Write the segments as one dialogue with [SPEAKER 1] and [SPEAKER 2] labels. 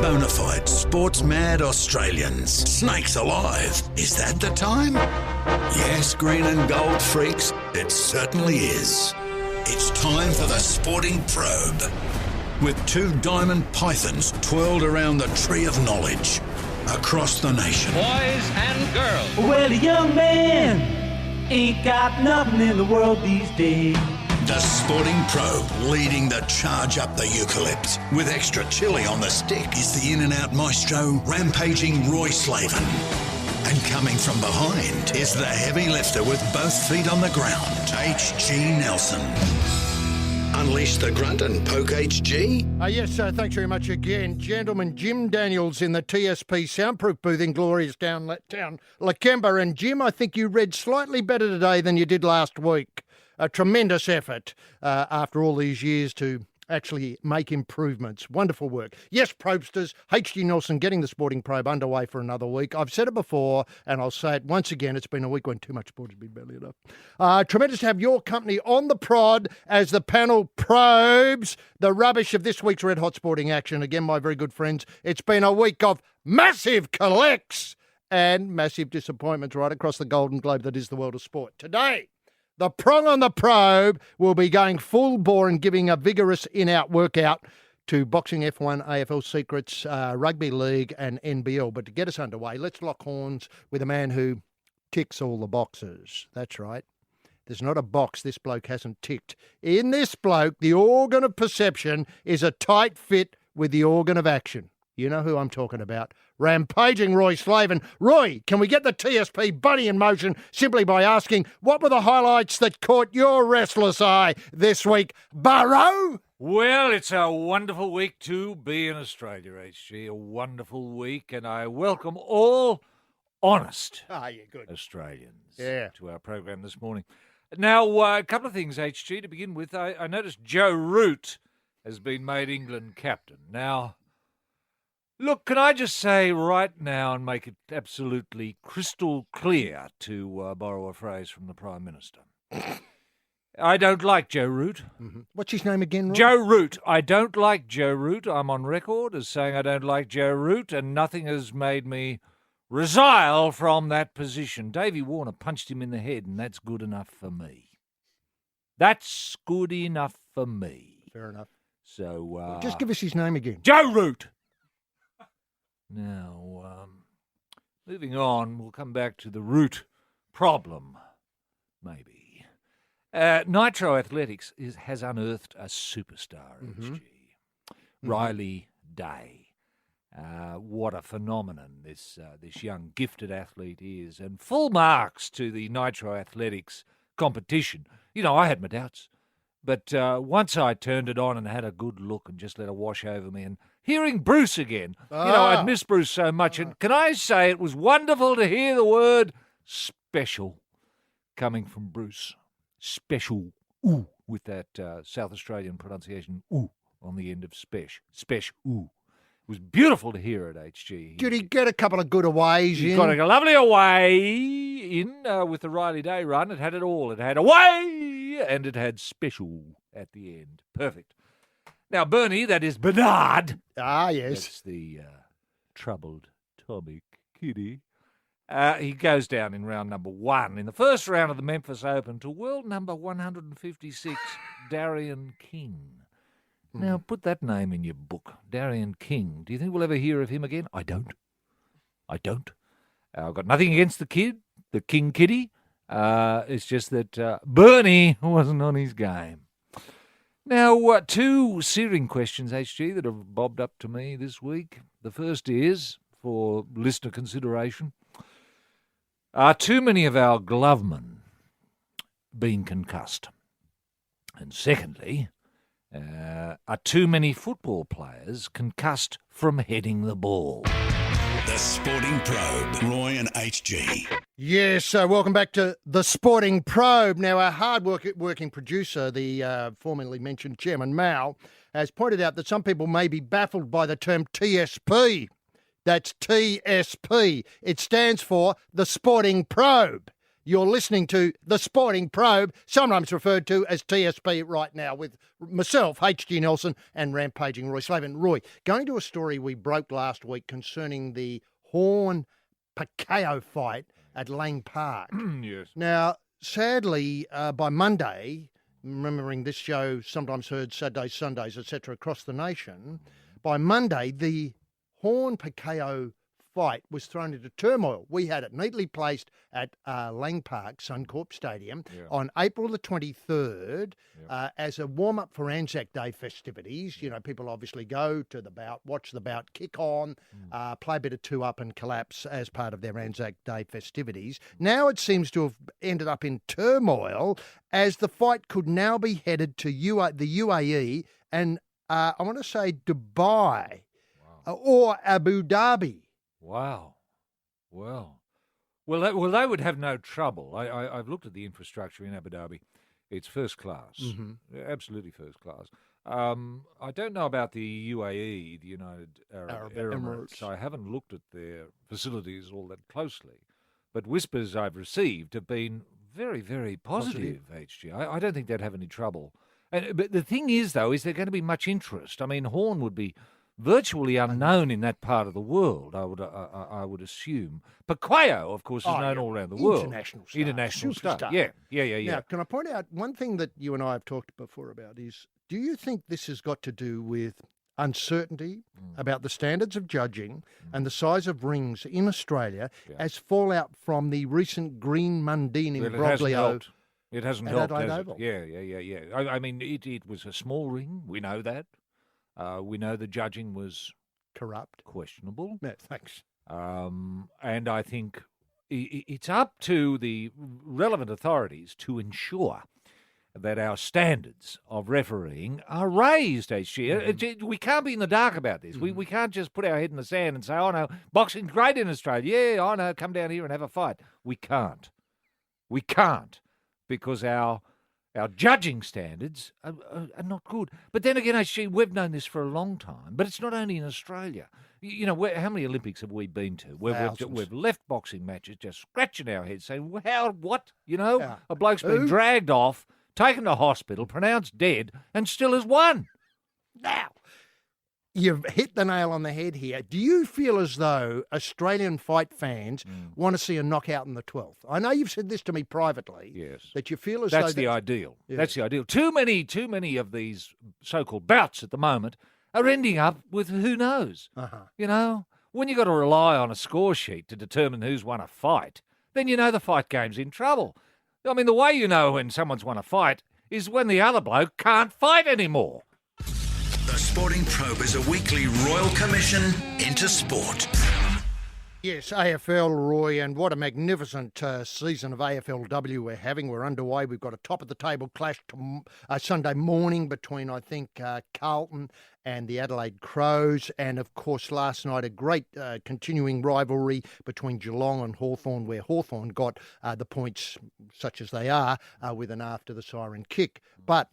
[SPEAKER 1] bona fide sports-mad Australians. Snakes alive. Is that the time? Yes, green and gold freaks, it certainly is. It's time for the Sporting Probe. With two diamond pythons twirled around the tree of knowledge across the nation.
[SPEAKER 2] Boys and girls.
[SPEAKER 3] Well, the young man ain't got nothing in the world these days.
[SPEAKER 1] The Sporting Probe leading the charge up the eucalypt. With extra chili on the stick is the in-and-out maestro, rampaging Roy Slaven. And coming from behind is the heavy lifter with both feet on the ground, H.G. Nelson. Unleash the grunt and poke H.G.
[SPEAKER 4] Yes, thanks very much again. Gentlemen, Jim Daniels in the TSP soundproof booth in glorious downtown Lakemba. And Jim, I think you read slightly better today than you did last week. A tremendous effort after all these years to actually make improvements. Wonderful work. Yes, Probe-sters, H.G. Nelson getting the Sporting Probe underway for another week. I've said it before, and I'll say it once again. It's been a week when too much sport has been badly enough. Tremendous to have your company on the prod as the panel probes the rubbish of this week's red hot sporting action. Again, my very good friends, it's been a week of massive collects and massive disappointments right across the golden globe that is the world of sport. Today, the prong on the probe will be going full bore and giving a vigorous in-out workout to boxing, F1, AFL secrets, rugby league and NBL. But to get us underway, let's lock horns with a man who ticks all the boxes. That's right. There's not a box this bloke hasn't ticked. In this bloke, the organ of perception is a tight fit with the organ of action. You know who I'm talking about. Rampaging Roy Slaven. Roy, can we get the TSP buddy in motion simply by asking, what were the highlights that caught your restless eye this week, Burrow?
[SPEAKER 2] Well, it's a wonderful week to be in Australia, HG. A wonderful week, and I welcome all honest
[SPEAKER 4] Good.
[SPEAKER 2] Australians
[SPEAKER 4] to
[SPEAKER 2] our program this morning. Now, a couple of things, HG, to begin with. I noticed Joe Root has been made England captain. Now, look, can I just say right now and make it absolutely crystal clear, to borrow a phrase from the Prime Minister, I don't like Joe Root.
[SPEAKER 4] Mm-hmm. What's his name again, Roy?
[SPEAKER 2] Joe Root. I don't like Joe Root. I'm on record as saying I don't like Joe Root, and nothing has made me resile from that position. Davey Warner punched him in the head, and that's good enough for me. That's good enough for me.
[SPEAKER 4] Fair enough.
[SPEAKER 2] So,
[SPEAKER 4] just give us his name again.
[SPEAKER 2] Joe Root. Now, moving on, we'll come back to the root problem, maybe. Nitro Athletics has unearthed a superstar, HG. Riley Day. What a phenomenon this young gifted athlete is. And full marks to the Nitro Athletics competition. You know, I had my doubts. But once I turned it on and had a good look and just let it wash over me, and hearing Bruce again, I'd missed Bruce so much. And can I say it was wonderful to hear the word special coming from Bruce. Special, ooh, with that South Australian pronunciation, ooh, on the end of spesh. Spesh, ooh. It was beautiful to hear it, HG.
[SPEAKER 4] Did he get a couple of good aways in?
[SPEAKER 2] He got a lovely away in with the Riley Day run. It had it all. It had away and it had special at the end. Perfect. Now, Bernie, that is Bernard.
[SPEAKER 4] Ah, yes.
[SPEAKER 2] That's the troubled Tommy Kitty. He goes down in round number 1 in the first round of the Memphis Open to world number 156, Darian King. Now, put that name in your book, Darian King. Do you think we'll ever hear of him again? I don't. I've got nothing against the kid, the King Kitty. It's just that Bernie wasn't on his game. Now, 2 searing questions, HG, that have bobbed up to me this week. The first is, for listener consideration, are too many of our glovemen being concussed? And secondly, are too many football players concussed from heading the ball?
[SPEAKER 1] The Sporting Probe, Roy and HG.
[SPEAKER 4] Yes, welcome back to the Sporting Probe. Now, our hard-working producer, the formerly mentioned Chairman Mao, has pointed out that some people may be baffled by the term TSP. That's TSP. It stands for the Sporting Probe. You're listening to The Sporting Probe, sometimes referred to as TSP right now, with myself, H.G. Nelson, and rampaging Roy Slaven. Roy, going to a story we broke last week concerning the Horn-Pacquiao fight at Lang Park.
[SPEAKER 2] Yes.
[SPEAKER 4] Now, sadly, by Monday, remembering this show sometimes heard Saturdays, Sundays, etc. across the nation, by Monday, the Horn-Pacquiao fight was thrown into turmoil. We had it neatly placed at Lang Park, Suncorp Stadium, on April the 23rd as a warm-up for Anzac Day festivities. You know, people obviously go to the bout, watch the bout kick on, play a bit of two-up and collapse as part of their Anzac Day festivities. Now it seems to have ended up in turmoil as the fight could now be headed to the UAE and I want to say Dubai or Abu Dhabi.
[SPEAKER 2] Wow. Well, they would have no trouble. I've looked at the infrastructure in Abu Dhabi. It's first class, absolutely first class. I don't know about the UAE, the United Arab Emirates. I haven't looked at their facilities all that closely, but whispers I've received have been very, very positive. HG. I don't think they'd have any trouble. But the thing is, though, is there going to be much interest? I mean, Horn would be virtually unknown in that part of the world, I would assume. Pacquiao, of course, is known all around the world. International star. Yeah.
[SPEAKER 4] Now, can I point out one thing that you and I have talked before about is, do you think this has got to do with uncertainty about the standards of judging and the size of rings in Australia as fallout from the recent Green Mundine imbroglio?
[SPEAKER 2] It hasn't helped, has it? Yeah. I mean, it was a small ring. We know that. We know the judging was
[SPEAKER 4] corrupt,
[SPEAKER 2] questionable.
[SPEAKER 4] Yeah, thanks.
[SPEAKER 2] And I think it's up to the relevant authorities to ensure that our standards of refereeing are raised, HG. We can't be in the dark about this. We can't just put our head in the sand and say, oh, no, boxing's great in Australia. Yeah, I know, come down here and have a fight. We can't. Because our judging standards are not good. But then again, we've known this for a long time. But it's not only in Australia. You know, how many Olympics have we been to? We've left boxing matches just scratching our heads saying, well, what? You know, a bloke's been dragged off, taken to hospital, pronounced dead, and still has won.
[SPEAKER 4] Now, you've hit the nail on the head here. Do you feel as though Australian fight fans want to see a knockout in the 12th? I know you've said this to me privately.
[SPEAKER 2] Yes.
[SPEAKER 4] That you feel as
[SPEAKER 2] that's
[SPEAKER 4] though...
[SPEAKER 2] the ideal. Yeah. That's the ideal. Too many of these so-called bouts at the moment are ending up with who knows. You know, when you've got to rely on a score sheet to determine who's won a fight, then you know the fight game's in trouble. I mean, the way you know when someone's won a fight is when the other bloke can't fight anymore.
[SPEAKER 1] The Sporting Probe is a weekly Royal Commission into sport.
[SPEAKER 4] Yes, AFL, Roy, and what a magnificent season of AFLW we're having. We're underway. We've got a top-of-the-table clash Sunday morning between, I think, Carlton and the Adelaide Crows. And, of course, last night, a great continuing rivalry between Geelong and Hawthorn, where Hawthorn got the points, such as they are, with an after-the-siren kick. But...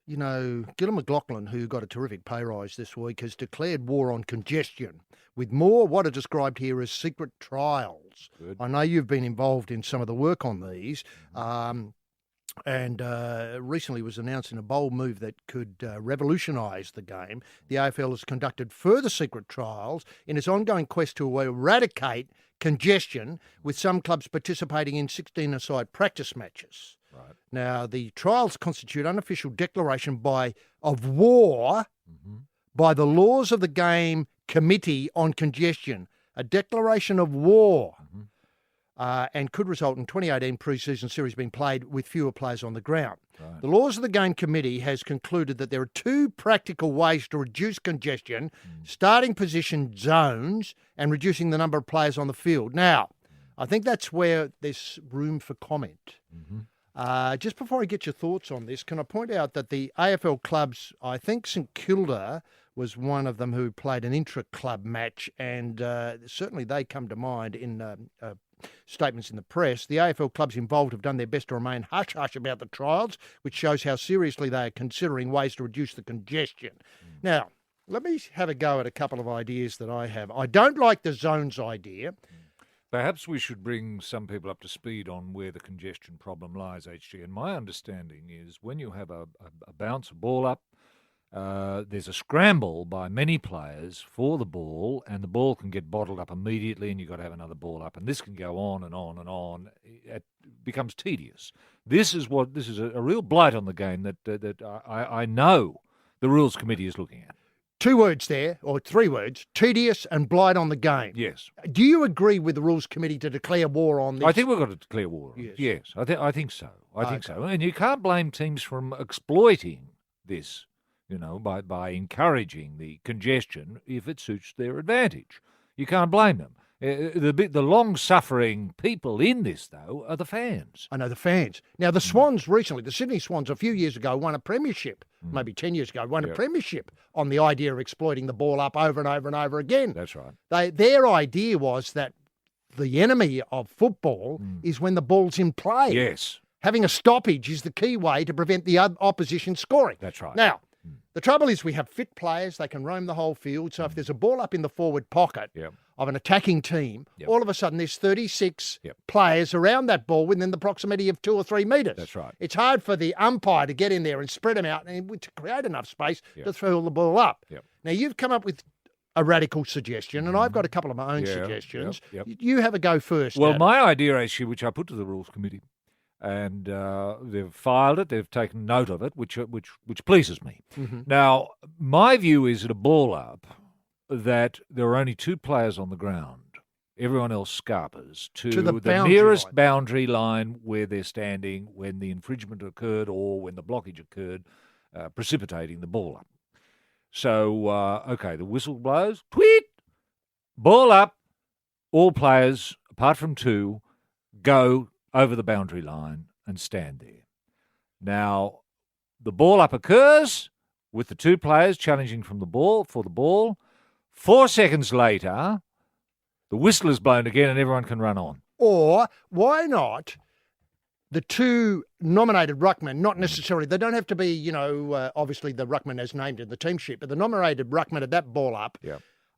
[SPEAKER 4] you know, Gillon McLachlan, who got a terrific pay rise this week, has declared war on congestion with more what are described here as secret trials.
[SPEAKER 2] Good.
[SPEAKER 4] I know you've been involved in some of the work on these, and recently was announced in a bold move that could revolutionise the game. The AFL has conducted further secret trials in its ongoing quest to eradicate congestion, with some clubs participating in 16-a-side practice matches.
[SPEAKER 2] Right.
[SPEAKER 4] Now, the trials constitute unofficial declaration of war by the Laws of the Game Committee on Congestion, a declaration of war, and could result in 2018 pre-season series being played with fewer players on the ground. Right. The Laws of the Game Committee has concluded that there are two practical ways to reduce congestion, starting position zones and reducing the number of players on the field. Now, I think that's where there's room for comment. Just before I get your thoughts on this, can I point out that the AFL clubs, I think St Kilda was one of them who played an intra-club match, and certainly they come to mind in statements in the press. The AFL clubs involved have done their best to remain hush-hush about the trials, which shows how seriously they are considering ways to reduce the congestion. Now, let me have a go at a couple of ideas that I have. I don't like the zones idea.
[SPEAKER 2] Perhaps we should bring some people up to speed on where the congestion problem lies, HG. And my understanding is when you have a bounce, a ball up, there's a scramble by many players for the ball, and the ball can get bottled up immediately, and you've got to have another ball up. And this can go on and on and on. It becomes tedious. This is a real blight on the game that I know the Rules Committee is looking at.
[SPEAKER 4] 2 words there, or 3 words, tedious and blight on the game.
[SPEAKER 2] Yes.
[SPEAKER 4] Do you agree with the Rules Committee to declare war on this?
[SPEAKER 2] I think we've got to declare war on it. Yes, I think so. I think so. And you can't blame teams from exploiting this, by encouraging the congestion if it suits their advantage. You can't blame them. The long-suffering people in this, though, are the fans.
[SPEAKER 4] I know, the fans. Now, the Swans recently, the Sydney Swans a few years ago won a premiership, maybe 10 years ago, won a premiership on the idea of exploiting the ball up over and over and over again.
[SPEAKER 2] That's right.
[SPEAKER 4] Their idea was that the enemy of football is when the ball's in play.
[SPEAKER 2] Yes.
[SPEAKER 4] Having a stoppage is the key way to prevent the opposition scoring.
[SPEAKER 2] That's right.
[SPEAKER 4] Now, the trouble is we have fit players. They can roam the whole field. So if there's a ball up in the forward pocket of an attacking team, all of a sudden there's 36 players around that ball within the proximity of 2 or 3 metres.
[SPEAKER 2] That's right.
[SPEAKER 4] It's hard for the umpire to get in there and spread them out and to create enough space to throw the ball up. Now, you've come up with a radical suggestion, and I've got a couple of my own suggestions. You have a go first.
[SPEAKER 2] Well,
[SPEAKER 4] Adam.
[SPEAKER 2] my idea, actually, which I put to the Rules Committee, and they've filed it, they've taken note of it, which pleases me. Now, my view is at a ball up that there are only 2 players on the ground. Everyone else scarpers to the nearest boundary line where they're standing when the infringement occurred or when the blockage occurred, precipitating the ball up. So, the whistle blows, tweet, ball up, all players, apart from 2, go over the boundary line and stand there. Now, the ball up occurs with the 2 players challenging for the ball. 4 seconds later, the whistle is blown again and everyone can run on.
[SPEAKER 4] Or why not the 2 nominated ruckmen, not necessarily, they don't have to be, obviously the ruckman as named in the team sheet, but the nominated ruckman at that ball up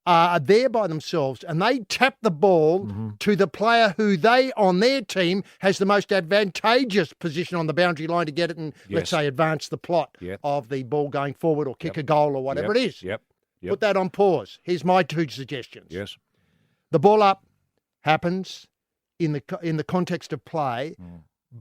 [SPEAKER 4] are there by themselves and they tap the ball to the player who they, on their team, has the most advantageous position on the boundary line to get it and, let's say, advance the plot of the ball going forward or kick a goal or whatever it is. Put that on pause. Here's my 2 suggestions.
[SPEAKER 2] Yes.
[SPEAKER 4] The ball up happens in the context of play,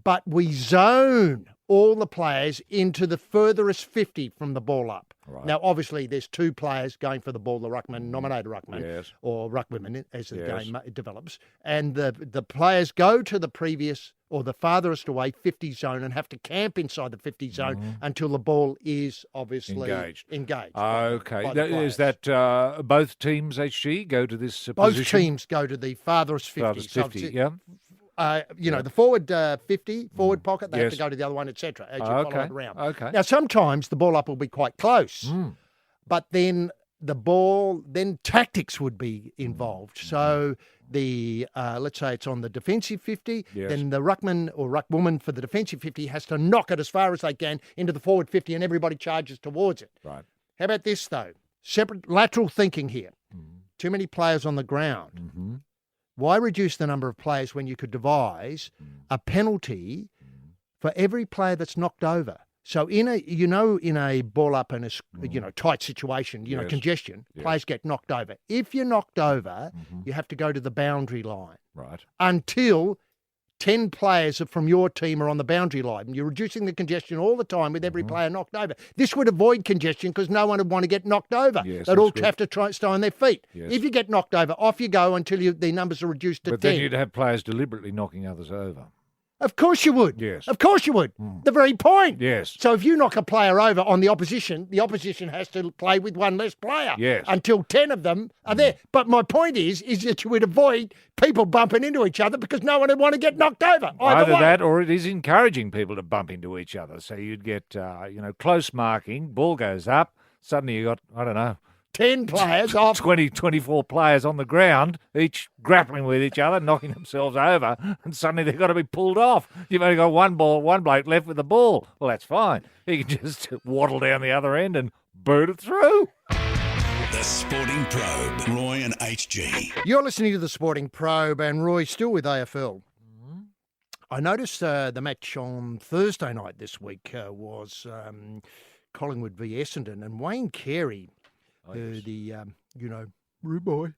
[SPEAKER 4] but we zone all the players into the furthest 50 from the ball up. Right. Now, obviously, there's 2 players going for the ball, the ruckman, nominated ruckman, or ruckwomen as the game develops, and the players go to the previous or the farthest away 50 zone and have to camp inside the 50 zone until the ball is obviously engaged.
[SPEAKER 2] Okay. Is that both teams, HG, go to this position?
[SPEAKER 4] Both teams go to the farthest 50.
[SPEAKER 2] Farthest 50,
[SPEAKER 4] the forward 50, forward pocket, they have to go to the other one, etc. as you follow it around.
[SPEAKER 2] Okay.
[SPEAKER 4] Now, sometimes the ball up will be quite close, but then then tactics would be involved. So let's say it's on the defensive 50, then the ruckman or ruckwoman for the defensive 50 has to knock it as far as they can into the forward 50 and everybody charges towards it.
[SPEAKER 2] Right.
[SPEAKER 4] How about this, though? Separate lateral thinking here. Too many players on the ground. Why reduce the number of players when you could devise a penalty for every player that's knocked over? So in a ball up and a tight situation, congestion, players get knocked over. If you're knocked over, you have to go to the boundary line.
[SPEAKER 2] Right.
[SPEAKER 4] Until 10 players from your team are on the boundary line. You're reducing the congestion all the time with every player knocked over. This would avoid congestion because no one would want to get knocked over.
[SPEAKER 2] Yes,
[SPEAKER 4] they'd all
[SPEAKER 2] good.
[SPEAKER 4] have to stay on their feet.
[SPEAKER 2] Yes.
[SPEAKER 4] If you get knocked over, off you go until the numbers are reduced to 10.
[SPEAKER 2] But then you'd have players deliberately knocking others over.
[SPEAKER 4] Of course you would.
[SPEAKER 2] Yes.
[SPEAKER 4] Of course you would. The very point.
[SPEAKER 2] Yes.
[SPEAKER 4] So if you knock a player over on the opposition has to play with one less player.
[SPEAKER 2] Yes.
[SPEAKER 4] Until 10 of them are there. But my point is that you would avoid people bumping into each other because no one would want to get knocked over.
[SPEAKER 2] Either that or it is encouraging people to bump into each other. So you'd get, close marking, ball goes up, suddenly you got,
[SPEAKER 4] 10 players off.
[SPEAKER 2] 20, 24 players on the ground, each grappling with each other, knocking themselves over, and suddenly they've got to be pulled off. You've only got one bloke left with the ball. Well, that's fine. He can just waddle down the other end and boot it through.
[SPEAKER 1] The Sporting Probe, Roy and HG.
[SPEAKER 4] You're listening to The Sporting Probe, and Roy still with AFL. I noticed the match on Thursday night this week was Collingwood v Essendon, and Wayne Carey, the rude boy,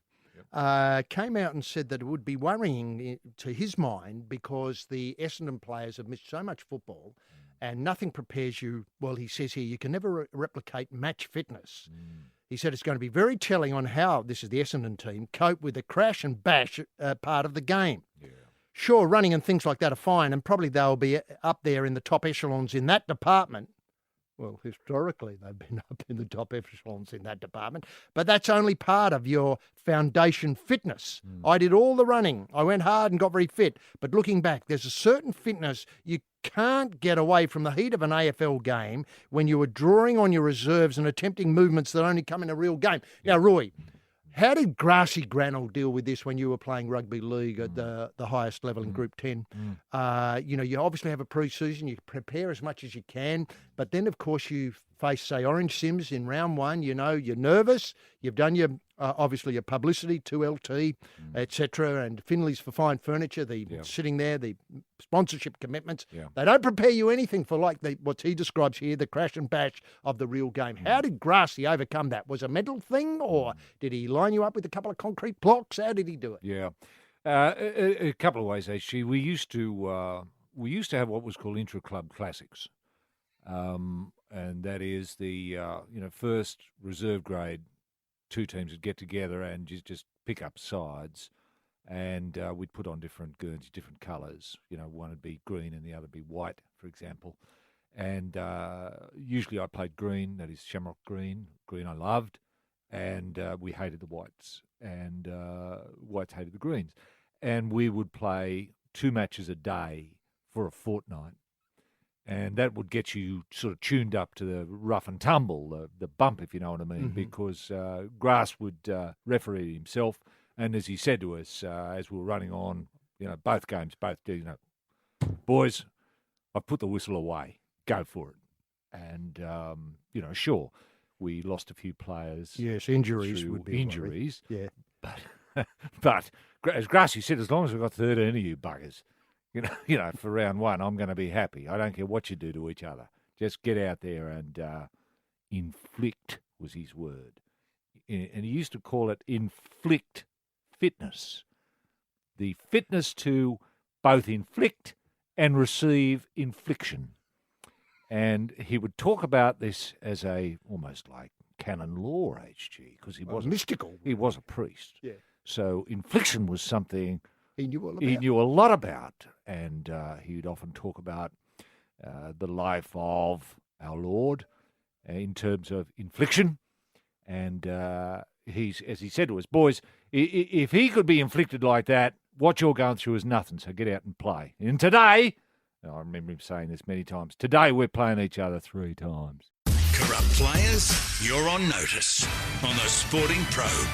[SPEAKER 4] came out and said that it would be worrying to his mind because the Essendon players have missed so much football and nothing prepares you. Well, he says here, you can never replicate match fitness. He said it's going to be very telling on how, this is the Essendon team, cope with the crash and bash part of the game. Yeah. Sure, running and things like that are fine, and probably they'll be up there in the top echelons in that department. Well, historically, they've been up in the top echelons in that department, but that's only part of your foundation fitness. I did all the running. I went hard and got very fit, but looking back, there's a certain fitness you can't get away from the heat of an AFL game when you are drawing on your reserves and attempting movements that only come in a real game. Now, Roy, how did Grassy Granell deal with this when you were playing rugby league at the highest level in Group 10? You obviously have a pre-season, you prepare as much as you can, but then, of course, you face, say, Orange Sims in round one. You know, you're nervous. You've done your, obviously, your publicity, 2LT, etc., and Finley's for Fine Furniture, sitting there, the sponsorship commitments. They don't prepare you anything for, like, what he describes here, the crash and bash of the real game. How did Grassy overcome that? Was it a mental thing, or did he line you up with a couple of concrete blocks? How did he do it?
[SPEAKER 2] Yeah. A couple of ways, actually. We used to have what was called intra-club classics. And that is the first reserve grade two teams would get together and just pick up sides, and we'd put on different Guernsey, different colours. You know, one would be green and the other would be white, for example. And usually I played green, that is shamrock green. Green I loved, and we hated the whites, and whites hated the greens. And we would play 2 matches a day for a fortnight. And that would get you sort of tuned up to the rough and tumble, the bump, if you know what I mean, because Grass would referee himself. And as he said to us, as we were running on, both games, boys, I've put the whistle away. Go for it. And, sure, we lost a few players.
[SPEAKER 4] Yes, injuries would be
[SPEAKER 2] injuries.
[SPEAKER 4] Yeah.
[SPEAKER 2] But as Grassy said, as long as we've got 13 of you buggers, for round one, I'm going to be happy. I don't care what you do to each other. Just get out there and inflict was his word. And he used to call it inflict fitness. The fitness to both inflict and receive infliction. And he would talk about this as almost like canon law, HG, because he was
[SPEAKER 4] mystical.
[SPEAKER 2] He was a priest.
[SPEAKER 4] Yeah.
[SPEAKER 2] So infliction was something
[SPEAKER 4] he knew
[SPEAKER 2] a lot about, and he would often talk about the life of our Lord in terms of infliction. And as he said to us, boys, if he could be inflicted like that, what you're going through is nothing, so get out and play. And today, I remember him saying this many times, today we're playing each other 3 times.
[SPEAKER 1] Corrupt players, you're on notice on the Sporting Probe.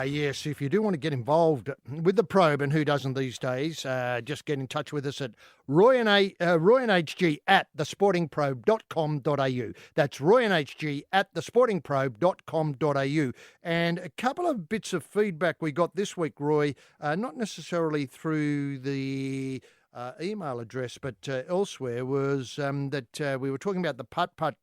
[SPEAKER 4] Yes, if you do want to get involved with the Probe, and who doesn't these days, just get in touch with us at Roy and HG at thesportingprobe.com.au. That's Roy and HG at thesportingprobe.com.au. And a couple of bits of feedback we got this week, Roy, not necessarily through the email address, but elsewhere, was that we were talking about the putt-putt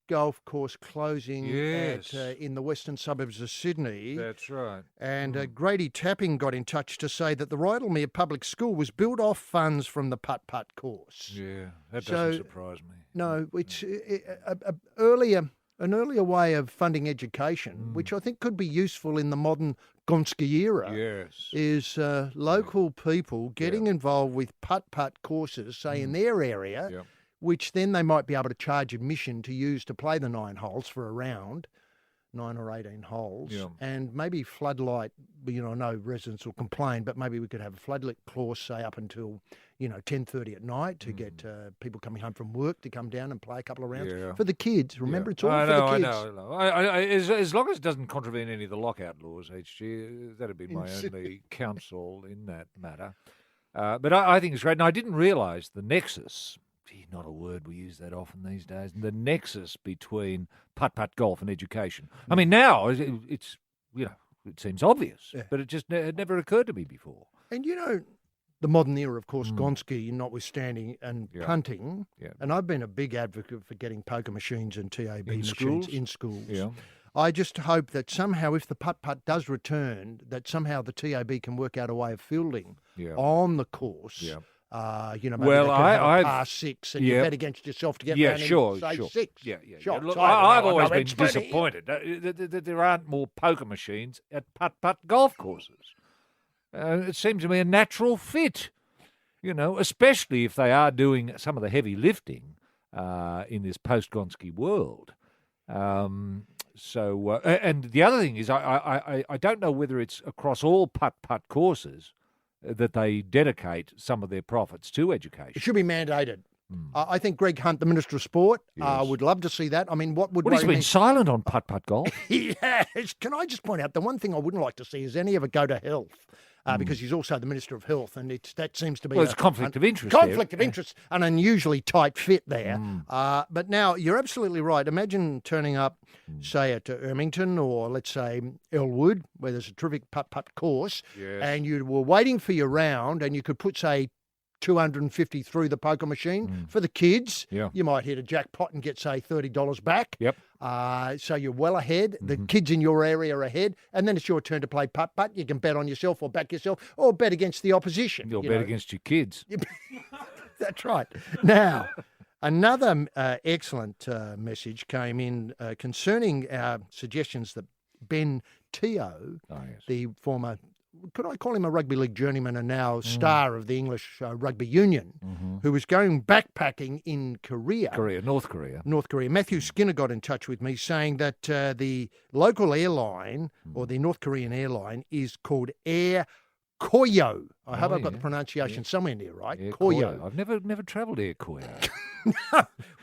[SPEAKER 4] golf course closing in the western suburbs of Sydney.
[SPEAKER 2] That's right.
[SPEAKER 4] And Grady Tapping got in touch to say that the Rydalmere Public School was built off funds from the putt-putt course.
[SPEAKER 2] Yeah, that doesn't surprise me.
[SPEAKER 4] No, it's an earlier way of funding education, which I think could be useful in the modern Gonski era.
[SPEAKER 2] Yes.
[SPEAKER 4] Is local people getting involved with putt-putt courses, say in their area, which then they might be able to charge admission to use to play the 9 holes for a round, 9 or 18 holes, and maybe floodlight, I know residents will complain, but maybe we could have a floodlight clause, say, up until, 10:30 at night to get people coming home from work to come down and play a couple of rounds. For the kids, remember, it's all for the kids.
[SPEAKER 2] I know. As long as it doesn't contravene any of the lockout laws, HG, that'd be my only counsel in that matter. But I think it's great. And I didn't realise the nexus not a word we use that often these days, the nexus between putt-putt golf and education. I mean, now it's it seems obvious, but it never occurred to me before.
[SPEAKER 4] And the modern era, of course, Gonski notwithstanding, and punting. Yeah. And I've been a big advocate for getting poker machines and TAB machines in schools. Yeah. I just hope that somehow, if the putt-putt does return, that somehow the TAB can work out a way of fielding on the course. Yeah. Maybe I pass 6 and you bet against yourself to get round in, 6.
[SPEAKER 2] Yeah. Look, I've always been disappointed that there aren't more poker machines at putt-putt golf courses. It seems to me a natural fit, especially if they are doing some of the heavy lifting in this post-Gonski world. And the other thing is, I don't know whether it's across all putt-putt courses that they dedicate some of their profits to education.
[SPEAKER 4] It should be mandated. I think Greg Hunt, the Minister of Sport, would love to see that. I mean,
[SPEAKER 2] he's been silent on putt-putt golf.
[SPEAKER 4] Yes. Can I just point out, the one thing I wouldn't like to see is any of it go to health. Because he's also the Minister of Health, and that seems to be
[SPEAKER 2] it's conflict of interest.
[SPEAKER 4] Conflict of interest, an unusually tight fit there. But now, you're absolutely right. Imagine turning up, say, at Ermington or, let's say, Elwood, where there's a terrific putt-putt course, and you were waiting for your round, and you could put, say, 250 through the poker machine for the kids. Yeah. You might hit a jackpot and get, say, $30 back. Yep. So you're well ahead. The kids in your area are ahead. And then it's your turn to play putt-putt. You can bet on yourself or back yourself or bet against the opposition.
[SPEAKER 2] You'll bet against your kids.
[SPEAKER 4] That's right. Now, another excellent message came in concerning our suggestions that Ben Teo, the former, could I call him a rugby league journeyman and now star of the English rugby union, who was going backpacking in
[SPEAKER 2] North Korea.
[SPEAKER 4] Matthew Skinner got in touch with me saying that the local airline or the North Korean airline is called Air Koryo. I hope I've got the pronunciation somewhere near right. Koryo.
[SPEAKER 2] I've never travelled Air Koryo.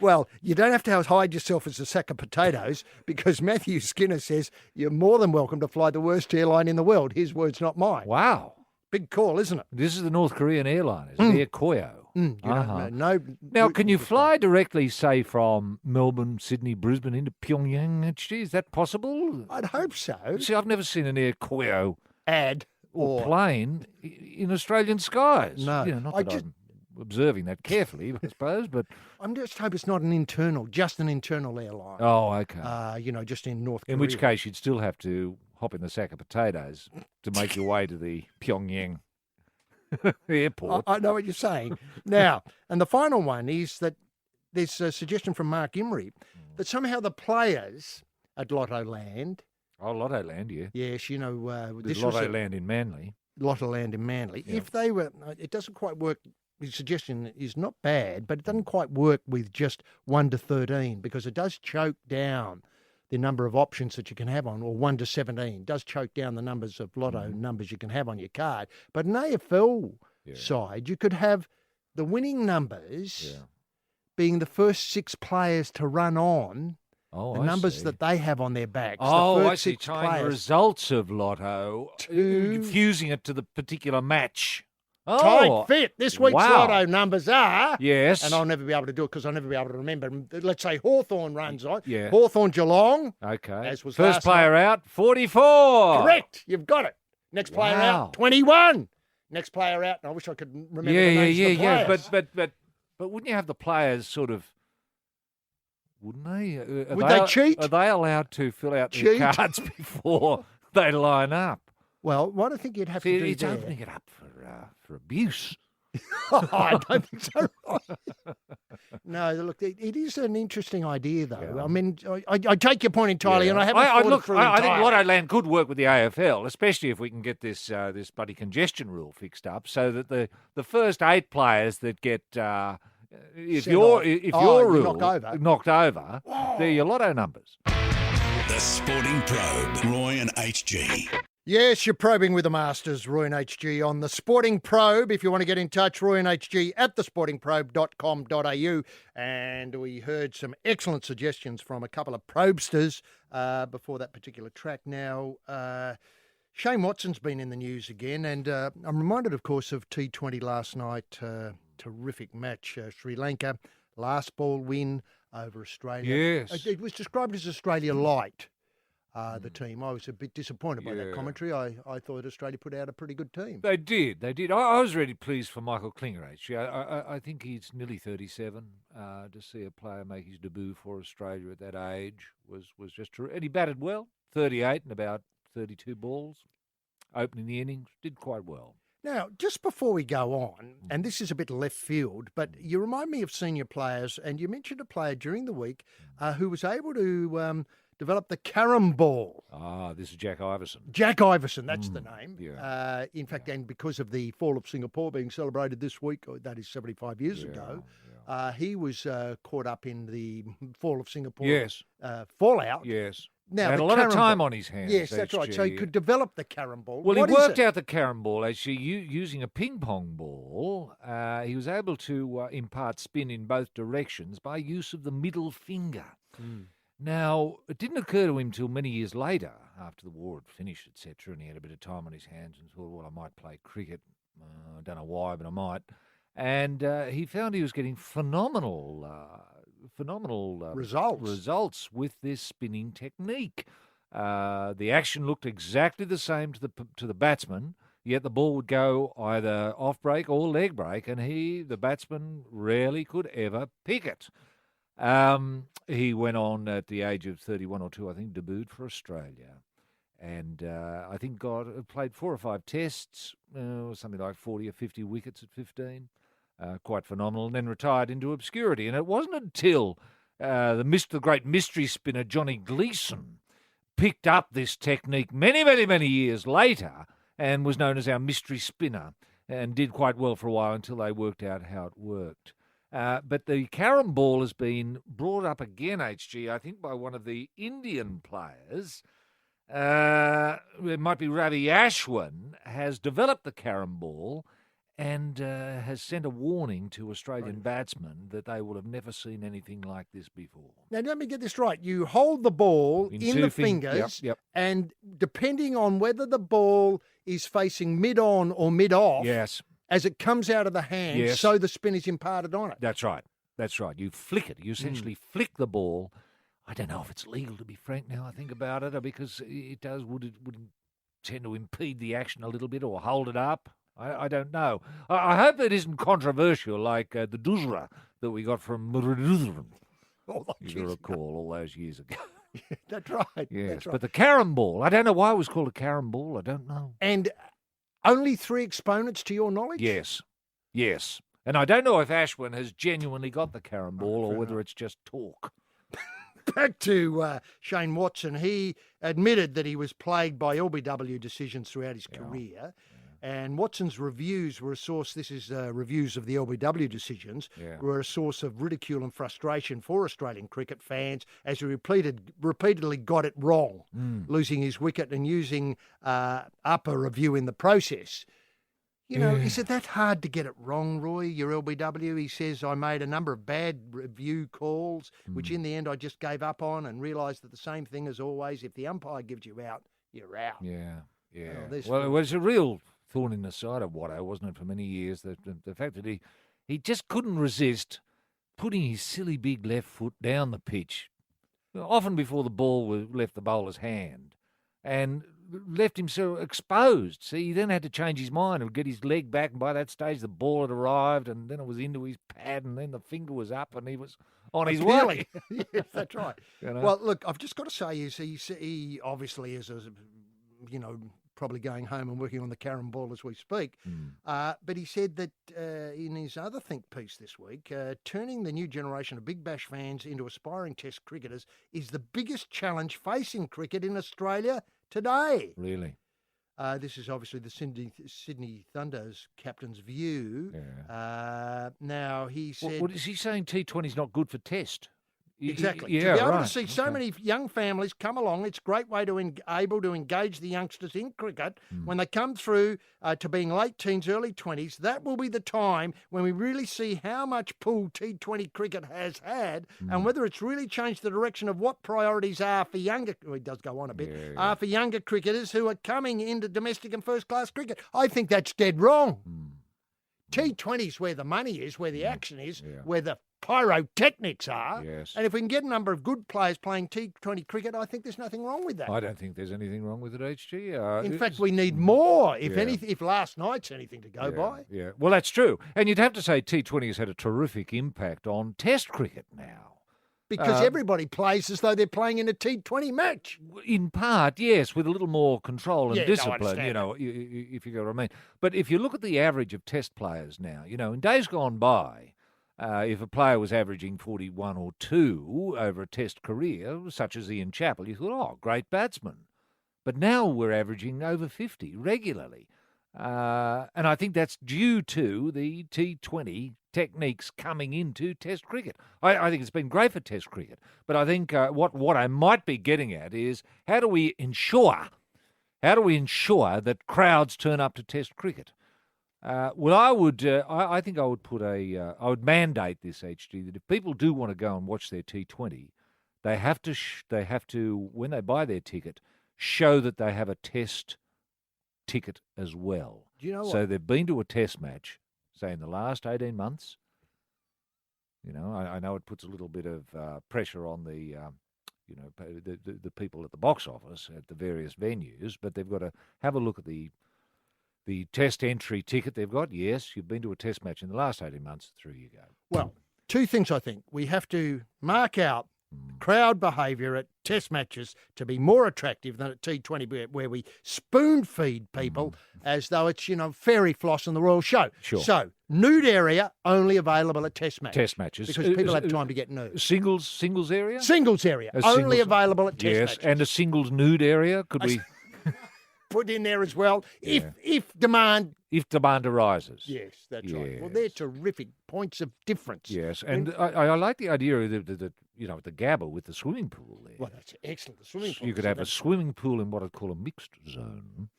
[SPEAKER 4] Well, you don't have to hide yourself as a sack of potatoes, because Matthew Skinner says you're more than welcome to fly the worst airline in the world. His words, not mine.
[SPEAKER 2] Wow.
[SPEAKER 4] Big call, isn't it?
[SPEAKER 2] This is the North Korean airline, is it? Air Koryo.
[SPEAKER 4] No.
[SPEAKER 2] Now, can you fly directly, say, from Melbourne, Sydney, Brisbane into Pyongyang? Is that possible?
[SPEAKER 4] I'd hope so.
[SPEAKER 2] See, I've never seen an Air Koryo
[SPEAKER 4] ad
[SPEAKER 2] or plane in Australian skies.
[SPEAKER 4] No.
[SPEAKER 2] I'm observing that carefully, I suppose, but
[SPEAKER 4] I'm just hope it's not just an internal airline.
[SPEAKER 2] Oh, okay.
[SPEAKER 4] Just in North Korea.
[SPEAKER 2] In which case, you'd still have to hop in the sack of potatoes to make your way to the Pyongyang airport.
[SPEAKER 4] I know what you're saying. Now, and the final one is that there's a suggestion from Mark Imrie that somehow the players at Lotto Land.
[SPEAKER 2] Oh, Lotto Land, yeah.
[SPEAKER 4] Yes,
[SPEAKER 2] there's Lotto Land in Manly.
[SPEAKER 4] Lotto Land in Manly. Yeah. If they were, it doesn't quite work. His suggestion is not bad, but it doesn't quite work with just 1 to 13, because it does choke down the number of options that you can have on, or 1 to 17 does choke down the numbers of Lotto numbers you can have on your card. But an AFL side, you could have the winning numbers being the first 6 players to run on.
[SPEAKER 2] Oh,
[SPEAKER 4] the numbers that they have on their backs.
[SPEAKER 2] I see. Tying the results of Lotto, fusing it to the particular match.
[SPEAKER 4] Tight fit. This week's Lotto numbers are.
[SPEAKER 2] Yes.
[SPEAKER 4] And I'll never be able to do it because I'll never be able to remember. Let's say Hawthorn runs on. Yeah. Hawthorn Geelong.
[SPEAKER 2] Okay.
[SPEAKER 4] As was
[SPEAKER 2] first player out, 44.
[SPEAKER 4] Correct. You've got it. Next player out, 21. Next player out. And I wish I could remember the names of the players.
[SPEAKER 2] But wouldn't you have the players sort of, wouldn't they?
[SPEAKER 4] Would they cheat?
[SPEAKER 2] Are they allowed to fill out their cards before they line up?
[SPEAKER 4] Well, what I think you'd have to do
[SPEAKER 2] it's opening it up for abuse.
[SPEAKER 4] I don't think so. No, look, it is an interesting idea, though. Yeah. I mean, I take your point entirely, and I haven't thought it through entirely.
[SPEAKER 2] I think Lotto Land could work with the AFL, especially if we can get this bloody congestion rule fixed up, so that the first 8 players that get if your rule knocked over, they're your Lotto numbers.
[SPEAKER 1] The Sporting Probe, Roy and HG.
[SPEAKER 4] Yes, you're probing with the masters, Roy and HG, on the Sporting Probe. If you want to get in touch, Roy and HG at thesportingprobe.com.au. And we heard some excellent suggestions from a couple of Probe-sters before that particular track. Now, Shane Watson's been in the news again, and I'm reminded, of course, of T20 last night terrific match. Sri Lanka, last ball win over Australia.
[SPEAKER 2] Yes.
[SPEAKER 4] It was described as Australia light, the team. I was a bit disappointed by that
[SPEAKER 2] Yeah.
[SPEAKER 4] commentary. I thought Australia put out a pretty good team.
[SPEAKER 2] They did. I was really pleased for Michael Klinger, actually. I think he's nearly 37. To see a player make his debut for Australia at that age was just terrific. And he batted well, 38 and about 32 balls. Opening the innings, did quite well.
[SPEAKER 4] Now, just before we go on, and this is a bit left field, but you remind me of senior players, and you mentioned a player during the week who was able to develop the carom ball.
[SPEAKER 2] This is Jack Iverson.
[SPEAKER 4] Jack Iverson, that's the name.
[SPEAKER 2] Yeah.
[SPEAKER 4] In fact, and because of the fall of Singapore being celebrated this week, that is 75 years ago, he was caught up in the fall of Singapore fallout.
[SPEAKER 2] Yes.
[SPEAKER 4] Now,
[SPEAKER 2] had
[SPEAKER 4] the
[SPEAKER 2] a lot of
[SPEAKER 4] carom
[SPEAKER 2] time
[SPEAKER 4] ball.
[SPEAKER 2] on his hands.
[SPEAKER 4] Yes, that's right. So he
[SPEAKER 2] HG.
[SPEAKER 4] could develop the carom ball.
[SPEAKER 2] Well,
[SPEAKER 4] What
[SPEAKER 2] he
[SPEAKER 4] is
[SPEAKER 2] worked
[SPEAKER 4] it?
[SPEAKER 2] out the carom ball actually using a ping pong ball. He was able to impart spin in both directions by use of the middle finger. Now, it didn't occur to him till many years later, after the war had finished, etc., and he had a bit of time on his hands and thought, well, I might play cricket. I don't know why, but I might. And he found he was getting phenomenal results with this spinning technique. The action looked exactly the same to the batsman, yet the ball would go either off break or leg break, and the batsman, rarely could ever pick it. He went on at the age of 31 or 2, I think, debuted for Australia. And I think played 4 or 5 tests, something like 40 or 50 wickets at 15. Quite phenomenal, and then retired into obscurity. And it wasn't until the great mystery spinner Johnny Gleeson picked up this technique many, many, many years later and was known as our mystery spinner and did quite well for a while until they worked out how it worked. But the carom ball has been brought up again, HG, I think, by one of the Indian players. It might be Ravi Ashwin, has developed the carom ball and has sent a warning to Australian batsmen that they will have never seen anything like this before.
[SPEAKER 4] Now, let me get this right. You hold the ball in the fingers, and depending on whether the ball is facing mid-on or mid-off, as it comes out of the hand, so the spin is imparted on it.
[SPEAKER 2] That's right. You flick it. You essentially flick the ball. I don't know if it's legal, to be frank, now I think about it, because it would tend to impede the action a little bit or hold it up. I don't know. I hope it isn't controversial like the Duzra that we got from Muruduzran. You recall all those years ago.
[SPEAKER 4] That's right.
[SPEAKER 2] Yes,
[SPEAKER 4] that's right.
[SPEAKER 2] But the carom ball, I don't know why it was called a carom ball. I don't know.
[SPEAKER 4] And only 3 exponents to your knowledge?
[SPEAKER 2] Yes. And I don't know if Ashwin has genuinely got the carom ball or whether it's just talk.
[SPEAKER 4] Back to Shane Watson. He admitted that he was plagued by LBW decisions throughout his career. And Watson's reviews were a source, this is reviews of the LBW decisions, were a source of ridicule and frustration for Australian cricket fans as he repeatedly got it wrong, losing his wicket and using up a review in the process. You know, is it that hard to get it wrong, Roy, your LBW? He says, I made a number of bad review calls, which in the end I just gave up on and realised that the same thing as always, if the umpire gives you out, you're out.
[SPEAKER 2] Yeah.
[SPEAKER 4] Well,
[SPEAKER 2] Well, it was a real thorn in the side of Watto, wasn't it, for many years? The fact that he just couldn't resist putting his silly big left foot down the pitch, often before the ball left the bowler's hand, and left him so exposed. See, he then had to change his mind and get his leg back, and by that stage the ball had arrived, and then it was into his pad, and then the finger was up, and he was on his way.
[SPEAKER 4] Yes, that's right. Well, look, I've just got to say, he obviously is, probably going home and working on the carom ball as we speak. But he said that in his other think piece this week, turning the new generation of Big Bash fans into aspiring Test cricketers is the biggest challenge facing cricket in Australia today.
[SPEAKER 2] Really?
[SPEAKER 4] This is obviously the Sydney Thunder's captain's view. Now, he said...
[SPEAKER 2] What is he saying? T20's not good for Test?
[SPEAKER 4] Exactly.
[SPEAKER 2] Yeah,
[SPEAKER 4] to be able to see so many young families come along, it's a great way to able to engage the youngsters in cricket when they come through to being late teens, early 20s. That will be the time when we really see how much pull T20 cricket has had and whether it's really changed the direction of what priorities are for younger, well, it does go on a bit, are for younger cricketers who are coming into domestic and first-class cricket. I think that's dead wrong. T20's where the money is, where the action is,
[SPEAKER 2] Yeah.
[SPEAKER 4] where the pyrotechnics are.
[SPEAKER 2] Yes.
[SPEAKER 4] And if we can get a number of good players playing T20 cricket, I think there's nothing wrong with that.
[SPEAKER 2] I don't think there's anything wrong with it, HG.
[SPEAKER 4] In fact, we need more. If
[SPEAKER 2] Yeah.
[SPEAKER 4] if last night's anything to go by.
[SPEAKER 2] Yeah, well, that's true. And you'd have to say T20 has had a terrific impact on Test cricket now.
[SPEAKER 4] Because everybody plays as though they're playing in a T20 match.
[SPEAKER 2] In part, yes, with a little more control and
[SPEAKER 4] Yeah, no, I
[SPEAKER 2] discipline,
[SPEAKER 4] understand
[SPEAKER 2] if you get what I mean. But if you look at the average of Test players now, in days gone by, if a player was averaging 41 or 2 over a Test career, such as Ian Chappell, you thought, oh, great batsman. But now we're averaging over 50 regularly. And I think that's due to the T20 techniques coming into Test cricket. I think it's been great for Test cricket. But I think what I might be getting at is how do we ensure that crowds turn up to Test cricket? Well, I think I would mandate this, HG, that if people do want to go and watch their T20, they have to when they buy their ticket, show that they have a Test ticket as well.
[SPEAKER 4] Do you know
[SPEAKER 2] So
[SPEAKER 4] what?
[SPEAKER 2] they've been to a Test match, say in the last 18 months. I know it puts a little bit of pressure on the people at the box office at the various venues, but they've got to have a look at the Test entry ticket they've got. Yes, you've been to a Test match in the last 18 months. Through you go.
[SPEAKER 4] Well, two things I think. We have to mark out crowd behaviour at Test matches to be more attractive than at T20, where we spoon feed people as though it's, fairy floss and the royal show.
[SPEAKER 2] Sure.
[SPEAKER 4] So, nude area only available at Test matches.
[SPEAKER 2] Test matches.
[SPEAKER 4] Because people have time to get nude.
[SPEAKER 2] Singles area?
[SPEAKER 4] Singles area,
[SPEAKER 2] A
[SPEAKER 4] only
[SPEAKER 2] singles-
[SPEAKER 4] available at Test
[SPEAKER 2] Yes,
[SPEAKER 4] matches.
[SPEAKER 2] and a singles nude area. Could we,
[SPEAKER 4] Put in there as well,
[SPEAKER 2] Yeah.
[SPEAKER 4] if demand.
[SPEAKER 2] if demand arises?
[SPEAKER 4] Yes, that's right. Well, they're
[SPEAKER 2] Yes.
[SPEAKER 4] terrific points of difference.
[SPEAKER 2] Yes, and I like the idea of the the Gabba with the swimming pool there.
[SPEAKER 4] Well, that's excellent. The swimming pool.
[SPEAKER 2] You could have a swimming pool in what I'd call a mixed zone,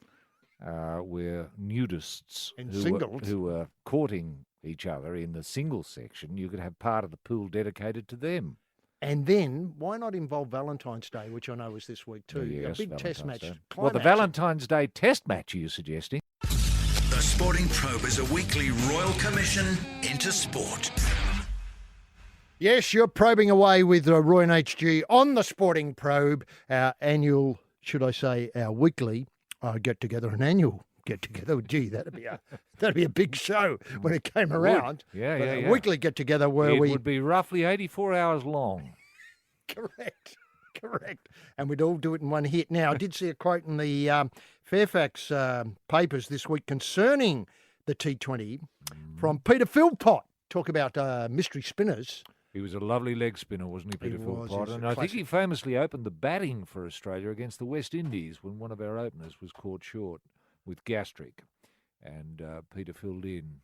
[SPEAKER 2] where nudists
[SPEAKER 4] And
[SPEAKER 2] who
[SPEAKER 4] singles.
[SPEAKER 2] who are courting each other in the singles section, you could have part of the pool dedicated to them.
[SPEAKER 4] And then, why not involve Valentine's Day, which I know was this week too?
[SPEAKER 2] Yes,
[SPEAKER 4] a big Test
[SPEAKER 2] Valentine's
[SPEAKER 4] match.
[SPEAKER 2] Day. Well, the
[SPEAKER 4] climax.
[SPEAKER 2] Valentine's Day Test match, are you suggesting?
[SPEAKER 1] The Sporting Probe is a weekly Royal Commission into sport.
[SPEAKER 4] Yes, you're probing away with Roy and HG on the Sporting Probe, our annual, should I say, our weekly get together, an annual get together. Gee, that'd be a big show when it came around.
[SPEAKER 2] Yeah,
[SPEAKER 4] But
[SPEAKER 2] yeah,
[SPEAKER 4] a
[SPEAKER 2] yeah.
[SPEAKER 4] weekly get together where
[SPEAKER 2] It
[SPEAKER 4] we
[SPEAKER 2] would be roughly 84 hours long.
[SPEAKER 4] Correct. And we'd all do it in one hit. Now, I did see a quote in the Fairfax papers this week concerning the T20 from Peter Philpott. Talk about mystery spinners.
[SPEAKER 2] He was a lovely leg spinner, wasn't he, Peter
[SPEAKER 4] He was.
[SPEAKER 2] Philpott?
[SPEAKER 4] He was a
[SPEAKER 2] And I think
[SPEAKER 4] classic.
[SPEAKER 2] he famously opened the batting for Australia against the West Indies when one of our openers was caught short with gastric. And Peter filled in.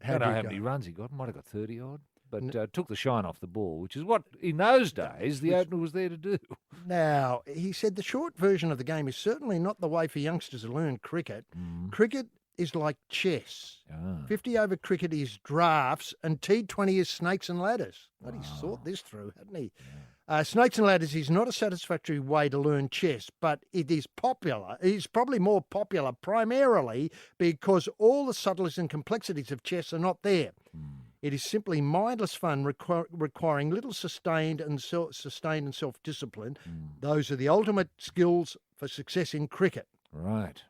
[SPEAKER 2] I
[SPEAKER 4] How'd
[SPEAKER 2] don't know
[SPEAKER 4] he
[SPEAKER 2] how
[SPEAKER 4] go?
[SPEAKER 2] many runs he got. Might have got 30 odd. But took the shine off the ball, which is what, in those days, the opener was there to do.
[SPEAKER 4] Now, he said the short version of the game is certainly not the way for youngsters to learn cricket. Cricket is like chess.
[SPEAKER 2] Ah.
[SPEAKER 4] 50 over cricket is drafts, and T20 is snakes and ladders. But he's thought this through, hasn't he? Snakes and ladders is not a satisfactory way to learn chess, but it is popular. It is probably more popular primarily because all the subtleties and complexities of chess are not there. It is simply mindless fun requiring little sustained and self-discipline. Those are the ultimate skills for success in cricket.
[SPEAKER 2] Right.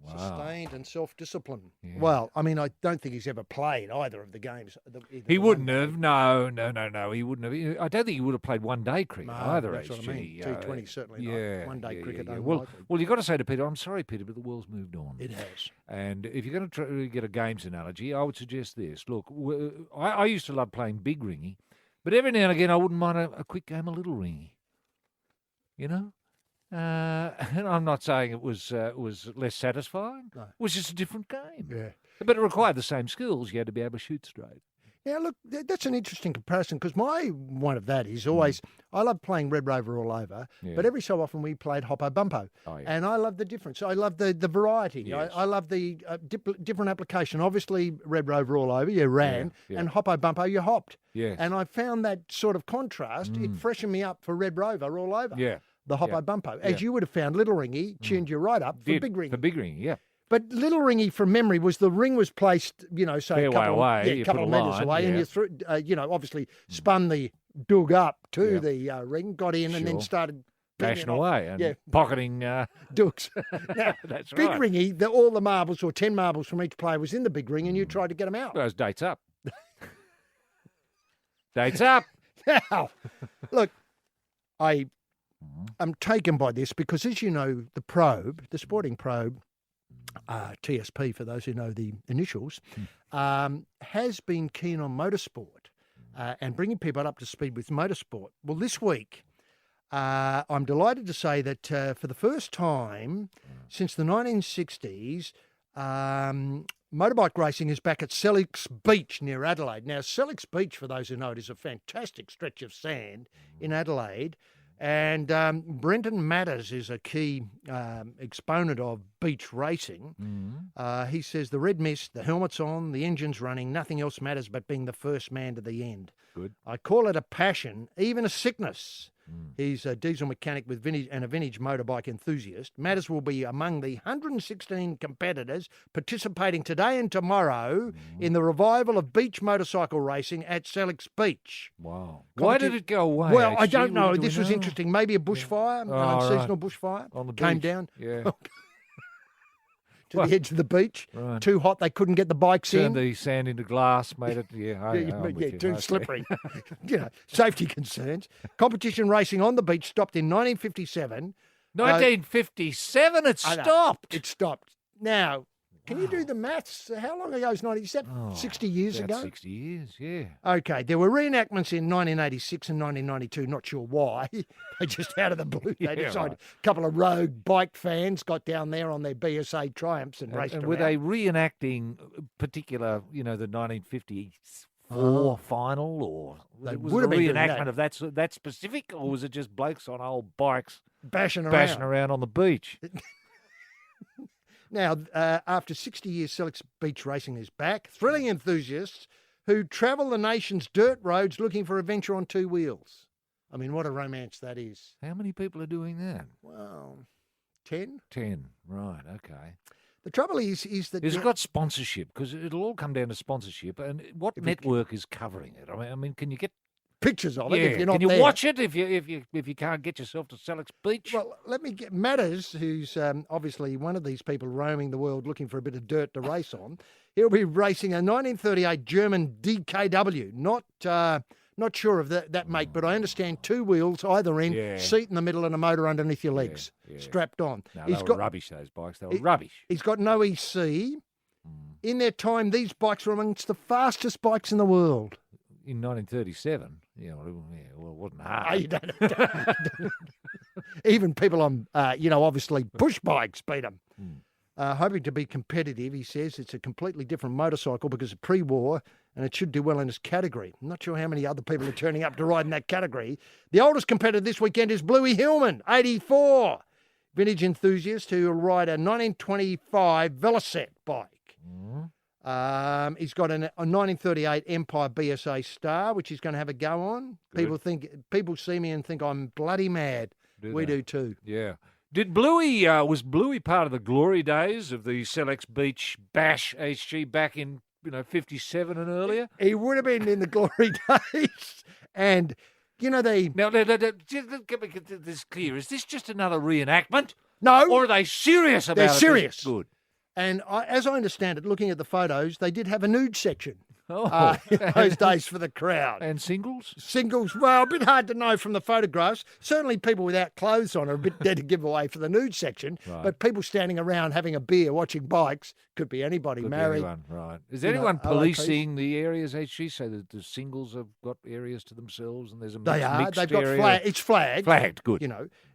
[SPEAKER 2] Wow.
[SPEAKER 4] Sustained and self-discipline.
[SPEAKER 2] Yeah.
[SPEAKER 4] Well, I mean, I don't think he's ever played either of the games.
[SPEAKER 2] He wouldn't have. No. He wouldn't have. I don't think he would have played one-day cricket
[SPEAKER 4] No,
[SPEAKER 2] either,
[SPEAKER 4] that's what I mean. T20 certainly not.
[SPEAKER 2] yeah,
[SPEAKER 4] One-day
[SPEAKER 2] yeah,
[SPEAKER 4] cricket,
[SPEAKER 2] yeah.
[SPEAKER 4] unlikely.
[SPEAKER 2] Well, you've got to say to Peter, I'm sorry, Peter, but the world's moved on.
[SPEAKER 4] It has.
[SPEAKER 2] And if you're going to try to get a games analogy, I would suggest this. Look, I used to love playing big ringy, but every now and again I wouldn't mind a quick game of little ringy. You know? And I'm not saying it was less satisfying.
[SPEAKER 4] No.
[SPEAKER 2] It was just a different game.
[SPEAKER 4] Yeah.
[SPEAKER 2] But it required the same skills. You had to be able to shoot straight.
[SPEAKER 4] Yeah, look, that's an interesting comparison because my one of that is always I love playing Red Rover all over,
[SPEAKER 2] Yeah.
[SPEAKER 4] but every so often we played Hoppo Bumpo,
[SPEAKER 2] Oh, yeah.
[SPEAKER 4] and I love the difference. I love the variety.
[SPEAKER 2] Yes.
[SPEAKER 4] I love the different application. Obviously, Red Rover all over, you ran,
[SPEAKER 2] Yeah.
[SPEAKER 4] and Hoppo Bumpo, you hopped.
[SPEAKER 2] Yes.
[SPEAKER 4] And I found that sort of contrast. It freshened me up for Red Rover all over.
[SPEAKER 2] Yeah.
[SPEAKER 4] The Hoppo
[SPEAKER 2] Yeah.
[SPEAKER 4] Bumpo, as
[SPEAKER 2] Yeah.
[SPEAKER 4] you would have found Little Ringy tuned you right up for
[SPEAKER 2] Did,
[SPEAKER 4] Big Ringy.
[SPEAKER 2] For big ringy, yeah.
[SPEAKER 4] But Little Ringy, from memory, the ring was placed, say
[SPEAKER 2] Fair
[SPEAKER 4] a
[SPEAKER 2] way
[SPEAKER 4] couple
[SPEAKER 2] away,
[SPEAKER 4] of,
[SPEAKER 2] you
[SPEAKER 4] couple
[SPEAKER 2] put
[SPEAKER 4] of
[SPEAKER 2] a
[SPEAKER 4] metres
[SPEAKER 2] line,
[SPEAKER 4] away, and
[SPEAKER 2] yeah.
[SPEAKER 4] you threw, obviously spun the dug up to
[SPEAKER 2] Yep.
[SPEAKER 4] the ring, got in, and then
[SPEAKER 2] Sure.
[SPEAKER 4] started banging
[SPEAKER 2] Bashing
[SPEAKER 4] it off.
[SPEAKER 2] away and
[SPEAKER 4] Yeah.
[SPEAKER 2] pocketing.
[SPEAKER 4] Dugs. Now,
[SPEAKER 2] That's
[SPEAKER 4] big
[SPEAKER 2] right.
[SPEAKER 4] ringy, all the marbles or 10 marbles from each player was in the big ring, and you tried to get them out.
[SPEAKER 2] Those dates up. Dates up.
[SPEAKER 4] Now, look, I am taken by this because, as you know, the Probe, the Sporting Probe, TSP for those who know the initials, has been keen on motorsport and bringing people up to speed with motorsport. Well, this week, I'm delighted to say that for the first time since the 1960s, motorbike racing is back at Selix Beach near Adelaide. Now, Selix Beach, for those who know it, is a fantastic stretch of sand in Adelaide. And Brenton Matters is a key exponent of beach racing. He says the red mist, the helmet's on, the engine's running, nothing else matters but being the first man to the end.
[SPEAKER 2] Good.
[SPEAKER 4] I call it a passion, even a sickness. He's a diesel mechanic with vintage and a vintage motorbike enthusiast. Matters will be among the 116 competitors participating today and tomorrow in the revival of beach motorcycle racing at Selix Beach.
[SPEAKER 2] Wow. Why did it go away?
[SPEAKER 4] Well, I
[SPEAKER 2] actually?
[SPEAKER 4] don't know.
[SPEAKER 2] Do we
[SPEAKER 4] This was
[SPEAKER 2] know?
[SPEAKER 4] interesting. Maybe a bushfire, an
[SPEAKER 2] Oh,
[SPEAKER 4] unseasonal bushfire,
[SPEAKER 2] On the
[SPEAKER 4] came
[SPEAKER 2] beach.
[SPEAKER 4] down
[SPEAKER 2] Yeah.
[SPEAKER 4] to the edge of the beach.
[SPEAKER 2] Right.
[SPEAKER 4] Too hot, they couldn't get the bikes
[SPEAKER 2] Turned
[SPEAKER 4] in.
[SPEAKER 2] the sand into glass, made it. Yeah, I'm with you.
[SPEAKER 4] Too
[SPEAKER 2] Okay.
[SPEAKER 4] slippery. Safety concerns. Competition racing on the beach stopped in 1957.
[SPEAKER 2] 1957, it
[SPEAKER 4] I know,
[SPEAKER 2] stopped.
[SPEAKER 4] It stopped. Now, can you do the maths? How long ago is 97? 60 years
[SPEAKER 2] About
[SPEAKER 4] ago?
[SPEAKER 2] 60 years, yeah.
[SPEAKER 4] Okay, there were reenactments in 1986 and 1992. Not sure why. They just out of the blue. They
[SPEAKER 2] Yeah,
[SPEAKER 4] decided
[SPEAKER 2] right.
[SPEAKER 4] a couple of rogue bike fans got down there on their BSA Triumphs and raced
[SPEAKER 2] And
[SPEAKER 4] around.
[SPEAKER 2] were they reenacting particular, the 1954 final, or
[SPEAKER 4] They
[SPEAKER 2] was
[SPEAKER 4] would
[SPEAKER 2] it
[SPEAKER 4] have
[SPEAKER 2] a
[SPEAKER 4] been doing
[SPEAKER 2] reenactment of that specific, or was it just blokes on old bikes
[SPEAKER 4] bashing
[SPEAKER 2] around on the beach?
[SPEAKER 4] Now, after 60 years, Selix Beach racing is back. Thrilling enthusiasts who travel the nation's dirt roads looking for adventure on two wheels. I mean, what a romance that is.
[SPEAKER 2] How many people are doing that?
[SPEAKER 4] Well, 10?
[SPEAKER 2] 10, right, okay.
[SPEAKER 4] The trouble is that...
[SPEAKER 2] Has it got sponsorship? Because it'll all come down to sponsorship. And what network is covering it? I mean, can you get
[SPEAKER 4] pictures of it if you're not
[SPEAKER 2] can you
[SPEAKER 4] there.
[SPEAKER 2] watch it if you can't get yourself to Selix Beach?
[SPEAKER 4] Well, let me get Matters, who's obviously one of these people roaming the world looking for a bit of dirt to race on. He'll be racing a 1938 German DKW. Not sure of that make, but I understand two wheels either end,
[SPEAKER 2] Yeah.
[SPEAKER 4] seat in the middle, and a motor underneath your legs,
[SPEAKER 2] yeah.
[SPEAKER 4] strapped on.
[SPEAKER 2] No, they were rubbish, those bikes. They were rubbish.
[SPEAKER 4] He's got no EC. In their time, these bikes were amongst the fastest bikes in the world.
[SPEAKER 2] In 1937, well, it wasn't hard.
[SPEAKER 4] Oh, you don't. Even people on, obviously push bikes beat them. Hoping to be competitive, he says it's a completely different motorcycle because of pre-war and it should do well in its category. I'm not sure how many other people are turning up to ride in that category. The oldest competitor this weekend is Bluey Hillman, 84. Vintage enthusiast who will ride a 1925 Velocette bike. He's got a 1938 Empire BSA Star, which he's going to have a go on.
[SPEAKER 2] Good.
[SPEAKER 4] People see me and think I'm bloody mad. We do too.
[SPEAKER 2] Yeah. Did Bluey was Bluey part of the glory days of the Selix Beach Bash HG back in 57 and earlier?
[SPEAKER 4] He would have been in the glory days, and
[SPEAKER 2] Now, just get this clear. Is this just another reenactment?
[SPEAKER 4] No.
[SPEAKER 2] Or are they serious about it?
[SPEAKER 4] They're serious.
[SPEAKER 2] Good.
[SPEAKER 4] And as I understand it, looking at the photos, they did have a nude section
[SPEAKER 2] Oh.
[SPEAKER 4] in those days for the crowd.
[SPEAKER 2] And singles?
[SPEAKER 4] Singles, well, a bit hard to know from the photographs. Certainly people without clothes on are a bit dead to give away for the nude section.
[SPEAKER 2] Right.
[SPEAKER 4] But people standing around having a beer, watching bikes, could be anybody,
[SPEAKER 2] Could be
[SPEAKER 4] married.
[SPEAKER 2] anyone, right. Is
[SPEAKER 4] you know,
[SPEAKER 2] anyone
[SPEAKER 4] OAPs.
[SPEAKER 2] policing the areas, HG, so that the singles have got areas to themselves and there's a
[SPEAKER 4] They are.
[SPEAKER 2] mixed
[SPEAKER 4] They've got
[SPEAKER 2] area?
[SPEAKER 4] it's flagged.
[SPEAKER 2] Flagged, good.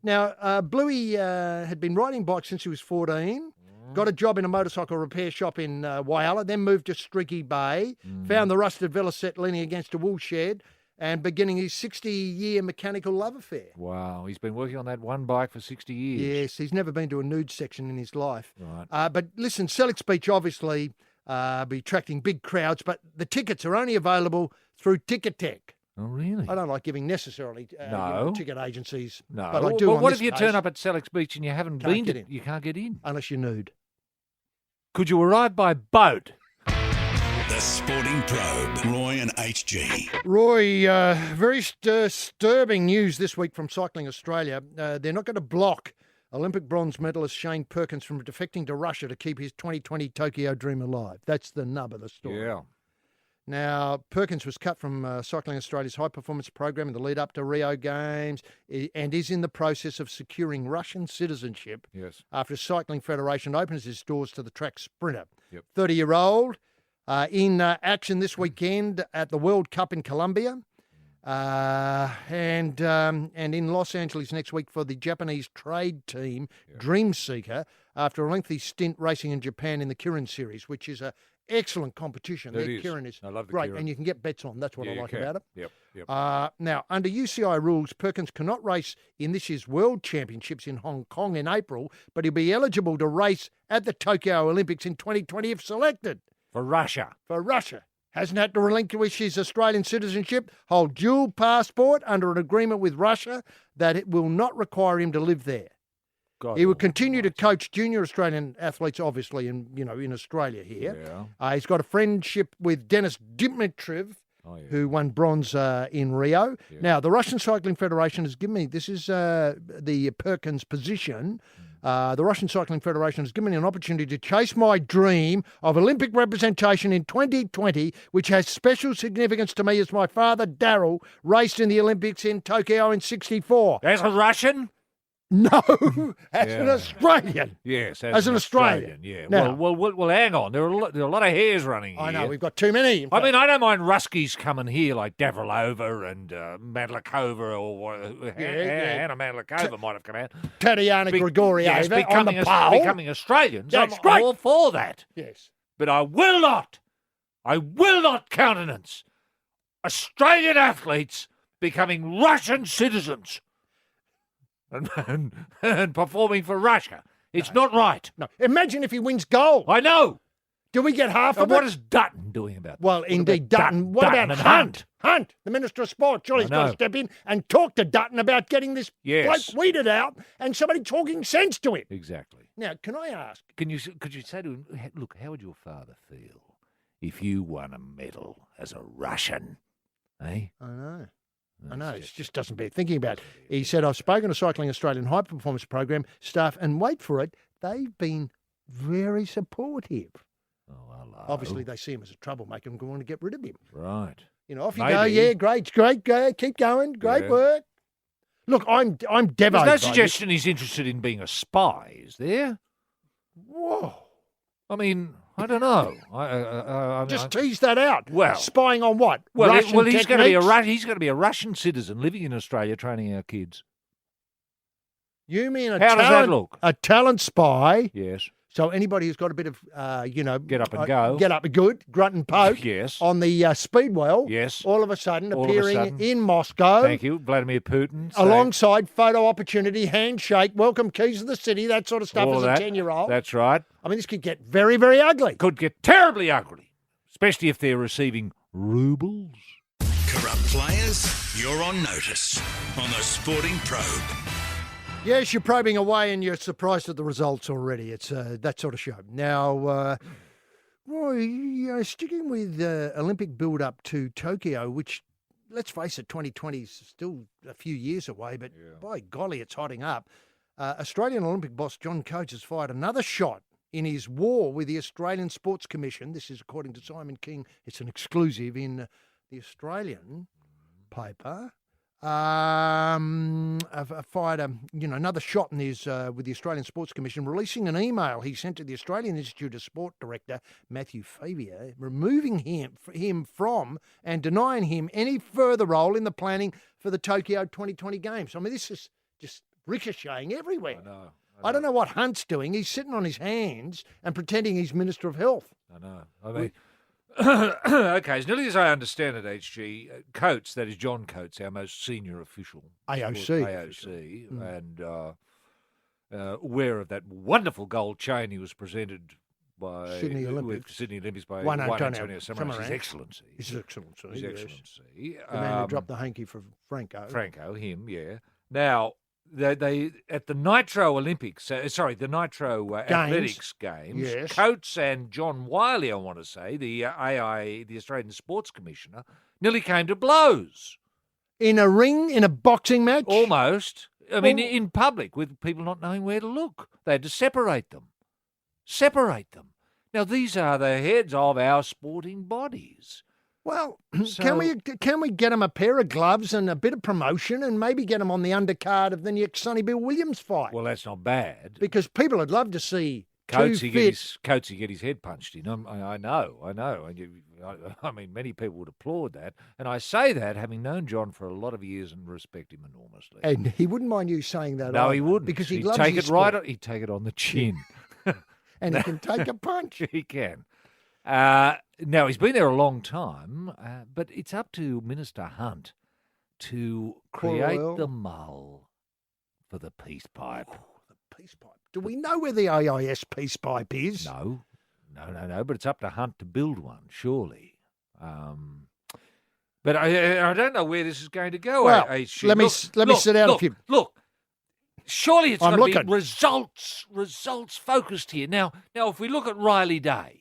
[SPEAKER 4] Now, Bluey had been riding bikes since he was 14. Got a job in a motorcycle repair shop in Whyalla, then moved to Streaky Bay, found the rusted Velocette leaning against a wool shed and beginning his 60-year mechanical love affair.
[SPEAKER 2] Wow, he's been working on that one bike for 60 years.
[SPEAKER 4] Yes, he's never been to a nude section in his life.
[SPEAKER 2] Right.
[SPEAKER 4] But listen, Selix Beach obviously be attracting big crowds, but the tickets are only available through Ticketek.
[SPEAKER 2] Oh, really?
[SPEAKER 4] I don't like giving necessarily ticket agencies,
[SPEAKER 2] No.
[SPEAKER 4] but I do
[SPEAKER 2] But
[SPEAKER 4] on
[SPEAKER 2] what
[SPEAKER 4] this
[SPEAKER 2] if you
[SPEAKER 4] case,
[SPEAKER 2] turn up at Selix Beach and you haven't
[SPEAKER 4] Can't
[SPEAKER 2] been
[SPEAKER 4] get
[SPEAKER 2] to
[SPEAKER 4] in.
[SPEAKER 2] You can't get in.
[SPEAKER 4] unless you're nude.
[SPEAKER 2] Could you arrive by boat?
[SPEAKER 1] The Sporting Probe, Roy and HG.
[SPEAKER 4] Roy, very disturbing news this week from Cycling Australia. They're not going to block Olympic bronze medalist Shane Perkins from defecting to Russia to keep his 2020 Tokyo dream alive. That's the nub of the story.
[SPEAKER 2] Yeah.
[SPEAKER 4] Now, Perkins was cut from Cycling Australia's high-performance program in the lead-up to Rio Games and is in the process of securing Russian citizenship after Cycling Federation opens its doors to the track sprinter. 30-year-old in action this weekend at the World Cup in Colombia and in Los Angeles next week for the Japanese trade team Dream Seeker after a lengthy stint racing in Japan in the Kirin Series, which is a excellent competition. Kirin is
[SPEAKER 2] I love the
[SPEAKER 4] great,
[SPEAKER 2] Kirin.
[SPEAKER 4] and you can get bets on. That's what I like about it.
[SPEAKER 2] Yep.
[SPEAKER 4] Now, under UCI rules, Perkins cannot race in this year's World Championships in Hong Kong in April, but he'll be eligible to race at the Tokyo Olympics in 2020 if selected.
[SPEAKER 2] For Russia.
[SPEAKER 4] Hasn't had to relinquish his Australian citizenship, hold dual passport under an agreement with Russia that it will not require him to live there. He will continue to coach junior Australian athletes, obviously, in Australia here.
[SPEAKER 2] Yeah.
[SPEAKER 4] He's got a friendship with Denis Dimitrov, who won bronze in Rio.
[SPEAKER 2] Yeah.
[SPEAKER 4] Now, the Russian Cycling Federation has given me, this is the Perkins position, the Russian Cycling Federation has given me an opportunity to chase my dream of Olympic representation in 2020, which has special significance to me as my father, Darryl, raced in the Olympics in Tokyo in '64.
[SPEAKER 2] As a Russian?
[SPEAKER 4] No, as an Australian.
[SPEAKER 2] Yes,
[SPEAKER 4] as an Australian.
[SPEAKER 2] Yeah.
[SPEAKER 4] Now,
[SPEAKER 2] Well, hang on. There are a lot of hairs running here.
[SPEAKER 4] I know, we've got too many.
[SPEAKER 2] I mean, I don't mind Ruskies coming here like Davrilova and Madlikova or Anna Madlikova might have come out.
[SPEAKER 4] Tatiana Grigorieva on the pole.
[SPEAKER 2] Becoming Australians.
[SPEAKER 4] That's
[SPEAKER 2] I'm
[SPEAKER 4] great.
[SPEAKER 2] all for that.
[SPEAKER 4] Yes.
[SPEAKER 2] But I will not countenance Australian athletes becoming Russian citizens and performing for Russia. It's not right.
[SPEAKER 4] No. Imagine if he wins gold.
[SPEAKER 2] I know.
[SPEAKER 4] Do we get half
[SPEAKER 2] And
[SPEAKER 4] of
[SPEAKER 2] what
[SPEAKER 4] it?
[SPEAKER 2] is Dutton doing about that?
[SPEAKER 4] Well, indeed, Dutton. What
[SPEAKER 2] Dutton
[SPEAKER 4] about
[SPEAKER 2] and
[SPEAKER 4] Hunt? Hunt, the Minister of Sport. Surely he's
[SPEAKER 2] I
[SPEAKER 4] got to
[SPEAKER 2] know.
[SPEAKER 4] step in and talk to Dutton about getting this
[SPEAKER 2] Yes.
[SPEAKER 4] bloke weeded out and somebody talking sense to him.
[SPEAKER 2] Exactly.
[SPEAKER 4] Now, can I ask?
[SPEAKER 2] Could you say to him, look, how would your father feel if you won a medal as a Russian? Eh?
[SPEAKER 4] I know. It just doesn't bear thinking about. He said, I've spoken to Cycling Australian High Performance Program staff, and wait for it, they've been very supportive.
[SPEAKER 2] Oh, hello.
[SPEAKER 4] Obviously, they see him as a troublemaker and want to get rid of him.
[SPEAKER 2] Right.
[SPEAKER 4] Off you
[SPEAKER 2] Maybe.
[SPEAKER 4] go. Yeah, great, go, keep going. Great work. Look, I'm devoted.
[SPEAKER 2] There's no suggestion he's interested in being a spy, is there?
[SPEAKER 4] Whoa.
[SPEAKER 2] I mean, I don't know. I
[SPEAKER 4] Just tease that out.
[SPEAKER 2] Well-
[SPEAKER 4] spying on what?
[SPEAKER 2] Well,
[SPEAKER 4] Russian
[SPEAKER 2] he's going to be
[SPEAKER 4] techniques?
[SPEAKER 2] a Russian citizen living in Australia, training our kids.
[SPEAKER 4] You mean
[SPEAKER 2] How does that look?
[SPEAKER 4] a talent spy?
[SPEAKER 2] Yes.
[SPEAKER 4] So anybody who's got a bit of,
[SPEAKER 2] Get up and go.
[SPEAKER 4] Get up and good, grunt and poke.
[SPEAKER 2] Yes.
[SPEAKER 4] On the speed well.
[SPEAKER 2] Yes.
[SPEAKER 4] All of a sudden
[SPEAKER 2] All of a
[SPEAKER 4] appearing
[SPEAKER 2] sudden.
[SPEAKER 4] in Moscow.
[SPEAKER 2] Thank you, Vladimir Putin.
[SPEAKER 4] Alongside photo opportunity, handshake, welcome keys to the city, that sort of stuff
[SPEAKER 2] all
[SPEAKER 4] as
[SPEAKER 2] of
[SPEAKER 4] a
[SPEAKER 2] that.
[SPEAKER 4] 10-year-old.
[SPEAKER 2] That's right.
[SPEAKER 4] I mean, this could get very, very ugly.
[SPEAKER 2] Could get terribly ugly, especially if they're receiving rubles.
[SPEAKER 1] Corrupt players, you're on notice on the Sporting Probe.
[SPEAKER 4] Yes, you're probing away and you're surprised at the results already. It's that sort of show. Now, sticking with Olympic build-up to Tokyo, which, let's face it, 2020 is still a few years away, but by golly, it's hotting up. Australian Olympic boss John Coates has fired another shot in his war with the Australian Sports Commission. This is according to Simon King. It's an exclusive in the Australian paper. Fired another shot in his with the Australian Sports Commission, releasing an email he sent to the Australian Institute of Sport director Matthew Favier, removing him from and denying him any further role in the planning for the Tokyo 2020 Games. I mean, this is just ricocheting everywhere.
[SPEAKER 2] I know.
[SPEAKER 4] I don't know what Hunt's doing. He's sitting on his hands and pretending he's Minister of Health.
[SPEAKER 2] I know. I mean, okay, as nearly as I understand it, HG, Coates, that is John Coates, our most senior official.
[SPEAKER 4] AOC.
[SPEAKER 2] And aware of that wonderful gold chain he was presented by
[SPEAKER 4] Sydney Olympics.
[SPEAKER 2] with Sydney Olympics by
[SPEAKER 4] Juan
[SPEAKER 2] Juan
[SPEAKER 4] Antonio
[SPEAKER 2] Antonio Samaranch, His
[SPEAKER 4] Samaranch.
[SPEAKER 2] Excellency.
[SPEAKER 4] His Excellency.
[SPEAKER 2] His
[SPEAKER 4] yes.
[SPEAKER 2] Excellency.
[SPEAKER 4] The man who dropped the hanky for Franco.
[SPEAKER 2] Franco, him, yeah. Now, They at the Nitro Olympics, the Nitro Athletics Games,
[SPEAKER 4] Yes.
[SPEAKER 2] Coates and John Wiley, I want to say, the the Australian Sports Commissioner, nearly came to blows.
[SPEAKER 4] In a ring, in a boxing match?
[SPEAKER 2] Almost. I mean, in public, with people not knowing where to look. They had to separate them. Now, these are the heads of our sporting bodies.
[SPEAKER 4] Well,
[SPEAKER 2] So-
[SPEAKER 4] can we get them a pair of gloves and a bit of promotion and maybe get them on the undercard of the next Sonny Bill Williams fight?
[SPEAKER 2] Well, that's not bad.
[SPEAKER 4] Because people would love to see
[SPEAKER 2] Coatesy
[SPEAKER 4] two
[SPEAKER 2] get his head punched in. I know. I mean, many people would applaud that. And I say that having known John for a lot of years and respect him enormously.
[SPEAKER 4] And he wouldn't mind you saying that.
[SPEAKER 2] No,
[SPEAKER 4] either,
[SPEAKER 2] he wouldn't.
[SPEAKER 4] Because he
[SPEAKER 2] He'd
[SPEAKER 4] loves
[SPEAKER 2] take
[SPEAKER 4] his
[SPEAKER 2] it right.
[SPEAKER 4] sport.
[SPEAKER 2] He'd take it on the chin.
[SPEAKER 4] And he can take a punch.
[SPEAKER 2] He can. Now, he's been there a long time, but it's up to Minister Hunt to create
[SPEAKER 4] Well.
[SPEAKER 2] the mull for the peace pipe.
[SPEAKER 4] The peace pipe. Do we know where the AIS peace pipe is?
[SPEAKER 2] No, but it's up to Hunt to build one, surely. But I don't know where this is going to go.
[SPEAKER 4] Well,
[SPEAKER 2] HG.
[SPEAKER 4] let me sit down a few.
[SPEAKER 2] Look, surely it's
[SPEAKER 4] I'm
[SPEAKER 2] got to
[SPEAKER 4] looking.
[SPEAKER 2] be results focused here. Now, if we look at Riley Day,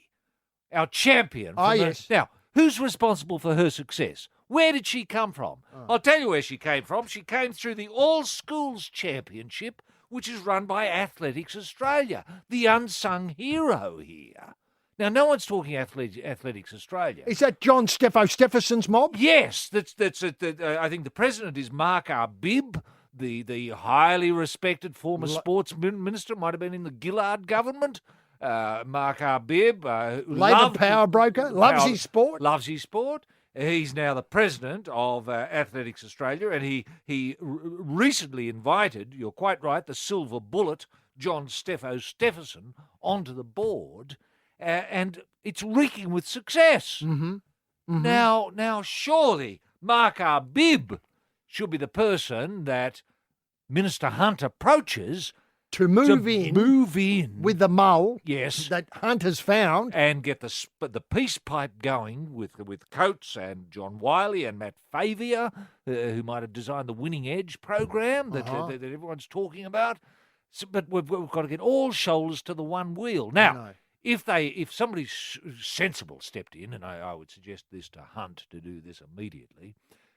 [SPEAKER 2] our champion.
[SPEAKER 4] Yes.
[SPEAKER 2] Now, who's responsible for her success? Where did she come from? I'll tell you where she came from. She came through the All Schools Championship, which is run by Athletics Australia, the unsung hero here. Now, no one's talking Athletics Australia.
[SPEAKER 4] Is that John Steffenson's mob?
[SPEAKER 2] Yes, that's I think the president is Mark Arbib, the highly respected former sports minister, might have been in the Gillard government. Mark Arbib,
[SPEAKER 4] Labour power broker, loves his sport.
[SPEAKER 2] Loves his sport. He's now the president of Athletics Australia, and he recently invited, you're quite right, the silver bullet, John Steffenson, onto the board, and it's reeking with success.
[SPEAKER 4] Mm-hmm.
[SPEAKER 2] Now, surely Mark Arbib should be the person that Minister Hunt approaches
[SPEAKER 4] To move in with the mole
[SPEAKER 2] yes,
[SPEAKER 4] that Hunt has found.
[SPEAKER 2] and get the peace pipe going with Coates and John Wiley and Matt Favier, who might have designed the Winning Edge program that everyone's talking about. But we've got to get all shoulders to the one wheel. Now, if somebody sensible stepped in, and I would suggest this to Hunt to do this immediately,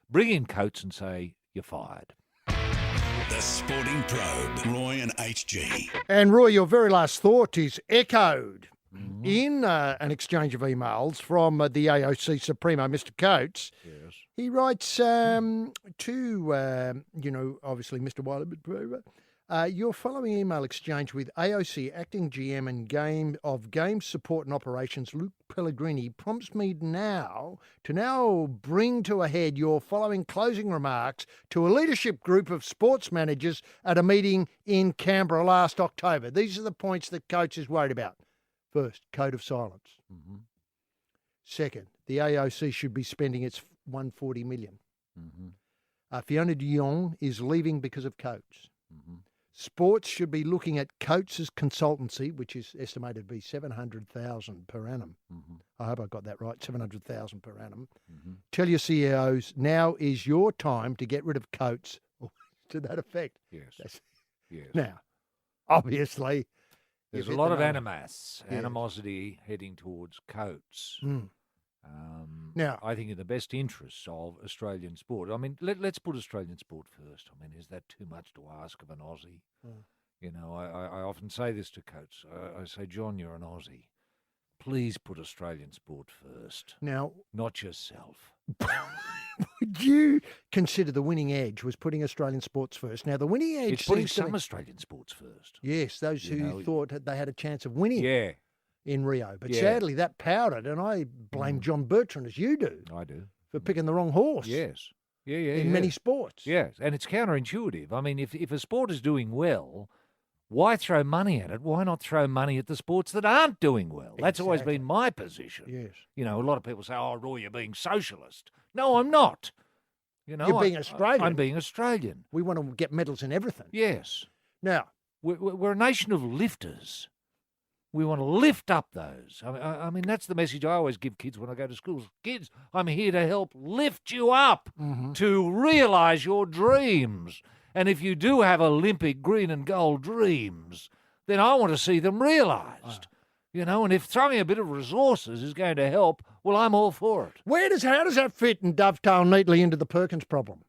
[SPEAKER 2] bring in Coates and say, you're fired.
[SPEAKER 1] The Sporting Probe, Roy and HG.
[SPEAKER 4] And Roy, your very last thought is echoed in an exchange of emails from the AOC Supremo, Mr. Coates.
[SPEAKER 2] Yes.
[SPEAKER 4] He writes to, obviously Mr. Wiley, your following email exchange with AOC Acting GM and Game Support and Operations, Luke Pellegrini, prompts me to bring to a head your following closing remarks to a leadership group of sports managers at a meeting in Canberra last October. These are the points that Coates is worried about. First, code of silence.
[SPEAKER 2] Mm-hmm.
[SPEAKER 4] Second, the AOC should be spending its $140 million.
[SPEAKER 2] Mm-hmm.
[SPEAKER 4] Fiona de Jong is leaving because of Coates.
[SPEAKER 2] Mm-hmm.
[SPEAKER 4] Sports should be looking at Coates' consultancy, which is estimated to be $700,000 per annum.
[SPEAKER 2] Mm-hmm.
[SPEAKER 4] I hope I got that right, $700,000 per annum.
[SPEAKER 2] Mm-hmm.
[SPEAKER 4] Tell your CEOs, now is your time to get rid of Coates, or to that effect.
[SPEAKER 2] Yes. Yes.
[SPEAKER 4] Now, obviously,
[SPEAKER 2] There's
[SPEAKER 4] you
[SPEAKER 2] a
[SPEAKER 4] hit
[SPEAKER 2] lot
[SPEAKER 4] the
[SPEAKER 2] of
[SPEAKER 4] nail.
[SPEAKER 2] animosity heading towards Coates.
[SPEAKER 4] Mm. Now,
[SPEAKER 2] I think in the best interests of Australian sport. I mean, let's put Australian sport first. I mean, is that too much to ask of an Aussie? You know, I often say this to Coates. I say, John, you're an Aussie. Please put Australian sport first,
[SPEAKER 4] Now,
[SPEAKER 2] not yourself.
[SPEAKER 4] would you consider the Winning Edge was putting Australian sports first? Now, the Winning Edge
[SPEAKER 2] It's putting
[SPEAKER 4] seems to
[SPEAKER 2] some
[SPEAKER 4] be-
[SPEAKER 2] Australian sports first.
[SPEAKER 4] Yes, those who thought that they had a chance of winning
[SPEAKER 2] Yeah,
[SPEAKER 4] in Rio. But
[SPEAKER 2] Yeah.
[SPEAKER 4] sadly, that powdered, and I blame John Bertrand, as you do,
[SPEAKER 2] I do.
[SPEAKER 4] for picking the wrong horse
[SPEAKER 2] Yes. Yeah.
[SPEAKER 4] in many sports.
[SPEAKER 2] Yes, and it's counterintuitive. I mean, if a sport is doing well, why throw money at it? Why not throw money at the sports that aren't doing well? That's always
[SPEAKER 4] Exactly.
[SPEAKER 2] been my position.
[SPEAKER 4] Yes.
[SPEAKER 2] You know, a lot of people say, "Oh, Roy, you're being socialist." No, I'm not. You know,
[SPEAKER 4] You're being Australian.
[SPEAKER 2] I'm being Australian.
[SPEAKER 4] We want to get medals in everything.
[SPEAKER 2] Yes,
[SPEAKER 4] Now,
[SPEAKER 2] we're a nation of lifters. We want to lift up those. I mean, that's the message I always give kids when I go to schools. Kids, I'm here to help lift you up
[SPEAKER 4] Mm-hmm.
[SPEAKER 2] to realise your dreams. And if you do have Olympic green and gold dreams, then I want to see them realised. You know, and if throwing a bit of resources is going to help, well, I'm all for it.
[SPEAKER 4] How does that fit and dovetail neatly into the Perkins problem?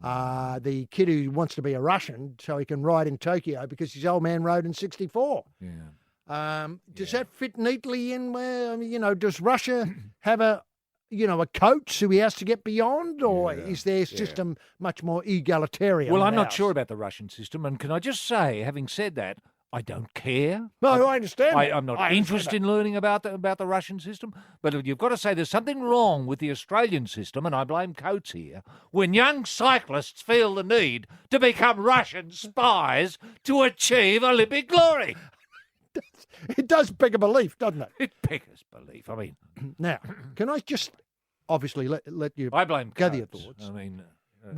[SPEAKER 4] The kid who wants to be a Russian so he can ride in Tokyo because his old man rode in 64.
[SPEAKER 2] Yeah.
[SPEAKER 4] Does that fit neatly in where, I mean, you know, does Russia have a coach who he has to get beyond, or is their system much more egalitarian?
[SPEAKER 2] Well,
[SPEAKER 4] than
[SPEAKER 2] I'm not
[SPEAKER 4] ours?
[SPEAKER 2] sure about the Russian system, and can I just say, having said that, I don't care.
[SPEAKER 4] No, I understand.
[SPEAKER 2] I'm not interested in learning about the Russian system, but you've got to say there's something wrong with the Australian system, and I blame Coates here, when young cyclists feel the need to become Russian spies to achieve Olympic glory.
[SPEAKER 4] It does beg a belief, doesn't it?
[SPEAKER 2] It beggars belief. I mean,
[SPEAKER 4] Now, can I just obviously let you
[SPEAKER 2] I blame
[SPEAKER 4] gather your
[SPEAKER 2] Coates.
[SPEAKER 4] thoughts?
[SPEAKER 2] I mean,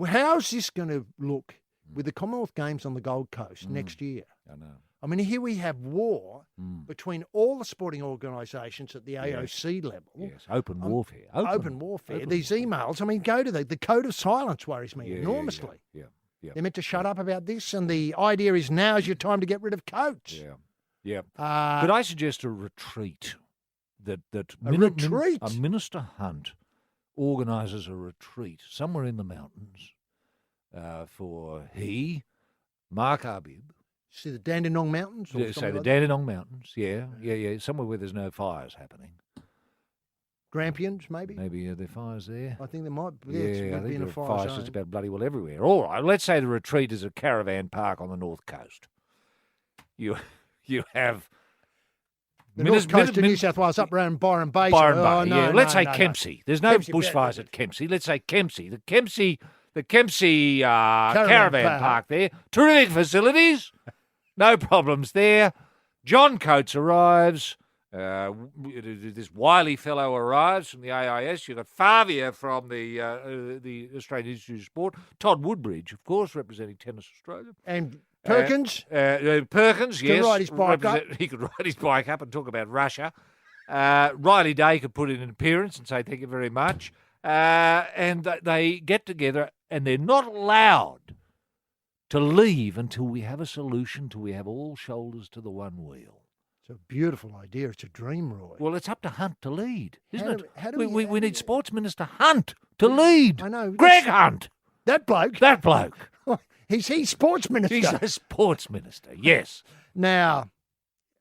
[SPEAKER 4] How's this going to look with the Commonwealth Games on the Gold Coast next year?
[SPEAKER 2] I know.
[SPEAKER 4] I mean, here we have war between all the sporting organisations at the AOC level.
[SPEAKER 2] Yes, open warfare.
[SPEAKER 4] Open warfare. These emails, I mean, go to the code of silence worries me enormously.
[SPEAKER 2] Yeah.
[SPEAKER 4] They're meant to shut up about this, and the idea is now's your time to get rid of Coates.
[SPEAKER 2] Yeah. Could I suggest a retreat?
[SPEAKER 4] Retreat?
[SPEAKER 2] Minister Hunt organises a retreat somewhere in the mountains for Mark Arbib.
[SPEAKER 4] See the Dandenong Mountains? Or
[SPEAKER 2] Say the
[SPEAKER 4] like
[SPEAKER 2] Dandenong Mountains, yeah, somewhere where there's no fires happening.
[SPEAKER 4] Grampians, maybe?
[SPEAKER 2] Maybe there are fires there.
[SPEAKER 4] I think there might be.
[SPEAKER 2] I
[SPEAKER 4] be
[SPEAKER 2] think
[SPEAKER 4] in a
[SPEAKER 2] there are
[SPEAKER 4] fire
[SPEAKER 2] fires
[SPEAKER 4] zone.
[SPEAKER 2] just about bloody well everywhere. All right, let's say the retreat is a caravan park on the north coast. You have
[SPEAKER 4] The north coast of New South Wales, up around Byron Bay.
[SPEAKER 2] Byron Bay,
[SPEAKER 4] no,
[SPEAKER 2] let's
[SPEAKER 4] no,
[SPEAKER 2] say
[SPEAKER 4] no,
[SPEAKER 2] Kempsey. There's no
[SPEAKER 4] Kempsey,
[SPEAKER 2] bushfires at Kempsey. Let's say Kempsey. The Kempsey caravan park there. Terrific facilities. No problems there. John Coates arrives. This wily fellow arrives from the AIS. You've got Favia from the Australian Institute of Sport. Todd Woodbridge, of course, representing Tennis Australia.
[SPEAKER 4] And Perkins?
[SPEAKER 2] Perkins, yes.
[SPEAKER 4] Ride his bike up.
[SPEAKER 2] He could ride his bike up and talk about Russia. Riley Day could put in an appearance and say thank you very much. And they get together, and they're not allowed to leave until we have a solution, till we have all shoulders to the one wheel.
[SPEAKER 4] It's a beautiful idea. It's a dream, Roy.
[SPEAKER 2] Well, it's up to Hunt to lead, isn't it?
[SPEAKER 4] How do
[SPEAKER 2] we need Sports Minister Hunt to lead.
[SPEAKER 4] I know.
[SPEAKER 2] Greg Hunt.
[SPEAKER 4] That bloke?
[SPEAKER 2] That bloke.
[SPEAKER 4] He's sports minister.
[SPEAKER 2] He's a sports minister, yes.
[SPEAKER 4] Now,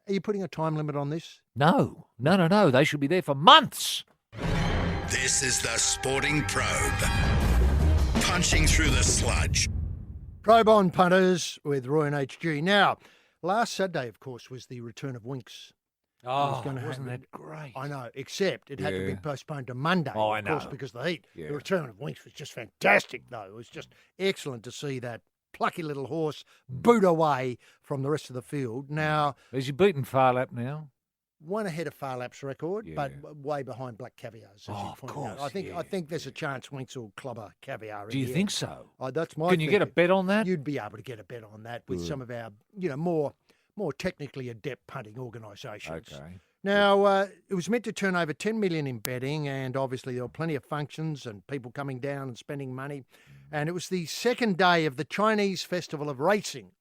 [SPEAKER 4] are you putting a time limit on this?
[SPEAKER 2] No. They should be there for months.
[SPEAKER 1] This is the Sporting Probe. Punching through the sludge.
[SPEAKER 4] Probe on punters with Roy and HG. Now, last Saturday, of course, was the return of Winks.
[SPEAKER 2] Oh, wasn't that great?
[SPEAKER 4] I know, except it had to be postponed to Monday,
[SPEAKER 2] I
[SPEAKER 4] of course,
[SPEAKER 2] know.
[SPEAKER 4] because of the heat.
[SPEAKER 2] Yeah.
[SPEAKER 4] The return of Winks was just fantastic, though. It was just excellent to see that plucky little horse boot away from the rest of the field. Now,
[SPEAKER 2] Has he beaten Farlap now?
[SPEAKER 4] one ahead of Farlap's record,
[SPEAKER 2] Yeah.
[SPEAKER 4] but way behind Black Caviar's, as you
[SPEAKER 2] Of
[SPEAKER 4] pointed
[SPEAKER 2] course,
[SPEAKER 4] out. I think there's a chance Winks will clubber Caviar.
[SPEAKER 2] Do you think so?
[SPEAKER 4] That's my
[SPEAKER 2] Can you get a
[SPEAKER 4] thinking.
[SPEAKER 2] bet on that?
[SPEAKER 4] You'd be able to get a bet on that with
[SPEAKER 2] Good.
[SPEAKER 4] some of our, more technically adept punting organisations.
[SPEAKER 2] Okay.
[SPEAKER 4] Now, it was meant to turn over 10 million in betting, and obviously there were plenty of functions and people coming down and spending money. And it was the second day of the Chinese Festival of Racing.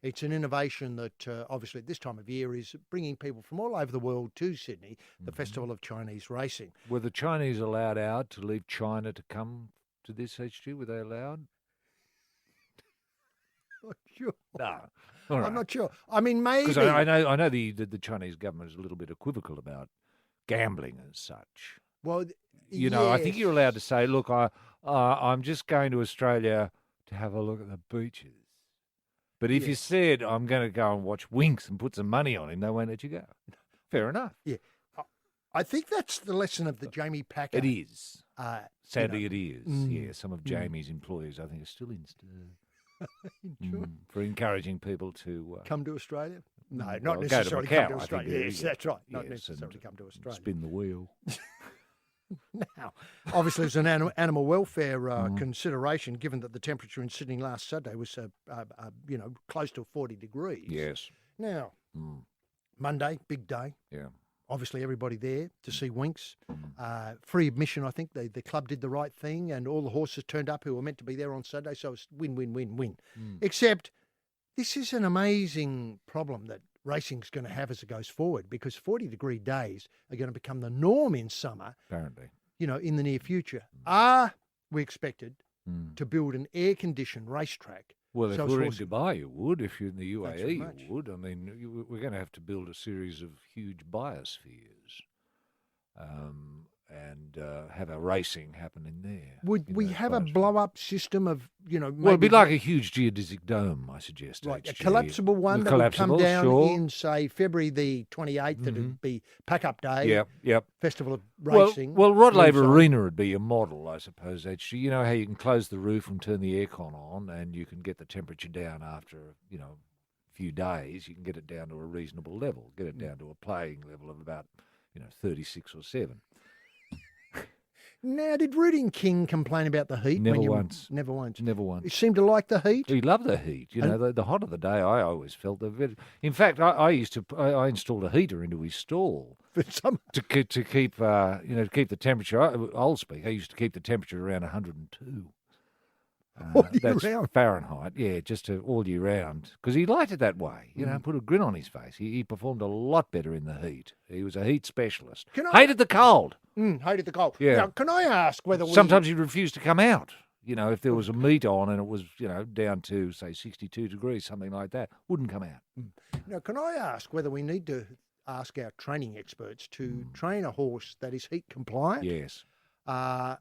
[SPEAKER 4] It's an innovation that, obviously, at this time of year is bringing people from all over the world to Sydney, the Festival of Chinese Racing.
[SPEAKER 2] Were the Chinese allowed out to leave China to come to this HG? Were they allowed?
[SPEAKER 4] Not sure.
[SPEAKER 2] No. All right.
[SPEAKER 4] I'm not sure. I mean, maybe.
[SPEAKER 2] Because I know the Chinese government is a little bit equivocal about gambling as such.
[SPEAKER 4] Well,
[SPEAKER 2] I think
[SPEAKER 4] yes.
[SPEAKER 2] you're allowed to say, look, I'm just going to Australia to have a look at the beaches. But if you said, I'm going to go and watch Winks and put some money on him, they won't let you go. Fair enough.
[SPEAKER 4] Yeah. I think that's the lesson of the Jamie Packer.
[SPEAKER 2] It is. Sadly,
[SPEAKER 4] you
[SPEAKER 2] it is. Yeah, some of Jamie's employees, I think, are still in stir. For encouraging people to
[SPEAKER 4] come to Australia? No, not
[SPEAKER 2] well, go to
[SPEAKER 4] necessarily
[SPEAKER 2] Macau,
[SPEAKER 4] come to
[SPEAKER 2] I think
[SPEAKER 4] Australia.
[SPEAKER 2] there
[SPEAKER 4] Yes,
[SPEAKER 2] is.
[SPEAKER 4] that's right. Not
[SPEAKER 2] Yes,
[SPEAKER 4] necessarily
[SPEAKER 2] and
[SPEAKER 4] come to Australia.
[SPEAKER 2] spin the wheel.
[SPEAKER 4] Now, obviously, there's an animal welfare consideration, given that the temperature in Sydney last Saturday was, close to 40 degrees.
[SPEAKER 2] Yes.
[SPEAKER 4] Now, Monday, big day.
[SPEAKER 2] Yeah.
[SPEAKER 4] obviously everybody there to see Winks. Free admission, I think. The club did the right thing, and all the horses turned up who were meant to be there on Saturday, so it's win, win, win, win. Except this is an amazing problem that racing's going to have as it goes forward, because 40-degree days are going to become the norm in summer,
[SPEAKER 2] Apparently.
[SPEAKER 4] in the near future. Are we expected to build an air-conditioned racetrack?
[SPEAKER 2] Well,
[SPEAKER 4] So
[SPEAKER 2] if
[SPEAKER 4] it's
[SPEAKER 2] we're in
[SPEAKER 4] horse-
[SPEAKER 2] Dubai, you would. If you're in the
[SPEAKER 4] Thanks
[SPEAKER 2] UAE,
[SPEAKER 4] very
[SPEAKER 2] you
[SPEAKER 4] much.
[SPEAKER 2] would. I mean, we're going to have to build a series of huge biospheres and have our racing happening there.
[SPEAKER 4] Would
[SPEAKER 2] in
[SPEAKER 4] we
[SPEAKER 2] those
[SPEAKER 4] have a
[SPEAKER 2] biospheres.
[SPEAKER 4] blow-up system of,
[SPEAKER 2] Well, it'd
[SPEAKER 4] maybe
[SPEAKER 2] be like a huge geodesic dome, I suggest.
[SPEAKER 4] right, a
[SPEAKER 2] HG.
[SPEAKER 4] collapsible one that would come
[SPEAKER 2] Collapsible,
[SPEAKER 4] down
[SPEAKER 2] sure.
[SPEAKER 4] in, say, February the 28th. It'd be pack-up day,
[SPEAKER 2] Yep.
[SPEAKER 4] festival of racing.
[SPEAKER 2] Well, Rod Laver
[SPEAKER 4] Ringside.
[SPEAKER 2] Arena would be a model, I suppose. HG. You know how you can close the roof and turn the aircon on, and you can get the temperature down after a few days. You can get it down to a reasonable level. Get it down to a playing level of about 36 or 7.
[SPEAKER 4] Now, did Rooting King complain about the heat?
[SPEAKER 2] Never
[SPEAKER 4] when you,
[SPEAKER 2] once.
[SPEAKER 4] Never once.
[SPEAKER 2] Never once.
[SPEAKER 4] He seemed to like the heat.
[SPEAKER 2] He loved the heat. The hotter the day, I always felt the better. In fact, I installed a heater into his stall
[SPEAKER 4] But some,
[SPEAKER 2] to keep to keep the temperature. I'll speak. I used to keep the temperature around 102.
[SPEAKER 4] All year
[SPEAKER 2] That's
[SPEAKER 4] round.
[SPEAKER 2] Fahrenheit, just all year round. Because he liked it that way, put a grin on his face. He performed a lot better in the heat. He was a heat specialist.
[SPEAKER 4] Hated
[SPEAKER 2] the cold.
[SPEAKER 4] hated the cold.
[SPEAKER 2] Yeah.
[SPEAKER 4] Now, can I ask whether
[SPEAKER 2] Sometimes he'd refuse to come out. If there was a meet on and it was, down to, say, 62 degrees, something like that, wouldn't come out.
[SPEAKER 4] Now, can I ask whether we need to ask our training experts to train a horse that is heat compliant?
[SPEAKER 2] Yes.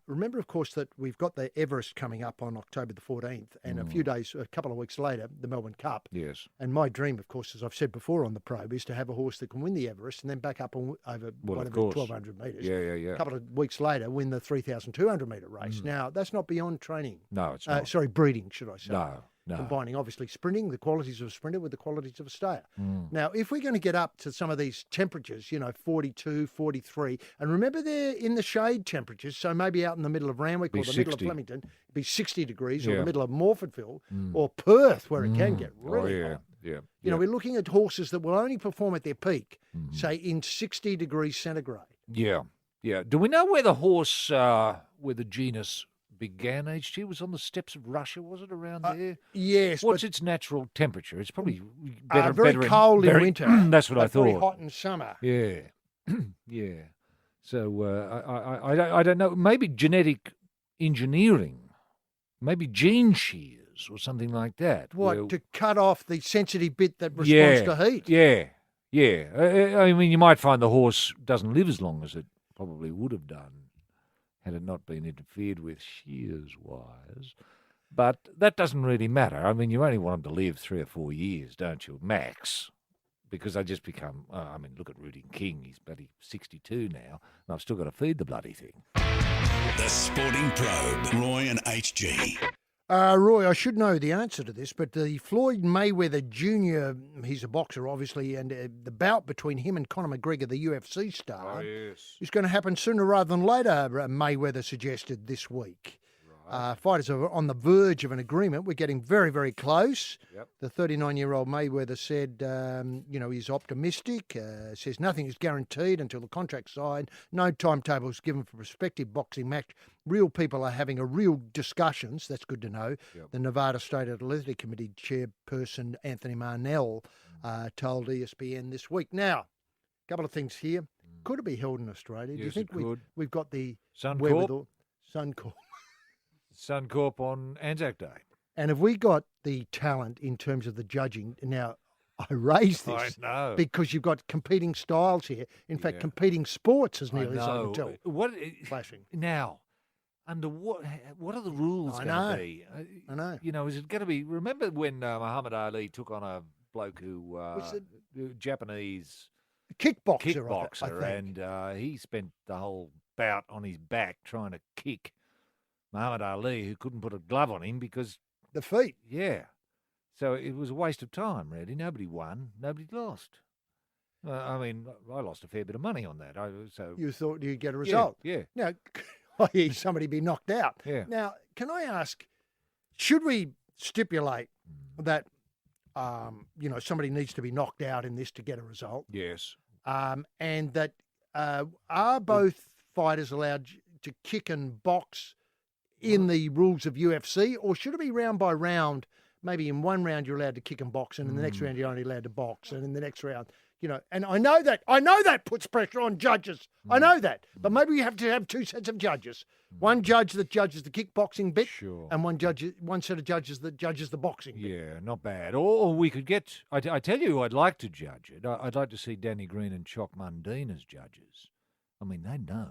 [SPEAKER 4] Remember, of course, that we've got the Everest coming up on October the 14th, and a couple of weeks later, the Melbourne Cup.
[SPEAKER 2] Yes.
[SPEAKER 4] And my dream, of course, as I've said before on the Probe, is to have a horse that can win the Everest and then back up over whatever,
[SPEAKER 2] course.
[SPEAKER 4] 1,200 metres.
[SPEAKER 2] Yeah.
[SPEAKER 4] A couple of weeks later, win the 3,200 metre race. Now, that's not beyond training.
[SPEAKER 2] No, it's not.
[SPEAKER 4] Sorry, breeding, should I say.
[SPEAKER 2] No.
[SPEAKER 4] Combining, obviously, sprinting, the qualities of a sprinter with the qualities of a stayer. Now, if we're going to get up to some of these temperatures, 42, 43, and remember they're in the shade temperatures, so maybe out in the middle of Randwick
[SPEAKER 2] Be
[SPEAKER 4] or the middle of
[SPEAKER 2] 60.
[SPEAKER 4] Flemington, it'd be 60 degrees, or
[SPEAKER 2] Yeah.
[SPEAKER 4] the middle of Morfordville or Perth, where it can get
[SPEAKER 2] Oh,
[SPEAKER 4] really
[SPEAKER 2] yeah.
[SPEAKER 4] hot.
[SPEAKER 2] Yeah.
[SPEAKER 4] We're looking at horses that will only perform at their peak, say, in 60 degrees centigrade.
[SPEAKER 2] Yeah. Do we know where the horse, where the genus began, HG? Was on the steppes of Russia, was it, around there?
[SPEAKER 4] Yes,
[SPEAKER 2] What's
[SPEAKER 4] but
[SPEAKER 2] its natural temperature? It's probably better.
[SPEAKER 4] very
[SPEAKER 2] better
[SPEAKER 4] cold in
[SPEAKER 2] very-
[SPEAKER 4] winter.
[SPEAKER 2] That's what I
[SPEAKER 4] but very
[SPEAKER 2] thought.
[SPEAKER 4] hot in summer.
[SPEAKER 2] Yeah. Yeah. So I don't know. Maybe genetic engineering, maybe gene shears or something like that.
[SPEAKER 4] What,
[SPEAKER 2] where-
[SPEAKER 4] to cut off the sensitive bit that responds to heat?
[SPEAKER 2] Yeah. I mean, you might find the horse doesn't live as long as it probably would have done had it not been interfered with shears-wise. But that doesn't really matter. I mean, you only want them to live 3 or 4 years, don't you, max? Because they just become, look at Rooting King. He's bloody 62 now, and I've still got to feed the bloody thing.
[SPEAKER 1] The Sporting Probe, Roy and HG.
[SPEAKER 4] Roy, I should know the answer to this, but the Floyd Mayweather Jr., he's a boxer, obviously, and the bout between him and Conor McGregor, the UFC star,
[SPEAKER 2] yes.
[SPEAKER 4] is going to happen sooner rather than later, Mayweather suggested this week. Fighters are on the verge of an agreement. We're getting very, very close.
[SPEAKER 2] Yep.
[SPEAKER 4] The 39-year-old Mayweather said, he's optimistic, says nothing is guaranteed until the contract's signed. No timetable is given for a prospective boxing match. Real people are having real discussions. That's good to know.
[SPEAKER 2] Yep.
[SPEAKER 4] The Nevada State Athletic Committee chairperson, Anthony Marnell, told ESPN this week. Now, a couple of things here. Could it be held in Australia? Do you
[SPEAKER 2] Yes,
[SPEAKER 4] think
[SPEAKER 2] it could.
[SPEAKER 4] we've got the
[SPEAKER 2] Suncorp.
[SPEAKER 4] wherewithal? Suncorp.
[SPEAKER 2] Suncorp on Anzac Day.
[SPEAKER 4] And have we got the talent in terms of the judging? Now, I raise this
[SPEAKER 2] I know.
[SPEAKER 4] because you've got competing styles here. In fact,
[SPEAKER 2] Yeah.
[SPEAKER 4] competing sports as
[SPEAKER 2] I
[SPEAKER 4] nearly as I can
[SPEAKER 2] know.
[SPEAKER 4] tell.
[SPEAKER 2] What
[SPEAKER 4] Flashing.
[SPEAKER 2] now? Under what are the rules
[SPEAKER 4] I
[SPEAKER 2] going
[SPEAKER 4] know.
[SPEAKER 2] to be?
[SPEAKER 4] I know.
[SPEAKER 2] Is it going to be? Remember when Muhammad Ali took on a bloke who
[SPEAKER 4] Was it-
[SPEAKER 2] Japanese
[SPEAKER 4] Kickboxer,
[SPEAKER 2] kickboxer,
[SPEAKER 4] I think.
[SPEAKER 2] and he spent the whole bout on his back trying to kick Muhammad Ali, who couldn't put a glove on him because
[SPEAKER 4] The feet.
[SPEAKER 2] So it was a waste of time, really. Nobody won, nobody lost. I lost a fair bit of money on that.
[SPEAKER 4] You thought you'd get a result.
[SPEAKER 2] Yeah.
[SPEAKER 4] Now, i.e. somebody be knocked out.
[SPEAKER 2] Yeah.
[SPEAKER 4] Now, can I ask, should we stipulate that, somebody needs to be knocked out in this to get a result?
[SPEAKER 2] Yes.
[SPEAKER 4] and that are both fighters allowed to kick and box in the rules of UFC, or should it be round by round? Maybe in one round you're allowed to kick and box, and in the next round you're only allowed to box, and in the next round, and I know that puts pressure on judges. I know that, but maybe we have to have two sets of judges. One judge that judges the kickboxing bit, and one set of judges that judges the boxing bit.
[SPEAKER 2] Yeah, not bad. Or we could get. I tell you, who I'd like to judge it. I'd like to see Danny Green and Choc Mundine as judges. I mean, they know.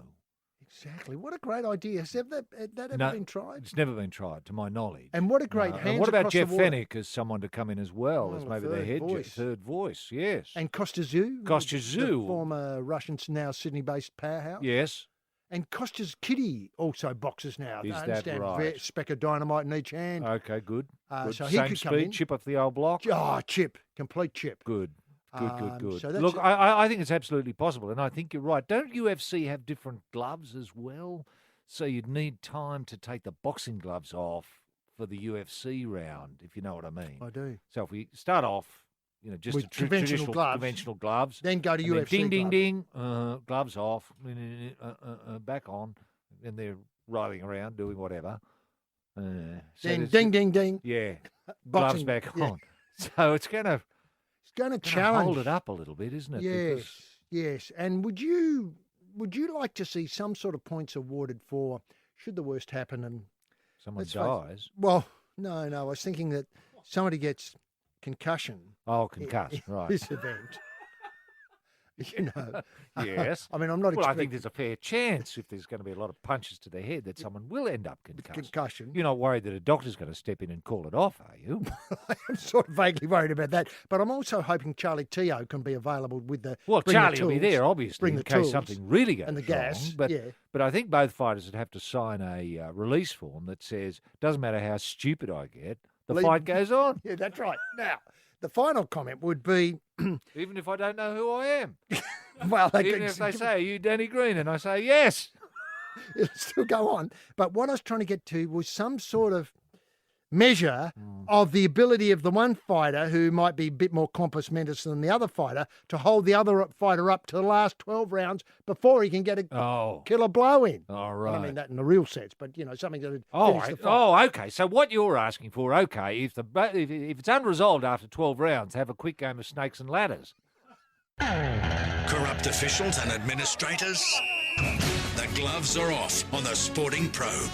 [SPEAKER 4] Exactly. What a great idea. Has that ever been tried?
[SPEAKER 2] It's never been tried, to my knowledge.
[SPEAKER 4] And what a great hands
[SPEAKER 2] and what about
[SPEAKER 4] across
[SPEAKER 2] Jeff
[SPEAKER 4] the water.
[SPEAKER 2] Fennick as someone to come in as well, as maybe their third voice, yes.
[SPEAKER 4] And Kostya
[SPEAKER 2] Kostya,
[SPEAKER 4] the former Russian, now Sydney-based powerhouse.
[SPEAKER 2] Yes.
[SPEAKER 4] And Kostya's kitty also boxes now.
[SPEAKER 2] Is
[SPEAKER 4] I
[SPEAKER 2] that
[SPEAKER 4] understand
[SPEAKER 2] right?
[SPEAKER 4] Speck of dynamite in each hand.
[SPEAKER 2] Okay, good.
[SPEAKER 4] So
[SPEAKER 2] Same
[SPEAKER 4] he could
[SPEAKER 2] speed,
[SPEAKER 4] come in.
[SPEAKER 2] chip off the old block.
[SPEAKER 4] Oh, chip. Complete chip.
[SPEAKER 2] Good. Good.
[SPEAKER 4] So
[SPEAKER 2] Look, I think it's absolutely possible, and I think you're right. Don't UFC have different gloves as well? So you'd need time to take the boxing gloves off for the UFC round, if you know what I mean.
[SPEAKER 4] I do.
[SPEAKER 2] So if we start off, just
[SPEAKER 4] with
[SPEAKER 2] a
[SPEAKER 4] conventional gloves, then go to
[SPEAKER 2] and
[SPEAKER 4] UFC
[SPEAKER 2] then ding,
[SPEAKER 4] gloves.
[SPEAKER 2] gloves off, back on, and they're riding around doing whatever.
[SPEAKER 4] Then ding.
[SPEAKER 2] Yeah,
[SPEAKER 4] Boxing,
[SPEAKER 2] gloves back
[SPEAKER 4] yeah.
[SPEAKER 2] on. So it's going to
[SPEAKER 4] challenge.
[SPEAKER 2] Hold it up a little bit, isn't it?
[SPEAKER 4] Yes. And would you like to see some sort of points awarded for should the worst happen and
[SPEAKER 2] someone dies?
[SPEAKER 4] Well, no. I was thinking that somebody gets concussion.
[SPEAKER 2] Oh, concussed, right.
[SPEAKER 4] This event.
[SPEAKER 2] Yes.
[SPEAKER 4] I mean, I'm not.
[SPEAKER 2] Well, I think there's a fair chance if there's going to be a lot of punches to the head that someone will end up concussed.
[SPEAKER 4] Concussion.
[SPEAKER 2] You're not worried that a doctor's going to step in and call it off, are you?
[SPEAKER 4] I'm sort of vaguely worried about that, but I'm also hoping Charlie Teo can be available with the.
[SPEAKER 2] Well, Charlie will be there, obviously, in case something really goes
[SPEAKER 4] and the
[SPEAKER 2] wrong.
[SPEAKER 4] gas.
[SPEAKER 2] But I think both fighters would have to sign a release form that says, doesn't matter how stupid I get, the fight goes on.
[SPEAKER 4] Yeah, that's right. Now, the final comment would be...
[SPEAKER 2] Even if I don't know who I am.
[SPEAKER 4] Well,
[SPEAKER 2] even if they say, are you Danny Green? And I say, yes.
[SPEAKER 4] It'll still go on. But what I was trying to get to was some sort of measure of the ability of the one fighter who might be a bit more compos mentis than the other fighter to hold the other fighter up to the last 12 rounds before he can get a killer blow in.
[SPEAKER 2] All right.
[SPEAKER 4] I don't mean that in the real sense, but, something that would finish the fight.
[SPEAKER 2] Oh, okay. So what you're asking for, if it's unresolved after 12 rounds, have a quick game of snakes and ladders.
[SPEAKER 1] Corrupt officials and administrators? The gloves are off on the Sporting Probe.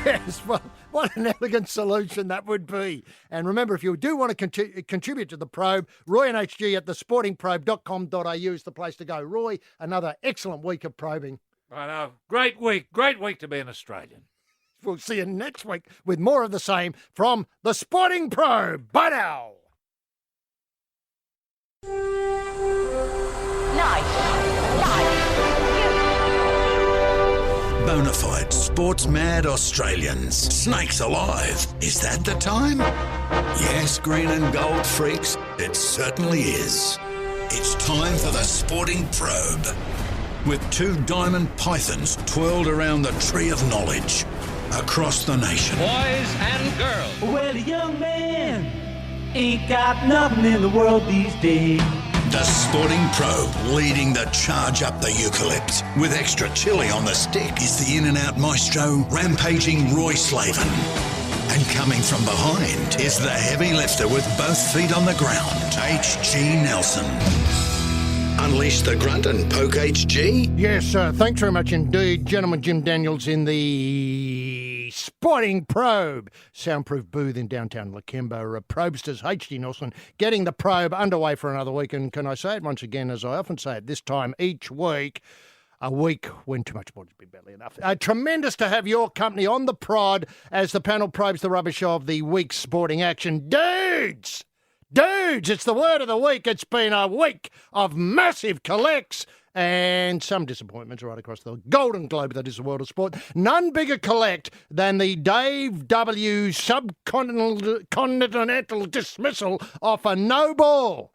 [SPEAKER 4] Yes, well, what an elegant solution that would be. And remember, if you do want to contribute to the probe, Roy and HG at thesportingprobe.com.au is the place to go. Roy, another excellent week of probing.
[SPEAKER 2] I know. Great week to be an Australian.
[SPEAKER 4] We'll see you next week with more of the same from the Sporting Probe. Bye now.
[SPEAKER 1] Bonafide sports-mad Australians. Snakes alive. Is that the time? Yes, green and gold freaks, it certainly is. It's time for the Sporting Probe. With two diamond pythons twirled around the tree of knowledge across the nation.
[SPEAKER 3] Boys and girls. Well, young man ain't got nothing in the world these days.
[SPEAKER 1] The Sporting Probe, leading the charge up the eucalypt. With extra chili on the stick is the in-and-out maestro, rampaging Roy Slaven. And coming from behind is the heavy lifter with both feet on the ground, H.G. Nelson. Unleash the grunt and poke HG?
[SPEAKER 4] Yes, thanks very much indeed, gentlemen. Jim Daniels in the Sporting Probe, soundproof booth in downtown Lakemba. Probe-sters, H.D. Nelson, getting the probe underway for another week. And can I say it once again, as I often say at this time each week, a week when too much more has been badly enough. Tremendous to have your company on the prod as the panel probes the rubbish of the week's sporting action. Dudes, it's the word of the week. It's been a week of massive collects and some disappointments right across the Golden Globe that is the world of sport. None bigger collect than the Dave W. subcontinental dismissal of a no ball.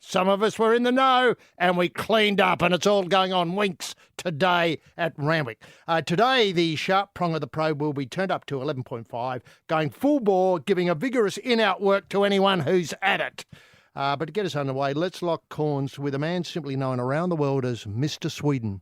[SPEAKER 4] Some of us were in the know and we cleaned up, and it's all going on winks today at Randwick. Today, the sharp prong of the probe will be turned up to 11.5, going full bore, giving a vigorous in-out work to anyone who's at it. But to get us underway, let's lock corns with a man simply known around the world as Mr. Sweden.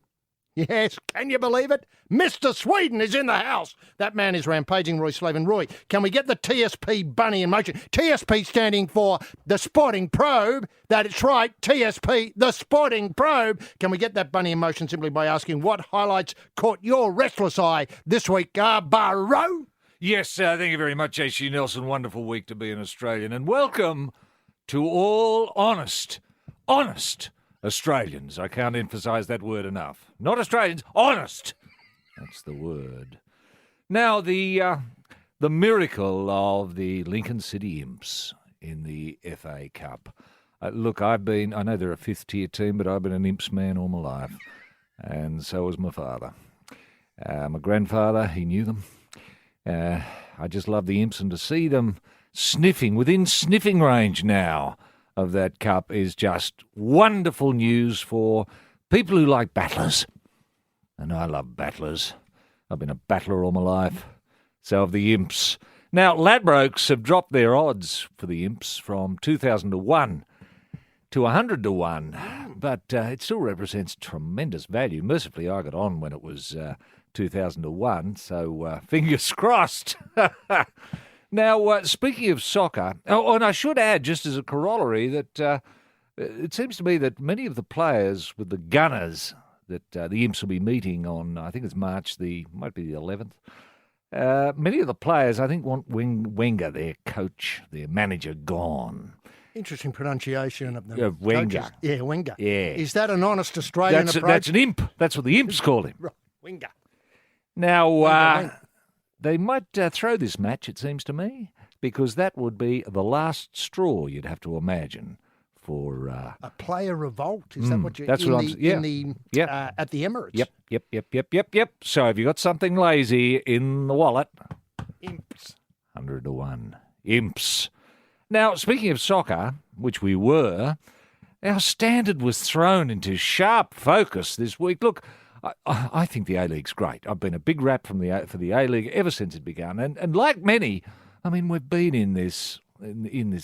[SPEAKER 4] Yes, can you believe it? Mr. Sweden is in the house. That man is rampaging Roy Slaven. Roy, can we get the TSP bunny in motion? TSP standing for the Sporting Probe. That's right, TSP, the Sporting Probe. Can we get that bunny in motion simply by asking what highlights caught your restless eye this week, Barrow?
[SPEAKER 2] Yes, thank you very much, H.C. Nelson. Wonderful week to be an Australian. And welcome to all honest Australians. I can't emphasise that word enough. Not Australians, honest. That's the word. Now, the miracle of the Lincoln City Imps in the FA Cup. Look, I know they're a fifth-tier team, but I've been an Imps man all my life, and so was my father. My grandfather, he knew them. I just love the Imps, and to see them within sniffing range now of that cup is just wonderful news for people who like battlers. And I love battlers. I've been a battler all my life. So have the Imps. Now, Ladbrokes have dropped their odds for the Imps from 2,000 to 1 to 100 to 1. But it still represents tremendous value. Mercifully, I got on when it was 2,000 to 1. So fingers crossed. Now, speaking of soccer, and I should add, just as a corollary, that it seems to me that many of the players with the Gunners that the Imps will be meeting on, I think it's March, might be the 11th, many of the players, I think, want Wenger, their coach, their manager, gone.
[SPEAKER 4] Interesting pronunciation of the
[SPEAKER 2] Wenger.
[SPEAKER 4] Coaches. Yeah, Wenger.
[SPEAKER 2] Yeah.
[SPEAKER 4] Is that an honest Australian approach?
[SPEAKER 2] That's an Imp. That's what the Imps call him.
[SPEAKER 4] Right, Wenger.
[SPEAKER 2] Now, they might throw this match, it seems to me, because that would be the last straw, you'd have to imagine, for
[SPEAKER 4] a player revolt. Is that what you're?
[SPEAKER 2] That's what I'm saying. Yeah.
[SPEAKER 4] At the Emirates.
[SPEAKER 2] Yep. So have you got something lazy in the wallet?
[SPEAKER 4] Imps.
[SPEAKER 2] 100 to 1. Imps. Now, speaking of soccer, which we were, our standard was thrown into sharp focus this week. Look, I think the A-League's great. I've been a big rap for the A-League ever since it began. And like many, I mean, we've been in this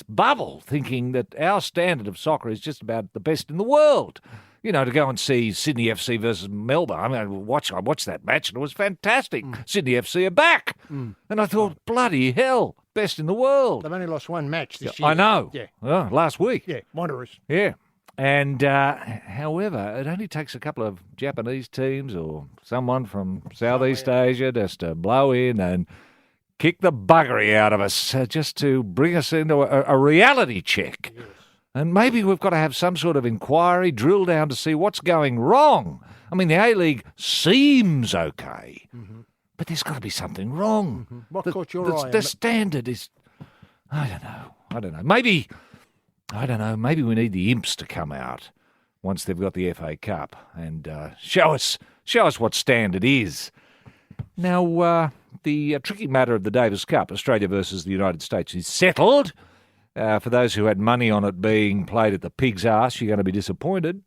[SPEAKER 2] bubble thinking that our standard of soccer is just about the best in the world. You know, to go and see Sydney FC versus Melbourne. I mean, I watched that match and it was fantastic. Sydney FC are back. And I thought, bloody hell, best in the world.
[SPEAKER 4] They've only lost one match this year.
[SPEAKER 2] I know.
[SPEAKER 4] Yeah.
[SPEAKER 2] Oh, last week.
[SPEAKER 4] Yeah, Wanderers.
[SPEAKER 2] Yeah. And, however, it only takes a couple of Japanese teams or someone from Southeast Asia just to blow in and kick the buggery out of us just to bring us into a reality check. Yes. And maybe we've got to have some sort of inquiry, drill down to see what's going wrong. I mean, the A-League seems okay, but there's got to be something wrong.
[SPEAKER 4] What caught your eye?
[SPEAKER 2] The standard is, I don't know. Maybe we need the Imps to come out once they've got the FA Cup and show us what standard is. Now, the tricky matter of the Davis Cup, Australia versus the United States, is settled. For those who had money on it being played at the Pig's Arse, you're going to be disappointed.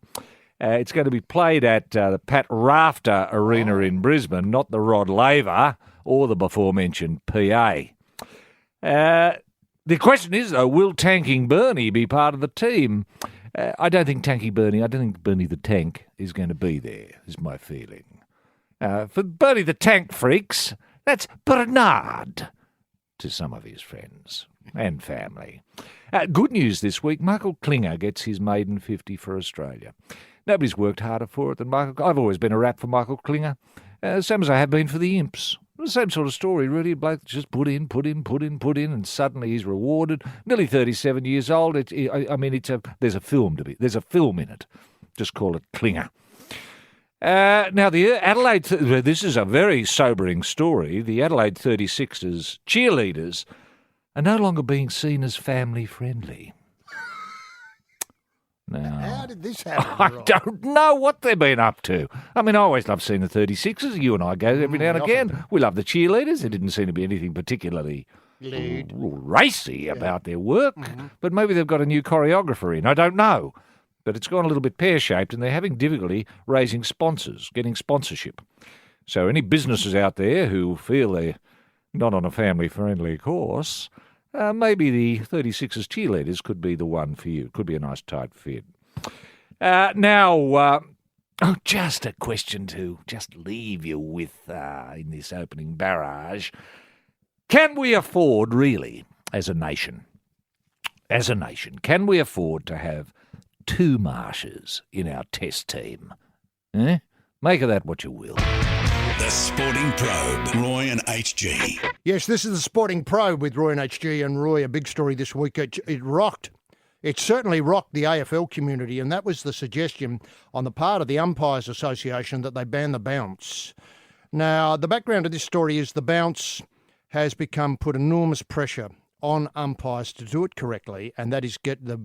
[SPEAKER 2] It's going to be played at the Pat Rafter Arena in Brisbane, not the Rod Laver or the before-mentioned PA. The question is, though, will Tanking Bernie be part of the team? I don't think Bernie the Tank is going to be there, is my feeling. For Bernie the Tank freaks, that's Bernard to some of his friends and family. Good news this week, Michael Klinger gets his maiden 50 for Australia. Nobody's worked harder for it than Michael. I've always been a rap for Michael Klinger, same as I have been for the Imps. The same sort of story, really. A bloke just put in, and suddenly he's rewarded. Nearly 37 years old. There's a film in it. Just call it Klinger. Now, the Adelaide, this is a very sobering story. The Adelaide 36ers cheerleaders are no longer being seen as family friendly. Now,
[SPEAKER 4] how did this happen?
[SPEAKER 2] I don't know what they've been up to. I mean, I always love seeing the 36ers. You and I go every now and again. We love the cheerleaders. There didn't seem to be anything particularly racy about their work, but maybe they've got a new choreographer in. I don't know. But it's gone a little bit pear-shaped, and they're having difficulty raising sponsors, getting sponsorship. So any businesses out there who feel they're not on a family-friendly course, maybe the 36ers cheerleaders could be the one for you. Could be a nice tight fit. Now, just a question to just leave you with in this opening barrage. Can we afford, really, as a nation, can we afford to have two Marshes in our test team? Make of that what you will.
[SPEAKER 1] The Sporting Probe, Roy and HG.
[SPEAKER 4] Yes, this is the Sporting Probe with Roy and HG. And Roy, a big story this week. It rocked. It certainly rocked the AFL community, and that was the suggestion on the part of the Umpires Association that they ban the bounce. Now, the background of this story is the bounce has put enormous pressure on umpires to do it correctly, and that is get the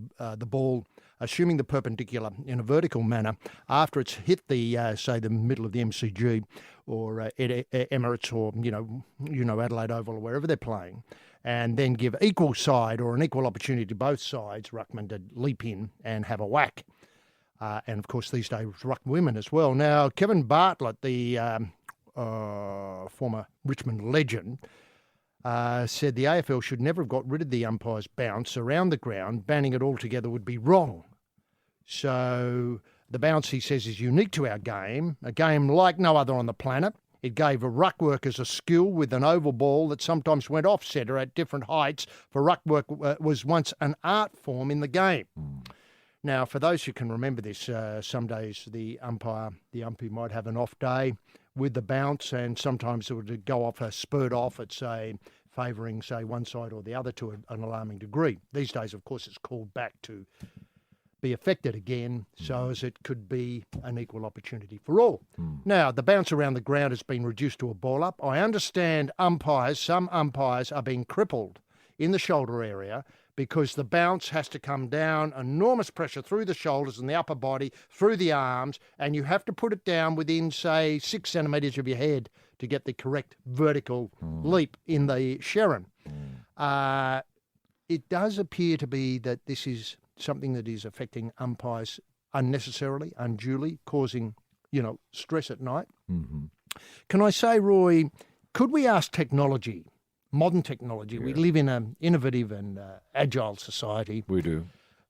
[SPEAKER 4] ball, assuming the perpendicular in a vertical manner, after it's hit the, say, the middle of the MCG or Emirates or, Adelaide Oval or wherever they're playing, and then give equal side or an equal opportunity to both sides, ruckman, to leap in and have a whack. And, of course, these days, ruck women as well. Now, Kevin Bartlett, the former Richmond legend, said the AFL should never have got rid of the umpire's bounce around the ground. Banning it altogether would be wrong. So the bounce, he says, is unique to our game, a game like no other on the planet. It gave a ruck workers a skill with an oval ball that sometimes went off centre at different heights. For ruck work was once an art form in the game. Now, for those who can remember this, some days the umpire might have an off day with the bounce, and sometimes it would go off a spurt off at, say, favouring, say, one side or the other to an alarming degree. These days, of course, it's called back to be affected again so as it could be an equal opportunity for all. Now, the bounce around the ground has been reduced to a ball up. I understand some umpires are being crippled in the shoulder area because the bounce has to come down, enormous pressure through the shoulders and the upper body, through the arms, and you have to put it down within, say, 6 centimetres of your head to get the correct vertical leap in the Sharon. It does appear to be that this is something that is affecting umpires unnecessarily, unduly, causing, stress at night. Can I say, Roy, could we ask technology, modern technology, we live in an innovative and agile society.
[SPEAKER 2] We do.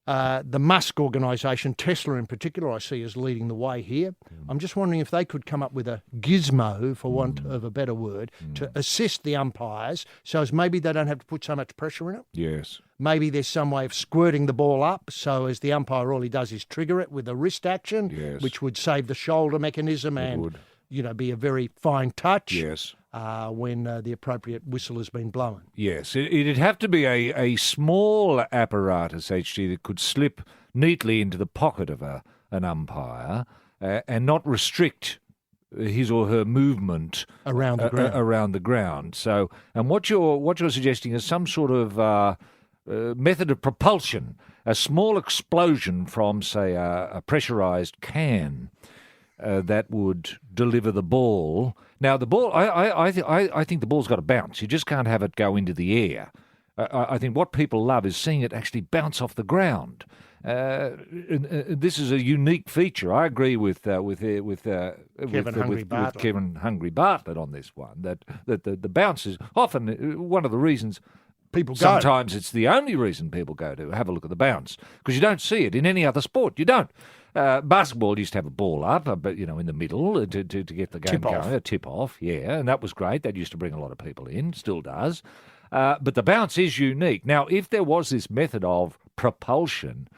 [SPEAKER 4] The Musk organisation, Tesla in particular, I see as leading the way here. I'm just wondering if they could come up with a gizmo, for want of a better word, to assist the umpires so as maybe they don't have to put so much pressure in it.
[SPEAKER 2] Yes.
[SPEAKER 4] Maybe there's some way of squirting the ball up so as the umpire, all he does is trigger it with a wrist action, which would save the shoulder mechanism and, be a very fine touch.
[SPEAKER 2] Yes.
[SPEAKER 4] When the appropriate whistle has been blown.
[SPEAKER 2] Yes, it'd have to be a small apparatus, HG, that could slip neatly into the pocket of an umpire and not restrict his or her movement
[SPEAKER 4] around the ground.
[SPEAKER 2] So, and what you're suggesting is some sort of method of propulsion, a small explosion from, say, a pressurised can that would deliver the ball. Now, the ball, I think the ball's got to bounce. You just can't have it go into the air. I think what people love is seeing it actually bounce off the ground. This is a unique feature. I agree with Kevin Hungry Bartlett on this one. That the bounce is often one of the reasons.
[SPEAKER 4] People go.
[SPEAKER 2] Sometimes it's the only reason people go to have a look at the bounce, because you don't see it in any other sport. You don't. Basketball used to have a ball up, but in the middle to get the game going. A tip off, yeah, and that was great. That used to bring a lot of people in, still does. But the bounce is unique. Now, if there was this method of propulsion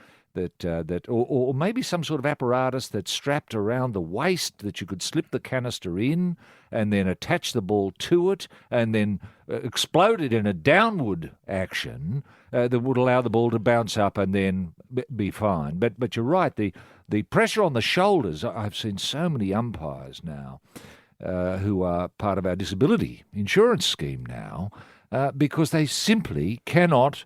[SPEAKER 2] or maybe some sort of apparatus that's strapped around the waist that you could slip the canister in and then attach the ball to it and then explode it in a downward action that would allow the ball to bounce up and then be fine. But you're right, the pressure on the shoulders, I've seen so many umpires now who are part of our disability insurance scheme now because they simply cannot...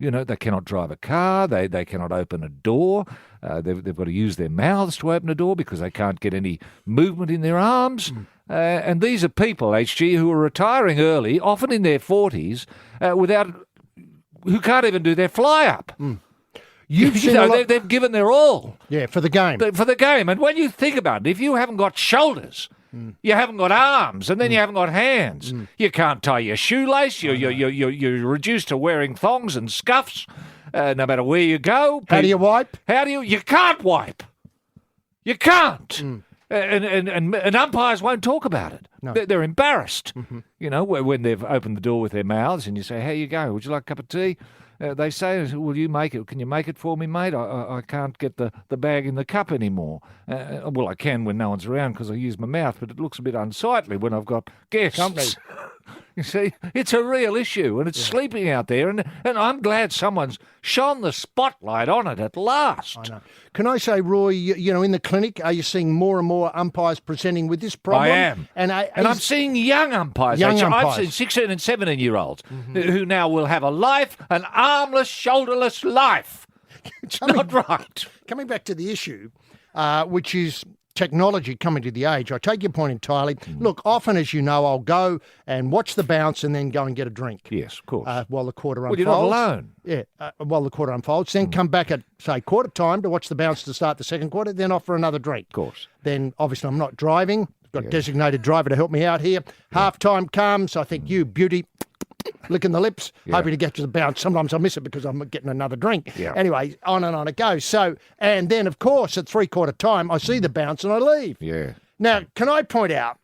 [SPEAKER 2] they cannot drive a car, they cannot open a door, they've got to use their mouths to open a door because they can't get any movement in their arms. And these are people, HG, who are retiring early, often in their 40s, who can't even do their fly-up. They've given their all.
[SPEAKER 4] Yeah, for the game.
[SPEAKER 2] For the game. And when you think about it, if you haven't got shoulders You haven't got arms, and then you haven't got hands. You can't tie your shoelace. You're reduced to wearing thongs and scuffs, no matter where you go.
[SPEAKER 4] How do you wipe?
[SPEAKER 2] You can't wipe. You can't. And umpires won't talk about it.
[SPEAKER 4] No.
[SPEAKER 2] They're embarrassed. You know, when they've opened the door with their mouths and you say, "How you going? Would you like a cup of tea?" They say, "Will you make it? Can you make it for me, mate? I can't get the bag in the cup anymore." Well, I can when no one's around because I use my mouth, but it looks a bit unsightly when I've got guests.
[SPEAKER 4] Company.
[SPEAKER 2] You see, it's a real issue, and it's sleeping out there, and I'm glad someone's shone the spotlight on it at last.
[SPEAKER 4] I know. Can I say, Roy, you know, in the clinic, are you seeing more and more umpires presenting with this problem?
[SPEAKER 2] I am.
[SPEAKER 4] And
[SPEAKER 2] I'm seeing young umpires.
[SPEAKER 4] Young
[SPEAKER 2] I've
[SPEAKER 4] umpires.
[SPEAKER 2] seen 16 and 17-year-olds who now will have a life, an armless, shoulderless life. It's not right.
[SPEAKER 4] Coming back to the issue, which is technology coming to the age, I take your point entirely. Look, often, as you know, I'll go and watch the bounce and then go and get a drink.
[SPEAKER 2] Yes, of course.
[SPEAKER 4] While the quarter unfolds.
[SPEAKER 2] Well, you're not alone.
[SPEAKER 4] Yeah, while the quarter unfolds. Then come back at, say, quarter time to watch the bounce to start the second quarter, then off for another drink.
[SPEAKER 2] Of course.
[SPEAKER 4] Then, obviously, I'm not driving. Got a designated driver to help me out here. Half time comes. I think you, beauty, licking the lips, hoping to get to the bounce. Sometimes I miss it because I'm getting another drink.
[SPEAKER 2] Yeah.
[SPEAKER 4] Anyway, on and on it goes. So, and then, of course, at three-quarter time, I see the bounce and I leave.
[SPEAKER 2] Yeah.
[SPEAKER 4] Now, can I point out,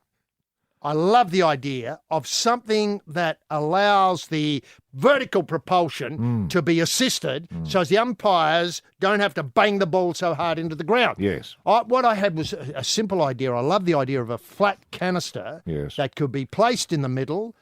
[SPEAKER 4] I love the idea of something that allows the vertical propulsion to be assisted so as the umpires don't have to bang the ball so hard into the ground.
[SPEAKER 2] Yes.
[SPEAKER 4] What I had was a simple idea. I love the idea of a flat canister that could be placed in the middle,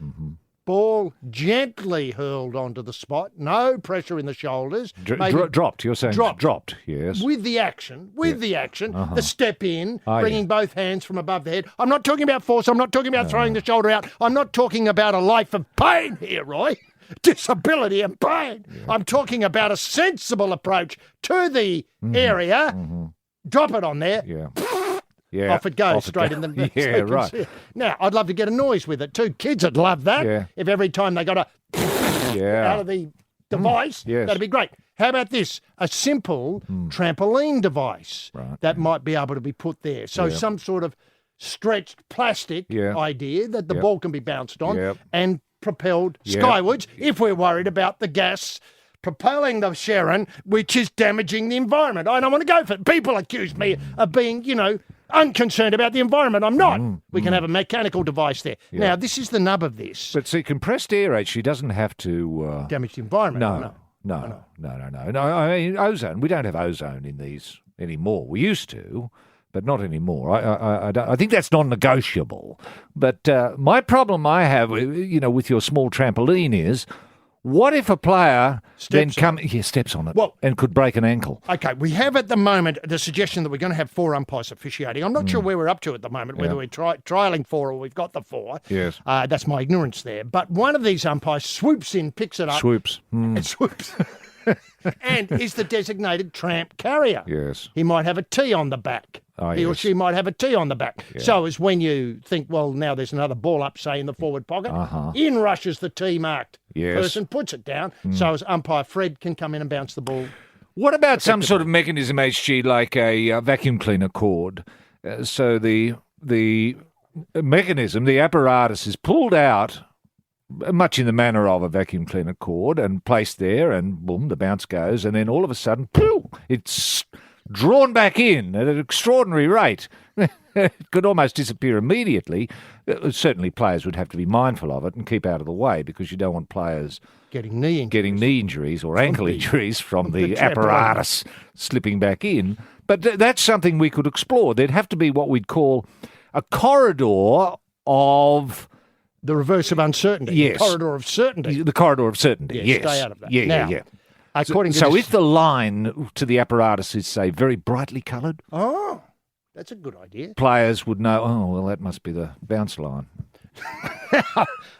[SPEAKER 4] ball gently hurled onto the spot, no pressure in the shoulders.
[SPEAKER 2] Dropped, you're saying? Dropped, yes.
[SPEAKER 4] With the action, the step in, bringing both hands from above the head. I'm not talking about force. I'm not talking about throwing the shoulder out. I'm not talking about a life of pain here, Roy. Disability and pain. Yeah. I'm talking about a sensible approach to the area. Drop it on there.
[SPEAKER 2] Yeah,
[SPEAKER 4] off it goes straight in the
[SPEAKER 2] yeah, right.
[SPEAKER 4] Now, I'd love to get a noise with it too. Kids would love that.
[SPEAKER 2] Yeah.
[SPEAKER 4] If every time they got a out of the device, that'd be great. How about this? A simple trampoline device that might be able to be put there. So some sort of stretched plastic idea that the ball can be bounced on and propelled skywards if we're worried about the gas propelling the Sharon, which is damaging the environment. I don't want to go for it. People accuse me of being, unconcerned about the environment. I'm not. We can have a mechanical device there. Now, this is the nub of this.
[SPEAKER 2] But see, compressed air actually doesn't have to...
[SPEAKER 4] damage the environment.
[SPEAKER 2] No. I mean, ozone, we don't have ozone in these anymore. We used to, but not anymore. I think that's non-negotiable. But my problem I have, with your small trampoline is... What if a player steps on it and could break an ankle?
[SPEAKER 4] Okay, we have at the moment the suggestion that we're going to have 4 umpires officiating. I'm not sure where we're up to at the moment, whether we're trialling 4 or we've got the 4.
[SPEAKER 2] Yes.
[SPEAKER 4] That's my ignorance there. But one of these umpires swoops in, picks it up. And swoops. And is the designated tramp carrier.
[SPEAKER 2] Yes.
[SPEAKER 4] He might have a T on the back. He or she might have a T on the back. Yeah. So as when you think, well, now there's another ball up, say, in the forward pocket, in rushes the T marked person, puts it down, so as umpire Fred can come in and bounce the ball.
[SPEAKER 2] What about some sort of mechanism, HG, like a vacuum cleaner cord? So the mechanism, the apparatus is pulled out much in the manner of a vacuum cleaner cord and placed there, and boom, the bounce goes, and then all of a sudden, poof, it's drawn back in at an extraordinary rate. It could almost disappear immediately. Certainly players would have to be mindful of it and keep out of the way, because you don't want players
[SPEAKER 4] getting knee
[SPEAKER 2] injuries or ankle injuries from the apparatus slipping back in. But that's something we could explore. There'd have to be what we'd call a corridor of...
[SPEAKER 4] The reverse of uncertainty.
[SPEAKER 2] Yes.
[SPEAKER 4] The corridor of certainty.
[SPEAKER 2] The corridor of certainty, yes.
[SPEAKER 4] Stay out of that.
[SPEAKER 2] Yeah.
[SPEAKER 4] According to
[SPEAKER 2] so if the line to the apparatus is, say, very brightly coloured...
[SPEAKER 4] Oh, that's a good idea.
[SPEAKER 2] Players would know, that must be the bounce line.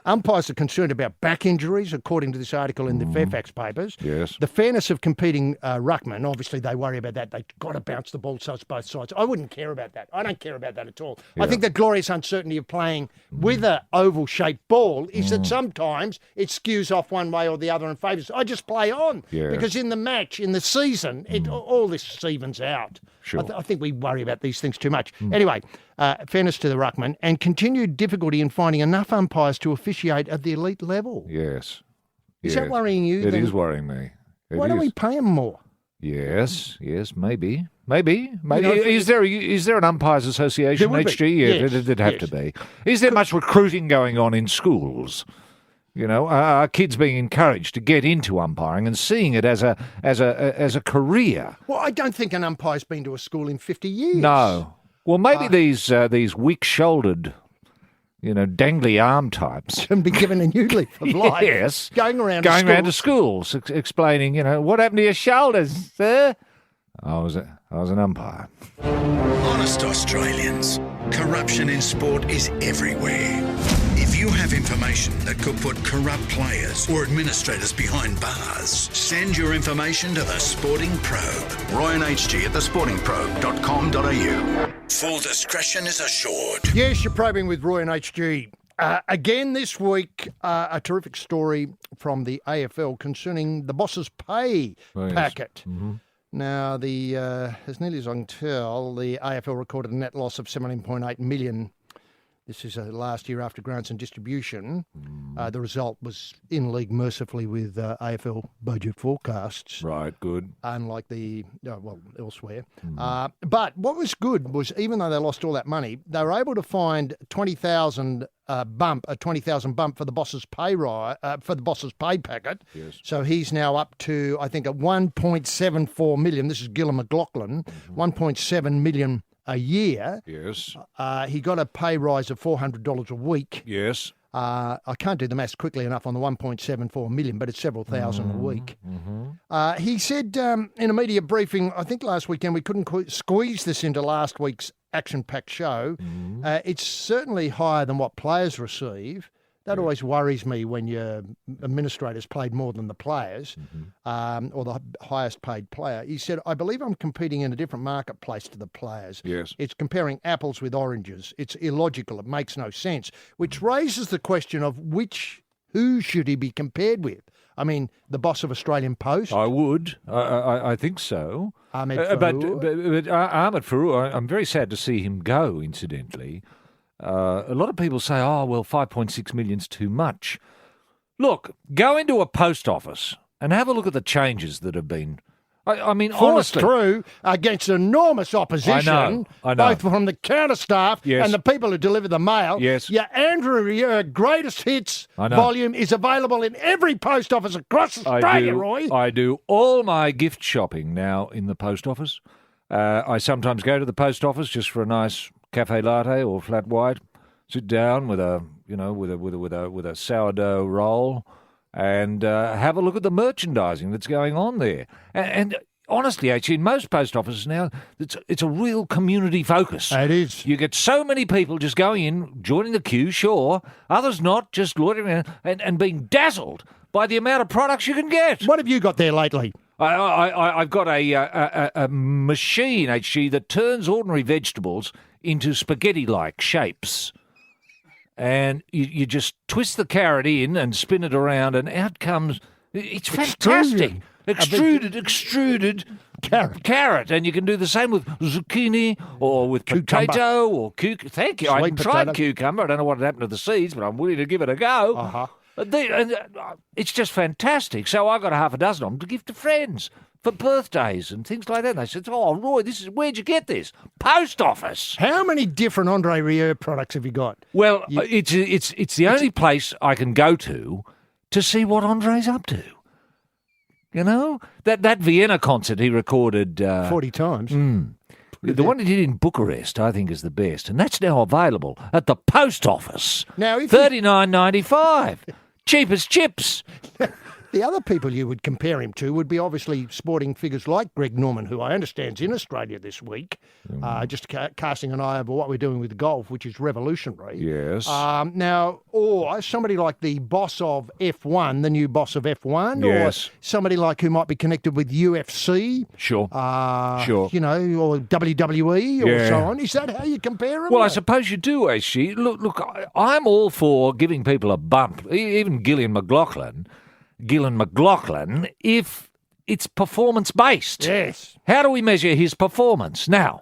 [SPEAKER 4] Umpires are concerned about back injuries, according to this article in the Fairfax papers.
[SPEAKER 2] Yes.
[SPEAKER 4] The fairness of competing ruckmen, obviously they worry about that. They've got to bounce the ball so it's both sides. I wouldn't care about that. I don't care about that at all. Yeah. I think the glorious uncertainty of playing with an oval-shaped ball is that sometimes it skews off one way or the other and favours. I just play on because in the match, in the season, all this evens out.
[SPEAKER 2] Sure.
[SPEAKER 4] I think we worry about these things too much. Anyway, fairness to the ruckman, and continued difficulty in finding enough umpires to officiate at the elite level.
[SPEAKER 2] Yes.
[SPEAKER 4] Is that worrying you?
[SPEAKER 2] It is worrying me.
[SPEAKER 4] Why don't we pay them more?
[SPEAKER 2] Yes, maybe. You know, is there an umpires association?
[SPEAKER 4] There would
[SPEAKER 2] HG?
[SPEAKER 4] be.
[SPEAKER 2] Yeah,
[SPEAKER 4] Yes,
[SPEAKER 2] it'd have to be. Is there much recruiting going on in schools? You know, are kids being encouraged to get into umpiring and seeing it as a career?
[SPEAKER 4] Well, I don't think an umpire's been to a school in 50 years.
[SPEAKER 2] No. Well, maybe these weak-shouldered, dangly arm types
[SPEAKER 4] Can be given a new leaf of life.
[SPEAKER 2] yes,
[SPEAKER 4] Going around
[SPEAKER 2] to schools, explaining, what happened to your shoulders, sir? I was an umpire.
[SPEAKER 1] Honest Australians, corruption in sport is everywhere. If you have information that could put corrupt players or administrators behind bars, send your information to the Sporting Probe. Roy and HG at thesportingprobe.com.au. Full discretion is assured.
[SPEAKER 4] Yes, you're probing with Roy and HG. Again this week, a terrific story from the AFL concerning the boss's pay packet. Mm-hmm. Now, as nearly as I can tell, the AFL recorded a net loss of $17.8 million. This is last year after grants and distribution. The result was in league mercifully with AFL budget forecasts.
[SPEAKER 2] Right, good.
[SPEAKER 4] Unlike elsewhere. But what was good was even though they lost all that money, they were able to find a 20,000 bump for the boss's pay for the boss's pay packet.
[SPEAKER 2] Yes.
[SPEAKER 4] So he's now up to, I think, at 1.74 million. This is Gillon McLaughlin, 1.7 million a year.
[SPEAKER 2] Yes.
[SPEAKER 4] He got a pay rise of $400 a week.
[SPEAKER 2] Yes.
[SPEAKER 4] I can't do the maths quickly enough on the 1.74 million, but it's several thousand a week. Mm-hmm. He said in a media briefing, I think last weekend, we couldn't squeeze this into last week's action-packed show. Mm-hmm. It's certainly higher than what players receive. That always worries me when your administrators played more than the players, or the highest paid player. He said, I believe I'm competing in a different marketplace to the players.
[SPEAKER 2] Yes.
[SPEAKER 4] It's comparing apples with oranges. It's illogical. It makes no sense, which raises the question of who should he be compared with? I mean, the boss of Australian Post?
[SPEAKER 2] I would. I think so.
[SPEAKER 4] Ahmed
[SPEAKER 2] Farouk. But Ahmed Farouk, I'm very sad to see him go, incidentally. A lot of people say, 5.6 million's too much. Look, go into a post office and have a look at the changes that have been. I mean,
[SPEAKER 4] forced
[SPEAKER 2] honestly,
[SPEAKER 4] through against enormous opposition,
[SPEAKER 2] I know.
[SPEAKER 4] both from the counter staff and the people who deliver the mail.
[SPEAKER 2] Yes.
[SPEAKER 4] Your Andrew greatest hits volume is available in every post office across Australia, Roy.
[SPEAKER 2] I do all my gift shopping now in the post office. I sometimes go to the post office just for a nice cafe latte or flat white, sit down with a sourdough roll, and have a look at the merchandising that's going on there. And honestly, actually, in most post offices now, it's a real community focus.
[SPEAKER 4] It is.
[SPEAKER 2] You get so many people just going in, joining the queue, sure, others not, just loitering around and being dazzled by the amount of products you can get.
[SPEAKER 4] What have you got there lately?
[SPEAKER 2] I've got a machine, HG, that turns ordinary vegetables into spaghetti-like shapes. And you just twist the carrot in and spin it around, and out comes... It's fantastic. Extruded carrot. And you can do the same with zucchini or with
[SPEAKER 4] Cucumber.
[SPEAKER 2] potato or cucumber. Thank you. I tried cucumber. I don't know what happened to the seeds, but I'm willing to give it a go.
[SPEAKER 4] Uh-huh.
[SPEAKER 2] It's just fantastic. So I got a half a dozen of them to give to friends for birthdays and things like that. And they said, Roy, where'd you get this? Post office.
[SPEAKER 4] How many different Andre Rieu products have you got?
[SPEAKER 2] Well, it's the only place I can go to see what Andre's up to. You know? That Vienna concert he recorded...
[SPEAKER 4] 40 times.
[SPEAKER 2] The one he did in Bucharest, I think, is the best. And that's now available at the post office.
[SPEAKER 4] Now, if
[SPEAKER 2] $39.95. Cheap as chips.
[SPEAKER 4] The other people you would compare him to would be obviously sporting figures like Greg Norman, who I understand is in Australia this week, just casting an eye over what we're doing with golf, which is revolutionary.
[SPEAKER 2] Yes.
[SPEAKER 4] Now, or somebody like the boss of F1, the new boss of F1,
[SPEAKER 2] yes.
[SPEAKER 4] Or somebody like who might be connected with UFC.
[SPEAKER 2] Sure.
[SPEAKER 4] Sure. You know, or WWE or so on. Is that how you compare them?
[SPEAKER 2] Well, I suppose you do, actually. Look, I'm all for giving people a bump, even Gillon McLaughlin, if it's performance-based.
[SPEAKER 4] Yes.
[SPEAKER 2] How do we measure his performance? Now,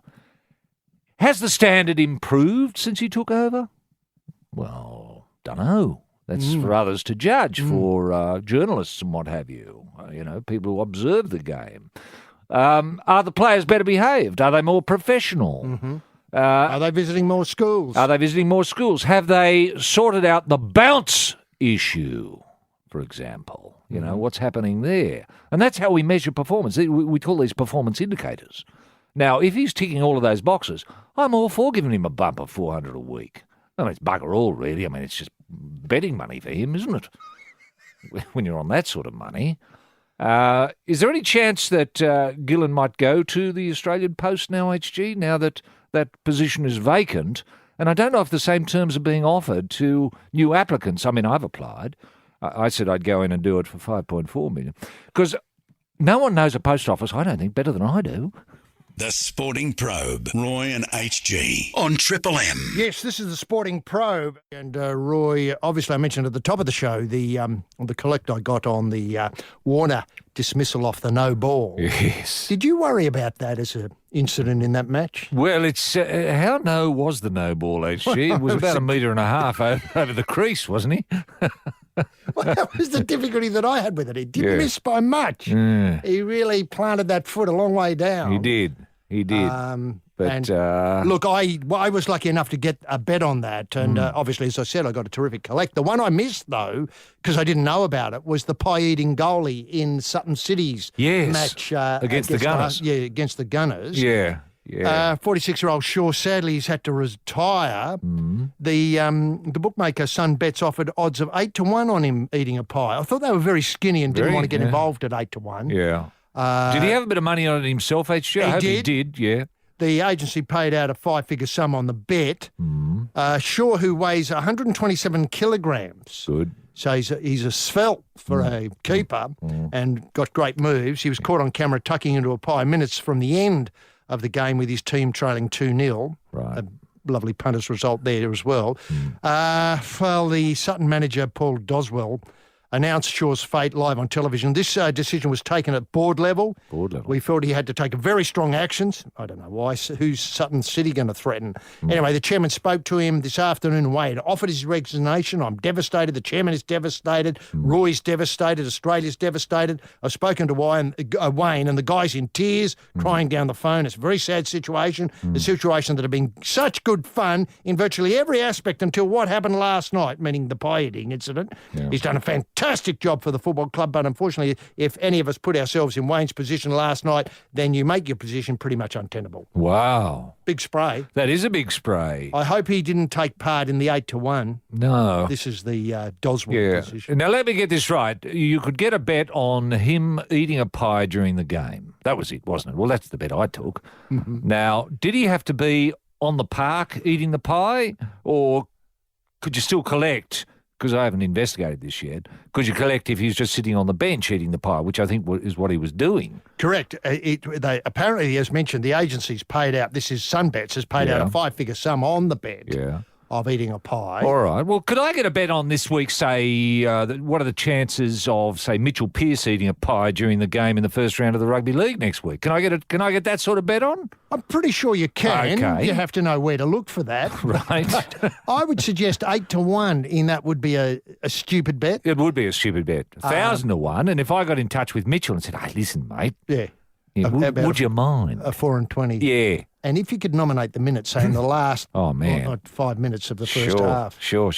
[SPEAKER 2] Has the standard improved since he took over? Well, dunno. That's for others to judge, for journalists and what have you. People who observe the game. Are the players better behaved? Are they more professional?
[SPEAKER 4] Mm-hmm. Are they visiting more schools?
[SPEAKER 2] Have they sorted out the bounce issue, for example? What's happening there? And that's how we measure performance. We call these performance indicators. Now, if he's ticking all of those boxes, I'm all for giving him a bump of $400 a week. I mean, it's bugger all, really. I mean, it's just betting money for him, isn't it? When you're on that sort of money. Is there any chance that Gillen might go to the Australian Post now, HG, now that that position is vacant? And I don't know if the same terms are being offered to new applicants. I mean, I've applied. I said I'd go in and do it for $5.4 million. Because no one knows a post office, I don't think, better than I do.
[SPEAKER 1] The Sporting Probe, Roy and HG on Triple M.
[SPEAKER 4] Yes, this is the Sporting Probe. And Roy, obviously I mentioned at the top of the show the collect I got on the Warner dismissal off the no ball.
[SPEAKER 2] Yes.
[SPEAKER 4] Did you worry about that as an incident in that match?
[SPEAKER 2] Well, it's how no was the no ball, HG? It was about 1.5 meters over the crease, wasn't he?
[SPEAKER 4] Well, that was the difficulty that I had with it. He didn't miss by much.
[SPEAKER 2] Yeah.
[SPEAKER 4] He really planted that foot a long way down.
[SPEAKER 2] He did. But
[SPEAKER 4] look, I was lucky enough to get a bet on that. And obviously, as I said, I got a terrific collect. The one I missed, though, because I didn't know about it, was the pie-eating goalie in Sutton City's match.
[SPEAKER 2] Against the Gunners.
[SPEAKER 4] Against the Gunners.
[SPEAKER 2] Yeah.
[SPEAKER 4] 46-year-old Shaw, sadly, he's had to retire. The bookmaker Sun Bets offered odds of 8-1 on him eating a pie. I thought they were very skinny and didn't want to get involved at 8-1.
[SPEAKER 2] Yeah. Did he have a bit of money on it himself, HG? I hope he did, yeah.
[SPEAKER 4] The agency paid out a 5-figure sum on the bet. Shaw, who weighs 127 kilograms.
[SPEAKER 2] Good.
[SPEAKER 4] So he's a svelte for a keeper and got great moves. He was caught on camera tucking into a pie minutes from the end of the game with his team trailing 2-0.
[SPEAKER 2] Right.
[SPEAKER 4] A lovely punters result there as well. Well, the Sutton manager, Paul Doswell, announced Shaw's fate live on television. This decision was taken at board level. We felt he had to take very strong actions. I don't know why. Who's Sutton City going to threaten? Anyway, the chairman spoke to him this afternoon. Wade offered his resignation. I'm devastated. The chairman is devastated. Roy's devastated. Australia's devastated. I've spoken to Wayne, and the guy's in tears, crying down the phone. It's a very sad situation. A situation that had been such good fun in virtually every aspect until what happened last night, meaning the pie-eating incident. Yeah. He's done a fantastic job for the football club, but unfortunately, if any of us put ourselves in Wayne's position last night, then you make your position pretty much untenable.
[SPEAKER 2] Wow.
[SPEAKER 4] Big spray.
[SPEAKER 2] That is a big spray.
[SPEAKER 4] I hope he didn't take part in the 8-1.
[SPEAKER 2] No.
[SPEAKER 4] This is the Doswell position.
[SPEAKER 2] Now, let me get this right. You could get a bet on him eating a pie during the game. That was it, wasn't it? Well, that's the bet I took. Now, did he have to be on the park eating the pie, or could you still collect? Because I haven't investigated this yet. Could you collect if he's just sitting on the bench eating the pie, which I think is what he was doing? Correct.
[SPEAKER 4] They apparently, as mentioned, the agency's paid out. This is Sunbets has paid out a 5-figure sum on the bet.
[SPEAKER 2] Yeah.
[SPEAKER 4] Of eating a pie.
[SPEAKER 2] All right. Well, could I get a bet on this week, say, what are the chances of, say, Mitchell Pearce eating a pie during the game in the first round of the Rugby League next week? Can I get that sort of bet on?
[SPEAKER 4] I'm pretty sure you can.
[SPEAKER 2] Okay.
[SPEAKER 4] You have to know where to look for that.
[SPEAKER 2] Right.
[SPEAKER 4] But I would suggest 8-1 in that would be a stupid bet.
[SPEAKER 2] It would be a stupid bet. 1,000-1. And if I got in touch with Mitchell and said, hey, listen, mate.
[SPEAKER 4] Yeah.
[SPEAKER 2] Would you mind?
[SPEAKER 4] A 4-20.
[SPEAKER 2] Yeah.
[SPEAKER 4] And if you could nominate the minutes, say in the last 5 minutes of the first half.
[SPEAKER 2] Sure.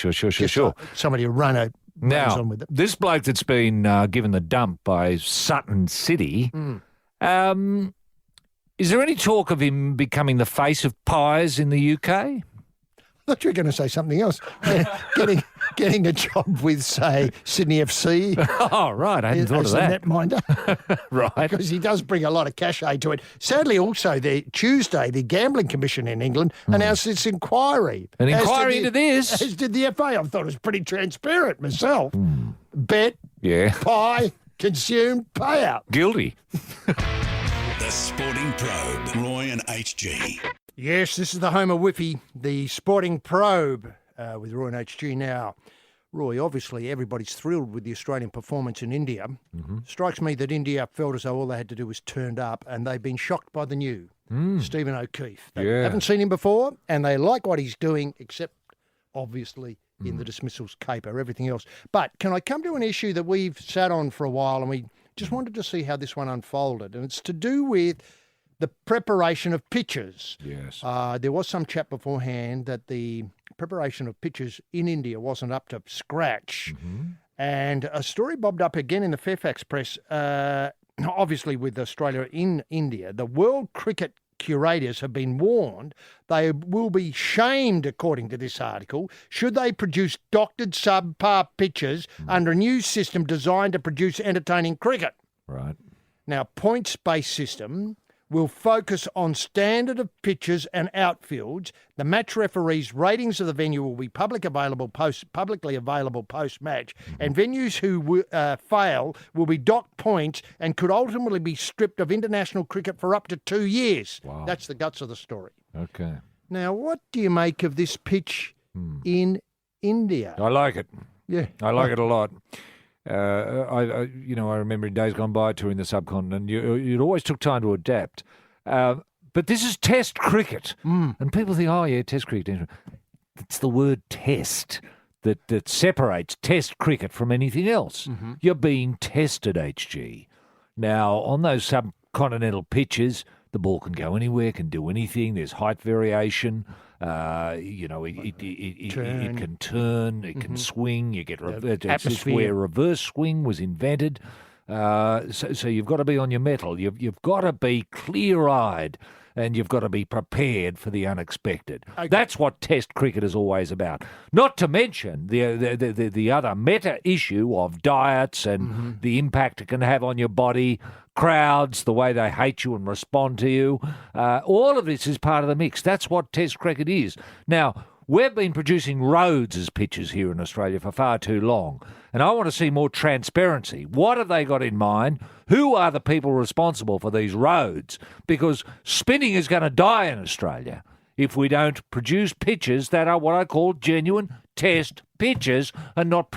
[SPEAKER 4] Somebody to run on with it.
[SPEAKER 2] This bloke that's been given the dump by Sutton City, is there any talk of him becoming the face of pies in the UK?
[SPEAKER 4] I thought you were going to say something else. Getting a job with, say, Sydney FC.
[SPEAKER 2] Oh, right. I hadn't thought of that.
[SPEAKER 4] As a netminder.
[SPEAKER 2] Right.
[SPEAKER 4] Because he does bring a lot of cachet to it. Sadly, also, Tuesday, the Gambling Commission in England announced its inquiry.
[SPEAKER 2] An inquiry into this?
[SPEAKER 4] As did the FA. I thought it was pretty transparent myself. Bet, pie, consume, payout.
[SPEAKER 2] Guilty.
[SPEAKER 1] The Sporting Probe, Roy and HG.
[SPEAKER 4] Yes, this is the home of Whiffy, the Sporting Probe with Roy and HG now. Roy, obviously everybody's thrilled with the Australian performance in India. Strikes me that India felt as though all they had to do was turned up, and they've been shocked by the new. Stephen O'Keefe. They haven't seen him before, and they like what he's doing, except obviously in the dismissals caper, everything else. But can I come to an issue that we've sat on for a while, and we just wanted to see how this one unfolded, and it's to do with the preparation of pitches.
[SPEAKER 2] Yes.
[SPEAKER 4] There was some chat beforehand that the preparation of pitches in India wasn't up to scratch. And a story bobbed up again in the Fairfax Press, obviously with Australia in India. The World Cricket curators have been warned they will be shamed, according to this article, should they produce doctored subpar pitches under a new system designed to produce entertaining cricket.
[SPEAKER 2] Right.
[SPEAKER 4] Now, points-based system will focus on standard of pitches and outfields. The match referees' ratings of the venue will be publicly available post-match, and venues who fail will be docked points and could ultimately be stripped of international cricket for up to 2 years.
[SPEAKER 2] Wow.
[SPEAKER 4] That's the guts of the story.
[SPEAKER 2] Okay.
[SPEAKER 4] Now, what do you make of this pitch in India?
[SPEAKER 2] I like it.
[SPEAKER 4] Yeah.
[SPEAKER 2] I like it a lot. I remember in days gone by touring the subcontinent, it always took time to adapt. But this is Test cricket. And people think, oh, yeah, Test cricket. It's the word test that separates Test cricket from anything else. You're being tested, HG. Now, on those subcontinental pitches, the ball can go anywhere, can do anything. There's height variation. It can turn, it can swing. You get it's where reverse swing was invented. So you've got to be on your mettle. You've got to be clear-eyed, and you've got to be prepared for the unexpected. Okay. That's what Test cricket is always about. Not to mention the other meta issue of diets and the impact it can have on your body, crowds, the way they hate you and respond to you. All of this is part of the mix. That's what Test cricket is. Now, we've been producing roads as pitches here in Australia for far too long, and I want to see more transparency. What have they got in mind? Who are the people responsible for these roads? Because spinning is going to die in Australia if we don't produce pitches that are what I call genuine Test pitches and not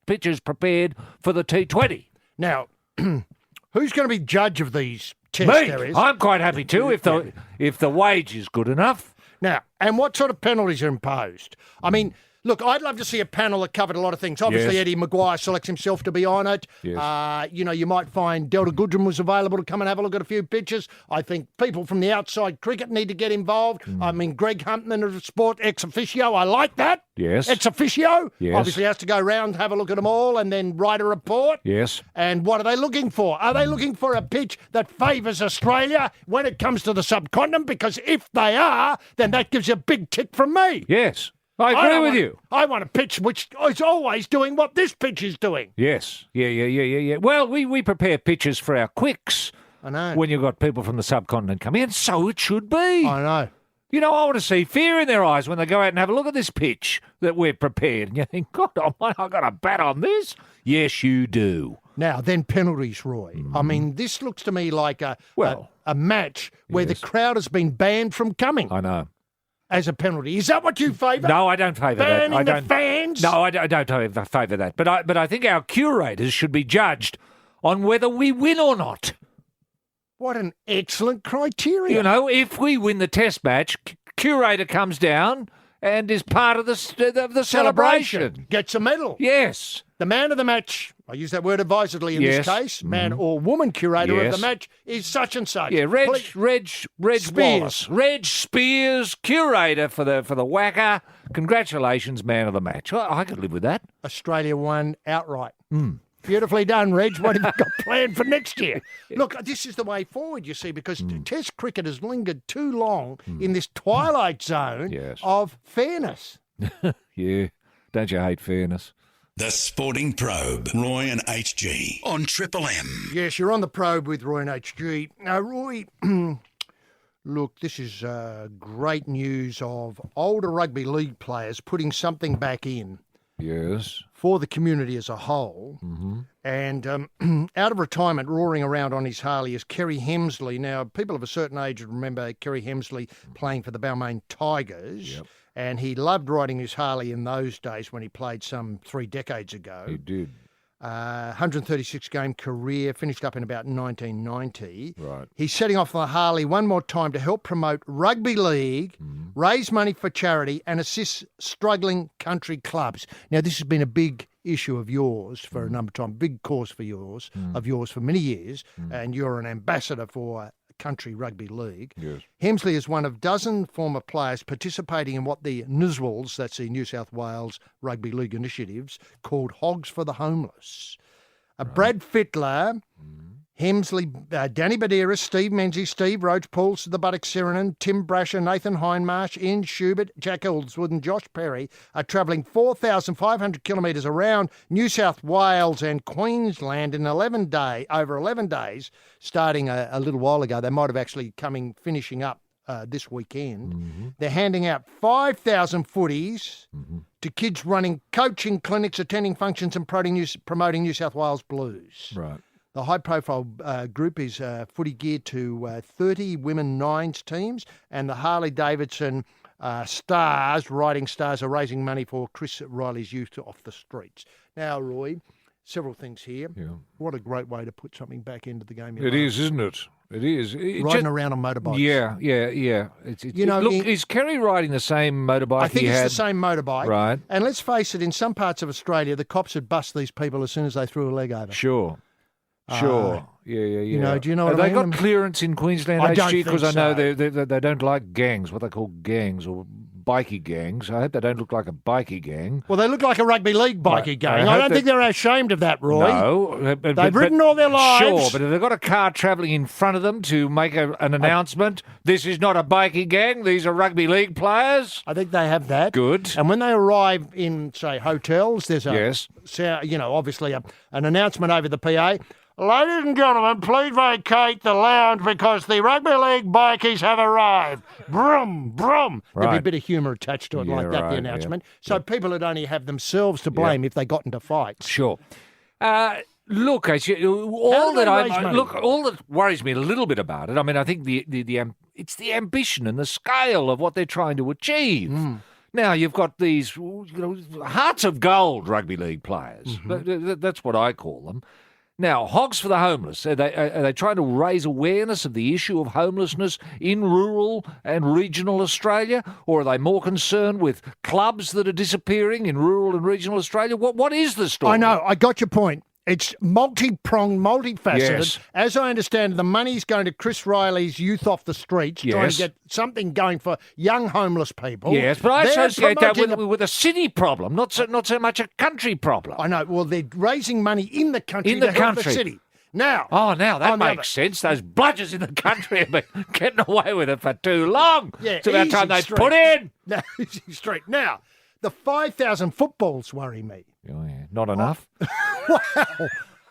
[SPEAKER 2] pitches prepared for the T20.
[SPEAKER 4] Now, who's going to be judge of these tests?
[SPEAKER 2] Me. I'm quite happy to if the wage is good enough.
[SPEAKER 4] Now, and what sort of penalties are imposed? I mean, look, I'd love to see a panel that covered a lot of things. Obviously, Eddie Maguire selects himself to be on it.
[SPEAKER 2] Yes.
[SPEAKER 4] You might find Delta Goodrum was available to come and have a look at a few pitches. I think people from the outside cricket need to get involved. I mean, Greg Huntman of Sport ex officio, I like that.
[SPEAKER 2] Yes.
[SPEAKER 4] Ex officio.
[SPEAKER 2] Yes.
[SPEAKER 4] Obviously has to go round, have a look at them all, and then write a report.
[SPEAKER 2] Yes.
[SPEAKER 4] And what are they looking for? Are they looking for a pitch that favours Australia when it comes to the subcontinent? Because if they are, then that gives you a big tick from me.
[SPEAKER 2] Yes. I agree with you.
[SPEAKER 4] I want a pitch which is always doing what this pitch is doing.
[SPEAKER 2] Yes. Yeah. Well, we prepare pitches for our quicks.
[SPEAKER 4] I know.
[SPEAKER 2] When you've got people from the subcontinent coming in, so it should be.
[SPEAKER 4] I know.
[SPEAKER 2] You know, I want to see fear in their eyes when they go out and have a look at this pitch that we've prepared. And you think, God, I've got a bat on this. Yes, you do.
[SPEAKER 4] Now, then penalties, Roy. I mean, this looks to me like a match where the crowd has been banned from coming.
[SPEAKER 2] I know.
[SPEAKER 4] As a penalty. Is that what you favour?
[SPEAKER 2] No, I don't favour that.
[SPEAKER 4] Banning the fans?
[SPEAKER 2] No, I don't favour that. But I think our curators should be judged on whether we win or not.
[SPEAKER 4] What an excellent criteria.
[SPEAKER 2] You know, if we win the test match, curator comes down and is part of the celebration.
[SPEAKER 4] Gets a medal.
[SPEAKER 2] Yes.
[SPEAKER 4] The man of the match, I use that word advisedly in this case, man or woman curator of the match is such and such.
[SPEAKER 2] Yeah, Reg
[SPEAKER 4] Spears.
[SPEAKER 2] Wallace. Reg Spears, curator for the Wacker. Congratulations, man of the match. Well, I could live with that.
[SPEAKER 4] Australia won outright. Beautifully done, Reg. What have you got planned for next year? Look, this is the way forward, you see, because Test cricket has lingered too long in this twilight zone of fairness.
[SPEAKER 2] Yeah. Don't you hate fairness?
[SPEAKER 1] The Sporting Probe, Roy and HG on Triple M.
[SPEAKER 4] Yes, you're on the Probe with Roy and HG. Now, Roy, look, this is great news of older rugby league players putting something back in.
[SPEAKER 2] Yes.
[SPEAKER 4] For the community as a whole. And out of retirement, roaring around on his Harley is Kerry Hemsley. Now, people of a certain age remember Kerry Hemsley playing for the Balmain Tigers.
[SPEAKER 2] Yep.
[SPEAKER 4] And he loved riding his Harley in those days when he played some 3 decades ago.
[SPEAKER 2] He did.
[SPEAKER 4] 136-game career, finished up in about 1990.
[SPEAKER 2] Right.
[SPEAKER 4] He's setting off the Harley one more time to help promote rugby league, raise money for charity and assist struggling country clubs. Now, this has been a big issue of yours for a number of times, big cause for yours, for many years, and you're an ambassador for country rugby league.
[SPEAKER 2] Yes.
[SPEAKER 4] Hemsley is one of dozen former players participating in what the NSWALs, that's the New South Wales Rugby League initiatives, called Hogs for the Homeless. Brad Fittler, Hemsley, Danny Badera, Steve Menzies, Steve Roach, Paul the Buttock Sirenen, Tim Brasher, Nathan Hindmarsh, Ian Schubert, Jack Ellswood and Josh Perry are travelling 4,500 kilometres around New South Wales and Queensland in over 11 days, starting a little while ago. They might have actually finishing up this weekend. They're handing out 5,000 footies to kids running coaching clinics, attending functions and promoting New South Wales Blues.
[SPEAKER 2] Right.
[SPEAKER 4] The high-profile group is footy geared to 30 women nines teams, and the Harley-Davidson Riding Stars, are raising money for Chris Riley's youth off the streets. Now, Roy, several things here.
[SPEAKER 2] Yeah.
[SPEAKER 4] What a great way to put something back into the game.
[SPEAKER 2] It is, isn't it? It is.
[SPEAKER 4] Riding around on motorbikes.
[SPEAKER 2] Yeah. Look, is Kerry riding the same motorbike
[SPEAKER 4] I think
[SPEAKER 2] he
[SPEAKER 4] it's
[SPEAKER 2] had?
[SPEAKER 4] the same motorbike.
[SPEAKER 2] Right.
[SPEAKER 4] And let's face it, in some parts of Australia, the cops would bust these people as soon as they threw a leg over.
[SPEAKER 2] Sure. Yeah.
[SPEAKER 4] You know, do you know what
[SPEAKER 2] Have
[SPEAKER 4] I
[SPEAKER 2] they
[SPEAKER 4] mean?
[SPEAKER 2] got clearance in Queensland
[SPEAKER 4] I don't
[SPEAKER 2] HG? Because I
[SPEAKER 4] think
[SPEAKER 2] know
[SPEAKER 4] so.
[SPEAKER 2] they don't like gangs, what they call gangs or bikie gangs. I hope they don't look like a bikie gang.
[SPEAKER 4] Well, they look like a rugby league bikie gang. I don't think they're ashamed of that, Roy.
[SPEAKER 2] No.
[SPEAKER 4] They've ridden all their lives.
[SPEAKER 2] Sure, but if they've got a car travelling in front of them to make an announcement, this is not a bikie gang, these are rugby league players.
[SPEAKER 4] I think they have that.
[SPEAKER 2] Good.
[SPEAKER 4] And when they arrive in, say, hotels, there's
[SPEAKER 2] Yes.
[SPEAKER 4] obviously an announcement over the PA. Ladies and gentlemen, please vacate the lounge because the rugby league bikies have arrived. Brum, brum. There'd be a
[SPEAKER 2] Right.
[SPEAKER 4] bit of humour attached to it like that, the announcement. So people would only have themselves to blame if they got into fights.
[SPEAKER 2] Sure. Look, all
[SPEAKER 4] How do they raise money?
[SPEAKER 2] all that worries me a little bit about it. I mean, I think it's the ambition and the scale of what they're trying to achieve. Now you've got these, hearts of gold rugby league players. That's what I call them. Now, Hogs for the Homeless, are they trying to raise awareness of the issue of homelessness in rural and regional Australia? Or are they more concerned with clubs that are disappearing in rural and regional Australia? What is the story?
[SPEAKER 4] I know, I got your point. It's multi-pronged, multifaceted.
[SPEAKER 2] Yes.
[SPEAKER 4] As I understand, the money's going to Chris Riley's Youth Off the Streets, trying to
[SPEAKER 2] Yes.
[SPEAKER 4] get something going for young homeless people.
[SPEAKER 2] Yes, but I
[SPEAKER 4] They're
[SPEAKER 2] associate that
[SPEAKER 4] promoting
[SPEAKER 2] with a city problem, not so much a country problem.
[SPEAKER 4] I know. Well, they're raising money in the country to help the city. Now,
[SPEAKER 2] Now that
[SPEAKER 4] on the
[SPEAKER 2] makes sense. Those bludgers in the country have been getting away with it for too long.
[SPEAKER 4] Yeah,
[SPEAKER 2] it's about
[SPEAKER 4] easy
[SPEAKER 2] time they
[SPEAKER 4] street.
[SPEAKER 2] put in.
[SPEAKER 4] No, easy street. Now, the 5,000 footballs worry me.
[SPEAKER 2] Oh, yeah. Not enough.
[SPEAKER 4] Wow.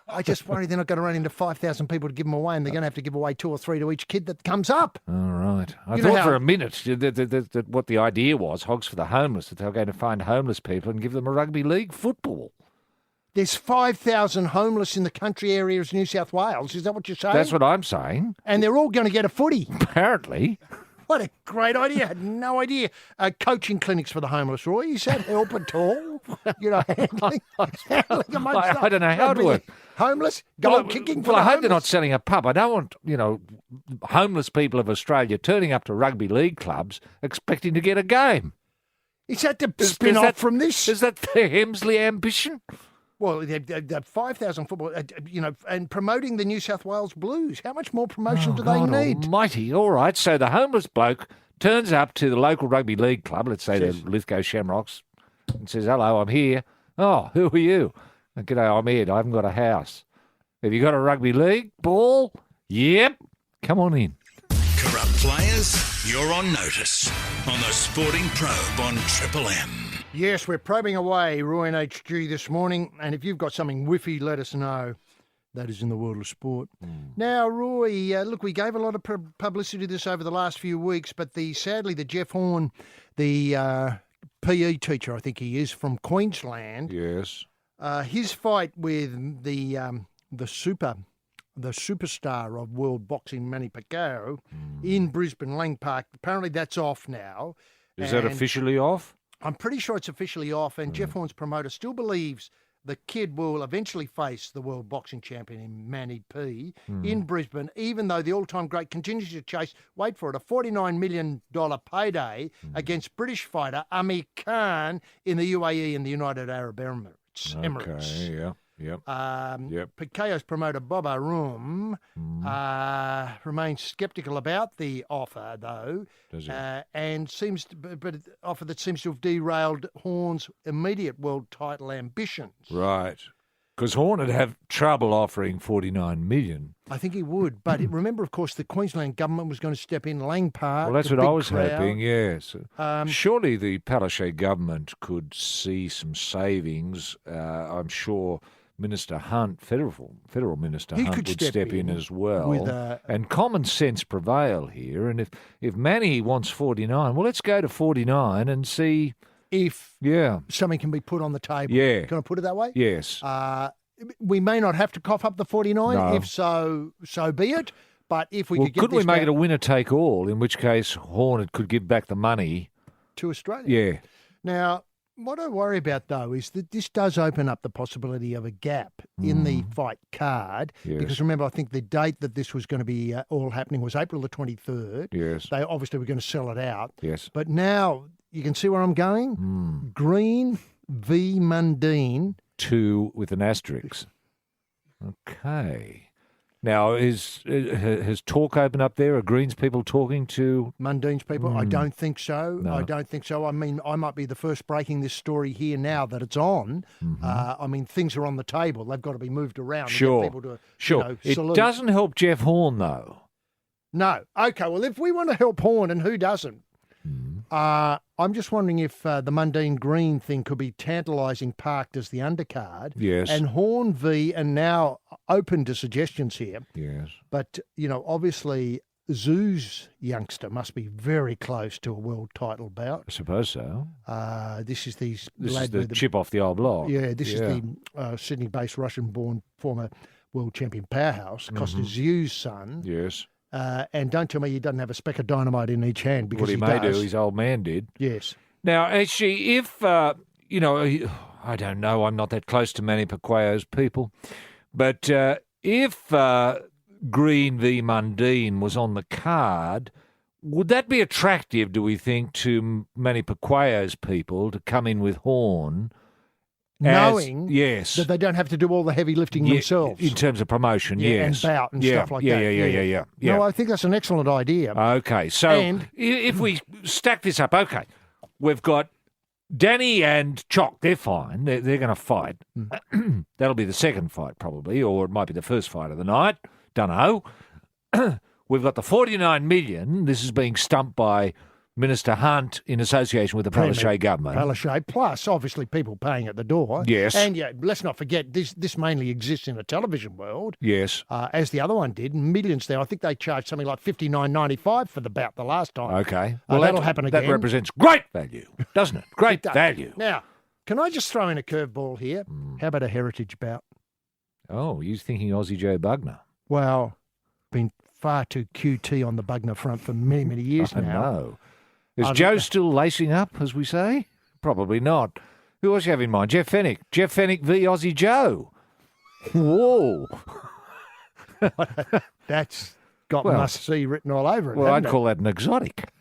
[SPEAKER 4] I just worry they're not going to run into 5,000 people to give them away, and they're going to have to give away 2 or 3 to each kid that comes up.
[SPEAKER 2] All right. I
[SPEAKER 4] You know
[SPEAKER 2] thought
[SPEAKER 4] how-
[SPEAKER 2] for a minute that what the idea was, Hogs for the Homeless, that they were going to find homeless people and give them a rugby league football.
[SPEAKER 4] There's 5,000 homeless in the country areas of New South Wales. Is that what you're saying?
[SPEAKER 2] That's what I'm saying.
[SPEAKER 4] And they're all going to get a footy.
[SPEAKER 2] Apparently.
[SPEAKER 4] What a great idea. I had no idea. Coaching clinics for the homeless, Roy. Is that help at all? Handling amongst
[SPEAKER 2] I don't know how to work.
[SPEAKER 4] Homeless, goal kicking for
[SPEAKER 2] Well,
[SPEAKER 4] the
[SPEAKER 2] I hope they're not
[SPEAKER 4] homeless.
[SPEAKER 2] selling a pub. I don't want, homeless people of Australia turning up to rugby league clubs expecting to get a game.
[SPEAKER 4] Is that the
[SPEAKER 2] Is
[SPEAKER 4] spin-off
[SPEAKER 2] that-
[SPEAKER 4] from this?
[SPEAKER 2] Is that the Hemsley ambition?
[SPEAKER 4] Well, they're 5,000 football, and promoting the New South Wales Blues. How much more promotion do they
[SPEAKER 2] God
[SPEAKER 4] need?
[SPEAKER 2] Almighty. All right. So the homeless bloke turns up to the local rugby league club, let's say
[SPEAKER 4] Says-
[SPEAKER 2] the Lithgow Shamrocks, and says, "Hello, I'm here." "Oh, who are you?" "G'day, I'm Ed. I haven't got a house." "Have you got a rugby league ball?" "Yep." "Come on in."
[SPEAKER 1] Corrupt players, you're on notice on the Sporting Probe on Triple M.
[SPEAKER 4] Yes, we're probing away, Roy and HG, this morning. And if you've got something whiffy, let us know. That is in the world of sport. Now, Roy, look, we gave a lot of publicity to this over the last few weeks, but sadly, the Jeff Horn, the PE teacher, I think he is, from Queensland,
[SPEAKER 2] Yes.
[SPEAKER 4] his fight with the superstar of world boxing, Manny Pacquiao, in Brisbane Lang Park, apparently that's off now.
[SPEAKER 2] Is that
[SPEAKER 4] And
[SPEAKER 2] officially off?
[SPEAKER 4] I'm pretty sure it's officially off, and Jeff Horn's promoter still believes the kid will eventually face the world boxing champion in Manny P in Brisbane, even though the all-time great continues to chase, wait for it, a $49 million payday against British fighter Amir Khan in the UAE and the United Arab Emirates.
[SPEAKER 2] Okay, yeah. Yep.
[SPEAKER 4] Pikayo's promoter Bob Arum remains sceptical about the offer, though, and but an offer that seems to have derailed Horn's immediate world title ambitions.
[SPEAKER 2] Right. Because Horn would have trouble offering $49 million.
[SPEAKER 4] I think he would, but remember, of course, the Queensland government was going to step in. Lang Park.
[SPEAKER 2] Well, that's
[SPEAKER 4] the
[SPEAKER 2] what I
[SPEAKER 4] big
[SPEAKER 2] was
[SPEAKER 4] crowd.
[SPEAKER 2] hoping. Yes. Surely the Palaszczuk government could see some savings. I'm sure Minister Hunt, federal Minister Hunt, would step in as well. And common sense prevail here. And if Manny wants 49, well, let's go to 49 and see
[SPEAKER 4] if something can be put on the table.
[SPEAKER 2] Yeah.
[SPEAKER 4] Can I put it that way?
[SPEAKER 2] Yes.
[SPEAKER 4] We may not have to cough up the 49.
[SPEAKER 2] No.
[SPEAKER 4] If so be it. But if we could get
[SPEAKER 2] could we make it a winner-take-all, in which case Hornet could give back the money
[SPEAKER 4] to Australia?
[SPEAKER 2] Yeah.
[SPEAKER 4] Now, what I worry about, though, is that this does open up the possibility of a gap in the fight card.
[SPEAKER 2] Yes.
[SPEAKER 4] Because remember, I think the date that this was going to be all happening was April the 23rd.
[SPEAKER 2] Yes.
[SPEAKER 4] They obviously were going to sell it out.
[SPEAKER 2] Yes.
[SPEAKER 4] But now, you can see where I'm going? Green v. Mundine.
[SPEAKER 2] 2 with an asterisk. Okay. Now, has talk opened up there? Are Greens people talking to
[SPEAKER 4] Mundine's people? I don't think so.
[SPEAKER 2] No.
[SPEAKER 4] I don't think so. I mean, I might be the first breaking this story here now that it's on. I mean, things are on the table. They've got to be moved around.
[SPEAKER 2] Sure.
[SPEAKER 4] And get people to,
[SPEAKER 2] Sure. It
[SPEAKER 4] salute.
[SPEAKER 2] doesn't help Jeff Horn, though.
[SPEAKER 4] No. Okay, well, if we want to help Horn, and who doesn't? I'm just wondering if the Mundine Green thing could be tantalising parked as the undercard.
[SPEAKER 2] Yes.
[SPEAKER 4] And Horn v. and now open to suggestions here.
[SPEAKER 2] Yes.
[SPEAKER 4] But, obviously Zoo's youngster must be very close to a world title bout.
[SPEAKER 2] I suppose so.
[SPEAKER 4] This is the
[SPEAKER 2] chip off the old block.
[SPEAKER 4] Yeah, this is the Sydney-based Russian-born former world champion powerhouse, Costa Zoo's son.
[SPEAKER 2] Yes.
[SPEAKER 4] And don't tell me he doesn't have a speck of dynamite in each hand, because
[SPEAKER 2] he may do. His old man did.
[SPEAKER 4] Yes.
[SPEAKER 2] Now, actually, if, I don't know, I'm not that close to Manny Pacquiao's people, but if Green v. Mundine was on the card, would that be attractive, do we think, to Manny Pacquiao's people to come in with Horn?
[SPEAKER 4] Knowing
[SPEAKER 2] yes.
[SPEAKER 4] that they don't have to do all the heavy lifting themselves.
[SPEAKER 2] In terms of promotion, yes.
[SPEAKER 4] And bout and stuff like that.
[SPEAKER 2] Yeah.
[SPEAKER 4] No, I think that's an excellent idea.
[SPEAKER 2] Okay, so if we stack this up, okay, we've got Danny and Chock. They're fine. They're going to fight. That'll be the second fight probably, or it might be the first fight of the night. Dunno. We've got the 49 million. This is being stumped by Minister Hunt in association with the Palaszczuk government.
[SPEAKER 4] Palaszczuk, plus obviously people paying at the door.
[SPEAKER 2] Yes.
[SPEAKER 4] And let's not forget, this mainly exists in a television world.
[SPEAKER 2] Yes.
[SPEAKER 4] As the other one did, millions there. I think they charged something like $59.95 for the bout the last time.
[SPEAKER 2] Okay.
[SPEAKER 4] Well, that'll happen again.
[SPEAKER 2] That represents great value, doesn't it? Great value.
[SPEAKER 4] Now, can I just throw in a curveball here? How about a heritage bout?
[SPEAKER 2] Oh, you're thinking Aussie Joe Bugner.
[SPEAKER 4] Well, been far too QT on the Bugner front for many, many years now.
[SPEAKER 2] No. Is Joe still lacing up, as we say? Probably not. Who else you have in mind? Jeff Fennick. Jeff Fennick v. Aussie Joe. Whoa.
[SPEAKER 4] That's got must-see written all over it.
[SPEAKER 2] Well, I'd call that an exotic.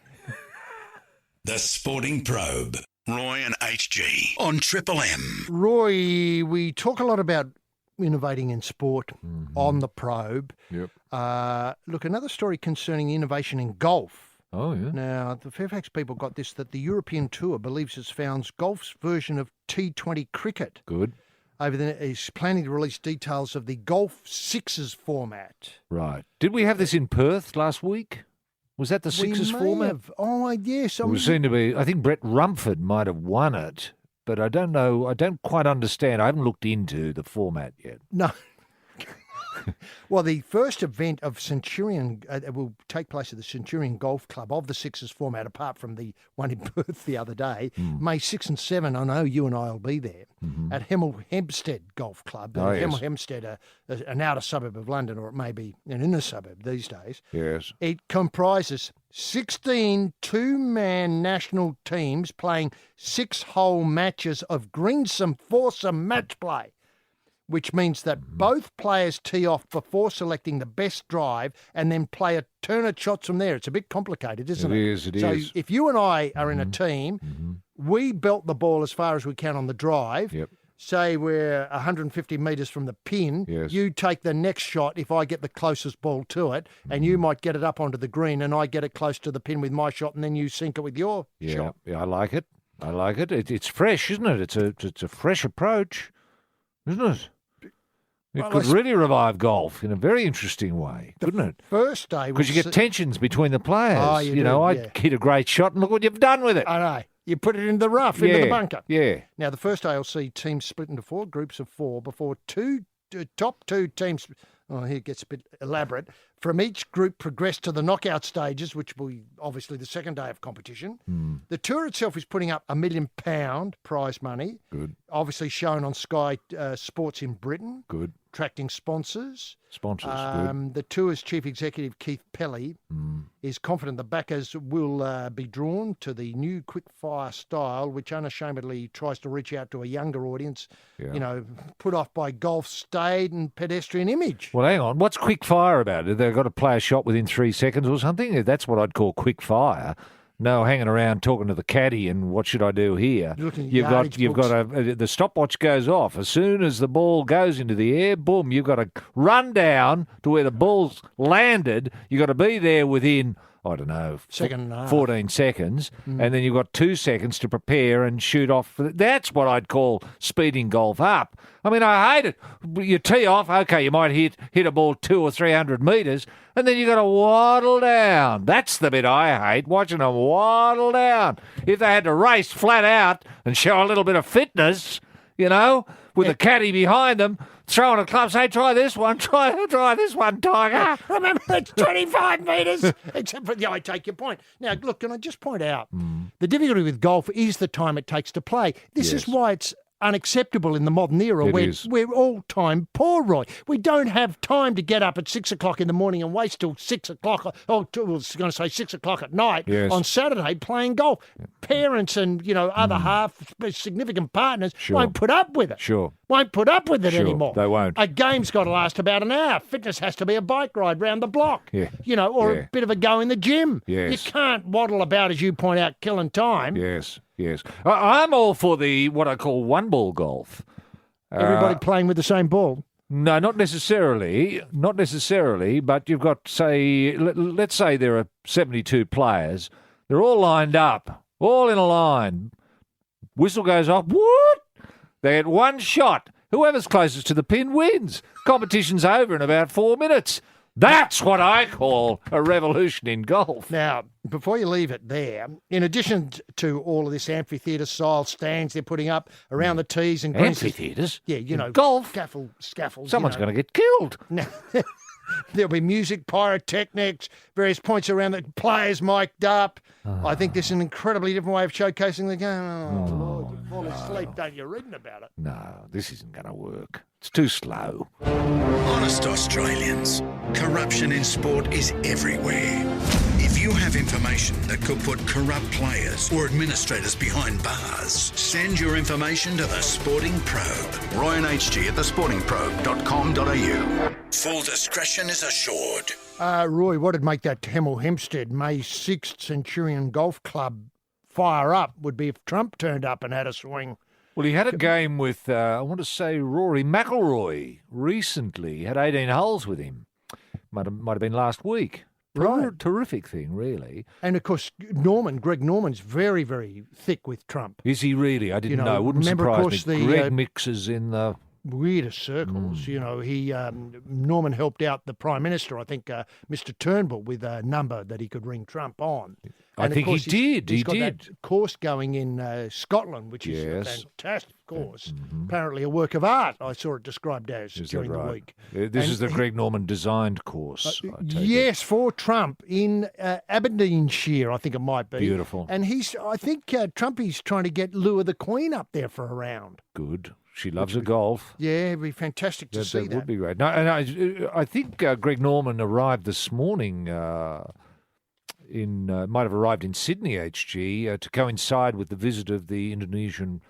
[SPEAKER 1] The Sporting Probe. Roy and HG on Triple M.
[SPEAKER 4] Roy, we talk a lot about innovating in sport on the Probe.
[SPEAKER 2] Yep.
[SPEAKER 4] Look, another story concerning innovation in golf.
[SPEAKER 2] Oh, yeah.
[SPEAKER 4] Now, the Fairfax people got this, that the European Tour believes it's found golf's version of T20 cricket.
[SPEAKER 2] Good.
[SPEAKER 4] Is planning to release details of the Golf Sixes format.
[SPEAKER 2] Right. Did we have this in Perth last week? Was that the Sixes format?
[SPEAKER 4] Oh, yes.
[SPEAKER 2] It was seen to be. I think Brett Rumford might have won it, but I don't know. I don't quite understand. I haven't looked into the format yet.
[SPEAKER 4] No. Well, the first event of Centurion will take place at the Centurion Golf Club of the Sixers format, apart from the one in Perth the other day. May 6 and 7, I know you and I will be there, at Hemel Hempstead Golf Club.
[SPEAKER 2] Oh, yes.
[SPEAKER 4] Hemel Hempstead, an outer suburb of London, or it may be an inner suburb these days.
[SPEAKER 2] Yes.
[SPEAKER 4] It comprises 16 two-man national teams playing 6-hole matches of greensome foursome match play, which means that both players tee off before selecting the best drive and then play a turn of shots from there. It's a bit complicated, isn't it?
[SPEAKER 2] It is.
[SPEAKER 4] So if you and I are in a team, we belt the ball as far as we can on the drive.
[SPEAKER 2] Yep.
[SPEAKER 4] Say we're 150 metres from the pin.
[SPEAKER 2] Yes.
[SPEAKER 4] You take the next shot if I get the closest ball to it, and you might get it up onto the green, and I get it close to the pin with my shot, and then you sink it with your shot.
[SPEAKER 2] Yeah, I like it. It's fresh, isn't it? It's a fresh approach, isn't it? It could really revive golf in a very interesting way, couldn't it?
[SPEAKER 4] First day,
[SPEAKER 2] Because you get tensions between the players.
[SPEAKER 4] Oh, you do,
[SPEAKER 2] I
[SPEAKER 4] yeah.
[SPEAKER 2] hit a great shot, and look what you've done with it.
[SPEAKER 4] I know. You put it in the rough, into the bunker.
[SPEAKER 2] Yeah.
[SPEAKER 4] Now, the first day, I'll see teams split into 4 groups of 4 before top two teams. Oh, here it gets a bit elaborate. From each group progress to the knockout stages, which will be obviously the second day of competition. The tour itself is putting up £1 million prize money.
[SPEAKER 2] Good.
[SPEAKER 4] Obviously shown on Sky Sports in Britain.
[SPEAKER 2] Good.
[SPEAKER 4] Attracting sponsors.
[SPEAKER 2] Good.
[SPEAKER 4] The tour's chief executive, Keith Pelly, is confident the backers will be drawn to the new quick-fire style, which unashamedly tries to reach out to a younger audience, put off by golf's staid and pedestrian image.
[SPEAKER 2] Well, hang on. What's quick fire about it? They've got to play a shot within 3 seconds or something? That's what I'd call quick fire. No hanging around talking to the caddy and what should I do here? You've got the stopwatch goes off as soon as the ball goes into the air. Boom! You've got to run down to where the ball's landed. You've got to be there within, I don't know,
[SPEAKER 4] second and a half.
[SPEAKER 2] 14 seconds, and then you've got 2 seconds to prepare and shoot off. That's what I'd call speeding golf up. I mean, I hate it. You tee off, okay, you might hit a ball 200 or 300 metres, and then you've got to waddle down. That's the bit I hate, watching them waddle down. If they had to race flat out and show a little bit of fitness, with a caddy behind them, throwing a club, say, try this one, try this one, Tiger.
[SPEAKER 4] Remember, it's 25 metres. Except for, I take your point. Now, look, can I just point out, the difficulty with golf is the time it takes to play. This is why it's unacceptable in the modern era where we're all time poor, Roy. We don't have time to get up at 6 o'clock in the morning and wait till 6 o'clock, I was going to say 6 o'clock at night on Saturday playing golf. Parents and, other half, significant partners won't put up with it. Won't put up with it anymore.
[SPEAKER 2] They won't.
[SPEAKER 4] A game's got to last about an hour. Fitness has to be a bike ride round the block, or a bit of a go in the gym. You can't waddle about, as you point out, killing time.
[SPEAKER 2] Yes. I'm all for what I call one-ball golf.
[SPEAKER 4] Everybody playing with the same ball?
[SPEAKER 2] No, not necessarily. But you've got, say, let's say there are 72 players. They're all lined up, all in a line. Whistle goes off. What? They get one shot. Whoever's closest to the pin wins. Competition's over in about 4 minutes. That's what I call a revolution in golf.
[SPEAKER 4] Now, before you leave it there, in addition to all of this amphitheatre-style stands they're putting up around the tees and greens.
[SPEAKER 2] Amphitheatres?
[SPEAKER 4] Yeah,
[SPEAKER 2] golf.
[SPEAKER 4] Scaffolds.
[SPEAKER 2] Someone's going to get killed.
[SPEAKER 4] Now, there'll be music, pyrotechnics, various points around the players mic'd up. I think this is an incredibly different way of showcasing the game. Oh Lord, you fall asleep, don't you, reading about it?
[SPEAKER 2] No, this isn't going to work. It's too slow.
[SPEAKER 1] Honest Australians, corruption in sport is everywhere. If you have information that could put corrupt players or administrators behind bars, send your information to the Sporting Probe. Ryan HG at thesportingprobe.com.au. Full discretion is assured.
[SPEAKER 4] Roy, what'd make that Hemel Hempstead May 6th Centurion Golf Club fire up would be if Trump turned up and had a swing.
[SPEAKER 2] Well, he had a game with, I want to say, Rory McIlroy recently. He had 18 holes with him. Might have been last week.
[SPEAKER 4] Right.
[SPEAKER 2] Terrific thing, really.
[SPEAKER 4] And, of course, Greg Norman's very, very thick with Trump.
[SPEAKER 2] Is he really? I didn't know. Wouldn't
[SPEAKER 4] remember,
[SPEAKER 2] surprise
[SPEAKER 4] of course,
[SPEAKER 2] me. Greg mixes in the
[SPEAKER 4] weirdest circles. Norman helped out the Prime Minister, I think, Mr. Turnbull, with a number that he could ring Trump on.
[SPEAKER 2] I
[SPEAKER 4] And of
[SPEAKER 2] think
[SPEAKER 4] course
[SPEAKER 2] he did.
[SPEAKER 4] He's
[SPEAKER 2] He
[SPEAKER 4] got
[SPEAKER 2] did.
[SPEAKER 4] that course going in Scotland, which is a
[SPEAKER 2] Yes.
[SPEAKER 4] fantastic course. Apparently a work of art, I saw it described as
[SPEAKER 2] Is that
[SPEAKER 4] during the
[SPEAKER 2] right?
[SPEAKER 4] week.
[SPEAKER 2] This
[SPEAKER 4] And
[SPEAKER 2] is the Greg Norman designed course. I take it.
[SPEAKER 4] Yes, for Trump in Aberdeenshire, I think it might be.
[SPEAKER 2] Beautiful.
[SPEAKER 4] And I think Trumpy's trying to get Lua the Queen up there for a round.
[SPEAKER 2] Good. She loves her golf.
[SPEAKER 4] Yeah, it'd be fantastic to see that.
[SPEAKER 2] Would be great. No, and I think Greg Norman arrived this morning. Might have arrived in Sydney HG to coincide with the visit of the Indonesian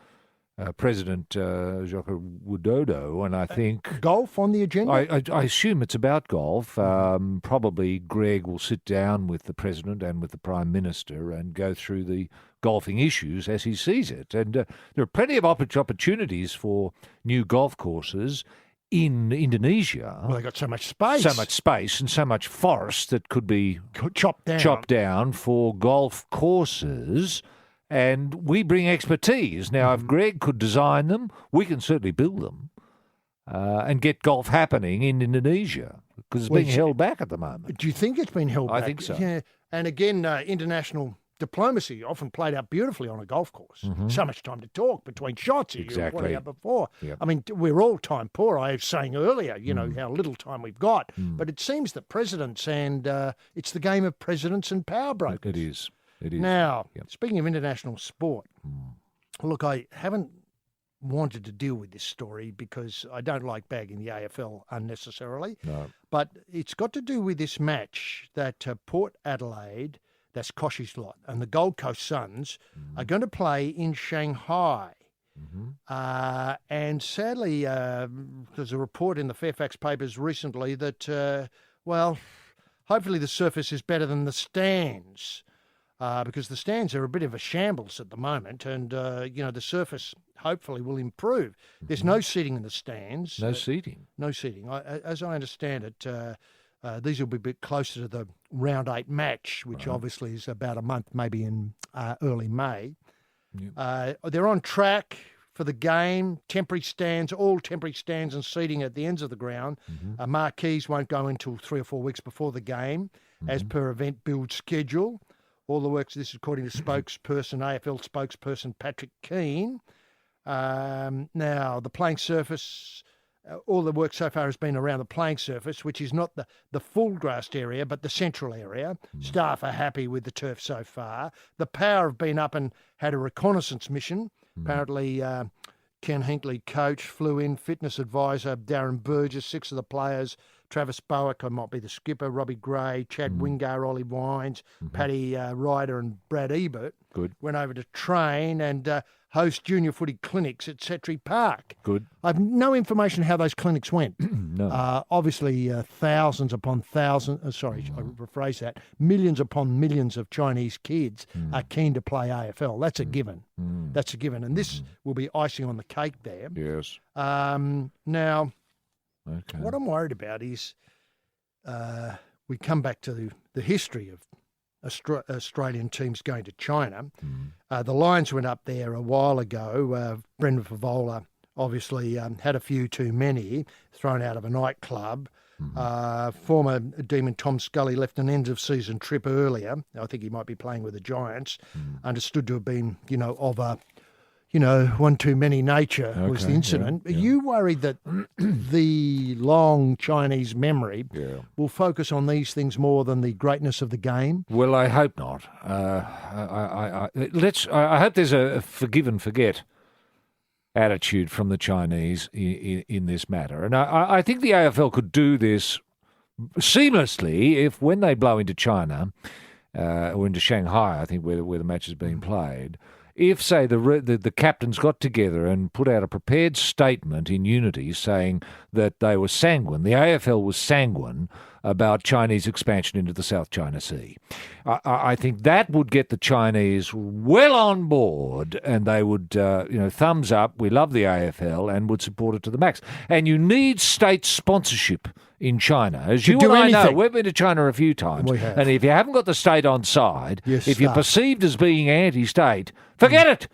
[SPEAKER 2] President Joko Widodo, and I think
[SPEAKER 4] Golf on the agenda?
[SPEAKER 2] I assume it's about golf. Probably Greg will sit down with the President and with the Prime Minister and go through the golfing issues as he sees it. And there are plenty of opportunities for new golf courses in Indonesia.
[SPEAKER 4] Well, they got so much space.
[SPEAKER 2] So much space and so much forest that could be
[SPEAKER 4] chopped down
[SPEAKER 2] for golf courses. And we bring expertise. Now, if Greg could design them, we can certainly build them and get golf happening in Indonesia because it's being held back at the moment.
[SPEAKER 4] Do you think it's been held back?
[SPEAKER 2] I think so.
[SPEAKER 4] Yeah. And again, international diplomacy often played out beautifully on a golf course. So much time to talk between shots. You were pointing out before.
[SPEAKER 2] Yep.
[SPEAKER 4] I mean, we're all time poor. I was saying earlier, how little time we've got. But it seems that presidents and it's the game of presidents and power brokers.
[SPEAKER 2] It is. It is.
[SPEAKER 4] Now, speaking of international sport, look, I haven't wanted to deal with this story because I don't like bagging the AFL unnecessarily.
[SPEAKER 2] No.
[SPEAKER 4] But it's got to do with this match that Port Adelaide, that's Koshie's lot, and the Gold Coast Suns are going to play in Shanghai. And sadly, there's a report in the Fairfax papers recently that, hopefully the surface is better than the stands. Because the stands are a bit of a shambles at the moment, and the surface hopefully will improve. There's no seating in the stands.
[SPEAKER 2] No seating.
[SPEAKER 4] No seating. As I understand it, these will be a bit closer to the round 8 match, which obviously is about a month, maybe in early May. Yep. They're on track for the game. Temporary stands, all temporary stands and seating at the ends of the ground. Marquees won't go until 3 or 4 weeks before the game, as per event build schedule. All the works, this is according to AFL spokesperson Patrick Keane. Now, the playing surface, all the work so far has been around the playing surface, which is not the full grassed area, but the central area. Staff are happy with the turf so far. The Power have been up and had a reconnaissance mission. Apparently, Ken Hinkley, coach, flew in, fitness advisor, Darren Burgess, 6 of the players, Travis Bowick, I might be the skipper, Robbie Gray, Chad Wingard, Ollie Wines, Paddy Ryder and Brad Ebert.
[SPEAKER 2] Good.
[SPEAKER 4] Went over to train and host junior footy clinics at Setri Park.
[SPEAKER 2] Good.
[SPEAKER 4] I've no information how those clinics went.
[SPEAKER 2] No.
[SPEAKER 4] Obviously, thousands upon thousands, I rephrase that, millions upon millions of Chinese kids are keen to play AFL. That's a given. That's a given. And this will be icing on the cake there.
[SPEAKER 2] Yes.
[SPEAKER 4] Now,
[SPEAKER 2] okay.
[SPEAKER 4] What I'm worried about is we come back to the history of Australian teams going to China. The Lions went up there a while ago. Brendan Favola obviously had a few too many, thrown out of a nightclub. Former Demon Tom Scully left an end-of-season trip earlier. I think he might be playing with the Giants. Understood to have been, of a one too many nature was the incident.
[SPEAKER 2] Yeah.
[SPEAKER 4] Are you worried that the long Chinese memory will focus on these things more than the greatness of the game?
[SPEAKER 2] Well, I hope not. I hope there's a forgive and forget attitude from the Chinese in this matter. And I think the AFL could do this seamlessly if when they blow into China or into Shanghai, I think where the match is being played, if, say, the captains got together and put out a prepared statement in unity saying that they were sanguine, the AFL was sanguine about Chinese expansion into the South China Sea. I think that would get the Chinese well on board and they would, thumbs up, we love the AFL, and would support it to the max. And you need state sponsorship in China. As you and I know, we've been to China a few times.
[SPEAKER 4] We have.
[SPEAKER 2] And if you haven't got the state on side,
[SPEAKER 4] Yes,
[SPEAKER 2] if you're perceived as being anti-state, forget it.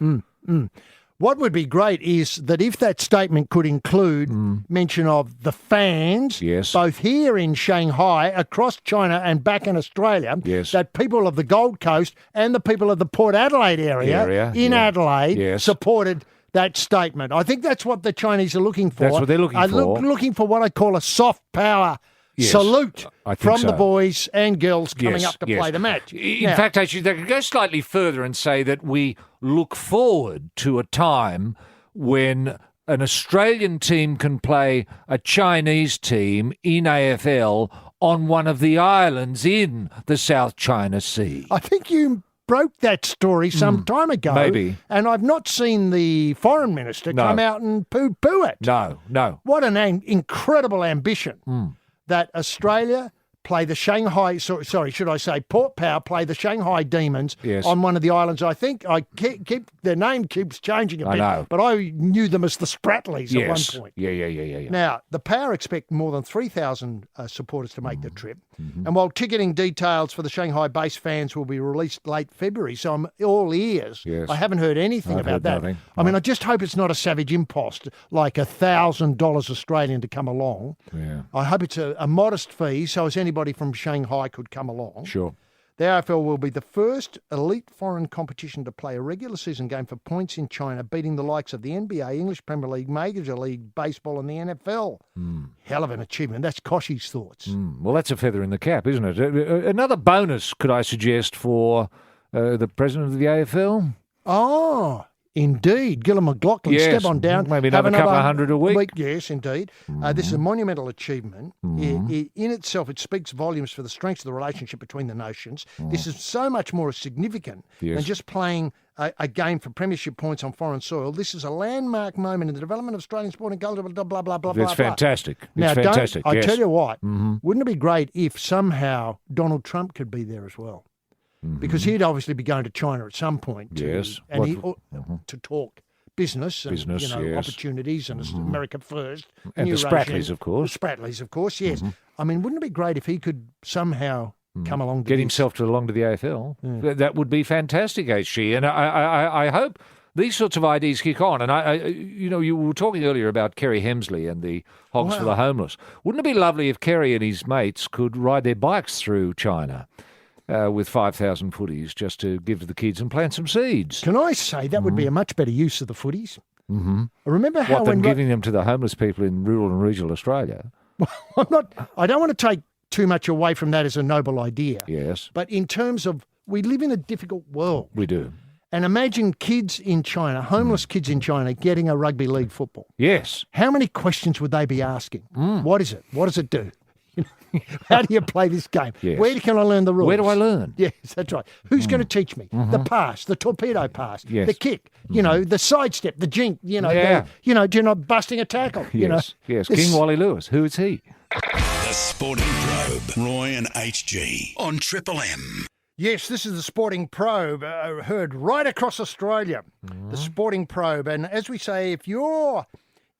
[SPEAKER 4] What would be great is that if that statement could include mention of the fans,
[SPEAKER 2] Yes.
[SPEAKER 4] both here in Shanghai, across China and back in Australia,
[SPEAKER 2] Yes.
[SPEAKER 4] that people of the Gold Coast and the people of the Port Adelaide area in Adelaide
[SPEAKER 2] Yes.
[SPEAKER 4] supported that statement. I think that's what the Chinese are looking for.
[SPEAKER 2] That's what they're looking for.
[SPEAKER 4] Looking for what I call a soft power salute
[SPEAKER 2] I think
[SPEAKER 4] from
[SPEAKER 2] so.
[SPEAKER 4] the boys and girls coming
[SPEAKER 2] Yes,
[SPEAKER 4] up to
[SPEAKER 2] yes.
[SPEAKER 4] play the match.
[SPEAKER 2] In fact, actually, they could go slightly further and say that we look forward to a time when an Australian team can play a Chinese team in AFL on one of the islands in the South China Sea.
[SPEAKER 4] I think you broke that story some time ago.
[SPEAKER 2] maybe.
[SPEAKER 4] And I've not seen the foreign minister come out and poo-poo it.
[SPEAKER 2] No.
[SPEAKER 4] What an incredible ambition that Australia play the Shanghai, sorry, should I say Port Power play the Shanghai Demons on one of the islands. I think keep their name keeps changing a bit,
[SPEAKER 2] know.
[SPEAKER 4] but I knew them as the Spratlys at one point.
[SPEAKER 2] Yeah.
[SPEAKER 4] Now, the Power expect more than 3,000 supporters to make the trip. And while ticketing details for the Shanghai-based fans will be released late February, so I'm all ears.
[SPEAKER 2] Yes.
[SPEAKER 4] I haven't heard anything
[SPEAKER 2] I've
[SPEAKER 4] about
[SPEAKER 2] heard
[SPEAKER 4] that.
[SPEAKER 2] nothing.
[SPEAKER 4] I mean, I just hope it's not a savage impost, like $1,000 Australian to come along.
[SPEAKER 2] Yeah.
[SPEAKER 4] I hope it's a modest fee, so as anybody from Shanghai could come along.
[SPEAKER 2] Sure.
[SPEAKER 4] The AFL will be the first elite foreign competition to play a regular season game for points in China, beating the likes of the NBA, English Premier League, Major League Baseball and the NFL. Hell of an achievement. That's Koshy's thoughts.
[SPEAKER 2] Well, that's a feather in the cap, isn't it? Another bonus, could I suggest, for the president of the AFL?
[SPEAKER 4] Oh, indeed. Gillum McLaughlin,
[SPEAKER 2] Yes,
[SPEAKER 4] step on down.
[SPEAKER 2] maybe
[SPEAKER 4] Have
[SPEAKER 2] another couple of hundred a week.
[SPEAKER 4] Yes, indeed. This is a monumental achievement. In itself, it speaks volumes for the strength of the relationship between the nations. This is so much more significant than just playing a game for premiership points on foreign soil. This is a landmark moment in the development of Australian sport and culture, blah, blah, blah, blah,
[SPEAKER 2] It's fantastic.
[SPEAKER 4] Now,
[SPEAKER 2] It's fantastic,
[SPEAKER 4] I
[SPEAKER 2] yes.
[SPEAKER 4] tell you what, wouldn't it be great if somehow Donald Trump could be there as well? Because he'd obviously be going to China at some point to,
[SPEAKER 2] Yes.
[SPEAKER 4] to talk business and
[SPEAKER 2] yes.
[SPEAKER 4] opportunities and America first.
[SPEAKER 2] And
[SPEAKER 4] new
[SPEAKER 2] the Spratlys,
[SPEAKER 4] regime.
[SPEAKER 2] of course.
[SPEAKER 4] The Spratlys, of course, yes. I mean, wouldn't it be great if he could somehow come along to
[SPEAKER 2] Get
[SPEAKER 4] this?
[SPEAKER 2] himself along to the AFL. That would be fantastic, HG. And I hope these sorts of ideas kick on. And you were talking earlier about Kerry Hemsley and the Hogs for the Homeless. Wouldn't it be lovely if Kerry and his mates could ride their bikes through China with 5,000 footies just to give to the kids and plant some seeds?
[SPEAKER 4] Can I say that would be a much better use of the footies? I remember how
[SPEAKER 2] What, than giving them to the homeless people in rural and regional Australia?
[SPEAKER 4] I don't want to take too much away from that as a noble idea.
[SPEAKER 2] Yes,
[SPEAKER 4] But in terms of, we live in a difficult world.
[SPEAKER 2] we do.
[SPEAKER 4] And imagine kids in China, homeless kids in China, getting a rugby league football.
[SPEAKER 2] Yes.
[SPEAKER 4] How many questions would they be asking? What is it? What does it do? How do you play this game?
[SPEAKER 2] Yes.
[SPEAKER 4] Where can I learn the rules?
[SPEAKER 2] Where do I learn?
[SPEAKER 4] Yes, that's right. Who's going to teach me? The pass, the torpedo pass,
[SPEAKER 2] Yes.
[SPEAKER 4] the kick, the sidestep, the jink,
[SPEAKER 2] Yeah.
[SPEAKER 4] you're not busting a tackle.
[SPEAKER 2] Yes,
[SPEAKER 4] This-
[SPEAKER 2] King Wally Lewis. Who is he?
[SPEAKER 1] The Sporting Probe, Roy and HG on Triple M.
[SPEAKER 4] Yes, this is the Sporting Probe, heard right across Australia. The Sporting Probe. And as we say, if you're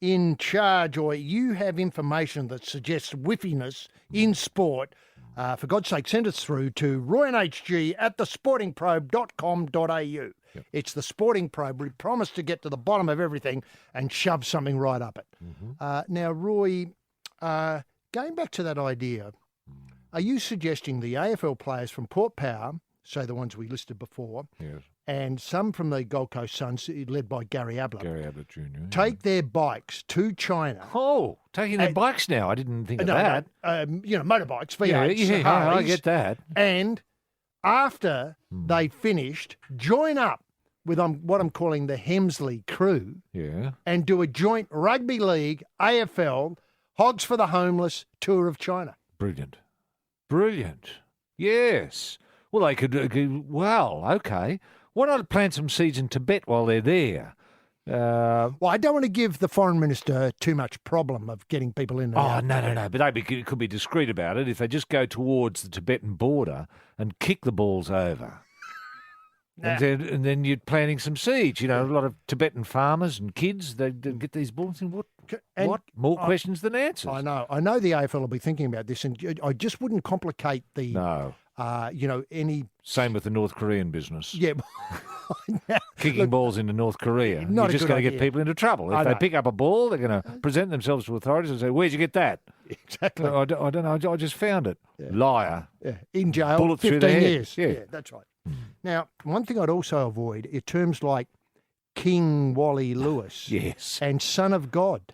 [SPEAKER 4] in charge or you have information that suggests whiffiness in sport, for God's sake, send us through to royandhg@thesportingprobe.com.au. It's the Sporting Probe. We promise to get to the bottom of everything and shove something right up it. Now, Roy, going back to that idea, are you suggesting the AFL players from Port Power, say the ones we listed before,
[SPEAKER 2] Yes,
[SPEAKER 4] and some from the Gold Coast Suns, led by Gary Ablett,
[SPEAKER 2] Gary Ablett Jr.
[SPEAKER 4] take their bikes to China?
[SPEAKER 2] Oh, taking their bikes now. I didn't think of that.
[SPEAKER 4] Motorbikes, V8s,
[SPEAKER 2] Yeah, I
[SPEAKER 4] Harleys,
[SPEAKER 2] get that.
[SPEAKER 4] and after they finished, join up with what I'm calling the Hemsley crew
[SPEAKER 2] Yeah.
[SPEAKER 4] and do a joint rugby league, AFL, Hogs for the Homeless tour of China.
[SPEAKER 2] Brilliant. Yes. Well, they could. Okay. Why not plant some seeds in Tibet while they're there?
[SPEAKER 4] Well, I don't want to give the foreign minister too much problem of getting people in and
[SPEAKER 2] Oh,
[SPEAKER 4] out.
[SPEAKER 2] no. But they could be discreet about it if they just go towards the Tibetan border and kick the balls over. And then you're planting some seeds. A lot of Tibetan farmers and kids, they get these balls and what? More questions than answers.
[SPEAKER 4] I know the AFL will be thinking about this, and I just wouldn't complicate the
[SPEAKER 2] No.
[SPEAKER 4] any...
[SPEAKER 2] Same with the North Korean business.
[SPEAKER 4] Yeah.
[SPEAKER 2] Kicking balls into North Korea.
[SPEAKER 4] Not
[SPEAKER 2] You're just going to get people into trouble. If they pick up a ball, they're going to present themselves to authorities and say, "Where'd you get that?"
[SPEAKER 4] Exactly.
[SPEAKER 2] I don't know. I just found it. Yeah. Liar.
[SPEAKER 4] Yeah. In jail,
[SPEAKER 2] Bullet
[SPEAKER 4] 15
[SPEAKER 2] through the head.
[SPEAKER 4] years.
[SPEAKER 2] Yeah,
[SPEAKER 4] that's right. Now, one thing I'd also avoid are terms like King Wally Lewis
[SPEAKER 2] yes.
[SPEAKER 4] and Son of God,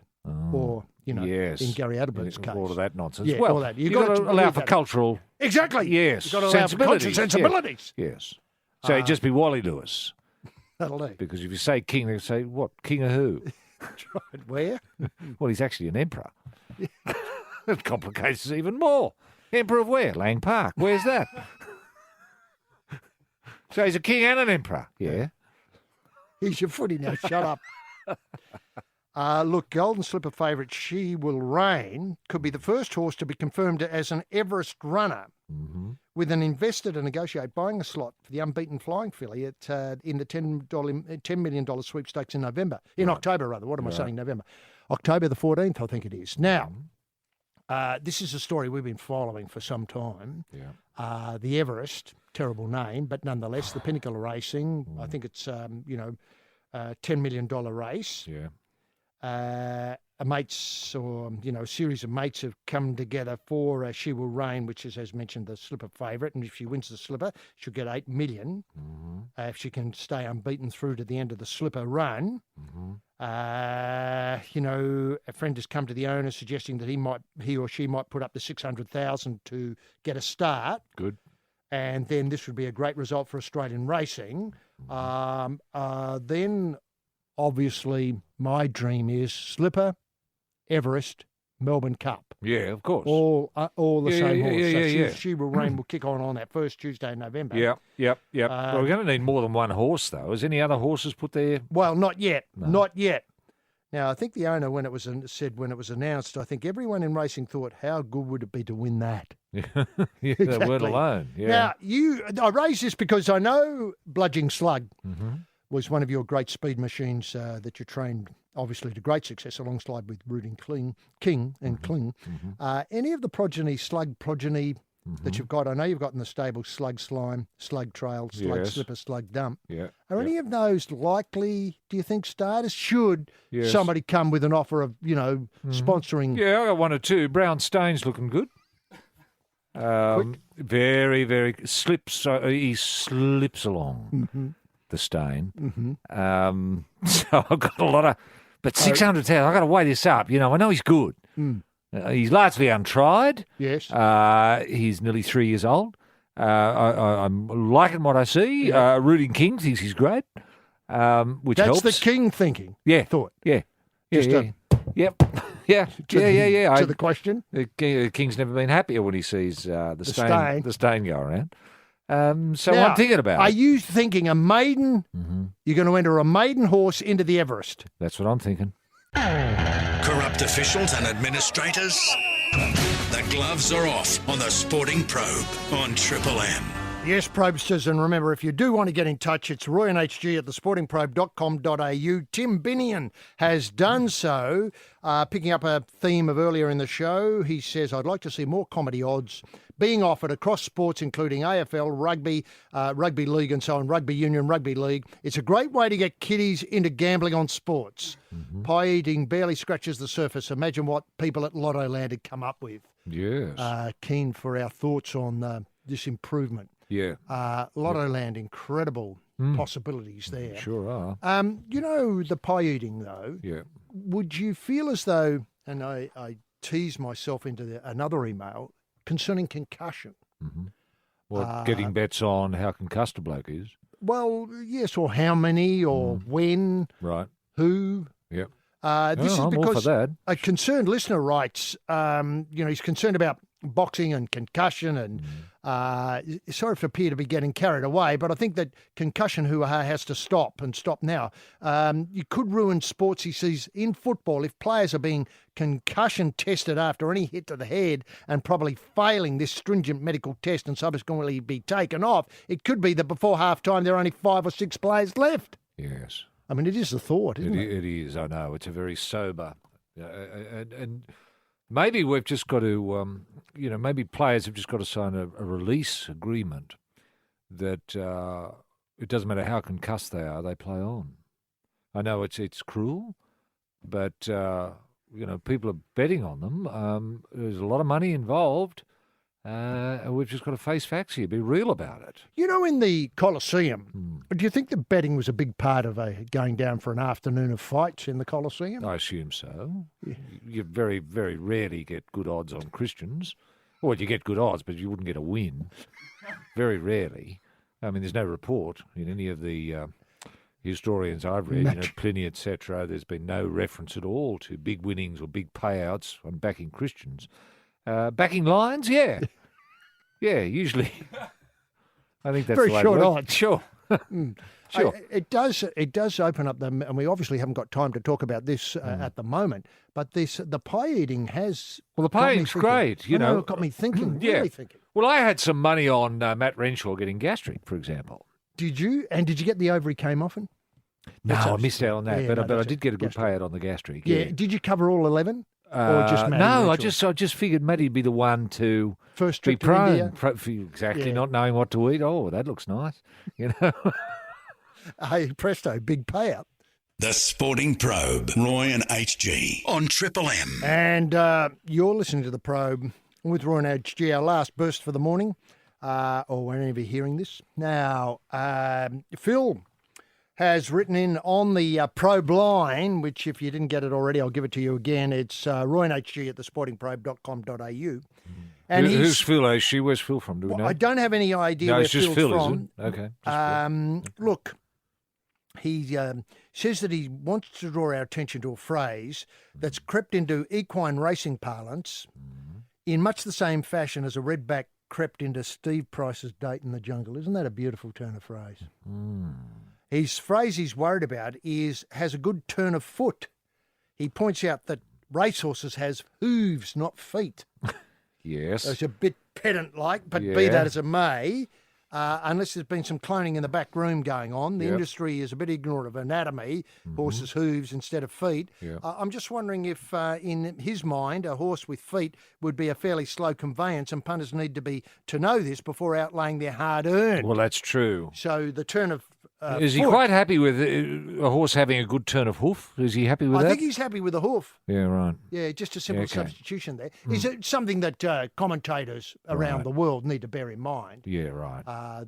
[SPEAKER 4] or,
[SPEAKER 2] yes.
[SPEAKER 4] in Gary Adelman's case.
[SPEAKER 2] All of that nonsense.
[SPEAKER 4] Yeah,
[SPEAKER 2] well,
[SPEAKER 4] all that.
[SPEAKER 2] You've got to allow for cultural...
[SPEAKER 4] Exactly.
[SPEAKER 2] Yes.
[SPEAKER 4] You've got to allow for cultural sensibilities.
[SPEAKER 2] Yes. So it'd just be Wally Lewis.
[SPEAKER 4] That'll do.
[SPEAKER 2] Because if you say king, they say, what? King of who?
[SPEAKER 4] Right. Where?
[SPEAKER 2] Well, he's actually an emperor. It complicates it even more. Emperor of where? Lang Park. Where's that? So he's a king and an emperor. Yeah.
[SPEAKER 4] Here's your footy now. Shut up. Look, Golden Slipper favourite She Will Reign could be the first horse to be confirmed as an Everest runner, with an investor to negotiate buying a slot for the unbeaten flying filly in the $10 million sweepstakes in October rather. What am I saying? November. October the 14th, I think it is. Now, this is a story we've been following for some time. Yeah. The Everest, terrible name, but nonetheless, the pinnacle of racing. I think it's $10 million race.
[SPEAKER 2] Yeah.
[SPEAKER 4] A series of mates have come together for She Will Reign, which is, as mentioned, the Slipper favourite. And if she wins the Slipper, she'll get $8 million. If she can stay unbeaten through to the end of the Slipper run. A friend has come to the owner suggesting that he or she might put up the $600,000 to get a start.
[SPEAKER 2] Good.
[SPEAKER 4] And then this would be a great result for Australian racing. Then, obviously, my dream is Slipper, Everest, Melbourne Cup.
[SPEAKER 2] Yeah, of course.
[SPEAKER 4] All the same horse.
[SPEAKER 2] Yeah.
[SPEAKER 4] She Will Reign will kick on that first Tuesday in November.
[SPEAKER 2] Yep. Well, we're going to need more than one horse, though. Has any other horses put there?
[SPEAKER 4] Well, not yet.
[SPEAKER 2] No.
[SPEAKER 4] Not yet. Now, I think the owner, when it was announced, I think everyone in racing thought, how good would it be to win that?
[SPEAKER 2] Yeah,
[SPEAKER 4] Exactly.
[SPEAKER 2] They weren't alone. Yeah.
[SPEAKER 4] Now, I raise this because I know Bludging Slug was one of your great speed machines that you trained, obviously, to great success alongside with Rooting King and Kling. Any of the slug progeny that you've got, I know you've got in the stable Slug Slime, Slug Trail, Slug Slipper, Slug Dump.
[SPEAKER 2] Yeah.
[SPEAKER 4] Are any of those likely, do you think, starters? Should somebody come with an offer of, sponsoring?
[SPEAKER 2] Yeah, I got one or two. Brown Stain's looking good. Very, very slips. He slips along the Stain. So I've got a lot of, but 600,000. I've got to weigh this up. I know he's good. He's largely untried.
[SPEAKER 4] Yes.
[SPEAKER 2] He's nearly 3 years old. I'm liking what I see. Rooting King thinks he's great, which
[SPEAKER 4] That's
[SPEAKER 2] helps.
[SPEAKER 4] the King thinking.
[SPEAKER 2] Yeah.
[SPEAKER 4] Thought.
[SPEAKER 2] Yeah.
[SPEAKER 4] Just
[SPEAKER 2] Yep. Yeah.
[SPEAKER 4] To the question.
[SPEAKER 2] The King's never been happier when he sees the stain go around. So
[SPEAKER 4] Now,
[SPEAKER 2] I'm thinking about
[SPEAKER 4] Are
[SPEAKER 2] it.
[SPEAKER 4] you thinking a maiden? You're going to enter a maiden horse into the Everest?
[SPEAKER 2] That's what I'm thinking.
[SPEAKER 1] Corrupt officials and administrators? The gloves are off on the Sporting Probe on Triple M.
[SPEAKER 4] Yes, Probe-sters, and remember, if you do want to get in touch, it's royanhg at thesportingprobe.com.au. Tim Binion has done so, picking up a theme of earlier in the show. He says, I'd like to see more comedy odds being offered across sports, including AFL, rugby, rugby league and so on, rugby union, rugby league. It's a great way to get kiddies into gambling on sports. Pie eating barely scratches the surface. Imagine what people at Lotto Land had come up with.
[SPEAKER 2] Yes.
[SPEAKER 4] Keen for our thoughts on this improvement.
[SPEAKER 2] Yeah.
[SPEAKER 4] Lotto Land, incredible possibilities there.
[SPEAKER 2] Sure are.
[SPEAKER 4] The pie eating, though,
[SPEAKER 2] Yeah.
[SPEAKER 4] would you feel as though, and I tease myself into another email, concerning concussion?
[SPEAKER 2] Getting bets on how concussed a bloke is.
[SPEAKER 4] Well, yes, or how many, or when,
[SPEAKER 2] Right.
[SPEAKER 4] who.
[SPEAKER 2] Yep.
[SPEAKER 4] This is
[SPEAKER 2] I'm all for
[SPEAKER 4] because
[SPEAKER 2] that.
[SPEAKER 4] a concerned listener writes, he's concerned about boxing and concussion and sort of appear to be getting carried away, but I think that concussion has to stop and stop now. You could ruin sports, he sees, in football if players are being concussion tested after any hit to the head and probably failing this stringent medical test and subsequently be taken off. It could be that before half-time there are only 5 or 6 players left.
[SPEAKER 2] Yes.
[SPEAKER 4] I mean, it is a thought, isn't it?
[SPEAKER 2] It is, I know. It's a very sober. And Maybe we've just got to, maybe players have just got to sign a release agreement that it doesn't matter how concussed they are, they play on. I know it's cruel, but, people are betting on them. There's a lot of money involved. And we've just got to face facts here, be real about it.
[SPEAKER 4] In the Colosseum, do you think the betting was a big part of going down for an afternoon of fights in the Colosseum?
[SPEAKER 2] I assume so. Yeah. You very, very rarely get good odds on Christians. Well, you get good odds, but you wouldn't get a win. Very rarely. I mean, there's no report in any of the historians I've read, Pliny, etc. There's been no reference at all to big winnings or big payouts on backing Christians. Backing Lions, yeah. Yeah, usually. I think that's
[SPEAKER 4] very
[SPEAKER 2] the way
[SPEAKER 4] short
[SPEAKER 2] it
[SPEAKER 4] odds.
[SPEAKER 2] Sure. Sure.
[SPEAKER 4] It does open up them, and we obviously haven't got time to talk about this at the moment, but the pie eating has...
[SPEAKER 2] Well, the pie eating's great,
[SPEAKER 4] It got me thinking, really thinking.
[SPEAKER 2] Well, I had some money on Matt Renshaw getting gastric, for example.
[SPEAKER 4] Did you? And did you get the ovary came often?
[SPEAKER 2] No, I missed out on that, but I did get a good payout on the gastric.
[SPEAKER 4] Yeah. Did you cover all 11? Or just Matty
[SPEAKER 2] no,
[SPEAKER 4] Renshaw?
[SPEAKER 2] I just figured Matty'd be the one to
[SPEAKER 4] first
[SPEAKER 2] be
[SPEAKER 4] trip to
[SPEAKER 2] prone.
[SPEAKER 4] India.
[SPEAKER 2] Not knowing what to eat. Oh, that looks nice.
[SPEAKER 4] Hey, presto, big payout.
[SPEAKER 1] The Sporting Probe, Roy and HG on Triple M.
[SPEAKER 4] And you're listening to The Probe with Roy and HG, our last burst for the morning, or whenever you're hearing this. Now, Phil has written in on the Probe line, which if you didn't get it already, I'll give it to you again. It's Roy and HG at thesportingprobe.com.au. And
[SPEAKER 2] who's Phil, HG? Where's Phil from? Do we know?
[SPEAKER 4] I don't have any idea where
[SPEAKER 2] it's just
[SPEAKER 4] Phil's
[SPEAKER 2] Phil,
[SPEAKER 4] from.
[SPEAKER 2] Is it? Okay.
[SPEAKER 4] Look, he says that he wants to draw our attention to a phrase that's crept into equine racing parlance in much the same fashion as a redback crept into Steve Price's Date in the Jungle. Isn't that a beautiful turn of phrase? His phrase he's worried about has a good turn of foot. He points out that racehorses has hooves, not feet.
[SPEAKER 2] Yes.
[SPEAKER 4] So it's a bit pedant-like, but be that as it may, unless there's been some cloning in the back room going on, the industry is a bit ignorant of anatomy, horses' hooves instead of feet. I'm just wondering if, in his mind, a horse with feet would be a fairly slow conveyance, and punters need to know this before outlaying their hard-earned.
[SPEAKER 2] Well, that's true.
[SPEAKER 4] So the turn of
[SPEAKER 2] is he quite happy with a horse having a good turn of hoof? Is he happy with that?
[SPEAKER 4] I think he's happy with the hoof.
[SPEAKER 2] Yeah, right.
[SPEAKER 4] Yeah, just a simple substitution there. Is it something that commentators around the world need to bear in mind?
[SPEAKER 2] Yeah, right.
[SPEAKER 4] A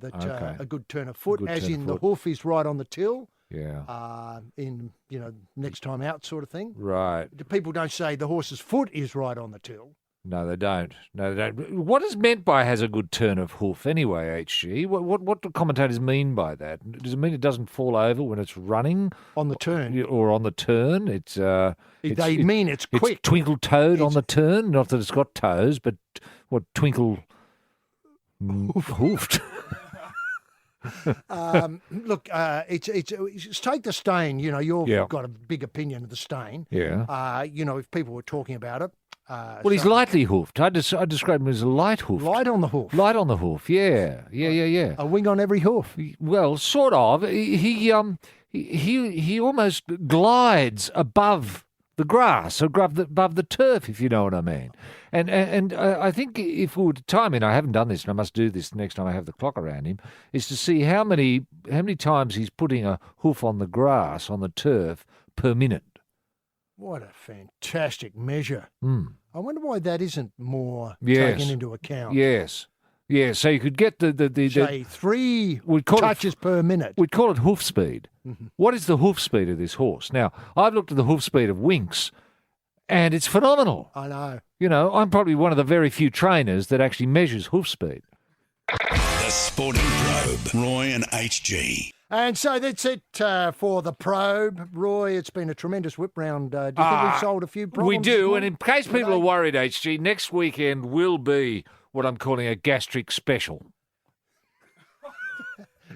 [SPEAKER 4] good turn of foot, as in the hoof is right on the till.
[SPEAKER 2] Yeah.
[SPEAKER 4] In next time out sort of thing.
[SPEAKER 2] Right.
[SPEAKER 4] People don't say the horse's foot is right on the till.
[SPEAKER 2] No, they don't. What is meant by has a good turn of hoof anyway, HG? What do commentators mean by that? Does it mean it doesn't fall over when it's running?
[SPEAKER 4] On the turn.
[SPEAKER 2] Or on the turn?
[SPEAKER 4] They mean it's quick.
[SPEAKER 2] It's twinkle-toed on the turn? Not that it's got toes, but twinkle... hoofed.
[SPEAKER 4] Look, it's take the stain. You've got a big opinion of the stain.
[SPEAKER 2] Yeah.
[SPEAKER 4] If people were talking about it.
[SPEAKER 2] He's lightly hoofed. I describe him as a light hoof.
[SPEAKER 4] Light on the hoof.
[SPEAKER 2] Light on the hoof. Yeah.
[SPEAKER 4] A wing on every hoof.
[SPEAKER 2] Well, sort of. He almost glides above the grass, or above the turf, if you know what I mean. And I think if we were to time in, I haven't done this, and I must do this next time I have the clock around him, is to see how many times he's putting a hoof on the grass, on the turf, per minute.
[SPEAKER 4] What a fantastic measure. I wonder why that isn't more
[SPEAKER 2] Yes.
[SPEAKER 4] taken into account.
[SPEAKER 2] Yes. Yeah, so you could get
[SPEAKER 4] Say 3 touches per minute.
[SPEAKER 2] We'd call it hoof speed. Mm-hmm. What is the hoof speed of this horse? Now, I've looked at the hoof speed of Winks, and it's phenomenal.
[SPEAKER 4] I know.
[SPEAKER 2] I'm probably one of the very few trainers that actually measures hoof speed.
[SPEAKER 1] The Sporting Probe, Roy and HG.
[SPEAKER 4] And so that's it for the Probe. Roy, it's been a tremendous whip round. Do you think we've solved a few problems?
[SPEAKER 2] We do, and in case people are worried, HG, next weekend will be what I'm calling a gastric special.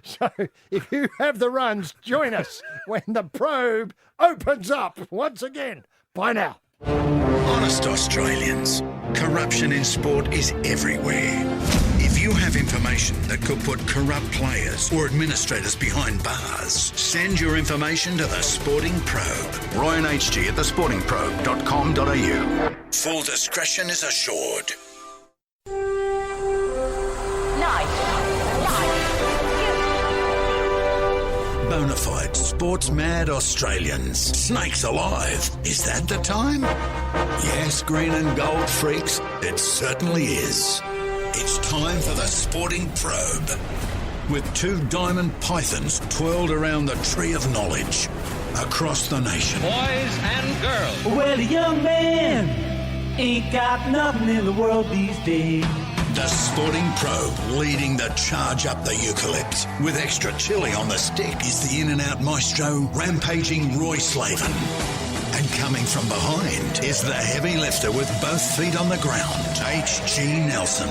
[SPEAKER 4] So if you have the runs, join us when the Probe opens up once again. Bye now.
[SPEAKER 1] Honest Australians, corruption in sport is everywhere. If you have information that could put corrupt players or administrators behind bars, send your information to The Sporting Probe. Roy and HG at thesportingprobe.com.au. Full discretion is assured. Bonafide sports-mad Australians. Snakes alive. Is that the time? Yes, green and gold freaks, it certainly is. It's time for the Sporting Probe. With two diamond pythons twirled around the tree of knowledge across the nation.
[SPEAKER 3] Boys and girls.
[SPEAKER 5] Well, a young man ain't got nothing in the world these days.
[SPEAKER 1] The Sporting Probe leading the charge up the eucalypt. With extra chili on the stick is the in-and-out maestro, rampaging Roy Slaven. And coming from behind is the heavy lifter with both feet on the ground, H.G. Nelson.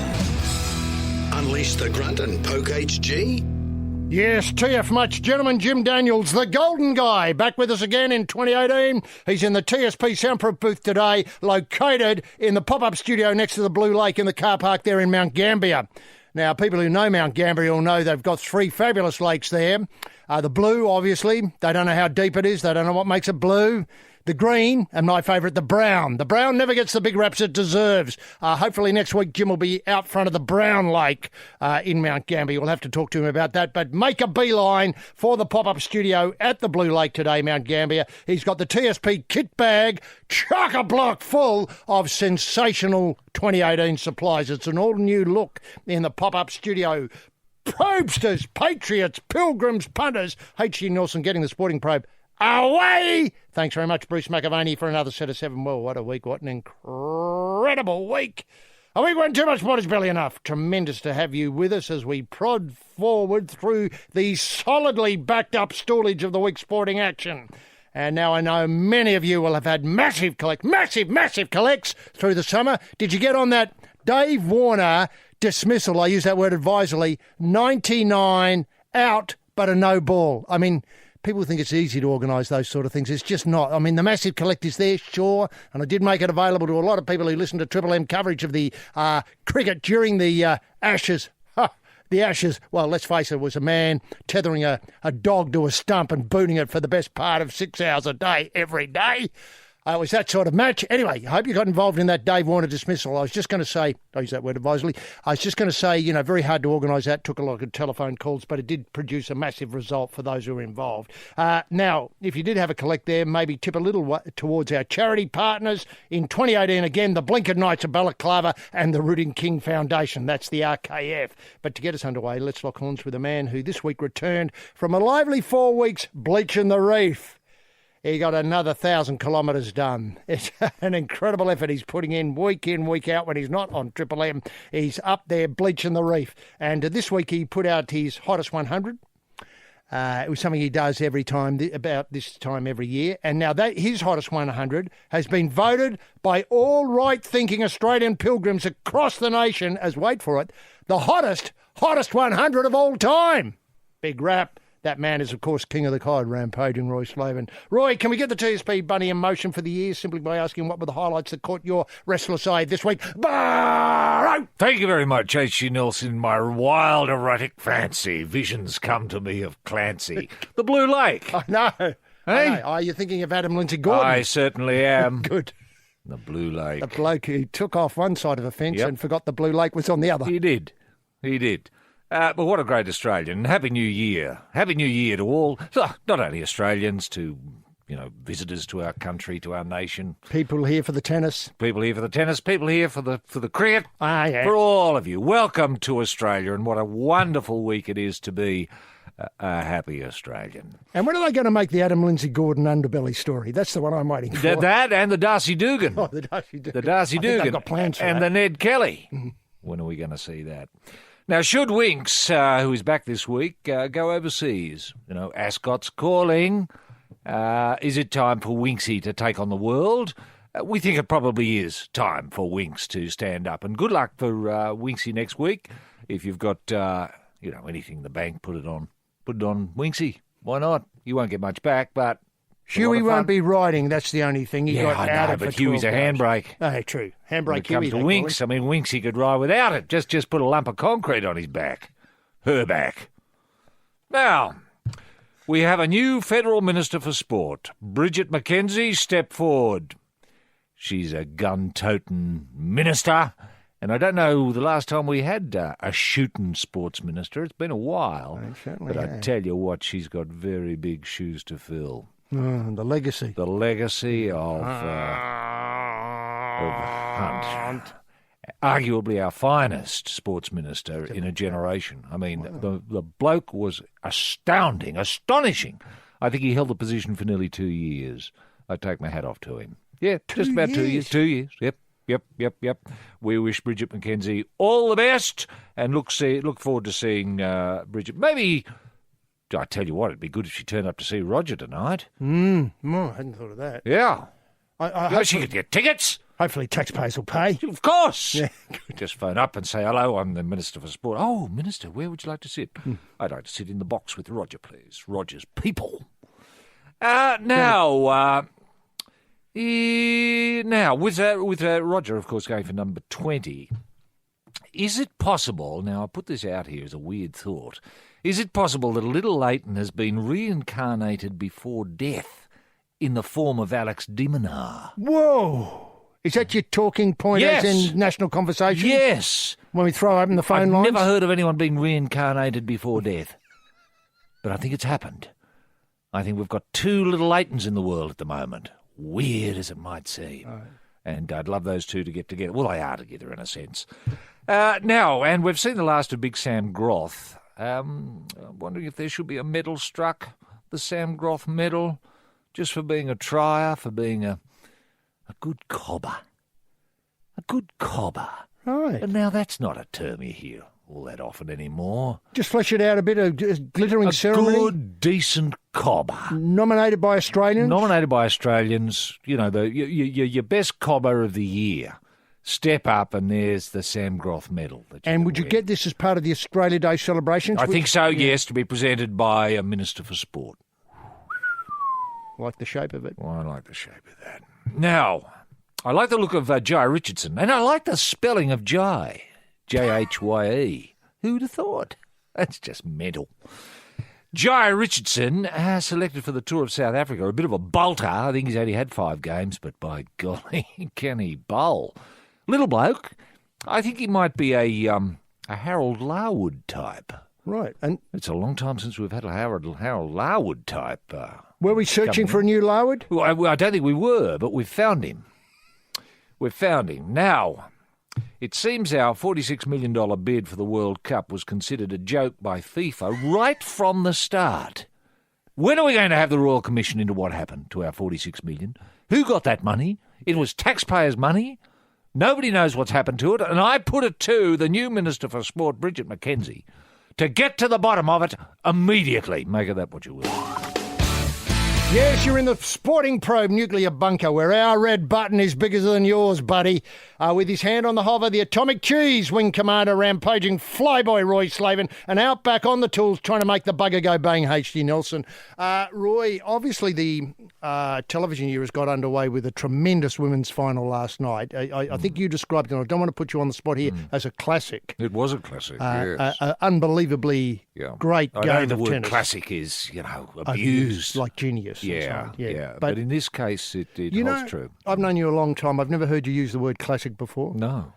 [SPEAKER 1] Unleash the grunt and poke H.G.?
[SPEAKER 4] Yes, TF much, gentlemen. Jim Daniels, the golden guy, back with us again in 2018. He's in the TSP soundproof booth today, located in the pop-up studio next to the Blue Lake in the car park there in Mount Gambier. Now, people who know Mount Gambier will know they've got three fabulous lakes there. The blue, obviously. They don't know how deep it is. They don't know what makes it blue. The green, and my favourite, the brown. The brown never gets the big raps it deserves. Hopefully next week Jim will be out front of the Brown Lake in Mount Gambier. We'll have to talk to him about that. But make a beeline for the pop-up studio at the Blue Lake today, Mount Gambier. He's got the TSP kit bag, chock-a-block full of sensational 2018 supplies. It's an all-new look in the pop-up studio. Probe-sters, patriots, pilgrims, punters. H.G. Nelson getting the Sporting Probe away. Thanks very much, Bruce McAvaney, for another set of 7. Well, what a week. What an incredible week. A week when too much sport is barely enough. Tremendous to have you with us as we prod forward through the solidly backed up stallage of the week's sporting action. And now I know many of you will have had massive collects through the summer. Did you get on that Dave Warner dismissal? I use that word advisedly. 99 out, but a no ball. I mean, people think it's easy to organise those sort of things. It's just not. I mean, the massive collect is there, sure, and I did make it available to a lot of people who listen to Triple M coverage of the cricket during the Ashes. The Ashes, well, let's face it, was a man tethering a dog to a stump and booting it for the best part of 6 hours a day, every day. It was that sort of match. Anyway, I hope you got involved in that Dave Warner dismissal. I was just going to say, I use that word advisedly, I was just going to say, very hard to organise that. Took a lot of telephone calls, but it did produce a massive result for those who were involved. Now, if you did have a collect there, maybe tip a little towards our charity partners. In 2018, again, the Blinkered Knights of Balaclava and the Rooting King Foundation. That's the RKF. But to get us underway, let's lock horns with a man who this week returned from a lively 4 weeks bleaching the reef. He got another 1,000 kilometres done. It's an incredible effort he's putting in, week out when he's not on Triple M. He's up there bleaching the reef. And this week he put out his hottest 100. It was something he does every time, about this time every year. And now that his hottest 100 has been voted by all right-thinking Australian pilgrims across the nation as, wait for it, the hottest 100 of all time. Big rap. That man is, of course, king of the cod, rampaging Roy Slaven. Roy, can we get the TSP bunny in motion for the year simply by asking what were the highlights that caught your restless eye this week?
[SPEAKER 2] Thank you very much, H.G. Nelson. My wild erotic fancy. Visions come to me of Clancy. The Blue Lake.
[SPEAKER 4] I know.
[SPEAKER 2] Hey?
[SPEAKER 4] I know. Are you thinking of Adam Lindsay Gordon?
[SPEAKER 2] I certainly am.
[SPEAKER 4] Good.
[SPEAKER 2] The Blue Lake.
[SPEAKER 4] The bloke who took off one side of a fence and forgot the Blue Lake was on the other.
[SPEAKER 2] He did. But what a great Australian. Happy New Year. Happy New Year to all, not only Australians, to, visitors to our country, to our nation.
[SPEAKER 4] People here for the tennis.
[SPEAKER 2] People here for the tennis. People here for the cricket.
[SPEAKER 4] Yeah.
[SPEAKER 2] For all of you. Welcome to Australia, and what a wonderful week it is to be a happy Australian.
[SPEAKER 4] And when are they going to make the Adam Lindsay Gordon underbelly story? That's the one I'm waiting for.
[SPEAKER 2] That and the Darcy Dugan.
[SPEAKER 4] Oh, the Darcy Dugan.
[SPEAKER 2] The Darcy Dugan.
[SPEAKER 4] I've got plans for
[SPEAKER 2] and
[SPEAKER 4] that.
[SPEAKER 2] the Ned Kelly. When are we going to see that? Now, should Winks, who is back this week, go overseas? Ascot's calling. Is it time for Winksy to take on the world? We think it probably is time for Winks to stand up. And good luck for Winksy next week. If you've got, anything in the bank, put it on Winksy. Why not? You won't get much back, but
[SPEAKER 4] Huey won't be riding. That's the only thing he got out of it.
[SPEAKER 2] But Huey's a handbrake.
[SPEAKER 4] Oh, true. Handbrake
[SPEAKER 2] When it
[SPEAKER 4] Huey.
[SPEAKER 2] comes to Winks, Winksy could ride without it. Just put a lump of concrete on his back. Her back. Now, we have a new Federal Minister for Sport. Bridget McKenzie stepped forward. She's a gun-toting minister. And I don't know the last time we had a shooting sports minister. It's been a while. But I tell you what, she's got very big shoes to fill.
[SPEAKER 4] The legacy.
[SPEAKER 2] The legacy of Hunt. Arguably our finest sports minister in a generation. I mean, the bloke was astonishing. I think he held the position for nearly 2 years. I take my hat off to him. Yeah, just about 2 years. 2 years, yep. We wish Bridget McKenzie all the best and look forward to seeing Bridget. Maybe, I tell you what, it'd be good if she turned up to see Roger tonight.
[SPEAKER 4] I hadn't thought of that.
[SPEAKER 2] Yeah.
[SPEAKER 4] I hope
[SPEAKER 2] she could get tickets.
[SPEAKER 4] Hopefully taxpayers will pay.
[SPEAKER 2] Of course.
[SPEAKER 4] Yeah.
[SPEAKER 2] Just phone up and say, hello, I'm the Minister for Sport. Oh, Minister, where would you like to sit? I'd like to sit in the box with Roger, please. Roger's people. Now, with Roger, of course, going for number 20, is it possible, now I'll put this out here as a weird thought, is it possible that Little Leighton has been reincarnated before death in the form of Alex Diminar?
[SPEAKER 4] Whoa! Is that your talking point as in national conversation?
[SPEAKER 2] Yes.
[SPEAKER 4] When we throw open the phone lines?
[SPEAKER 2] I've never heard of anyone being reincarnated before death. But I think it's happened. I think we've got 2 Little Leightons in the world at the moment. Weird as it might seem. Right. And I'd love those two to get together. Well, they are together in a sense. Now, and we've seen the last of Big Sam Groth. I'm wondering if there should be a medal struck, the Sam Groth medal, just for being a trier, for being a good cobber. A good cobber.
[SPEAKER 4] Right.
[SPEAKER 2] And now that's not a term you hear all that often anymore.
[SPEAKER 4] Just flesh it out a bit, glittering ceremony.
[SPEAKER 2] A good, decent cobber.
[SPEAKER 4] Nominated by Australians?
[SPEAKER 2] Nominated by Australians. You know, your best cobber of the year. Step up and there's the Sam Groth medal.
[SPEAKER 4] And would you get this as part of the Australia Day celebrations?
[SPEAKER 2] I think so, yes, to be presented by a Minister for Sport.
[SPEAKER 4] Like the shape of it.
[SPEAKER 2] Well, I like the shape of that. Now, I like the look of Jai Richardson, and I like the spelling of Jai. Jhye. Who'd have thought? That's just mental. Jai Richardson, selected for the Tour of South Africa, a bit of a bolter. I think he's only had 5 games, but by golly, can he bowl? Little bloke. I think he might be a Harold Larwood type.
[SPEAKER 4] Right. And
[SPEAKER 2] it's a long time since we've had a Harold Larwood type.
[SPEAKER 4] Were we searching for a new Larwood?
[SPEAKER 2] Well, I don't think we were, but we've found him. We've found him. Now, it seems our $46 million bid for the World Cup was considered a joke by FIFA right from the start. When are we going to have the Royal Commission into what happened to our $46 million? Who got that money? It was taxpayers' money. Nobody knows what's happened to it, and I put it to the new Minister for Sport, Bridget McKenzie, to get to the bottom of it immediately. Make of that what you will.
[SPEAKER 4] Yes, you're in the Sporting Probe nuclear bunker where our red button is bigger than yours, buddy. With his hand on the hover, the Atomic Cheese Wing Commander rampaging flyboy Roy Slaven, and out back on the tools trying to make the bugger go bang, H.D. Nelson. Roy, obviously the television year has got underway with a tremendous women's final last night. I think you described it, and I don't want to put you on the spot here, as a classic.
[SPEAKER 2] It was a classic, yes.
[SPEAKER 4] Unbelievably great game of tennis.
[SPEAKER 2] I know the word classic is, abused.
[SPEAKER 4] Like genius.
[SPEAKER 2] Yeah. But in this case, it holds true.
[SPEAKER 4] I've known you a long time. I've never heard you use the word classic before.
[SPEAKER 2] No.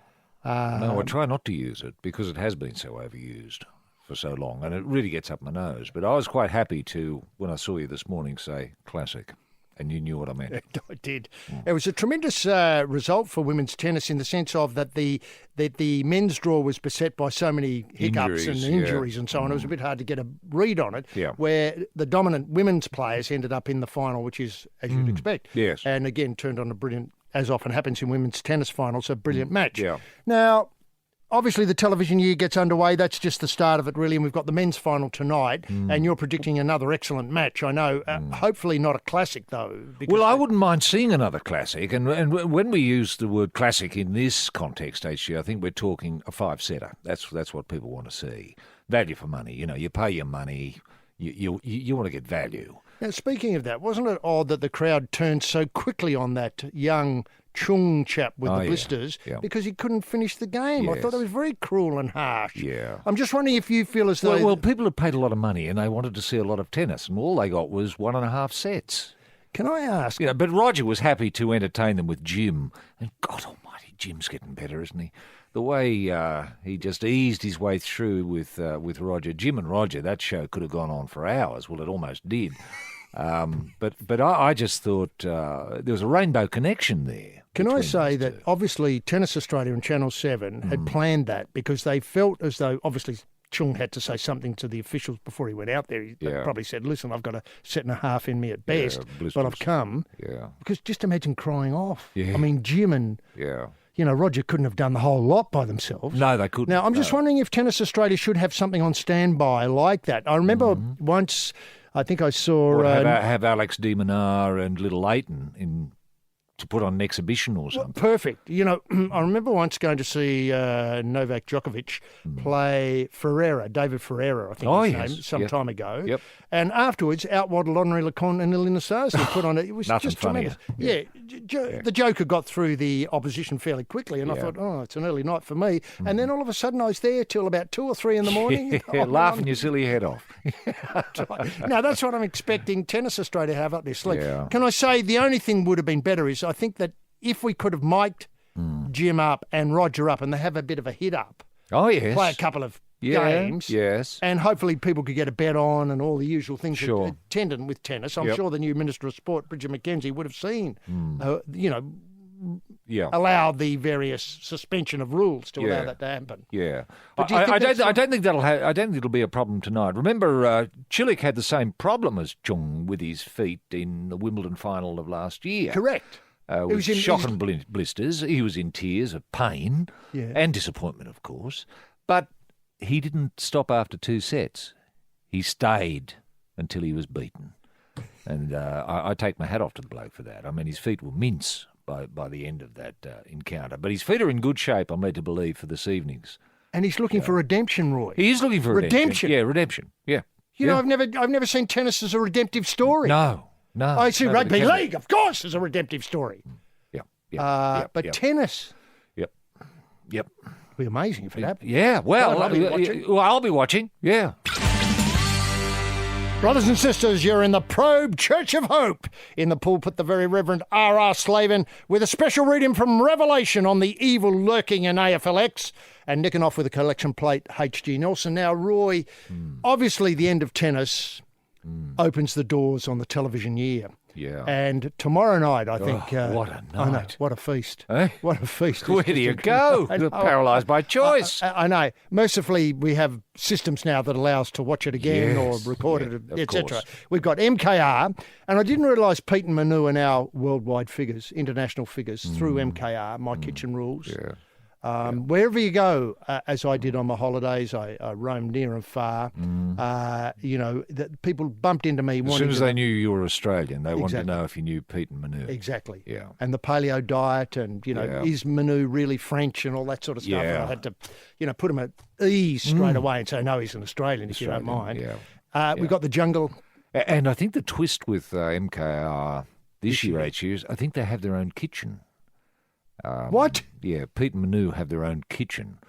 [SPEAKER 2] No, I try not to use it because it has been so overused for so long, and it really gets up my nose. But I was quite happy to, when I saw you this morning, say classic. And you knew what I meant.
[SPEAKER 4] I did. It was a tremendous result for women's tennis in the sense of that the men's draw was beset by so many hiccups and injuries and so on. It was a bit hard to get a read on it, where the dominant women's players ended up in the final, which is as you'd expect.
[SPEAKER 2] Yes.
[SPEAKER 4] And again, turned on a brilliant, as often happens in women's tennis finals, a brilliant match.
[SPEAKER 2] Yeah.
[SPEAKER 4] Now, obviously, the television year gets underway. That's just the start of it, really. And we've got the men's final tonight. And you're predicting another excellent match, I know. Hopefully not a classic, though.
[SPEAKER 2] Well, I wouldn't mind seeing another classic. And when we use the word classic in this context, HG, I think we're talking a 5-setter. That's what people want to see. Value for money. You pay your money. You want to get value.
[SPEAKER 4] Now, speaking of that, wasn't it odd that the crowd turned so quickly on that young Chung chap with the blisters because he couldn't finish the game?
[SPEAKER 2] Yes.
[SPEAKER 4] I thought it was very cruel and harsh.
[SPEAKER 2] Yeah.
[SPEAKER 4] I'm just wondering if you feel as though...
[SPEAKER 2] Well, people had paid a lot of money and they wanted to see a lot of tennis, and all they got was 1.5 sets.
[SPEAKER 4] Can I ask?
[SPEAKER 2] You know, but Roger was happy to entertain them with Jim. And God almighty, Jim's getting better, isn't he? The way he just eased his way through with Roger. Jim and Roger, that show could have gone on for hours. Well, it almost did. But I just thought there was a rainbow connection there.
[SPEAKER 4] Can I say that obviously Tennis Australia and Channel 7 had planned that because they felt as though obviously Chung had to say something to the officials before he went out there. He probably said, listen, I've got a set and a half in me at best, but I've come.
[SPEAKER 2] Yeah.
[SPEAKER 4] Because just imagine crying off.
[SPEAKER 2] Yeah.
[SPEAKER 4] I mean, Jim and Roger couldn't have done the whole lot by themselves.
[SPEAKER 2] No, they couldn't.
[SPEAKER 4] Now, I'm just wondering if Tennis Australia should have something on standby like that. I remember once, I think I saw...
[SPEAKER 2] Or have Alex de Minaur and Little Leighton to put on an exhibition or something.
[SPEAKER 4] Perfect. You know, I remember once going to see Novak Djokovic play David Ferreira, I think his name, some time ago.
[SPEAKER 2] Yep.
[SPEAKER 4] And afterwards, out waddled Henri Lecomte and Elina Sarsi put on it. It was
[SPEAKER 2] Nothing
[SPEAKER 4] just tremendous.
[SPEAKER 2] funnier.
[SPEAKER 4] The Joker got through the opposition fairly quickly, and I thought, it's an early night for me. And then all of a sudden, I was there till about 2 or 3 in the morning.
[SPEAKER 2] Laughing your silly head off.
[SPEAKER 4] Now, that's what I'm expecting Tennis Australia to have up their sleeve.
[SPEAKER 2] Yeah.
[SPEAKER 4] Can I say the only thing would have been better is I think that if we could have mic'd Jim up and Roger up and they have a bit of a hit up,
[SPEAKER 2] yes.
[SPEAKER 4] play a couple of games,
[SPEAKER 2] yes,
[SPEAKER 4] and hopefully people could get a bet on and all the usual things attendant with tennis. I'm sure the new Minister of Sport, Bridget McKenzie, would have seen, allow the various suspension of rules to allow that to happen.
[SPEAKER 2] Yeah,
[SPEAKER 4] But
[SPEAKER 2] I don't think it'll be a problem tonight. Remember, Chilik had the same problem as Chung with his feet in the Wimbledon final of last year.
[SPEAKER 4] Correct.
[SPEAKER 2] With shock and blisters. He was in tears of pain and disappointment, of course. But he didn't stop after 2 sets. He stayed until he was beaten. And I take my hat off to the bloke for that. I mean, his feet will mince by the end of that encounter. But his feet are in good shape, I'm led to believe, for this evening's.
[SPEAKER 4] And he's looking for redemption, Roy.
[SPEAKER 2] He is looking for redemption. Yeah, redemption. Yeah.
[SPEAKER 4] You know, I've never seen tennis as a redemptive story.
[SPEAKER 2] No.
[SPEAKER 4] I see rugby league, of course, as a redemptive story. But tennis.
[SPEAKER 2] Yep.
[SPEAKER 4] It'd be amazing if it happened.
[SPEAKER 2] Yeah, well, I'll be watching. Yeah.
[SPEAKER 4] Brothers and sisters, you're in the Probe Church of Hope. In the pulpit, the very Reverend R.R. Slaven with a special reading from Revelation on the evil lurking in AFLX and nicking off with a collection plate, H.G. Nelson. Now, Roy, obviously the end of tennis opens the doors on the television year.
[SPEAKER 2] Yeah.
[SPEAKER 4] And tomorrow night, I think...
[SPEAKER 2] what a night.
[SPEAKER 4] I know, what a feast.
[SPEAKER 2] Eh?
[SPEAKER 4] What a feast.
[SPEAKER 2] Where do you go? You're paralysed by choice.
[SPEAKER 4] I know. Mercifully, we have systems now that allow us to watch it again or record it, etc. We've got MKR, and I didn't realise Pete and Manu are now worldwide figures, international figures, through MKR, My Kitchen Rules.
[SPEAKER 2] Yeah.
[SPEAKER 4] Wherever you go, as I did on my holidays, I roamed near and far. People bumped into me.
[SPEAKER 2] As soon as they knew you were Australian, they wanted to know if you knew Pete and Manu.
[SPEAKER 4] Exactly.
[SPEAKER 2] Yeah.
[SPEAKER 4] And the paleo diet, and is Manu really French, and all that sort of stuff.
[SPEAKER 2] Yeah.
[SPEAKER 4] And I had to, put him at ease straight away and say, no, he's an Australian, if you don't mind.
[SPEAKER 2] Yeah.
[SPEAKER 4] We've got the jungle.
[SPEAKER 2] And I think the twist with MKR this year, I think they have their own kitchen.
[SPEAKER 4] What?
[SPEAKER 2] Yeah, Pete and Manu have their own kitchen.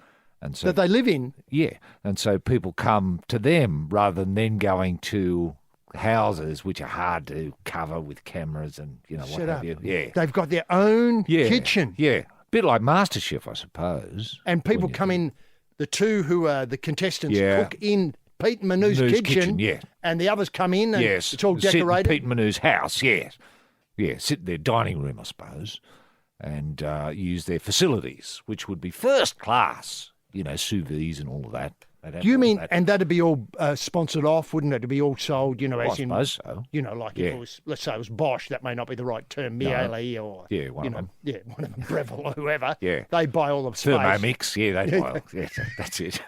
[SPEAKER 2] And so
[SPEAKER 4] that they live in?
[SPEAKER 2] Yeah, and so people come to them rather than them going to houses which are hard to cover with cameras and, what have you. Yeah.
[SPEAKER 4] They've got their own kitchen.
[SPEAKER 2] Yeah, a bit like MasterChef, I suppose.
[SPEAKER 4] And people come in, the two who are the contestants cook in Pete and Manu's kitchen, and the others come in and it's all decorated.
[SPEAKER 2] Sit in Pete and Manu's house, sit in their dining room, I suppose, and use their facilities, which would be first class, sous vide and all of that.
[SPEAKER 4] You mean, and that'd be all sponsored off, wouldn't it? To be all sold,
[SPEAKER 2] I suppose so.
[SPEAKER 4] Like if it was, let's say it was Bosch, that may not be the right term, Miele or,
[SPEAKER 2] one of them.
[SPEAKER 4] Yeah, one of them, Breville or whoever.
[SPEAKER 2] Yeah.
[SPEAKER 4] They buy all the space.
[SPEAKER 2] Thermomix, they buy all, that's it.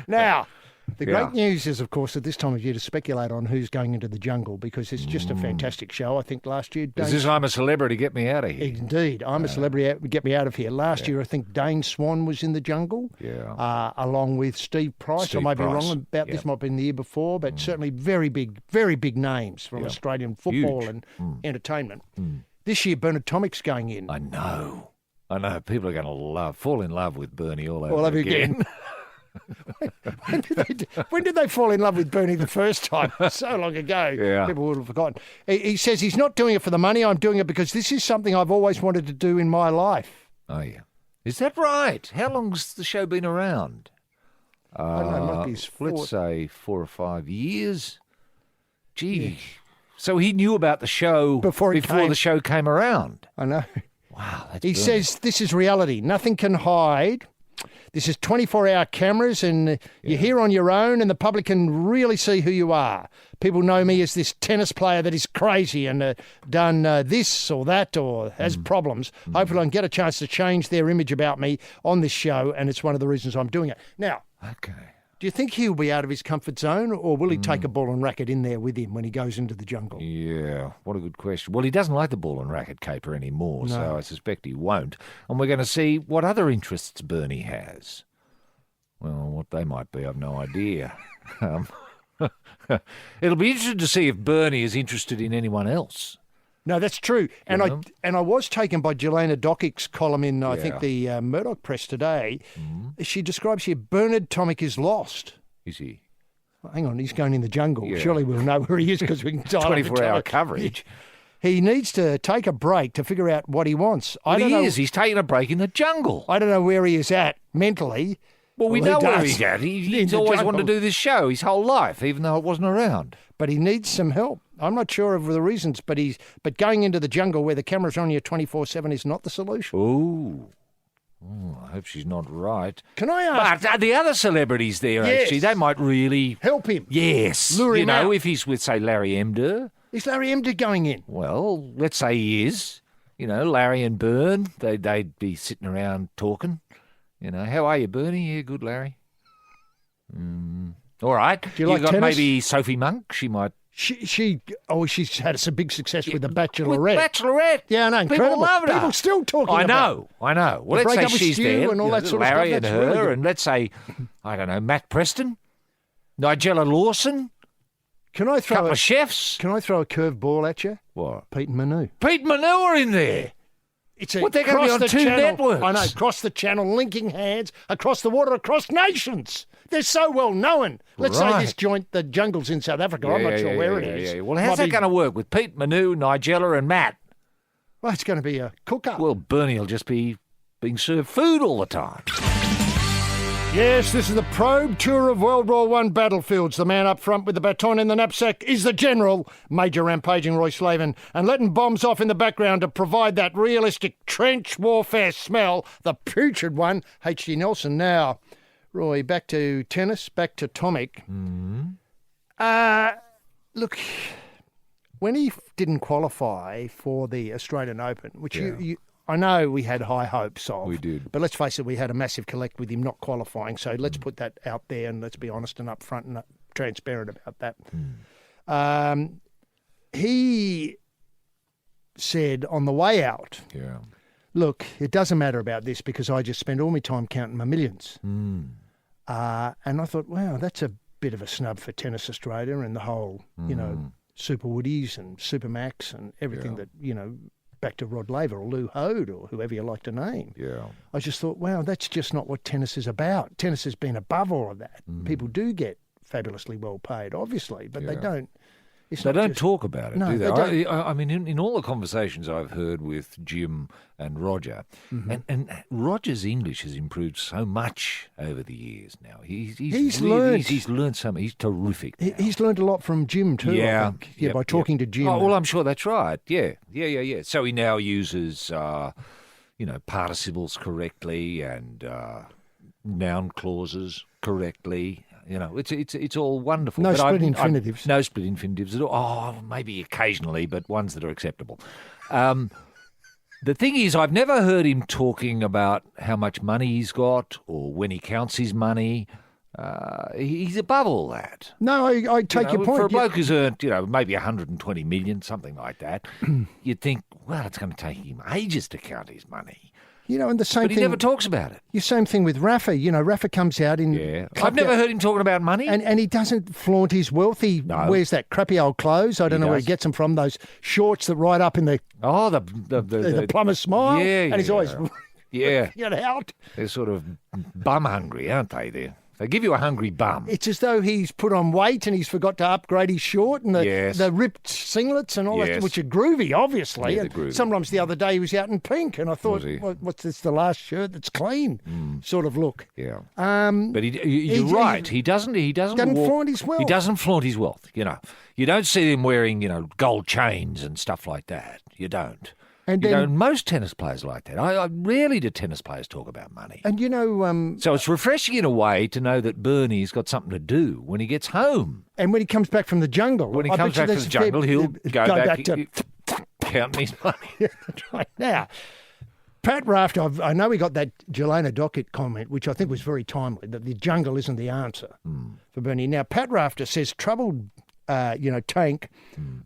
[SPEAKER 4] Now, the great news is, of course, at this time of year to speculate on who's going into the jungle, because it's just a fantastic show. I think last year...
[SPEAKER 2] Is this I'm a Celebrity, Get Me Out of Here?
[SPEAKER 4] Indeed. I'm a Celebrity, Get Me Out of Here. Last year, I think Dane Swan was in the jungle, along with Steve Price. I might be wrong about this, might have been the year before, but certainly very big names from Australian football and entertainment. This year, Bernard Tomic's going in.
[SPEAKER 2] I know. People are going to fall in love with Bernie all over again.
[SPEAKER 4] When did they fall in love with Bernie the first time? So long ago.
[SPEAKER 2] Yeah.
[SPEAKER 4] People would have forgotten. He says he's not doing it for the money. I'm doing it because this is something I've always wanted to do in my life.
[SPEAKER 2] Oh, yeah. Is that right? How long's the show been around?
[SPEAKER 4] I don't know, it might be his fourth.
[SPEAKER 2] Let's say 4 or 5 years. Gee. Yeah. So he knew about the show before the show came around.
[SPEAKER 4] I know.
[SPEAKER 2] Wow. That's
[SPEAKER 4] he says this is reality. Nothing can hide. This is 24-hour cameras and you're here on your own and the public can really see who you are. People know me as this tennis player that is crazy and done this or that or has problems. Hopefully I can get a chance to change their image about me on this show, and it's one of the reasons I'm doing it. Now, do you think he'll be out of his comfort zone, or will he take a ball and racket in there with him when he goes into the jungle?
[SPEAKER 2] Yeah, what a good question. Well, he doesn't like the ball and racket caper anymore, so I suspect he won't. And we're going to see what other interests Bernie has. Well, what they might be, I've no idea. It'll be interesting to see if Bernie is interested in anyone else.
[SPEAKER 4] No, that's true. And I was taken by Jelena Dockick's column in, I think, the Murdoch Press today. She describes here Bernard Tomic is lost.
[SPEAKER 2] Is he?
[SPEAKER 4] Well, hang on, he's going in the jungle. Yeah. Surely we'll know where he is because we can dial
[SPEAKER 2] 24-hour coverage.
[SPEAKER 4] He needs to take a break to figure out what he wants.
[SPEAKER 2] He's taking a break in the jungle.
[SPEAKER 4] I don't know where he is at mentally.
[SPEAKER 2] Well, we know where he's at. He's always wanted to do this show his whole life, even though it wasn't around. But he needs some help. I'm not sure of the reasons, but going into the jungle where the camera's on you 24/7 is not the solution. Ooh, I hope she's not right.
[SPEAKER 4] Can I ask?
[SPEAKER 2] But the other celebrities there, actually, they might really
[SPEAKER 4] help him.
[SPEAKER 2] Yes,
[SPEAKER 4] lure him out.
[SPEAKER 2] If he's with, say, Larry Emder.
[SPEAKER 4] Is Larry Emder going in?
[SPEAKER 2] Well, let's say he is. Larry and Bern, they'd be sitting around talking. How are you, Bernie? Yeah, good, Larry. All right.
[SPEAKER 4] Do you like
[SPEAKER 2] got
[SPEAKER 4] tennis?
[SPEAKER 2] Maybe Sophie Monk. She might.
[SPEAKER 4] She's had some big success with the Bachelorette.
[SPEAKER 2] With Bachelorette.
[SPEAKER 4] Yeah, I know. Incredible.
[SPEAKER 2] People love her.
[SPEAKER 4] People still talking about it.
[SPEAKER 2] I know. Well, let's say she's there.
[SPEAKER 4] And all that sort of
[SPEAKER 2] Larry
[SPEAKER 4] stuff.
[SPEAKER 2] and her, really, and let's say, I don't know, Matt Preston, Nigella Lawson.
[SPEAKER 4] Can I throw
[SPEAKER 2] couple of chefs?
[SPEAKER 4] Can I throw a curved ball at you?
[SPEAKER 2] What?
[SPEAKER 4] Pete and Manu.
[SPEAKER 2] Pete and Manu are in there. They're going to be on two networks.
[SPEAKER 4] I know, across the channel, linking hands, across the water, across nations. They're so well known. Let's say this joint, the jungle's in South Africa. I'm not sure where it is.
[SPEAKER 2] Yeah. Well, how's that going to work with Pete, Manu, Nigella and Matt?
[SPEAKER 4] Well, it's going to be a cook-up.
[SPEAKER 2] Well, Bernie will just be being served food all the time.
[SPEAKER 4] Yes, this is the Probe tour of World War I battlefields. The man up front with the baton in the knapsack is the General, Major Rampaging Roy Slaven, and letting bombs off in the background to provide that realistic trench warfare smell, the putrid one, H.G. Nelson. Now, Roy, back to tennis, back to Tomic. Look, when he didn't qualify for the Australian Open, which I know we had high hopes of.
[SPEAKER 2] We did.
[SPEAKER 4] But let's face it, we had a massive collect with him not qualifying. So let's put that out there and let's be honest and upfront and transparent about that. He said on the way out, look, it doesn't matter about this because I just spend all my time counting my millions. And I thought, wow, that's a bit of a snub for Tennis Australia and the whole, Super Woodies and Super Max and everything that, back to Rod Laver or Lou Hode or whoever you like to name.
[SPEAKER 2] Yeah.
[SPEAKER 4] I just thought, wow, that's just not what tennis is about. Tennis has been above all of that. People do get fabulously well paid, obviously, but they don't.
[SPEAKER 2] They don't talk about it, do they?
[SPEAKER 4] Don't.
[SPEAKER 2] I mean, in all the conversations I've heard with Jim and Roger, and Roger's English has improved so much over the years now. He's learned so much. He's terrific now.
[SPEAKER 4] He's learned a lot from Jim too, I think. By talking to Jim.
[SPEAKER 2] Oh, well, I'm sure that's right. Yeah. So he now uses, participles correctly and noun clauses correctly. It's all wonderful.
[SPEAKER 4] No split infinitives.
[SPEAKER 2] No split infinitives at all. Oh, maybe occasionally, but ones that are acceptable. The thing is, I've never heard him talking about how much money he's got or when he counts his money. He's above all that.
[SPEAKER 4] No, I take your point.
[SPEAKER 2] For a bloke who's earned, maybe 120 million, something like that, you'd think, well, it's going to take him ages to count his money.
[SPEAKER 4] And the same
[SPEAKER 2] but
[SPEAKER 4] thing.
[SPEAKER 2] But he never talks about it.
[SPEAKER 4] The same thing with Rafa. Rafa comes out in.
[SPEAKER 2] Yeah. I've never heard him talking about money.
[SPEAKER 4] And he doesn't flaunt his wealth. He wears that crappy old clothes. I don't know where he gets them from. Those shorts that ride up in the.
[SPEAKER 2] Oh, the
[SPEAKER 4] plumber's smile.
[SPEAKER 2] Yeah.
[SPEAKER 4] And he's always.
[SPEAKER 2] Yeah.
[SPEAKER 4] Out.
[SPEAKER 2] They're sort of bum hungry, aren't they? They're They give you a hungry bum.
[SPEAKER 4] It's as though he's put on weight and he's forgot to upgrade his short and the ripped singlets and all that, which are groovy, obviously.
[SPEAKER 2] Yeah,
[SPEAKER 4] and
[SPEAKER 2] groovy.
[SPEAKER 4] sometimes the other day he was out in pink, and I thought, what's this, the last shirt that's clean sort of look.
[SPEAKER 2] Yeah.
[SPEAKER 4] But
[SPEAKER 2] you're right. He doesn't
[SPEAKER 4] flaunt his wealth.
[SPEAKER 2] He doesn't flaunt his wealth. You don't see him wearing gold chains and stuff like that. You don't.
[SPEAKER 4] And then,
[SPEAKER 2] most tennis players like that. I rarely do tennis players talk about money.
[SPEAKER 4] And
[SPEAKER 2] so it's refreshing in a way to know that Bernie's got something to do when he gets home.
[SPEAKER 4] And when he comes back from the jungle.
[SPEAKER 2] When he comes back from the jungle, he'll go back to counting his money.
[SPEAKER 4] That's right. Now, Pat Raft, I know he got that Jelena Dockett comment, which I think was very timely, that the jungle isn't the answer for Bernie. Now, Pat Rafter says troubled Tank,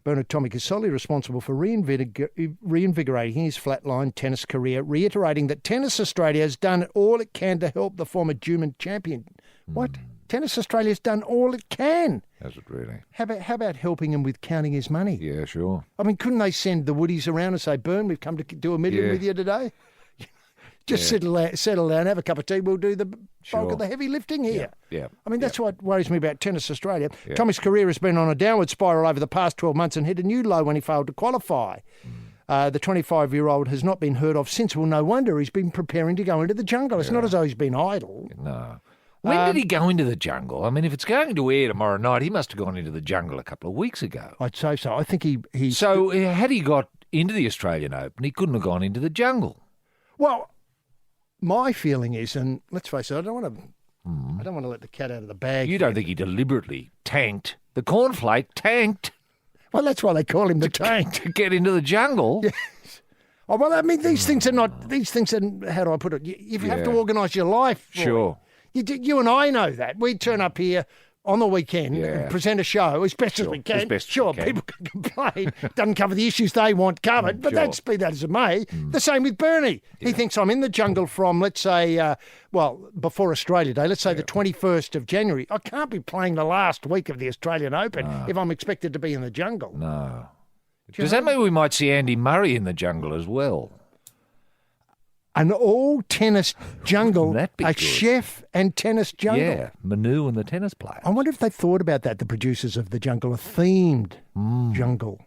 [SPEAKER 4] Bernard Tomic, is solely responsible for reinvigorating his flatline tennis career, reiterating that Tennis Australia has done all it can to help the former German champion. What? Tennis Australia's done all it can.
[SPEAKER 2] Has it really?
[SPEAKER 4] How about helping him with counting his money?
[SPEAKER 2] Yeah, sure.
[SPEAKER 4] I mean, couldn't they send the Woodies around and say, Bern, we've come to do $1 million with you today? Just settle down, have a cup of tea. We'll do the bulk of the heavy lifting here.
[SPEAKER 2] Yeah.
[SPEAKER 4] I mean, that's what worries me about Tennis Australia. Yeah. Tommy's career has been on a downward spiral over the past 12 months and hit a new low when he failed to qualify. The 25-year-old has not been heard of since. Well, no wonder he's been preparing to go into the jungle. It's not as though he's been idle.
[SPEAKER 2] No. When did he go into the jungle? I mean, if it's going to air tomorrow night, he must have gone into the jungle a couple of weeks ago.
[SPEAKER 4] I'd say so. I think he...
[SPEAKER 2] So had he got into the Australian Open, he couldn't have gone into the jungle.
[SPEAKER 4] Well... My feeling is, and let's face it, I don't want to let the cat out of the bag.
[SPEAKER 2] You don't think he deliberately tanked the cornflake? Tanked.
[SPEAKER 4] Well, that's why they call him the tank
[SPEAKER 2] to get into the jungle.
[SPEAKER 4] Yes. Oh well, I mean, these things are not. These things are. How do I put it? You have to organise your life.
[SPEAKER 2] Sure.
[SPEAKER 4] You and I know that. We turn up here on the weekend and present a show as best as we can. People can complain. Doesn't cover the issues they want covered, but that's be that as it may. The same with Bernie. He thinks I'm in the jungle from, let's say, before Australia Day, let's say the 21st of January. I can't be playing the last week of the Australian Open if I'm expected to be in the jungle.
[SPEAKER 2] No. Does that mean we might see Andy Murray in the jungle as well?
[SPEAKER 4] An all-tennis jungle,
[SPEAKER 2] That'd be
[SPEAKER 4] a
[SPEAKER 2] good.
[SPEAKER 4] chef and tennis jungle.
[SPEAKER 2] Yeah, Manu and the tennis player.
[SPEAKER 4] I wonder if they thought about that, the producers of the jungle, a themed jungle.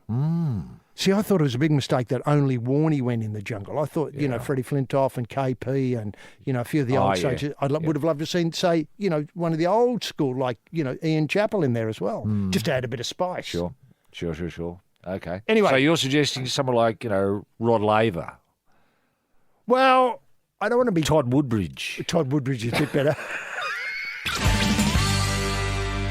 [SPEAKER 4] See, I thought it was a big mistake that only Warney went in the jungle. I thought, Freddie Flintoff and KP and, a few of the old stages. I would have loved to have seen, say, one of the old school, like, Ian Chappell in there as well, just to add a bit of spice.
[SPEAKER 2] Sure. Okay.
[SPEAKER 4] Anyway.
[SPEAKER 2] So you're suggesting someone like, Rod Laver.
[SPEAKER 4] Well, I don't want to be...
[SPEAKER 2] Todd Woodbridge.
[SPEAKER 4] Todd Woodbridge is a bit better.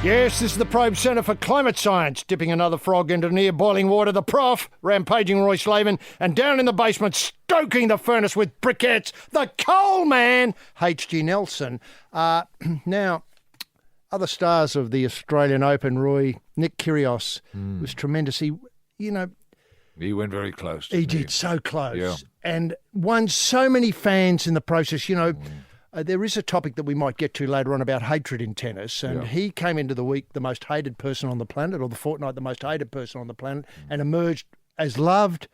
[SPEAKER 4] Yes, this is the Probe Centre for Climate Science, dipping another frog into near boiling water. The Prof, rampaging Roy Slaven, and down in the basement, stoking the furnace with briquettes, the coal man, H.G. Nelson. Now, other stars of the Australian Open, Roy, Nick Kyrgios was tremendous. He
[SPEAKER 2] went very close.
[SPEAKER 4] He did so close.
[SPEAKER 2] Yeah.
[SPEAKER 4] And won so many fans in the process. There is a topic that we might get to later on about hatred in tennis. And he came into the week the most hated person on the planet, or the fortnight the most hated person on the planet, and emerged as loved,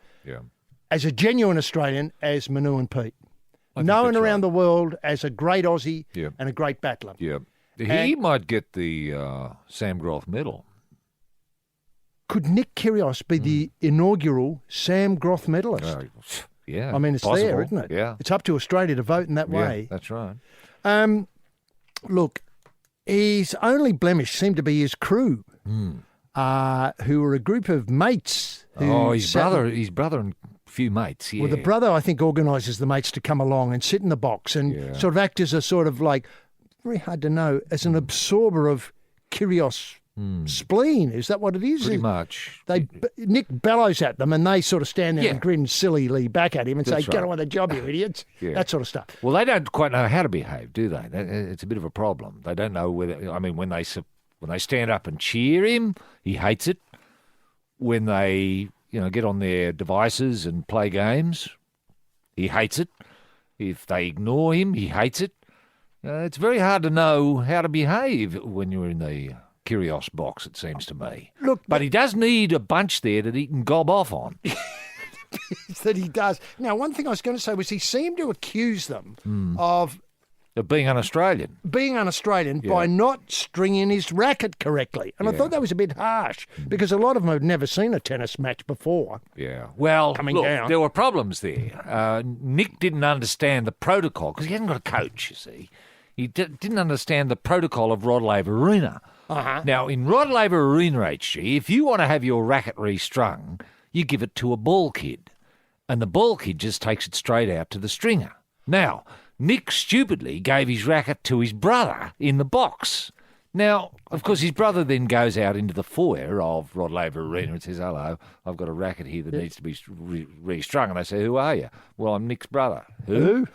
[SPEAKER 4] as a genuine Australian, as Manu and Pete. Known around the world as a great Aussie and a great battler.
[SPEAKER 2] Yeah. He might get the Sam Groth medal.
[SPEAKER 4] Could Nick Kyrgios be the inaugural Sam Groth medalist?
[SPEAKER 2] Yeah,
[SPEAKER 4] I mean, it's
[SPEAKER 2] possible.
[SPEAKER 4] there, isn't it?
[SPEAKER 2] Yeah.
[SPEAKER 4] It's up to Australia to vote in that way.
[SPEAKER 2] Yeah, that's right.
[SPEAKER 4] Look, his only blemish seemed to be his crew, who were a group of mates.
[SPEAKER 2] His brother and a few mates, yeah.
[SPEAKER 4] Well, the brother, I think, organises the mates to come along and sit in the box and sort of act as a sort of like, very hard to know, as an absorber of Kyrgios' spleen. Is that what it is?
[SPEAKER 2] Pretty much.
[SPEAKER 4] Nick bellows at them and they sort of stand there and grin sillily back at him and say, get on with the job, you idiots. That sort of stuff.
[SPEAKER 2] Well, they don't quite know how to behave, do they? It's a bit of a problem. They don't know whether, when they stand up and cheer him, he hates it. When they, get on their devices and play games, he hates it. If they ignore him, he hates it. It's very hard to know how to behave when you're in the Kyrgios box, it seems to me.
[SPEAKER 4] Look,
[SPEAKER 2] but he does need a bunch there that he can gob off on.
[SPEAKER 4] That he does. Now, one thing I was going to say was he seemed to accuse them of
[SPEAKER 2] Of being un-Australian.
[SPEAKER 4] Being un-Australian by not stringing his racket correctly. And I thought that was a bit harsh because a lot of them had never seen a tennis match before.
[SPEAKER 2] Yeah. Well, look,
[SPEAKER 4] down.
[SPEAKER 2] there were problems there. Nick didn't understand the protocol because he hadn't got a coach, you see. He didn't understand the protocol of Rod Laver Arena.
[SPEAKER 4] Uh-huh.
[SPEAKER 2] Now, in Rod Laver Arena, HG, if you want to have your racket restrung, you give it to a ball kid. And the ball kid just takes it straight out to the stringer. Now, Nick stupidly gave his racket to his brother in the box. Now, of course, his brother then goes out into the foyer of Rod Laver Arena and says, hello, I've got a racket here that needs to be restrung. And they say, who are you? Well, I'm Nick's brother. Who?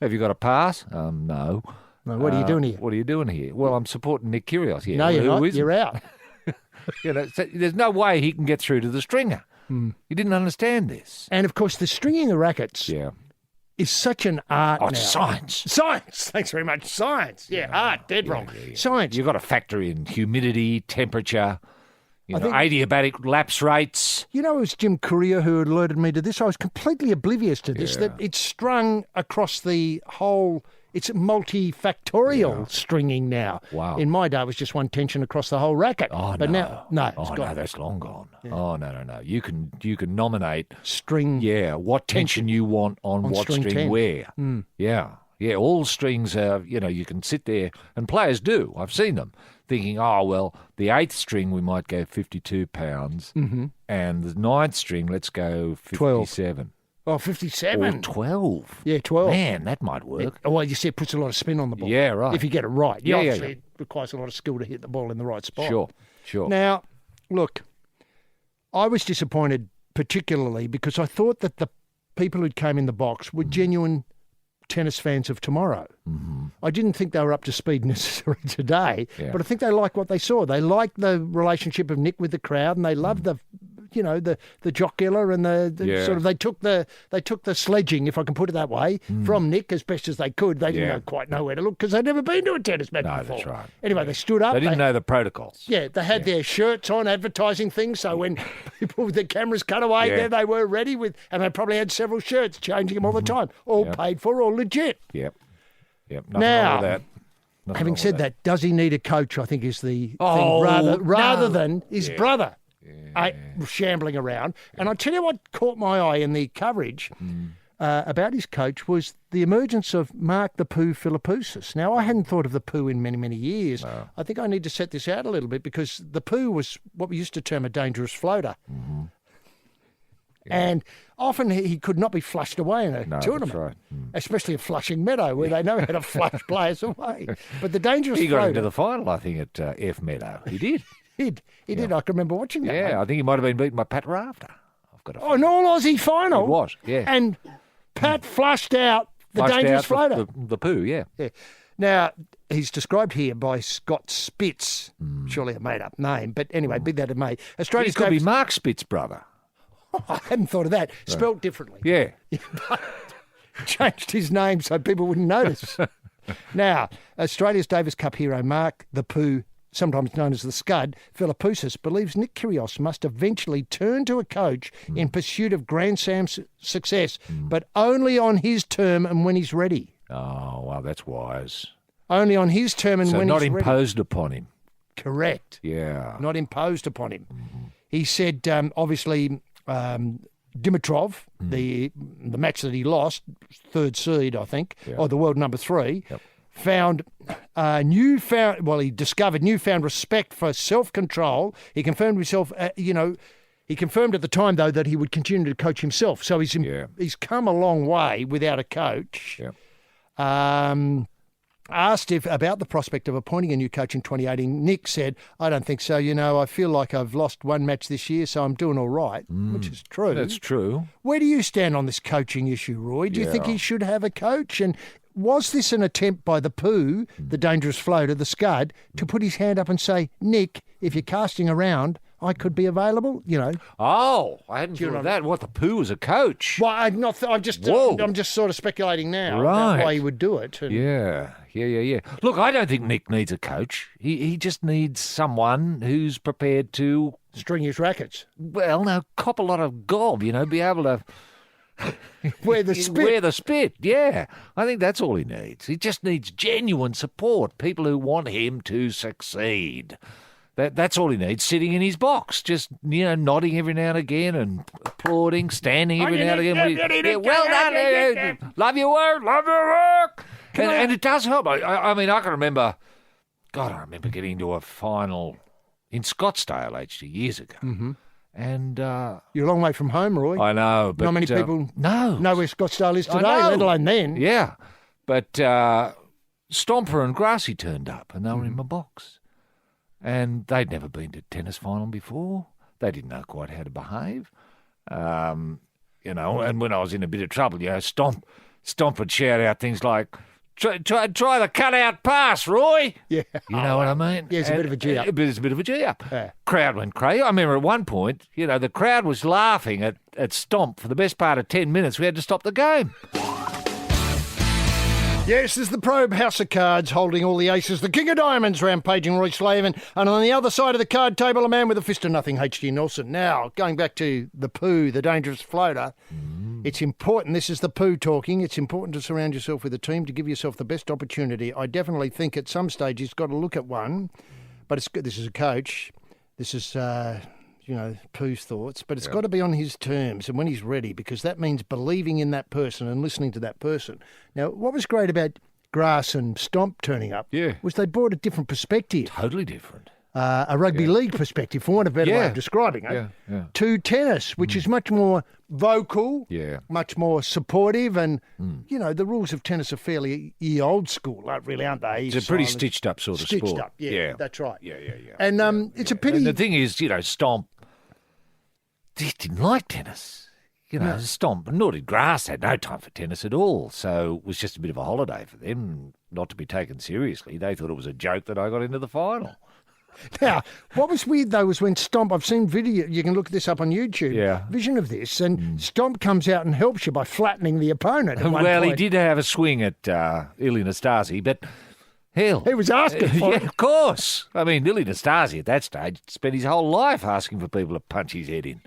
[SPEAKER 2] Have you got a pass? No.
[SPEAKER 4] No, what are you doing here?
[SPEAKER 2] What are you doing here? Well, I'm supporting Nick Kyrgios. Yeah,
[SPEAKER 4] No, you're
[SPEAKER 2] who
[SPEAKER 4] not.
[SPEAKER 2] is
[SPEAKER 4] You're
[SPEAKER 2] it?
[SPEAKER 4] out.
[SPEAKER 2] So there's no way he can get through to the stringer. He didn't understand this.
[SPEAKER 4] And, of course, the stringing of rackets is such an art now.
[SPEAKER 2] It's science.
[SPEAKER 4] Science. Thanks very much. Science. Yeah, art. Dead wrong. Science.
[SPEAKER 2] You've got to factor in humidity, temperature, adiabatic lapse rates.
[SPEAKER 4] You know, it was Jim Courier who alerted me to this. I was completely oblivious to this, that it's strung across the whole... It's multifactorial stringing now.
[SPEAKER 2] Wow.
[SPEAKER 4] In my day, it was just one tension across the whole racket.
[SPEAKER 2] Oh,
[SPEAKER 4] but
[SPEAKER 2] no.
[SPEAKER 4] now,
[SPEAKER 2] it's gone. No, that's long gone. Yeah. Oh, no. You can nominate...
[SPEAKER 4] String...
[SPEAKER 2] Yeah, what tension you want on what string where. Yeah, all strings are, you can sit there, and players do, I've seen them, thinking, oh, well, the 8th string we might go 52 pounds, and the 9th string, let's go 57.
[SPEAKER 4] Oh, 57.
[SPEAKER 2] Or 12.
[SPEAKER 4] Yeah, 12.
[SPEAKER 2] Man, that might work.
[SPEAKER 4] Well, you see, it puts a lot of spin on the ball.
[SPEAKER 2] Yeah, right.
[SPEAKER 4] If you get it right.
[SPEAKER 2] Yeah,
[SPEAKER 4] obviously, it requires a lot of skill to hit the ball in the right spot.
[SPEAKER 2] Sure.
[SPEAKER 4] Now, look, I was disappointed particularly because I thought that the people who came in the box were genuine tennis fans of tomorrow. I didn't think they were up to speed necessarily today, but I think they liked what they saw. They liked the relationship of Nick with the crowd, and they loved the jocular and the sort of they took the sledging, if I can put it that way, from Nick as best as they could. They didn't quite know where to look because they'd never been to a tennis match before.
[SPEAKER 2] That's right.
[SPEAKER 4] Anyway, they stood up.
[SPEAKER 2] They didn't know the protocols.
[SPEAKER 4] Yeah, they had their shirts on, advertising things. So when people with the cameras cut away, there they were ready with, and they probably had several shirts, changing them all the time, all paid for, all legit.
[SPEAKER 2] Yep. Nothing
[SPEAKER 4] Now,
[SPEAKER 2] wrong with that.
[SPEAKER 4] Having said that, does he need a coach? I think is the thing, rather than his brother shambling around. And I'll tell you what caught my eye in the coverage about his coach was the emergence of Mark the Pooh Philippousis. Now, I hadn't thought of the Pooh in many, many years. No. I think I need to set this out a little bit because the Pooh was what we used to term a dangerous floater. And often he could not be flushed away in a tournament,
[SPEAKER 2] right.
[SPEAKER 4] especially at Flushing Meadow, where they know how to flush players away. But the dangerous
[SPEAKER 2] he
[SPEAKER 4] floater...
[SPEAKER 2] got into the final, I think, at F Meadow. He did.
[SPEAKER 4] He did. I can remember watching that.
[SPEAKER 2] Yeah, I think he might have been beaten by Pat Rafter.
[SPEAKER 4] An all-Aussie final?
[SPEAKER 2] It was, yeah.
[SPEAKER 4] And Pat flushed out the dangerous floater.
[SPEAKER 2] The Pooh, yeah.
[SPEAKER 4] Now, he's described here by Scott Spitz. Surely a made-up name. But anyway, be that it may.
[SPEAKER 2] He could be Mark Spitz' brother.
[SPEAKER 4] I hadn't thought of that. Spelt differently.
[SPEAKER 2] Yeah.
[SPEAKER 4] Changed his name so people wouldn't notice. Now, Australia's Davis Cup hero Mark the Pooh, sometimes known as the Scud, Philippousis, believes Nick Kyrgios must eventually turn to a coach in pursuit of Grand Slam success, but only on his term and when he's ready.
[SPEAKER 2] Oh, well, that's wise.
[SPEAKER 4] Only on his term and when he's ready.
[SPEAKER 2] So not imposed upon him.
[SPEAKER 4] Correct.
[SPEAKER 2] Yeah.
[SPEAKER 4] Not imposed upon him. He said, obviously... Dimitrov, the match that he lost, third seed, I think, or the world number 3, he discovered newfound respect for self-control. He confirmed himself, he confirmed at the time, though, that he would continue to coach himself. So he's come a long way without a coach. Asked about the prospect of appointing a new coach in 2018, Nick said, I don't think so. I feel like I've lost one match this year, so I'm doing all right, which is true.
[SPEAKER 2] That's true.
[SPEAKER 4] Where do you stand on this coaching issue, Roy? Do you think he should have a coach? And was this an attempt by the Pooh, the dangerous floater, the Scud, to put his hand up and say, Nick, if you're casting around, I could be available,
[SPEAKER 2] Oh, I hadn't thought of that. What, the Pooh was a coach?
[SPEAKER 4] Well, I'm just sort of speculating now about why he would do it. And...
[SPEAKER 2] Yeah. Look, I don't think Nick needs a coach. He just needs someone who's prepared to...
[SPEAKER 4] String his rackets.
[SPEAKER 2] Well, no, cop a lot of gob, be able to
[SPEAKER 4] Wear the spit.
[SPEAKER 2] Wear the spit, yeah. I think that's all he needs. He just needs genuine support, people who want him to succeed. That's all he needs, sitting in his box, just, nodding every now and again and applauding, standing every now and again. Yeah, well done. Love your work. And it does help. I mean, I can remember, I remember getting into a final in Scottsdale, HG, years ago. Mm-hmm. And
[SPEAKER 4] you're a long way from home, Roy.
[SPEAKER 2] I know, but
[SPEAKER 4] not many people know where Scottsdale is today, let alone then.
[SPEAKER 2] Yeah, but Stomper and Grassy turned up, and they were in my box, and they'd never been to tennis final before. They didn't know quite how to behave, And when I was in a bit of trouble, Stomp would shout out things like, Try the cut-out pass, Roy.
[SPEAKER 4] Yeah.
[SPEAKER 2] You know what I mean?
[SPEAKER 4] Yeah, it's a bit of a G-up.
[SPEAKER 2] It's a bit of a G-up.
[SPEAKER 4] Yeah.
[SPEAKER 2] Crowd went crazy. I remember at one point, the crowd was laughing at Stomp for the best part of 10 minutes. We had to stop the game.
[SPEAKER 4] Yes, there's the Probe House of Cards holding all the aces. The King of Diamonds rampaging Roy Slaven. And on the other side of the card table, a man with a fist of nothing, H.G. Nelson. Now, going back to the poo, the dangerous floater, it's important, this is the poo talking, it's important to surround yourself with a team to give yourself the best opportunity. I definitely think at some stage he's got to look at one, but it's good. This is a coach. This is... Pooh's thoughts, but it's got to be on his terms and when he's ready, because that means believing in that person and listening to that person. Now, what was great about Grass and Stomp turning up was they brought a different perspective.
[SPEAKER 2] Totally different.
[SPEAKER 4] A rugby league perspective, for want of a better way of describing it, to tennis, which is much more vocal, much more supportive, and, the rules of tennis are fairly old school, aren't they?
[SPEAKER 2] It's a pretty stitched up sort of sport.
[SPEAKER 4] Stitched up, yeah, that's right.
[SPEAKER 2] Yeah.
[SPEAKER 4] And it's a pity...
[SPEAKER 2] And the thing is, Stomp, he didn't like tennis. Stomp, nor did Grass, had no time for tennis at all. So it was just a bit of a holiday for them, not to be taken seriously. They thought it was a joke that I got into the final.
[SPEAKER 4] Now, what was weird, though, was when Stomp, I've seen video, you can look this up on YouTube, vision of this, and Stomp comes out and helps you by flattening the opponent at one point.
[SPEAKER 2] He did have a swing at Ili Nastasi, but hell...
[SPEAKER 4] He was asking for it.
[SPEAKER 2] Of course. I mean, Ili Nastasi at that stage spent his whole life asking for people to punch his head in.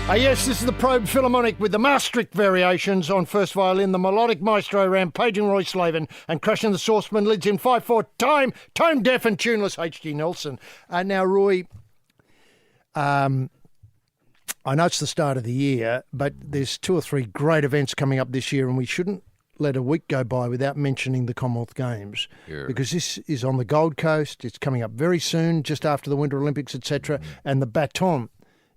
[SPEAKER 4] Yes, this is the Probe Philharmonic with the Maastricht variations on first violin, the melodic maestro rampaging Roy Slaven, and crushing the saucepan lids in 5/4 time, tone deaf and tuneless H.G. Nelson. Now, Roy, I know it's the start of the year, but there's 2 or 3 great events coming up this year, and we shouldn't let a week go by without mentioning the Commonwealth Games, because this is on the Gold Coast. It's coming up very soon, just after the Winter Olympics, etc., and the baton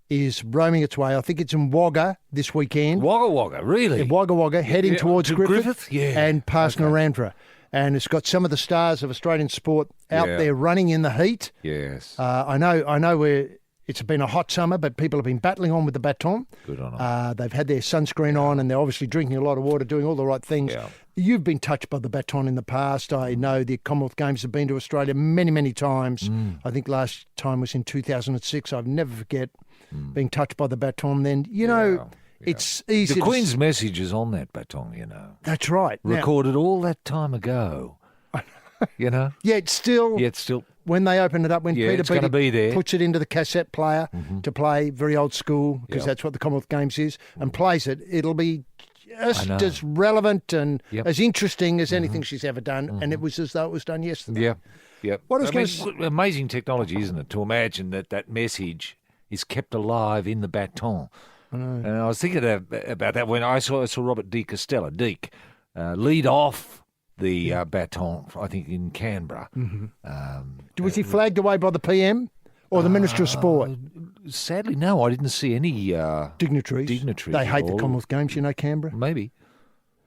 [SPEAKER 4] is roaming its way. I think it's in Wagga this weekend.
[SPEAKER 2] Wagga, really?
[SPEAKER 4] In Wagga, heading towards Griffith and past Narrandera. And it's got some of the stars of Australian sport out there running in the heat.
[SPEAKER 2] Yes.
[SPEAKER 4] I know it's been a hot summer, but people have been battling on with the baton.
[SPEAKER 2] Good on them.
[SPEAKER 4] They've had their sunscreen on, and they're obviously drinking a lot of water, doing all the right things.
[SPEAKER 2] Yeah.
[SPEAKER 4] You've been touched by the baton in the past. I know the Commonwealth Games have been to Australia many, many times. I think last time was in 2006. I'll never forget being touched by the baton then. It's easy.
[SPEAKER 2] The Queen's message is on that baton,
[SPEAKER 4] That's right.
[SPEAKER 2] Recorded all that time ago.
[SPEAKER 4] Yet still, when they open it up, when Peter Beattie puts it into the cassette player to play, very old school, because that's what the Commonwealth Games is, and plays it, it'll be just as relevant and as interesting as anything she's ever done, and it was as though it was done yesterday.
[SPEAKER 2] Yep.
[SPEAKER 4] What I was
[SPEAKER 2] amazing technology, isn't it, to imagine that message is kept alive in the baton. And I was thinking about that when I saw Robert de Castella, Deke, lead off the baton, I think, in Canberra.
[SPEAKER 4] Was he flagged away by the PM or the Minister of Sport?
[SPEAKER 2] Sadly, no, I didn't see any
[SPEAKER 4] dignitaries. They hate the Commonwealth Games, Canberra.
[SPEAKER 2] Maybe.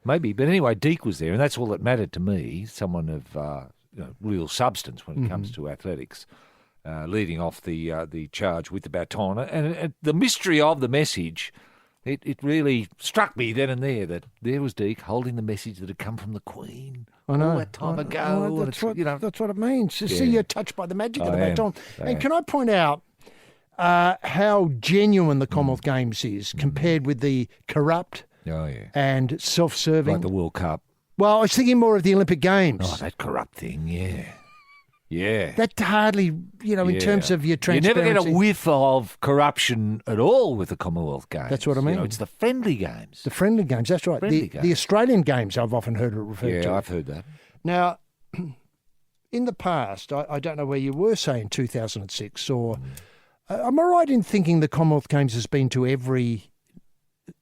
[SPEAKER 2] But anyway, Deke was there, and that's all that mattered to me, someone of real substance when it comes to athletics. Leading off the charge with the baton. And the mystery of the message, it really struck me then and there that there was Deke holding the message that had come from the Queen all that time ago.
[SPEAKER 4] That's what it means. To see you're touched by the magic of the baton. And can I point out how genuine the Commonwealth Games is compared with the corrupt and self-serving?
[SPEAKER 2] Like the World Cup.
[SPEAKER 4] Well, I was thinking more of the Olympic Games.
[SPEAKER 2] Oh, that corrupt thing, yeah. Yeah.
[SPEAKER 4] That hardly, in terms of your
[SPEAKER 2] You
[SPEAKER 4] transparency.
[SPEAKER 2] never get a whiff of corruption at all with the Commonwealth Games.
[SPEAKER 4] That's what I mean.
[SPEAKER 2] It's the friendly games.
[SPEAKER 4] The friendly games, that's right.
[SPEAKER 2] Friendly
[SPEAKER 4] The
[SPEAKER 2] games.
[SPEAKER 4] Australian games I've often heard it referred to.
[SPEAKER 2] Yeah, I've heard that.
[SPEAKER 4] Now, in the past, I don't know where you were, say, in 2006, or am I right in thinking the Commonwealth Games has been to every,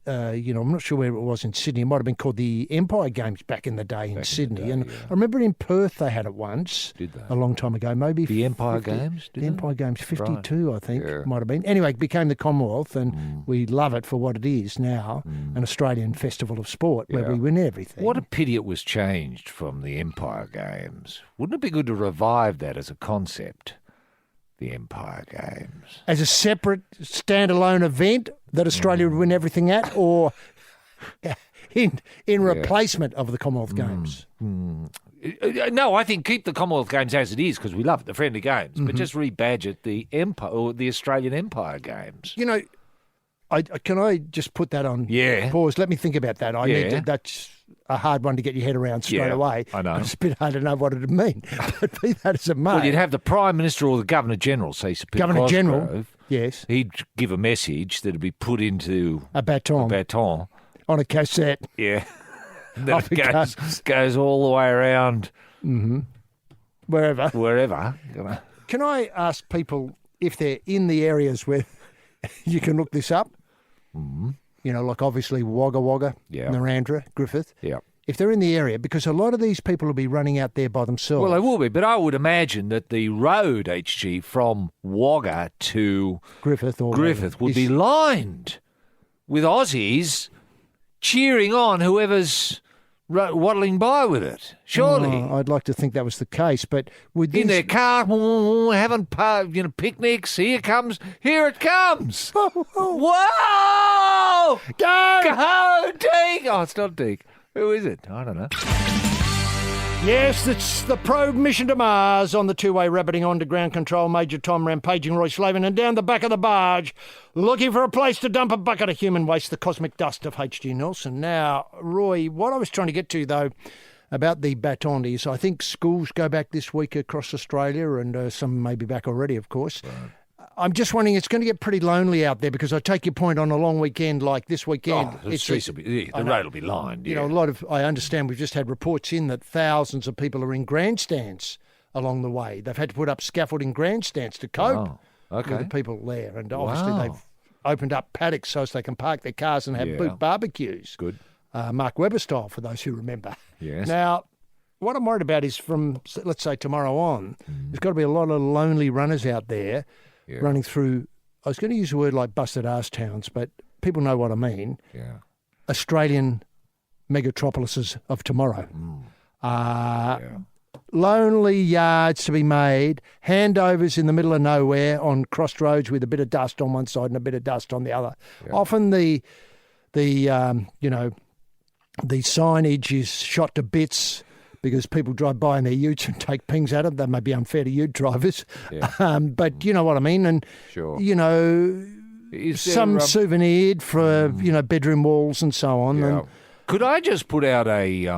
[SPEAKER 4] I'm not sure where it was in Sydney. It might have been called the Empire Games back in the day in Sydney. And I remember in Perth they had it once.
[SPEAKER 2] Did they?
[SPEAKER 4] A long time ago, maybe.
[SPEAKER 2] The Empire Games?
[SPEAKER 4] The Empire Games, 52, I think,
[SPEAKER 2] Yeah.
[SPEAKER 4] might have been. Anyway, it became the Commonwealth, and we love it for what it is now, an Australian festival of sport where we win everything.
[SPEAKER 2] What a pity it was changed from the Empire Games. Wouldn't it be good to revive that as a concept? The Empire Games.
[SPEAKER 4] As a separate, standalone event that Australia would win everything at, or in replacement of the Commonwealth Games?
[SPEAKER 2] No, I think keep the Commonwealth Games as it is because we love it, the friendly games, but just rebadge it the Empire or the Australian Empire Games.
[SPEAKER 4] Can I just put that on pause? Let me think about that. That's a hard one to get your head around straight away.
[SPEAKER 2] I know.
[SPEAKER 4] It's a bit hard to know what it would mean. But be that as it may.
[SPEAKER 2] Well, you'd have the Prime Minister or the Governor-General, say Sir Peter
[SPEAKER 4] Governor-General,
[SPEAKER 2] Cosgrove.
[SPEAKER 4] yes.
[SPEAKER 2] He'd give a message that'd be put into
[SPEAKER 4] A baton on a cassette.
[SPEAKER 2] Yeah. And then
[SPEAKER 4] Off
[SPEAKER 2] it
[SPEAKER 4] it
[SPEAKER 2] goes all the way around
[SPEAKER 4] Wherever.
[SPEAKER 2] wherever.
[SPEAKER 4] Can I ask people if they're in the areas where you can look this up? Like obviously Wagga Wagga, Narrandera, Griffith.
[SPEAKER 2] Yeah.
[SPEAKER 4] If they're in the area, because a lot of these people will be running out there by themselves.
[SPEAKER 2] Well, they will be, but I would imagine that the road, HG, from Wagga to
[SPEAKER 4] Griffith
[SPEAKER 2] would be lined with Aussies cheering on whoever's waddling by with it. Surely.
[SPEAKER 4] I'd like to think that was the case, but with
[SPEAKER 2] In
[SPEAKER 4] this...
[SPEAKER 2] their car, having picnics. Here it comes. Whoa! Go, Deke! Oh, it's not Deke. Who is it? I don't know.
[SPEAKER 4] Yes, it's the probe mission to Mars on the two-way rabbiting on to ground control. Major Tom rampaging Roy Slaven, and down the back of the barge, looking for a place to dump a bucket of human waste, the cosmic dust of H.G. Nelson. Now, Roy, what I was trying to get to, though, about the baton is I think schools go back this week across Australia, and some may be back already, of course. Right. I'm just wondering, it's going to get pretty lonely out there because I take your point on a long weekend like this weekend.
[SPEAKER 2] The road will be lined.
[SPEAKER 4] I understand we've just had reports in that thousands of people are in grandstands along the way. They've had to put up scaffolding grandstands to cope with the people there. And obviously they've opened up paddocks so as they can park their cars and have boot barbecues.
[SPEAKER 2] Good.
[SPEAKER 4] Mark Webber style, for those who remember.
[SPEAKER 2] Yes.
[SPEAKER 4] Now, what I'm worried about is from, let's say, tomorrow on, there's got to be a lot of lonely runners out there running through, I was going to use a word like busted arse towns, but people know what I mean.
[SPEAKER 2] Yeah.
[SPEAKER 4] Australian megatropolises of tomorrow. Lonely yards to be made, handovers in the middle of nowhere on crossroads with a bit of dust on one side and a bit of dust on the other. Yeah. Often the signage is shot to bits because people drive by in their utes and take pings at it. That may be unfair to ute drivers. Yeah. But you know what I mean. And, some souvenired for, bedroom walls and so on.
[SPEAKER 2] Yeah.
[SPEAKER 4] And,
[SPEAKER 2] could I just put out a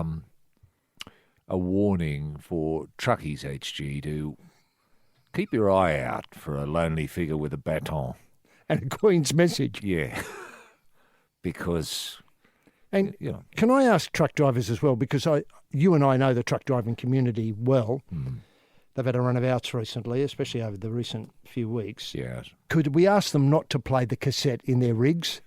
[SPEAKER 2] warning for truckies, HG, to keep your eye out for a lonely figure with a baton.
[SPEAKER 4] And a Queen's message.
[SPEAKER 2] Yeah. Because...
[SPEAKER 4] And can I ask truck drivers as well, because you and I know the truck driving community well. They've had a run of outs recently, especially over the recent few weeks.
[SPEAKER 2] Yes.
[SPEAKER 4] Could we ask them not to play the cassette in their rigs?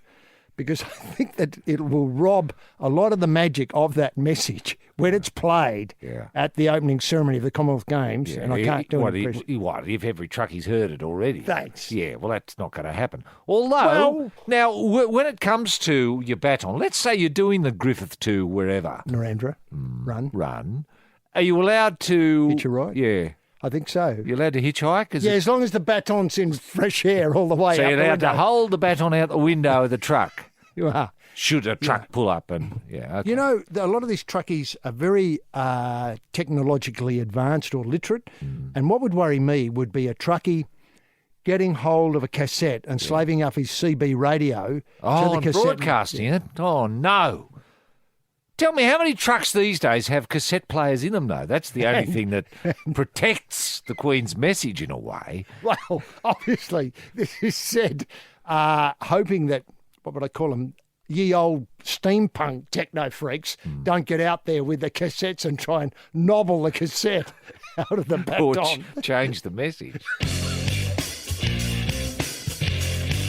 [SPEAKER 4] Because I think that it will rob a lot of the magic of that message when it's played at the opening ceremony of the Commonwealth Games. Yeah. And I can't do it.
[SPEAKER 2] What, if every truckie's heard it already?
[SPEAKER 4] Thanks.
[SPEAKER 2] Yeah, well, that's not going to happen. Although, now, when it comes to your baton, let's say you're doing the Griffith to wherever.
[SPEAKER 4] Narrandera.
[SPEAKER 2] Run. Are you allowed to...
[SPEAKER 4] Hitch a ride?
[SPEAKER 2] Yeah.
[SPEAKER 4] I think so.
[SPEAKER 2] You're allowed to hitchhike?
[SPEAKER 4] As long as the baton's in fresh air all the way
[SPEAKER 2] so
[SPEAKER 4] out.
[SPEAKER 2] So you're allowed to hold the baton out the window of the truck?
[SPEAKER 4] You are.
[SPEAKER 2] Should a truck pull up and... Yeah, okay.
[SPEAKER 4] A lot of these truckies are very technologically advanced or literate, and what would worry me would be a truckie getting hold of a cassette and slaving up his CB radio to the cassette.
[SPEAKER 2] Broadcasting it? Oh, no. Tell me, how many trucks these days have cassette players in them, though? That's the only thing that protects the Queen's message in a way.
[SPEAKER 4] Well, obviously, this is said hoping that, what would I call them, ye old steampunk techno freaks don't get out there with the cassettes and try and nobble the cassette out of the
[SPEAKER 2] Or
[SPEAKER 4] baton.
[SPEAKER 2] change the message.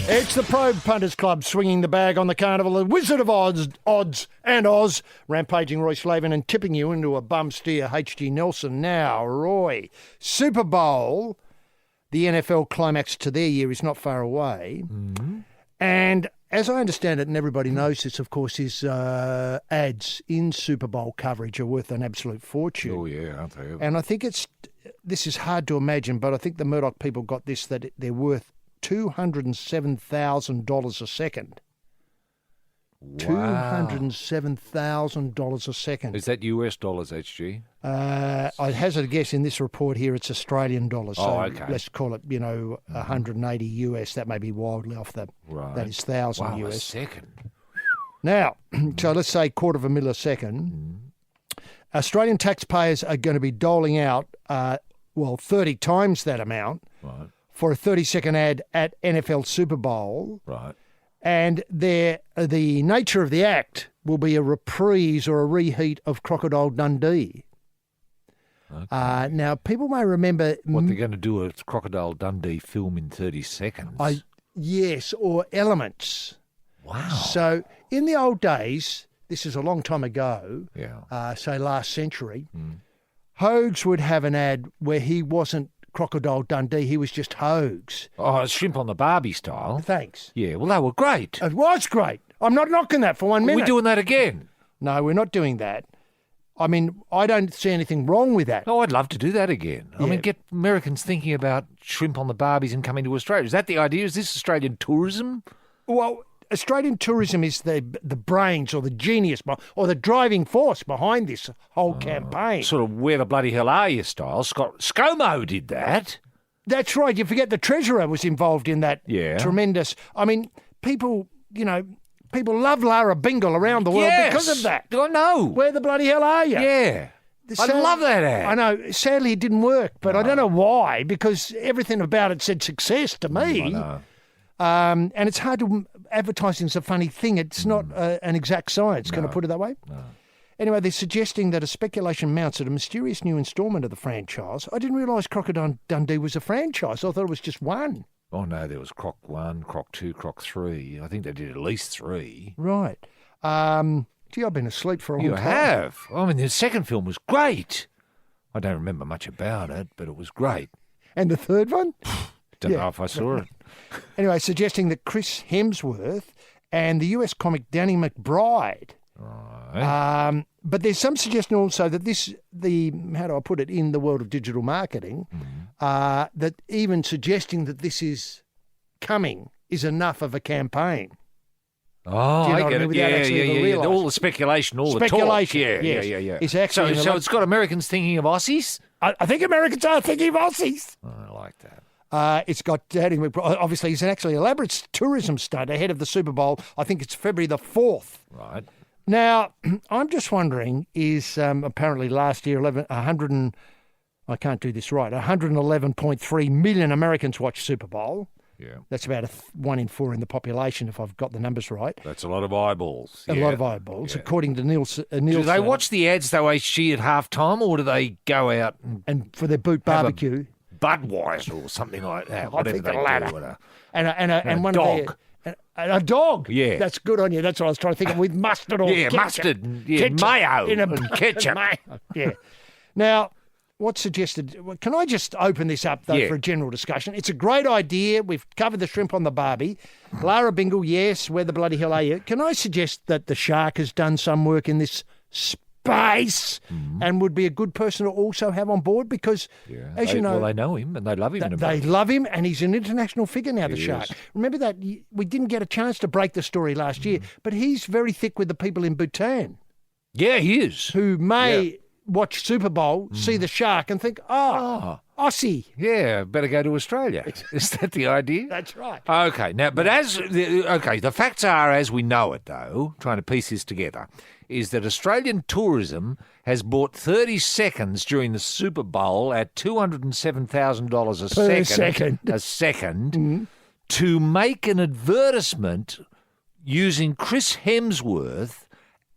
[SPEAKER 4] It's the Probe Punters Club swinging the bag on the carnival. The Wizard of Odds and Oz, rampaging Roy Slaven and tipping you into a bum steer, H.G. Nelson. Now, Roy, Super Bowl, the NFL climax to their year is not far away. Mm-hmm. And as I understand it, and everybody knows this, of course, is ads in Super Bowl coverage are worth an absolute fortune.
[SPEAKER 2] Oh, yeah, aren't they?
[SPEAKER 4] And I think this is hard to imagine, but I think the Murdoch people got this, that they're worth $207,000 a second.
[SPEAKER 2] Wow.
[SPEAKER 4] $207,000 a second.
[SPEAKER 2] Is that US dollars, HG?
[SPEAKER 4] I hazard a guess in this report here it's Australian dollars. So
[SPEAKER 2] okay.
[SPEAKER 4] let's call it, 180 US. That may be wildly off the.
[SPEAKER 2] Right.
[SPEAKER 4] That is 1,000
[SPEAKER 2] wow,
[SPEAKER 4] US.
[SPEAKER 2] a second.
[SPEAKER 4] Now, so let's say $0.25 a second. Australian taxpayers are going to be doling out, 30 times that amount.
[SPEAKER 2] Right.
[SPEAKER 4] For a 30-second ad at NFL Super Bowl.
[SPEAKER 2] Right.
[SPEAKER 4] And the nature of the act will be a reprise or a reheat of Crocodile Dundee.
[SPEAKER 2] Okay.
[SPEAKER 4] Now, people may remember...
[SPEAKER 2] What, they're going to do a Crocodile Dundee film in 30 seconds?
[SPEAKER 4] Yes, or elements.
[SPEAKER 2] Wow.
[SPEAKER 4] So, in the old days, this is a long time ago,
[SPEAKER 2] Yeah.
[SPEAKER 4] say last century, Hogs would have an ad where he wasn't Crocodile Dundee, he was just Hogs.
[SPEAKER 2] Oh, shrimp on the Barbie style.
[SPEAKER 4] Thanks.
[SPEAKER 2] Yeah, well, they were great.
[SPEAKER 4] It was great. I'm not knocking that for 1 minute.
[SPEAKER 2] We're doing that again.
[SPEAKER 4] No, we're not doing that. I mean, I don't see anything wrong with that.
[SPEAKER 2] Oh, I'd love to do that again. I mean, get Americans thinking about shrimp on the Barbies and coming to Australia. Is that the idea? Is this Australian tourism?
[SPEAKER 4] Well, Australian tourism is the brains or the genius or the driving force behind this whole campaign.
[SPEAKER 2] Sort of where the bloody hell are you style. ScoMo did that.
[SPEAKER 4] That's right. You forget the treasurer was involved in that tremendous... I mean, people love Lara Bingle around the world because of that.
[SPEAKER 2] I know.
[SPEAKER 4] Where the bloody hell are you?
[SPEAKER 2] Yeah. I love that ad.
[SPEAKER 4] I know. Sadly, it didn't work, but I don't know why, because everything about it said success to me.
[SPEAKER 2] I know.
[SPEAKER 4] And it's hard to... Advertising's a funny thing. It's not an exact science. Can I put it that way?
[SPEAKER 2] No.
[SPEAKER 4] Anyway, they're suggesting that a speculation mounts at a mysterious new instalment of the franchise. I didn't realise Crocodile Dundee was a franchise. I thought it was just one.
[SPEAKER 2] Oh, no, there was Croc 1, Croc 2, Croc 3. I think they did at least 3.
[SPEAKER 4] Right. Gee, I've been asleep for a long time.
[SPEAKER 2] You have. I mean, the second film was great. I don't remember much about it, but it was great.
[SPEAKER 4] And the third one?
[SPEAKER 2] Don't know if I saw it.
[SPEAKER 4] Anyway, suggesting that Chris Hemsworth and the US comic Danny McBride.
[SPEAKER 2] Right.
[SPEAKER 4] But there's some suggestion also that how do I put it, in the world of digital marketing, that even suggesting that this is coming is enough of a campaign.
[SPEAKER 2] Oh,
[SPEAKER 4] Do you know
[SPEAKER 2] I
[SPEAKER 4] what
[SPEAKER 2] get
[SPEAKER 4] I
[SPEAKER 2] it.
[SPEAKER 4] mean?
[SPEAKER 2] Yeah,
[SPEAKER 4] Without
[SPEAKER 2] yeah.
[SPEAKER 4] realising.
[SPEAKER 2] All the speculation, all the talk.
[SPEAKER 4] Speculation,
[SPEAKER 2] Yeah,
[SPEAKER 4] yes.
[SPEAKER 2] yeah.
[SPEAKER 4] It's actually
[SPEAKER 2] so it's got Americans thinking of Aussies?
[SPEAKER 4] I think Americans are thinking of Aussies.
[SPEAKER 2] Oh, I like that.
[SPEAKER 4] It's got Danny McBride. Obviously, it's an actually elaborate tourism stunt ahead of the Super Bowl. I think it's February the 4th.
[SPEAKER 2] Right.
[SPEAKER 4] Now, I'm just wondering, is apparently last year, 111.3 million Americans watched Super Bowl.
[SPEAKER 2] Yeah.
[SPEAKER 4] That's about 1 in 4 in the population, if I've got the numbers right.
[SPEAKER 2] That's a lot of eyeballs.
[SPEAKER 4] A lot of eyeballs, according to Nielsen.
[SPEAKER 2] Do they watch the ads, though, HG, at halftime, or do they go out
[SPEAKER 4] and for their boot barbecue?
[SPEAKER 2] Budweiser or something like that.
[SPEAKER 4] I think the latter.
[SPEAKER 2] Do
[SPEAKER 4] And one
[SPEAKER 2] dog.
[SPEAKER 4] A dog.
[SPEAKER 2] Yeah.
[SPEAKER 4] That's good on you. That's what I was trying to think of, with mustard or ketchup.
[SPEAKER 2] Mustard. Yeah, mayo and ketchup.
[SPEAKER 4] Yeah. Now, what's suggested? Can I just open this up, though, for a general discussion? It's a great idea. We've covered the shrimp on the Barbie. Lara Bingle, yes. Where the bloody hell are you? Can I suggest that the shark has done some work in this space and would be a good person to also have on board? Because, as you know...
[SPEAKER 2] Well, they know him and they love him.
[SPEAKER 4] They love him, and he's an international figure now, the shark. Remember that we didn't get a chance to break the story last year, but he's very thick with the people in Bhutan.
[SPEAKER 2] Yeah, he is.
[SPEAKER 4] Who may watch Super Bowl, see the shark and think, Aussie.
[SPEAKER 2] Yeah, better go to Australia. Is that the idea?
[SPEAKER 4] That's right.
[SPEAKER 2] Okay, now, but the facts are as we know it, though, trying to piece this together, is that Australian tourism has bought 30 seconds during the Super Bowl at $207,000 a second to make an advertisement using Chris Hemsworth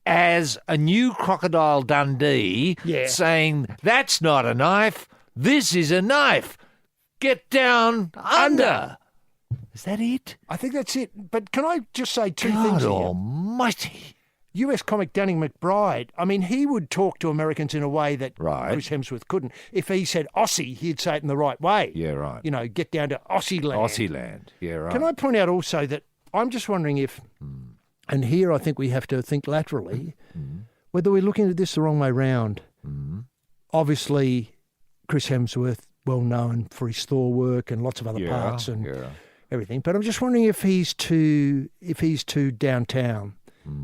[SPEAKER 2] as a new Crocodile Dundee, saying, "That's not a knife, this is a knife. Get down under." Is that it?
[SPEAKER 4] I think that's it. But can I just say two
[SPEAKER 2] God
[SPEAKER 4] things here?
[SPEAKER 2] almighty.
[SPEAKER 4] US comic Danny McBride, I mean, he would talk to Americans in a way that Chris Hemsworth couldn't. If he said Aussie, he'd say it in the right way.
[SPEAKER 2] Yeah, right.
[SPEAKER 4] You know, get down to Aussie land.
[SPEAKER 2] Aussie land. Yeah, right.
[SPEAKER 4] Can I point out also that I'm just wondering if, and here I think we have to think laterally, whether we're looking at this the wrong way round. Obviously, Chris Hemsworth, well known for his Thor work and lots of other parts and everything. But I'm just wondering if he's too downtown.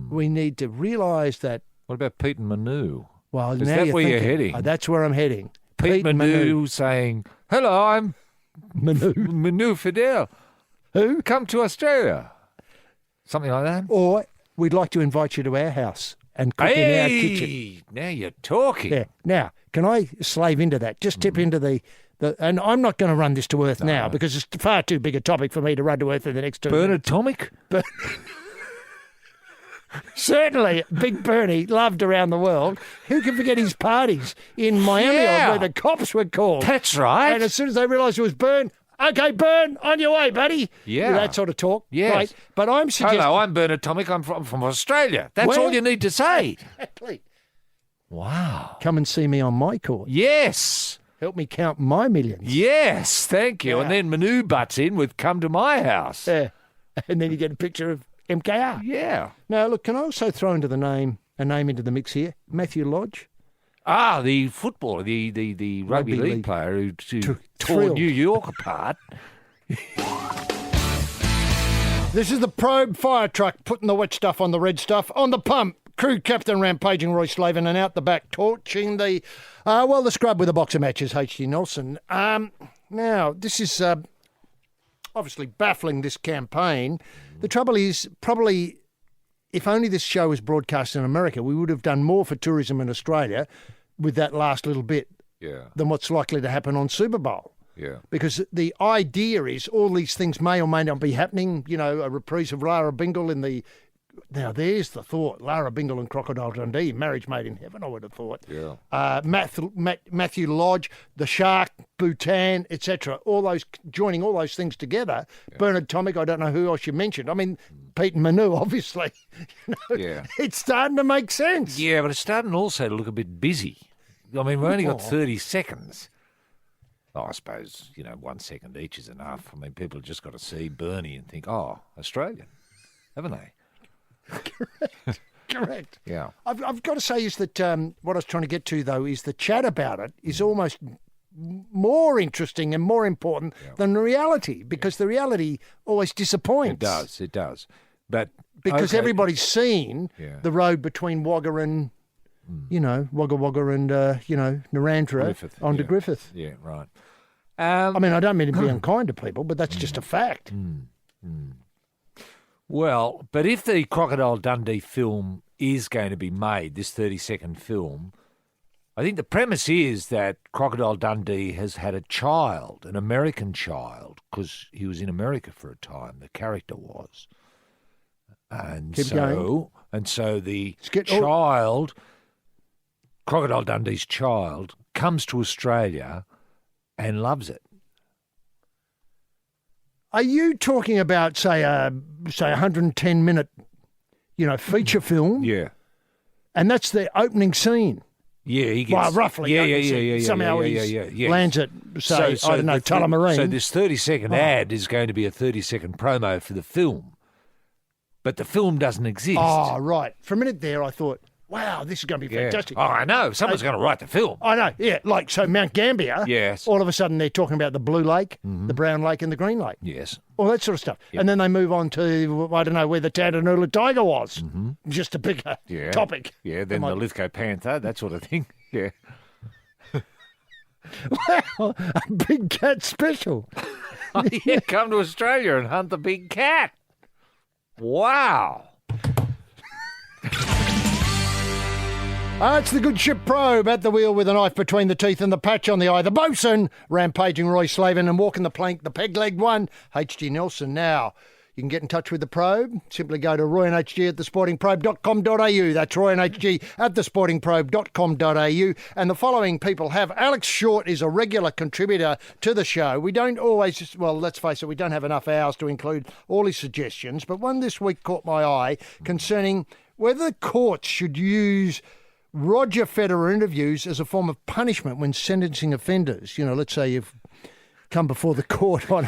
[SPEAKER 4] We need to realise that.
[SPEAKER 2] What about Pete and Manu?
[SPEAKER 4] Well,
[SPEAKER 2] is
[SPEAKER 4] now
[SPEAKER 2] that
[SPEAKER 4] you're
[SPEAKER 2] where
[SPEAKER 4] thinking,
[SPEAKER 2] you're heading?
[SPEAKER 4] That's where I'm heading.
[SPEAKER 2] Pete Manu saying, "Hello, I'm Manu Fidel.
[SPEAKER 4] Who?
[SPEAKER 2] Come to Australia." Something like that.
[SPEAKER 4] Or we'd like to invite you to our house and cook in our kitchen.
[SPEAKER 2] Now you're talking.
[SPEAKER 4] Yeah. Now, can I slave into that? Just tip into the and I'm not going to run this to earth now because it's far too big a topic for me to run to earth in the next 2 minutes.
[SPEAKER 2] Bernard Tomic?
[SPEAKER 4] Certainly, Big Bernie, loved around the world. Who can forget his parties in Miami where the cops were called?
[SPEAKER 2] That's right.
[SPEAKER 4] And as soon as they realised it was Bern, okay, Bern, on your way, buddy.
[SPEAKER 2] Yeah.
[SPEAKER 4] That sort of talk.
[SPEAKER 2] Yes.
[SPEAKER 4] Right. But I'm suggesting...
[SPEAKER 2] Hello, I'm Bernard Tomic. I'm from Australia. That's all you need to say.
[SPEAKER 4] Exactly.
[SPEAKER 2] Wow.
[SPEAKER 4] Come and see me on my court.
[SPEAKER 2] Yes.
[SPEAKER 4] Help me count my millions.
[SPEAKER 2] Yes, thank you.
[SPEAKER 4] Yeah.
[SPEAKER 2] And then Manu butts in with "Come to my house."
[SPEAKER 4] Yeah. And then you get a picture of MKR.
[SPEAKER 2] Yeah.
[SPEAKER 4] Now, look, can I also throw into a name into the mix here? Matthew Lodge.
[SPEAKER 2] Ah, the footballer, the rugby league player who tore
[SPEAKER 4] thrilled.
[SPEAKER 2] New York apart.
[SPEAKER 4] This is the Probe fire truck putting the wet stuff on the red stuff on the pump. Crew captain rampaging Roy Slaven and out the back torching the scrub with a box of matches, H.G. Nelson. Now, this is obviously baffling, this campaign. The trouble is, probably, if only this show was broadcast in America, we would have done more for tourism in Australia with that last little bit than what's likely to happen on Super Bowl.
[SPEAKER 2] Yeah.
[SPEAKER 4] Because the idea is all these things may or may not be happening. You know, a reprise of Lara Bingle in the... Now, there's the thought. Lara Bingle and Crocodile Dundee, marriage made in heaven, I would have thought.
[SPEAKER 2] Yeah.
[SPEAKER 4] Matthew Lodge, the Shark, Bhutan, etc. Joining all those things together. Yeah. Bernard Tomic, I don't know who else you mentioned. I mean, Pete and Manu, obviously. It's starting to make sense.
[SPEAKER 2] Yeah, but it's starting also to look a bit busy. I mean, we've only got 30 seconds. Oh, I suppose, 1 second each is enough. I mean, people have just got to see Bernie and think, oh, Australian, haven't they?
[SPEAKER 4] Correct.
[SPEAKER 2] Yeah.
[SPEAKER 4] I've got to say is that what I was trying to get to, though, is the chat about it is almost more interesting and more important than the reality, because the reality always disappoints.
[SPEAKER 2] It does. But
[SPEAKER 4] because everybody's seen the road between Wagga and, Wagga Wagga and, Narrandera onto Griffith.
[SPEAKER 2] Yeah, right.
[SPEAKER 4] I mean, I don't mean to be unkind to people, but that's just a fact.
[SPEAKER 2] Well, but if the Crocodile Dundee film is going to be made, this 30-second film, I think the premise is that Crocodile Dundee has had a child, an American child, because he was in America for a time, the character was. And so the child, Crocodile Dundee's child, comes to Australia and loves it.
[SPEAKER 4] Are you talking about, say a 110-minute, feature film?
[SPEAKER 2] Yeah.
[SPEAKER 4] And that's the opening scene?
[SPEAKER 2] Yeah, he gets...
[SPEAKER 4] Well, roughly.
[SPEAKER 2] Yeah.
[SPEAKER 4] Somehow he lands at, say, I don't know, Tullamarine.
[SPEAKER 2] So this 30-second ad is going to be a 30-second promo for the film. But the film doesn't exist.
[SPEAKER 4] Oh, right. For a minute there, I thought, wow, this is going to be fantastic.
[SPEAKER 2] Oh, I know. Someone's going to write the film.
[SPEAKER 4] I know, yeah. Like, so Mount Gambier,
[SPEAKER 2] yes.
[SPEAKER 4] All of a sudden they're talking about the Blue Lake, the Brown Lake and the Green Lake.
[SPEAKER 2] Yes.
[SPEAKER 4] All that sort of stuff. Yep. And then they move on to, I don't know, where the Tandanoola Tiger was. Just a bigger topic.
[SPEAKER 2] Yeah, then the Lithgow Panther, that sort of thing. Yeah.
[SPEAKER 4] Wow, a big cat special.
[SPEAKER 2] Yeah, come to Australia and hunt the big cat. Wow.
[SPEAKER 4] It's the good ship Probe at the wheel with a knife between the teeth and the patch on the eye. The bosun, rampaging Roy Slaven, and walking the plank, the peg-legged one, H.G. Nelson. Now, you can get in touch with the Probe. Simply go to Roy and HG at thesportingprobe.com.au. That's Roy and HG at thesportingprobe.com.au. And the following people have. Alex Short is a regular contributor to the show. We don't always, well, let's face it, we don't have enough hours to include all his suggestions. But one this week caught my eye concerning whether courts should use Roger Federer interviews as a form of punishment when sentencing offenders. You know, let's say you've come before the court on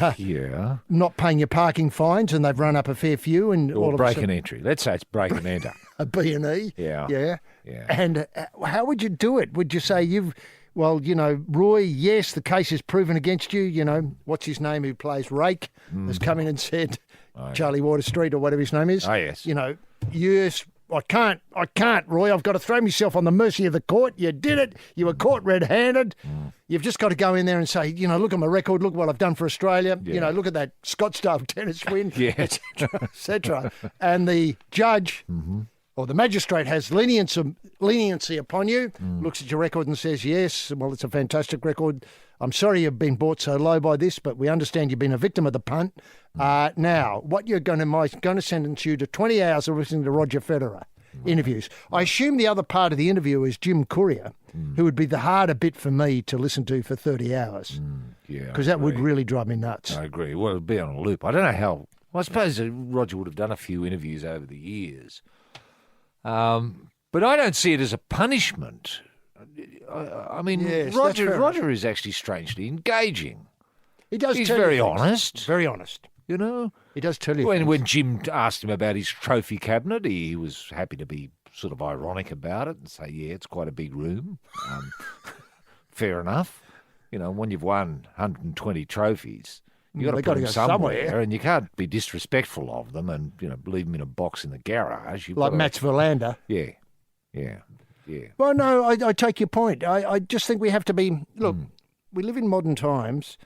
[SPEAKER 4] not paying your parking fines and they've run up a fair few. And
[SPEAKER 2] or
[SPEAKER 4] all
[SPEAKER 2] break
[SPEAKER 4] of
[SPEAKER 2] an entry. Let's say it's break and enter.
[SPEAKER 4] A B&E.
[SPEAKER 2] Yeah.
[SPEAKER 4] And how would you do it? Would you say Roy, yes, the case is proven against you. You know, what's his name who plays Rake has come in and said, Charlie Water Street or whatever his name is.
[SPEAKER 2] Oh, yes.
[SPEAKER 4] You know, yes, I can't, Roy. I've got to throw myself on the mercy of the court. You did it. You were caught red-handed. You've just got to go in there and say, you know, look at my record. Look what I've done for Australia.
[SPEAKER 2] Yeah.
[SPEAKER 4] You know, look at that Scottsdale tennis win,
[SPEAKER 2] Yeah.
[SPEAKER 4] et cetera. And the judge or the magistrate has leniency upon you, looks at your record and says, yes, well, it's a fantastic record. I'm sorry you've been brought so low by this, but we understand you've been a victim of the punt. Now, what you're going to sentence you to 20 hours of listening to Roger Federer interviews. I assume the other part of the interview is Jim Courier, who would be the harder bit for me to listen to for 30 hours. Because that would really drive me nuts.
[SPEAKER 2] I agree. Well, it would be on a loop. I don't know how. Well, I suppose Roger would have done a few interviews over the years. But I don't see it as a punishment. I mean,
[SPEAKER 4] Yes,
[SPEAKER 2] Roger is actually strangely engaging.
[SPEAKER 4] He does.
[SPEAKER 2] He's
[SPEAKER 4] tell you
[SPEAKER 2] very
[SPEAKER 4] things.
[SPEAKER 2] honest.
[SPEAKER 4] Very honest.
[SPEAKER 2] You know?
[SPEAKER 4] He does tell you.
[SPEAKER 2] When Jim asked him about his trophy cabinet, he was happy to be sort of ironic about it and say, yeah, it's quite a big room. Fair enough. You know, when you've won 120 trophies, you've got to put them somewhere, and you can't be disrespectful of them and, you know, leave them in a box in the garage.
[SPEAKER 4] Like Mats Verlander.
[SPEAKER 2] Yeah.
[SPEAKER 4] Well, no, I take your point. I just think we have to be... Look, we live in modern times,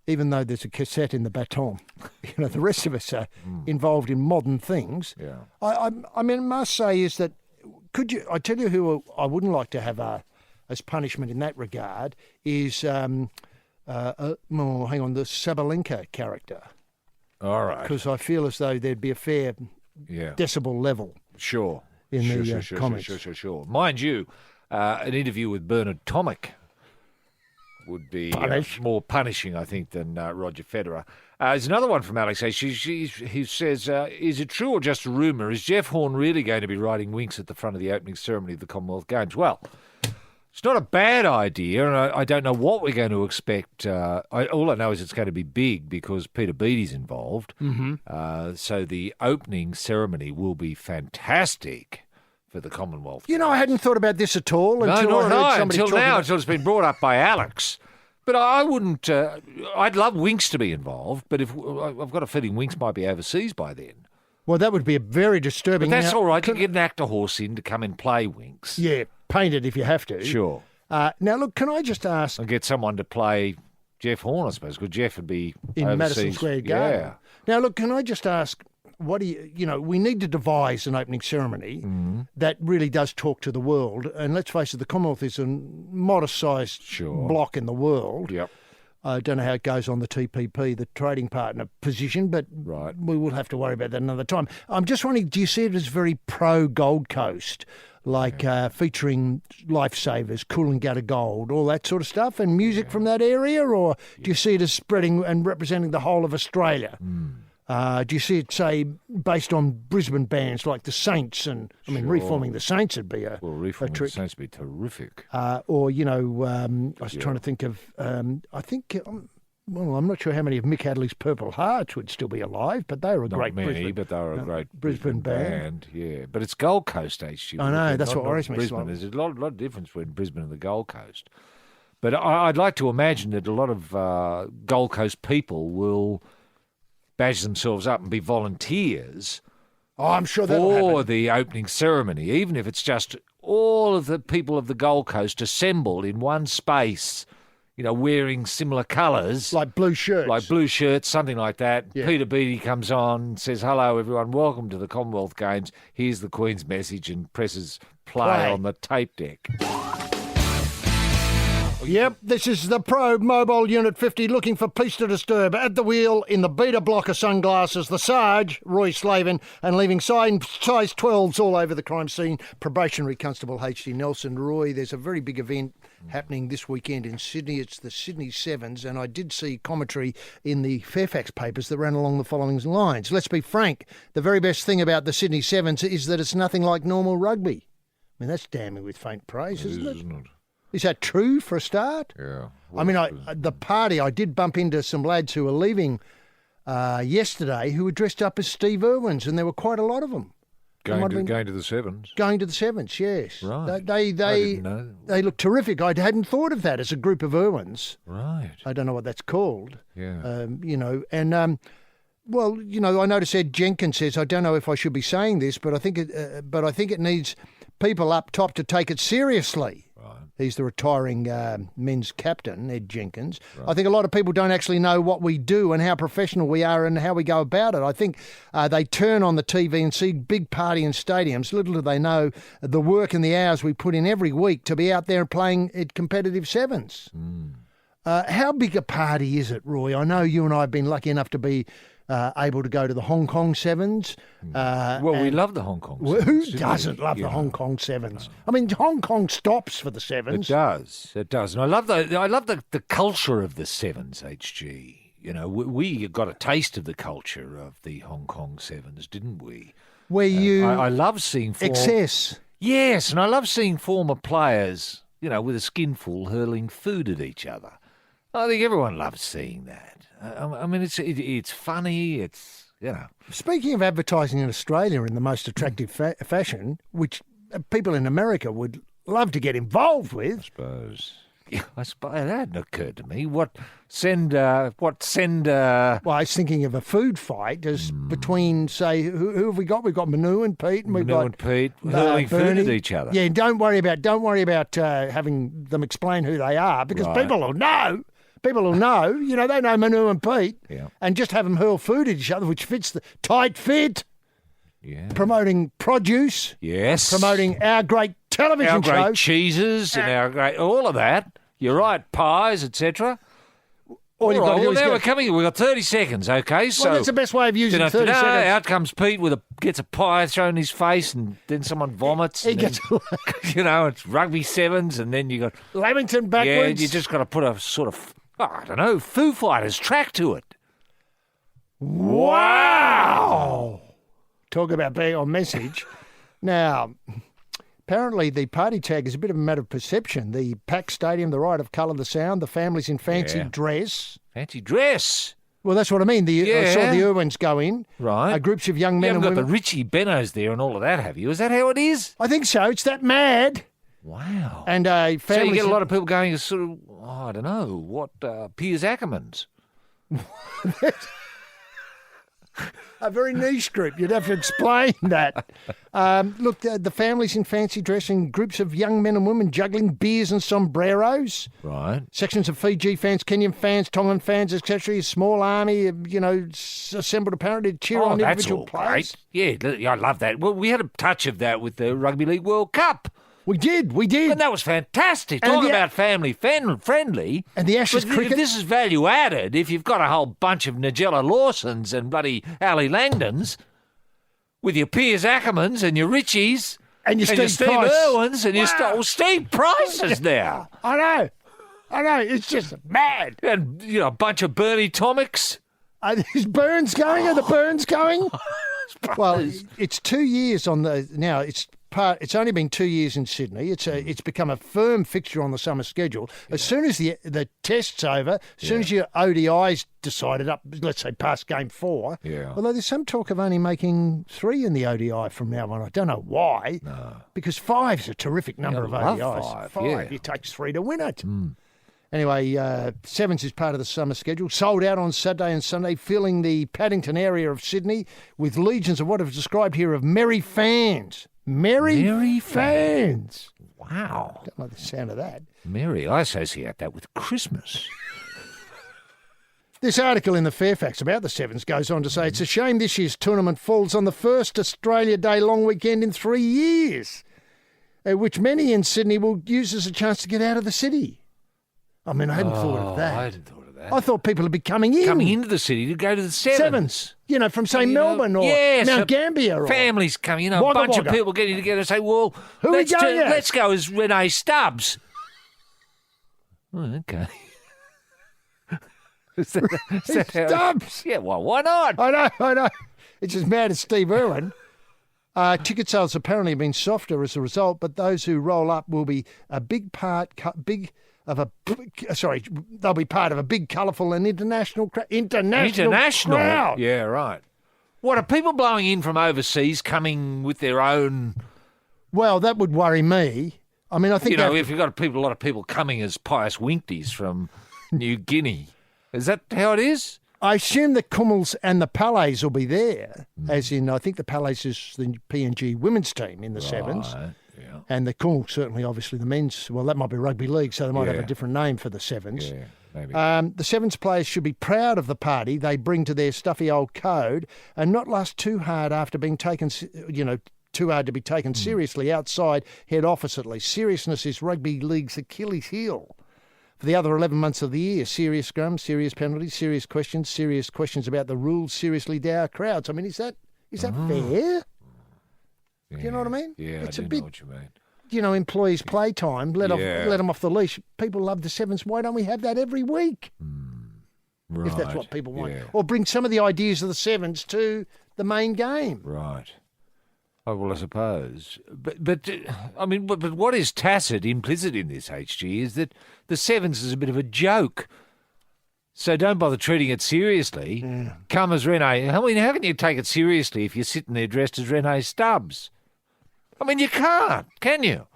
[SPEAKER 4] even though there's a cassette in the baton. You know, the rest of us are involved in modern things.
[SPEAKER 2] Yeah.
[SPEAKER 4] I mean, I must say is that, I tell you who I wouldn't like to have as punishment in that regard is, hang on, the Sabalenka character.
[SPEAKER 2] All right.
[SPEAKER 4] Because I feel as though there'd be a fair decibel level.
[SPEAKER 2] Sure.
[SPEAKER 4] In the comments.
[SPEAKER 2] Sure. Mind you, an interview with Bernard Tomic would be more punishing, I think, than Roger Federer. There's another one from Alex. He says, is it true or just a rumour? Is Jeff Horn really going to be riding Winks at the front of the opening ceremony of the Commonwealth Games? Well, it's not a bad idea, and I don't know what we're going to expect. All I know is it's going to be big because Peter Beattie's involved. So the opening ceremony will be fantastic for the Commonwealth.
[SPEAKER 4] You know, I hadn't thought about this at all until
[SPEAKER 2] until it's been brought up by Alex. But I wouldn't. I'd love Winks to be involved, but if I've got a feeling Winks might be overseas by then.
[SPEAKER 4] Well, that would be a very disturbing.
[SPEAKER 2] But that's all right. You can get an actor horse in to come and play Winks.
[SPEAKER 4] Yeah, paint it if you have to.
[SPEAKER 2] Sure.
[SPEAKER 4] Now, look, can I just ask?
[SPEAKER 2] And get someone to play Jeff Horn, I suppose, because Jeff would be
[SPEAKER 4] in
[SPEAKER 2] overseas.
[SPEAKER 4] Madison Square Garden.
[SPEAKER 2] Yeah.
[SPEAKER 4] Now, look, can I just ask? What do you know, we need to devise an opening ceremony that really does talk to the world. And let's face it, the Commonwealth is a modest-sized block in the world.
[SPEAKER 2] Yep.
[SPEAKER 4] I don't know how it goes on the TPP, the trading partner position, but we will have to worry about that another time. I'm just wondering, do you see it as very pro-Gold Coast, like featuring lifesavers, Coolangatta Gold, all that sort of stuff, and music from that area? Or do you see it as spreading and representing the whole of Australia? Do you see it, say, based on Brisbane bands like the Saints? And I mean, reforming the Saints would be
[SPEAKER 2] reforming the Saints would be terrific.
[SPEAKER 4] Or, you know, I was trying to think of, I think, well, I'm not sure how many of Mick Hadley's Purple Hearts would still be alive, but they were a great Brisbane band.
[SPEAKER 2] Yeah, but it's Gold Coast, HG.
[SPEAKER 4] I know, that's what worries me.
[SPEAKER 2] Brisbane. There's a lot of difference between Brisbane and the Gold Coast. But I'd like to imagine that a lot of Gold Coast people will badge themselves up and be volunteers
[SPEAKER 4] I'm sure for
[SPEAKER 2] the opening ceremony, even if it's just all of the people of the Gold Coast assembled in one space, wearing similar colours.
[SPEAKER 4] Like blue shirts.
[SPEAKER 2] Like blue shirts, something like that.
[SPEAKER 4] Yeah.
[SPEAKER 2] Peter Beattie comes on, says, hello, everyone, welcome to the Commonwealth Games. Here's the Queen's message, and presses play on the tape deck.
[SPEAKER 4] Yep, this is the Probe Mobile Unit 50 looking for police to disturb. At the wheel, in the beta block of sunglasses, the Sarge, Roy Slaven, and leaving size 12s all over the crime scene, probationary constable H.D. Nelson. Roy, there's a very big event happening this weekend in Sydney. It's the Sydney Sevens, and I did see commentary in the Fairfax papers that ran along the following lines. Let's be frank, the very best thing about the Sydney Sevens is that it's nothing like normal rugby. I mean, that's damning with faint praise, isn't it? Is that true for a start?
[SPEAKER 2] Yeah.
[SPEAKER 4] I mean, the party, I did bump into some lads who were leaving yesterday who were dressed up as Steve Irwins, and there were quite a lot of them.
[SPEAKER 2] Going to the Sevens.
[SPEAKER 4] Going to the Sevens, yes.
[SPEAKER 2] Right.
[SPEAKER 4] They
[SPEAKER 2] didn't know.
[SPEAKER 4] They look terrific. I hadn't thought of that as a group of Irwins.
[SPEAKER 2] Right.
[SPEAKER 4] I don't know what that's called.
[SPEAKER 2] Yeah.
[SPEAKER 4] Well, I noticed Ed Jenkins says, I don't know if I should be saying this, but I think it needs people up top to take it seriously.
[SPEAKER 2] Right.
[SPEAKER 4] He's the retiring men's captain, Ed Jenkins. Right. I think a lot of people don't actually know what we do and how professional we are and how we go about it. I think they turn on the TV and see big party in stadiums. Little do they know the work and the hours we put in every week to be out there playing at competitive sevens. How big a party is it, Roy? I know you and I have been lucky enough to be able to go to the Hong Kong Sevens.
[SPEAKER 2] We love the Hong Kong Sevens.
[SPEAKER 4] Who doesn't love the Hong Kong Sevens? I mean, Hong Kong stops for the Sevens.
[SPEAKER 2] It does. And I love the culture of the Sevens, HG. We got a taste of the culture of the Hong Kong Sevens, didn't we?
[SPEAKER 4] I
[SPEAKER 2] love seeing
[SPEAKER 4] excess.
[SPEAKER 2] Yes, and I love seeing former players, with a skinful hurling food at each other. I think everyone loves seeing that. I mean, it's funny.
[SPEAKER 4] Speaking of advertising in Australia in the most attractive fashion, which people in America would love to get involved with.
[SPEAKER 2] I suppose. Yeah, that hadn't occurred to me. Well, I was
[SPEAKER 4] thinking of a food fight between, say, who have we got? We've got Manu and Pete, and
[SPEAKER 2] Pete hurling food at each other.
[SPEAKER 4] Yeah, don't worry about having them explain who they are, because people will know. People will know, they know Manu and Pete, and just have them hurl food at each other, which fits the tight fit.
[SPEAKER 2] Yeah.
[SPEAKER 4] Promoting produce.
[SPEAKER 2] Yes.
[SPEAKER 4] Promoting our great television show.
[SPEAKER 2] Our great cheeses and our great, all of that. You're right, pies, etc.
[SPEAKER 4] All you've got to do is
[SPEAKER 2] we're coming. We've got 30 seconds, okay? So
[SPEAKER 4] that's the best way of using 30 seconds.
[SPEAKER 2] Out comes Pete gets a pie thrown in his face, and then someone vomits. It's rugby sevens, and then you got
[SPEAKER 4] Lamington backwards.
[SPEAKER 2] Yeah, you just got to put a sort of, I don't know, Foo Fighters track to it.
[SPEAKER 4] Wow! Talk about being on message. Now, apparently the party tag is a bit of a matter of perception. The packed stadium, the right of colour, the sound, the families in fancy dress.
[SPEAKER 2] Fancy dress?
[SPEAKER 4] Well, that's what I mean. I saw the Irwins go in.
[SPEAKER 2] Right.
[SPEAKER 4] Groups of young men and women.
[SPEAKER 2] You haven't got the Richie Benos there and all of that, have you? Is that how it is?
[SPEAKER 4] I think so. It's that mad.
[SPEAKER 2] Wow.
[SPEAKER 4] And families.
[SPEAKER 2] So you get a lot of people going as sort of, I don't know, Piers Ackermans.
[SPEAKER 4] A very niche group. You'd have to explain that. Look, the families in fancy dress and groups of young men and women juggling beers and sombreros.
[SPEAKER 2] Right.
[SPEAKER 4] Sections of Fiji fans, Kenyan fans, Tongan fans, etc. A small army, assembled apparently to cheer on individual players.
[SPEAKER 2] Great. Yeah, I love that. Well, we had a touch of that with the Rugby League World Cup.
[SPEAKER 4] We did.
[SPEAKER 2] And that was fantastic. Talk about family friendly.
[SPEAKER 4] And the Ashes cricket.
[SPEAKER 2] This is value added. If you've got a whole bunch of Nigella Lawsons and bloody Ali Langdons with your Piers Ackermans and your Richies
[SPEAKER 4] and your Steve
[SPEAKER 2] Irwins and your Steve Prices now.
[SPEAKER 4] I know. It's just mad.
[SPEAKER 2] And, a bunch of Bernie Tomics.
[SPEAKER 4] Is Burns going? Are the Burns going? Well, it's 2 years on the now. It's only been 2 years in Sydney. It's become a firm fixture on the summer schedule. As soon as the test's over, as soon as your ODI's decided up, let's say past game 4.
[SPEAKER 2] Yeah.
[SPEAKER 4] Although there's some talk of only making 3 in the ODI from now on. I don't know why.
[SPEAKER 2] No.
[SPEAKER 4] Because 5's a terrific number of ODIs.
[SPEAKER 2] Love 5.
[SPEAKER 4] It takes 3 to win it. Anyway, Sevens is part of the summer schedule. Sold out on Saturday and Sunday, filling the Paddington area of Sydney with legions of what is described here of merry fans. Merry fans.
[SPEAKER 2] Wow.
[SPEAKER 4] Don't like the sound of that.
[SPEAKER 2] Merry, I associate that with Christmas.
[SPEAKER 4] This article in the Fairfax about the Sevens goes on to say it's a shame this year's tournament falls on the first Australia Day long weekend in 3 years, which many in Sydney will use as a chance to get out of the city. I mean, I hadn't thought of that.
[SPEAKER 2] I hadn't thought of that.
[SPEAKER 4] I thought people would be coming in.
[SPEAKER 2] Coming into the city to go to the Sevens.
[SPEAKER 4] You know, from, say, Melbourne or Mount Gambier. Or
[SPEAKER 2] families coming, a bunch of people getting together and say, well, let's go as Renee Stubbs. Oh, okay. Is that how-
[SPEAKER 4] Stubbs!
[SPEAKER 2] Yeah, well, why not?
[SPEAKER 4] I know. It's as mad as Steve Irwin. Ticket sales apparently have been softer as a result, but those who roll up will be they'll be part of a big, colourful and international crowd.
[SPEAKER 2] Yeah, right. What, are people blowing in from overseas coming with their own...
[SPEAKER 4] Well, that would worry me. I mean, I think...
[SPEAKER 2] if you've got a lot of people coming as pious winkties from New Guinea. Is that how it is?
[SPEAKER 4] I assume the Kummels and the Palais will be there, as in, I think the Palais is the PNG women's team in the Sevens.
[SPEAKER 2] Yeah.
[SPEAKER 4] And the Kummels, certainly, obviously, the men's, well, that might be rugby league, so they might have a different name for the Sevens.
[SPEAKER 2] Yeah, maybe.
[SPEAKER 4] The Sevens players should be proud of the party they bring to their stuffy old code and not last too hard after being taken, too hard to be taken seriously outside head office, at least. Seriousness is rugby league's Achilles heel. For the other 11 months of the year, serious scrums, serious penalties, serious questions about the rules, seriously dour crowds. I mean, is that fair?
[SPEAKER 2] Yeah.
[SPEAKER 4] Do you know what I mean?
[SPEAKER 2] Yeah,
[SPEAKER 4] it's
[SPEAKER 2] I do know what you mean.
[SPEAKER 4] Employees' playtime, let them off the leash. People love the Sevens. Why don't we have that every week?
[SPEAKER 2] Right.
[SPEAKER 4] If that's what people want.
[SPEAKER 2] Yeah.
[SPEAKER 4] Or bring some of the ideas of the Sevens to the main game.
[SPEAKER 2] Right. Oh, well, I suppose. But what is tacit, implicit in this, HG, is that the Sevens is a bit of a joke. So don't bother treating it seriously. Yeah. Come as Renee. I mean, how can you take it seriously if you're sitting there dressed as Renee Stubbs? I mean, you can't, can you?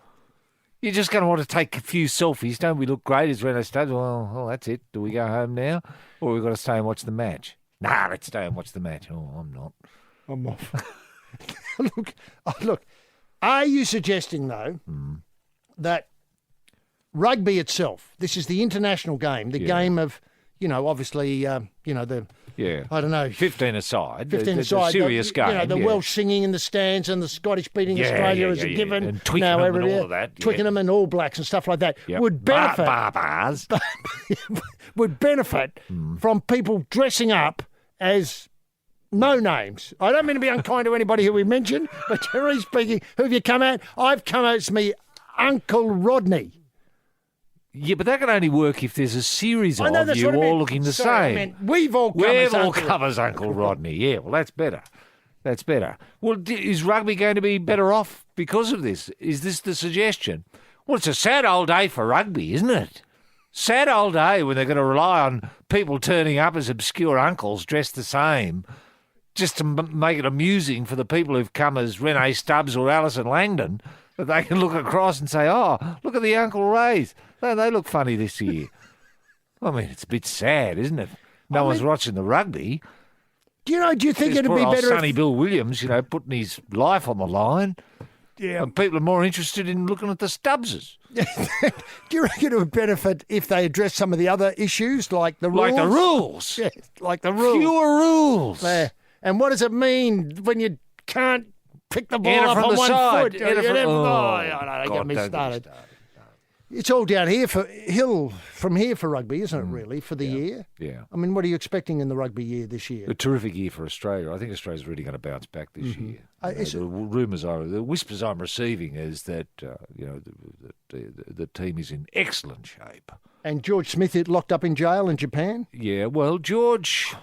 [SPEAKER 2] You're just going to want to take a few selfies. Don't we look great as Renee Stubbs? Well, that's it. Do we go home now? Or we've got to stay and watch the match? Nah, let's stay and watch the match. Oh, I'm not.
[SPEAKER 4] I'm off. Look, are you suggesting, though, that rugby itself, this is the international game, the game of, obviously, I don't know.
[SPEAKER 2] 15 aside.
[SPEAKER 4] 15
[SPEAKER 2] the
[SPEAKER 4] aside.
[SPEAKER 2] serious game.
[SPEAKER 4] The Welsh singing in the stands and the Scottish beating Australia as a given.
[SPEAKER 2] And Twickenham and all of that.
[SPEAKER 4] Twickenham and All Blacks and stuff like that would benefit.
[SPEAKER 2] Barbars.
[SPEAKER 4] would benefit from people dressing up as... no names. I don't mean to be unkind to anybody who we mentioned, but generally speaking, who have you come out? I've come out as me Uncle Rodney.
[SPEAKER 2] Yeah, but that can only work if there's a series of you all looking the same.
[SPEAKER 4] We've all come
[SPEAKER 2] as Uncle Rodney. Yeah, well, that's better. That's better. Well, is rugby going to be better off because of this? Is this the suggestion? Well, it's a sad old day for rugby, isn't it? Sad old day when they're going to rely on people turning up as obscure uncles dressed the same, just to make it amusing for the people who've come as Renee Stubbs or Alison Langdon, that they can look across and say, oh, look at the Uncle Rays. They look funny this year. I mean, it's a bit sad, isn't it? No one's watching the rugby.
[SPEAKER 4] Do you think it'd be better
[SPEAKER 2] Sonny Bill Williams, putting his life on the line.
[SPEAKER 4] Yeah.
[SPEAKER 2] And people are more interested in looking at the Stubbses.
[SPEAKER 4] Do you reckon it would benefit if they addressed some of the other issues, like the rules?
[SPEAKER 2] Like the rules?
[SPEAKER 4] Yeah, like the rules.
[SPEAKER 2] Fewer rules.
[SPEAKER 4] Yeah. And what does it mean when you can't pick the ball up on one foot? Don't get me started. It's all down here from here for rugby, isn't it, really, for the year?
[SPEAKER 2] Yeah.
[SPEAKER 4] I mean, what are you expecting in the rugby year this year?
[SPEAKER 2] A terrific year for Australia. I think Australia's really going to bounce back this year. The whispers I'm receiving is that, the team is in excellent shape.
[SPEAKER 4] And George Smith is locked up in jail in Japan?
[SPEAKER 2] Yeah, well, George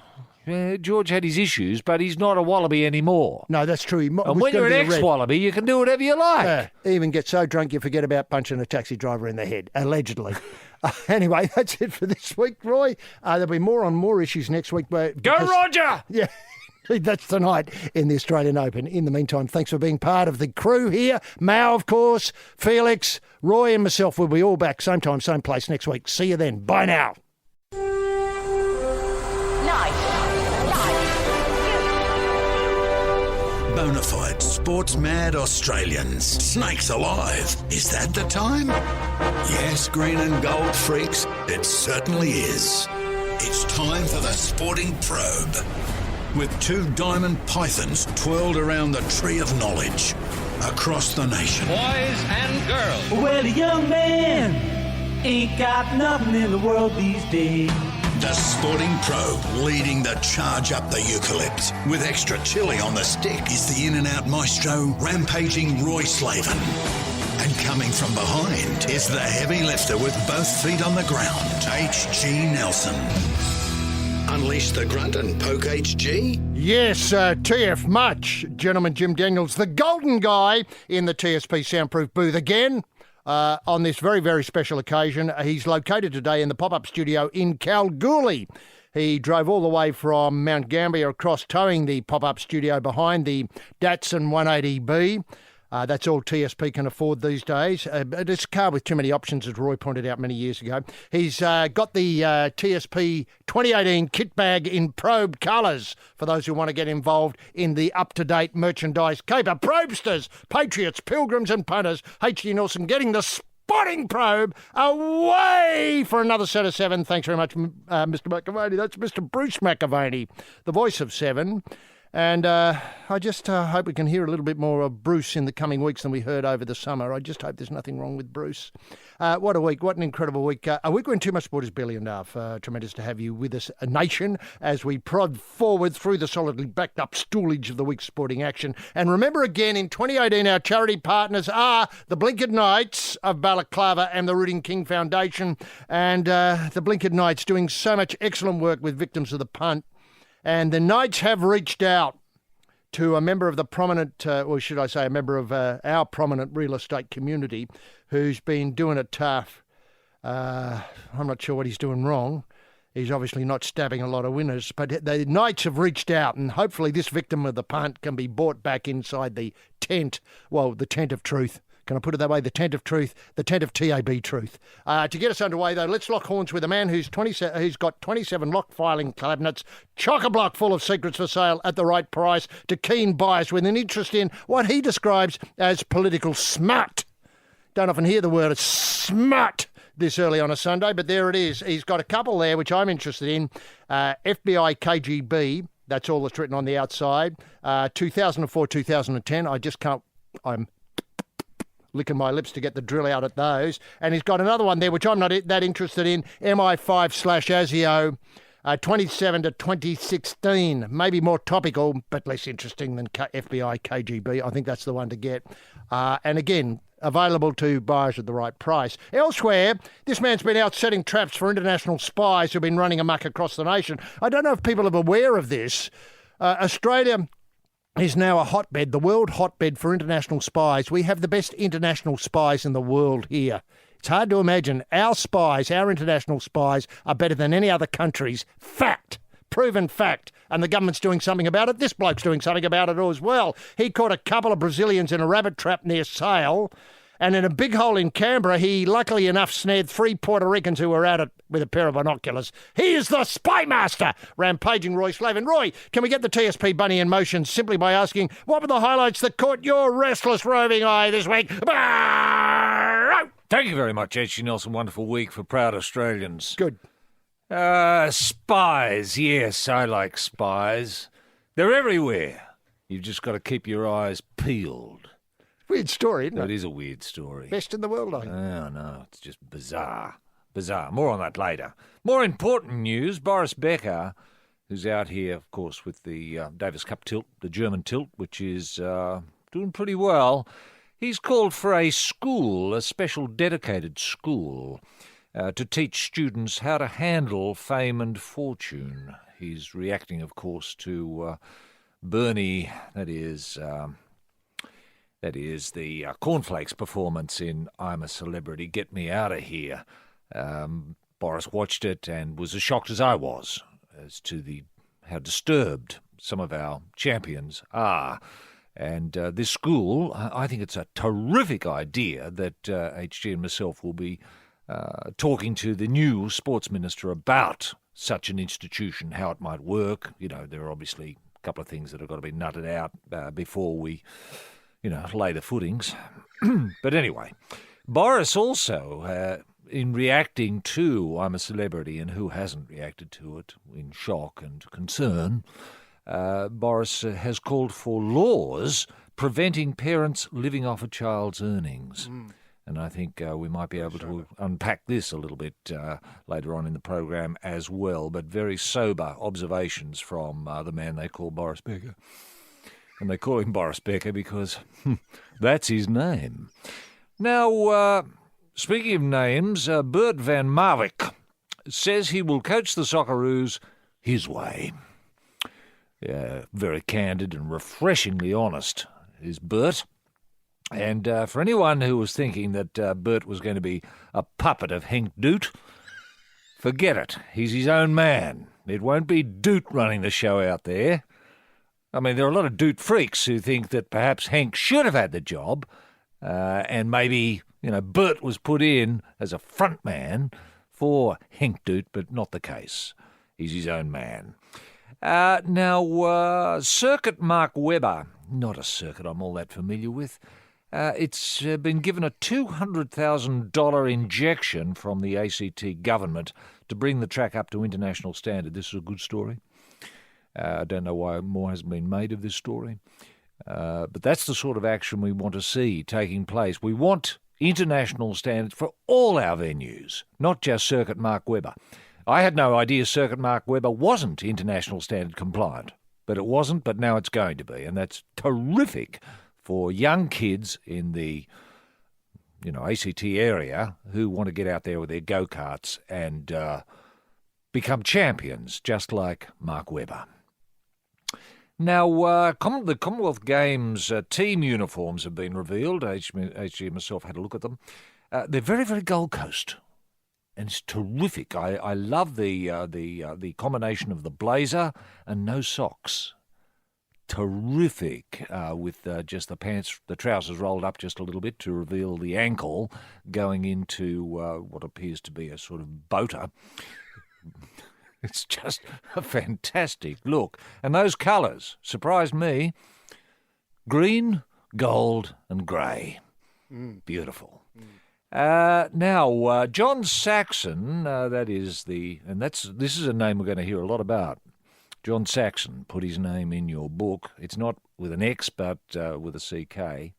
[SPEAKER 2] had his issues, but he's not a wallaby anymore.
[SPEAKER 4] No, that's true.
[SPEAKER 2] And when you're an ex-wallaby, you can do whatever you like.
[SPEAKER 4] Even get so drunk you forget about punching a taxi driver in the head, allegedly. Anyway, that's it for this week, Roy. There'll be more on more issues next week.
[SPEAKER 2] Go, Roger!
[SPEAKER 4] Yeah. That's tonight in the Australian Open. In the meantime, thanks for being part of the crew here. Mao, of course, Felix, Roy and myself will be all back same time, same place next week. See you then. Bye now.
[SPEAKER 1] Bona fide sports-mad Australians. Snakes alive. Is that the time? Yes, green and gold freaks, it certainly is. It's time for the Sporting Probe. With 2 diamond pythons twirled around the tree of knowledge across the nation.
[SPEAKER 3] Boys and girls.
[SPEAKER 5] Well, a young man ain't got nothing in the world these days.
[SPEAKER 1] The Sporting Probe, leading the charge up the eucalypt. With extra chili on the stick is the in-and-out maestro, rampaging Roy Slaven. And coming from behind is the heavy lifter with both feet on the ground, H.G. Nelson. Unleash the grunt and poke HG?
[SPEAKER 4] Yes, TF much. Gentleman Jim Daniels, the golden guy in the TSP soundproof booth again. On this very, very special occasion. He's located today in the pop-up studio in Kalgoorlie. He drove all the way from Mount Gambier across, towing the pop-up studio behind the Datsun 180B. That's all TSP can afford these days. It's a car with too many options, as Roy pointed out many years ago. He's got the TSP 2018 kit bag in Probe colours for those who want to get involved in the up-to-date merchandise caper. Probe-sters, patriots, pilgrims and punters. H.G. Nelson getting the Sporting Probe away for another set of 7. Thanks very much, Mr. McAvaney. That's Mr. Bruce McAvaney, the voice of 7. And I just hope we can hear a little bit more of Bruce in the coming weeks than we heard over the summer. I just hope there's nothing wrong with Bruce. What a week. What an incredible week. A week when Too Much Sport is barely enough. Tremendous to have you with us, a nation, as we prod forward through the solidly backed up stoolage of the week's sporting action. And remember again, in 2018, our charity partners are the Blinkered Knights of Balaclava and the Rooting King Foundation. And the Blinkered Knights doing so much excellent work with victims of the punt. And the Knights have reached out to a member of the prominent, or should I say a member of our prominent real estate community who's been doing it tough. I'm not sure what he's doing wrong. He's obviously not stabbing a lot of winners, but the Knights have reached out, and hopefully this victim of the punt can be brought back inside the tent, well, the tent of truth. Can I put it that way? The tent of truth, the tent of TAB truth. To get us underway, though, let's lock horns with a man who's got 27 lock filing cabinets, chock-a-block full of secrets for sale at the right price to keen buyers with an interest in what he describes as political smut. Don't often hear the word smut this early on a Sunday, but there it is. He's got a couple there, which I'm interested in. FBI KGB, that's all that's written on the outside. 2004, 2010, I just can't... I'm licking my lips to get the drill out at those. And he's got another one there, which I'm not that interested in, MI5/ASIO, 27 to 2016. Maybe more topical, but less interesting than FBI KGB. I think that's the one to get. And again, available to buyers at the right price. Elsewhere, this man's been out setting traps for international spies who've been running amok across the nation. I don't know if people are aware of this. Australia is now a hotbed, the world hotbed for international spies. We have the best international spies in the world here. It's hard to imagine our spies, our international spies, are better than any other country's. Fact. Proven fact. And the government's doing something about it. This bloke's doing something about it as well. He caught a couple of Brazilians in a rabbit trap near Sale. And in a big hole in Canberra, he luckily enough snared 3 Puerto Ricans who were at it with a pair of binoculars. He is the spy master, rampaging Roy Slaven. Roy, can we get the TSP bunny in motion simply by asking, what were the highlights that caught your restless roving eye this week?
[SPEAKER 2] Thank you very much, H.G. Nelson. Wonderful week for proud Australians.
[SPEAKER 4] Good.
[SPEAKER 2] Spies. Yes, I like spies. They're everywhere. You've just got to keep your eyes peeled.
[SPEAKER 4] Weird story, isn't it?
[SPEAKER 2] It is a weird story.
[SPEAKER 4] Best in the world, I think.
[SPEAKER 2] Oh, no, it's just bizarre. Bizarre. More on that later. More important news, Boris Becker, who's out here, of course, with the Davis Cup tilt, the German tilt, which is doing pretty well. He's called for a school, a special dedicated school, to teach students how to handle fame and fortune. He's reacting, of course, to Bernie, that is the Cornflakes performance in I'm a Celebrity, Get Me Out of Here. Boris watched it and was as shocked as I was as to how disturbed some of our champions are. And this school, I think it's a terrific idea that HG and myself will be talking to the new sports minister about such an institution, how it might work. You know, there are obviously couple of things that have got to be nutted out before we, lay the footings. But anyway, Boris also, in reacting to I'm a Celebrity, and who hasn't reacted to it in shock and concern, Boris has called for laws preventing parents living off a child's earnings. And I think we might be able to unpack this a little bit later on in the program as well. But very sober observations from the man they call Boris Becker. And they call him Boris Becker because that's his name. Now, speaking of names, Bert van Marwijk says he will coach the Socceroos his way. Very candid and refreshingly honest is Bert. And for anyone who was thinking that Bert was going to be a puppet of Henk Doot, forget it. He's his own man. It won't be Doot running the show out there. I mean, there are a lot of Doot freaks who think that perhaps Henk should have had the job, and maybe, Bert was put in as a front man for Henk Doot, but not the case. He's his own man. Now, Circuit Mark Webber, not a circuit I'm all that familiar with, it's been given a $200,000 injection from the ACT government to bring the track up to international standard. This is a good story. I don't know why more hasn't been made of this story. But that's the sort of action we want to see taking place. We want international standards for all our venues, not just Circuit Mark Webber. I had no idea Circuit Mark Webber wasn't international standard compliant, but it wasn't, but now it's going to be, and that's terrific for young kids in the ACT area who want to get out there with their go-karts and become champions, just like Mark Webber. Now, the Commonwealth Games team uniforms have been revealed. HG and myself had a look at them. They're very, very Gold Coast, and it's terrific. I love the combination of the blazer and no socks. Terrific, with just the trousers rolled up just a little bit to reveal the ankle going into what appears to be a sort of boater. It's just a fantastic look. And those colours surprised me. Green, gold and grey. Beautiful. Now, John Saxon, this is a name we're going to hear a lot about. John Saxon, put his name in your book. It's not with an X, but with a CK.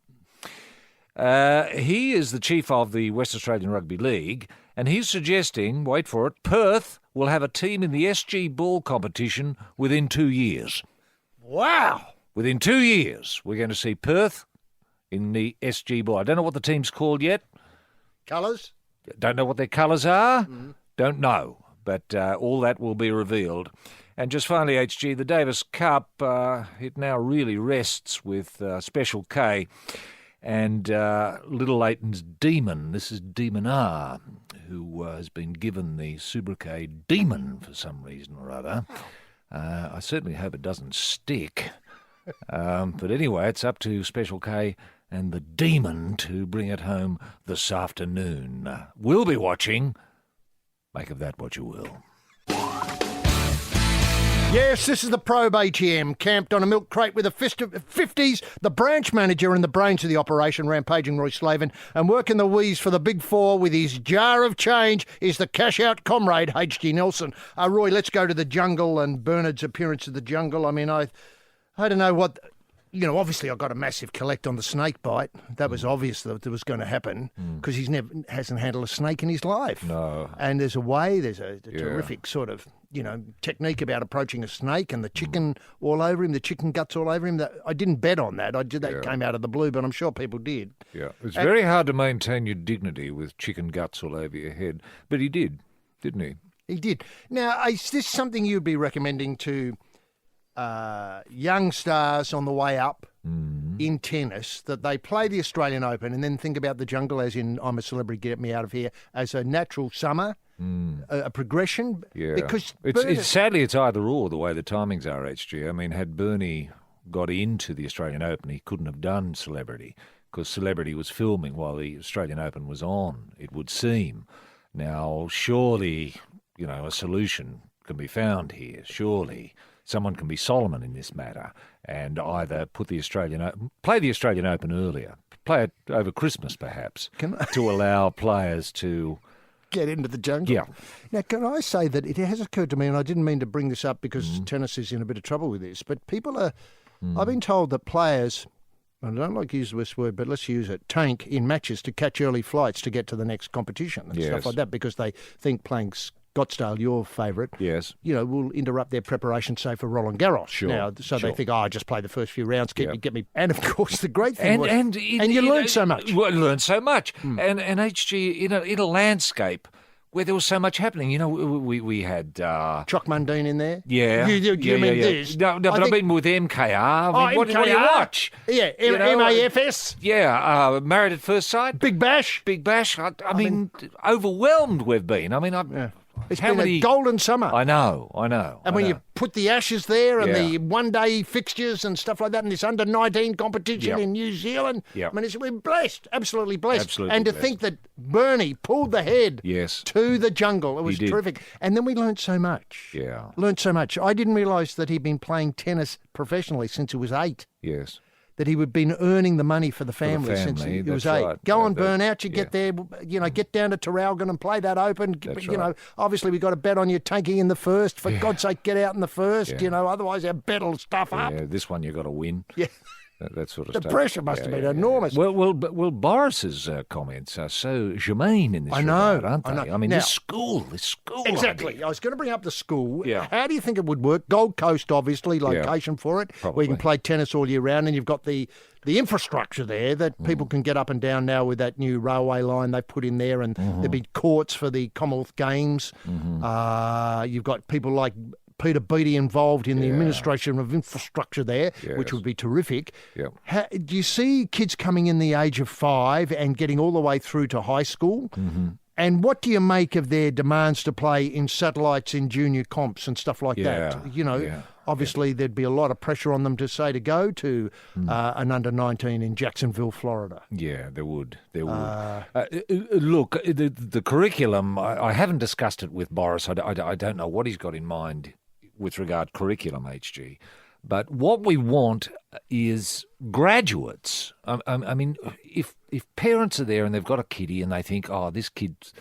[SPEAKER 2] He is the chief of the West Australian Rugby League, and he's suggesting, wait for it, Perth will have a team in the SG ball competition within 2 years.
[SPEAKER 4] Wow!
[SPEAKER 2] Within 2 years, we're going to see Perth in the SG ball. I don't know what the team's called yet.
[SPEAKER 4] Colours?
[SPEAKER 2] Don't know what their colours are. Don't know, but all that will be revealed. And just finally, HG, the Davis Cup, it now really rests with Special K and Little Leighton's Demon. This is Demon R, who has been given the sobriquet Demon for some reason or other. I certainly hope it doesn't stick. But anyway, it's up to Special K and the Demon to bring it home this afternoon. We'll be watching. Make of that what you will.
[SPEAKER 4] Yes, this is the Probe ATM, camped on a milk crate with a fist of 50s, the branch manager and the brains of the operation, rampaging Roy Slaven, and working the wheeze for the big four with his jar of change is the cash-out comrade, H.G. Nelson. Roy, let's go to the jungle and Bernard's appearance of the jungle. I mean, I don't know what... obviously I got a massive collect on the snake bite. That was obvious that it was going to happen because hasn't handled a snake in his life.
[SPEAKER 2] No.
[SPEAKER 4] And there's a terrific sort of, technique about approaching a snake and the chicken all over him, the chicken guts all over him. That I didn't bet on that. That came out of the blue, but I'm sure people did.
[SPEAKER 2] Yeah, it's very hard to maintain your dignity with chicken guts all over your head. But he did, didn't he?
[SPEAKER 4] He did. Now, is this something you'd be recommending to young stars on the way up in tennis, that they play the Australian Open and then think about the jungle as in I'm a Celebrity, get me out of here, as a natural summer, a progression?
[SPEAKER 2] Yeah.
[SPEAKER 4] Because
[SPEAKER 2] sadly, it's either or the way the timings are, HG. I mean, had Bernie got into the Australian Open, he couldn't have done Celebrity because Celebrity was filming while the Australian Open was on, it would seem. Now, surely, a solution can be found here, surely. someone can be Solomon in this matter and either play the Australian Open earlier, play it over Christmas perhaps, to allow players to
[SPEAKER 4] get into the jungle.
[SPEAKER 2] Yeah.
[SPEAKER 4] Now, can I say that it has occurred to me, and I didn't mean to bring this up because tennis is in a bit of trouble with this, but people are, I've been told that players, I don't like to use this word, but let's use it, tank in matches to catch early flights to get to the next competition and stuff like that because they think playing Scottsdale, your favourite, will interrupt their preparation, say, for Roland Garros.
[SPEAKER 2] Sure.
[SPEAKER 4] Now, so they think, I just play the first few rounds, get me. And, of course, the great thing
[SPEAKER 2] and
[SPEAKER 4] you learn so much.
[SPEAKER 2] Well, learn so much. And HG, in a landscape where there was so much happening. We had...
[SPEAKER 4] Chuck Mundine in there?
[SPEAKER 2] Yeah.
[SPEAKER 4] You mean this?
[SPEAKER 2] No, but I've been with MKR. What do you watch?
[SPEAKER 4] Yeah, MAFS?
[SPEAKER 2] Yeah, Married at First Sight.
[SPEAKER 4] Big Bash?
[SPEAKER 2] Big Bash. I mean, overwhelmed we've been. I mean,
[SPEAKER 4] It's been a golden summer.
[SPEAKER 2] I know.
[SPEAKER 4] And when you put the Ashes there and the one-day fixtures and stuff like that and this under-19 competition in New Zealand, I mean, we're blessed, absolutely blessed.
[SPEAKER 2] Absolutely
[SPEAKER 4] and to
[SPEAKER 2] blessed.
[SPEAKER 4] think that Bernie pulled the head to the jungle, it was terrific. And then we learned so much.
[SPEAKER 2] Yeah.
[SPEAKER 4] Learned so much. I didn't realise that he'd been playing tennis professionally since he was 8.
[SPEAKER 2] Yes.
[SPEAKER 4] That he had been earning the money for the family since he was 8.
[SPEAKER 2] Right.
[SPEAKER 4] Go on, burn out. You get there, get down to Traralgon and play that Open.
[SPEAKER 2] Right.
[SPEAKER 4] Obviously we got a bet on you tanking in the first. For God's sake, get out in the first. Otherwise our bet will stuff up.
[SPEAKER 2] Yeah, this one you got to win.
[SPEAKER 4] Yeah.
[SPEAKER 2] That sort of
[SPEAKER 4] the
[SPEAKER 2] stuff.
[SPEAKER 4] pressure must have been enormous.
[SPEAKER 2] Well, Boris's comments are so germane in this regard, aren't they? I mean,
[SPEAKER 4] now,
[SPEAKER 2] this school
[SPEAKER 4] Exactly.
[SPEAKER 2] idea.
[SPEAKER 4] I was going to bring up the school.
[SPEAKER 2] Yeah.
[SPEAKER 4] How do you think it would work? Gold Coast, obviously, location for it, where you can play tennis all year round, and you've got the infrastructure there that people can get up and down now with that new railway line they've put in there, and there'll be courts for the Commonwealth Games. You've got people like Peter Beattie involved in the administration of infrastructure there, which would be terrific.
[SPEAKER 2] Yeah.
[SPEAKER 4] Do you see kids coming in the age of 5 and getting all the way through to high school? And what do you make of their demands to play in satellites in junior comps and stuff like that? Obviously there'd be a lot of pressure on them to go to an under-19 in Jacksonville, Florida.
[SPEAKER 2] Yeah, there would. Look, the curriculum, I haven't discussed it with Boris. I don't know what he's got in mind with regard curriculum, HG. But what we want is graduates. I mean, if parents are there and they've got a kiddie and they think, this kid's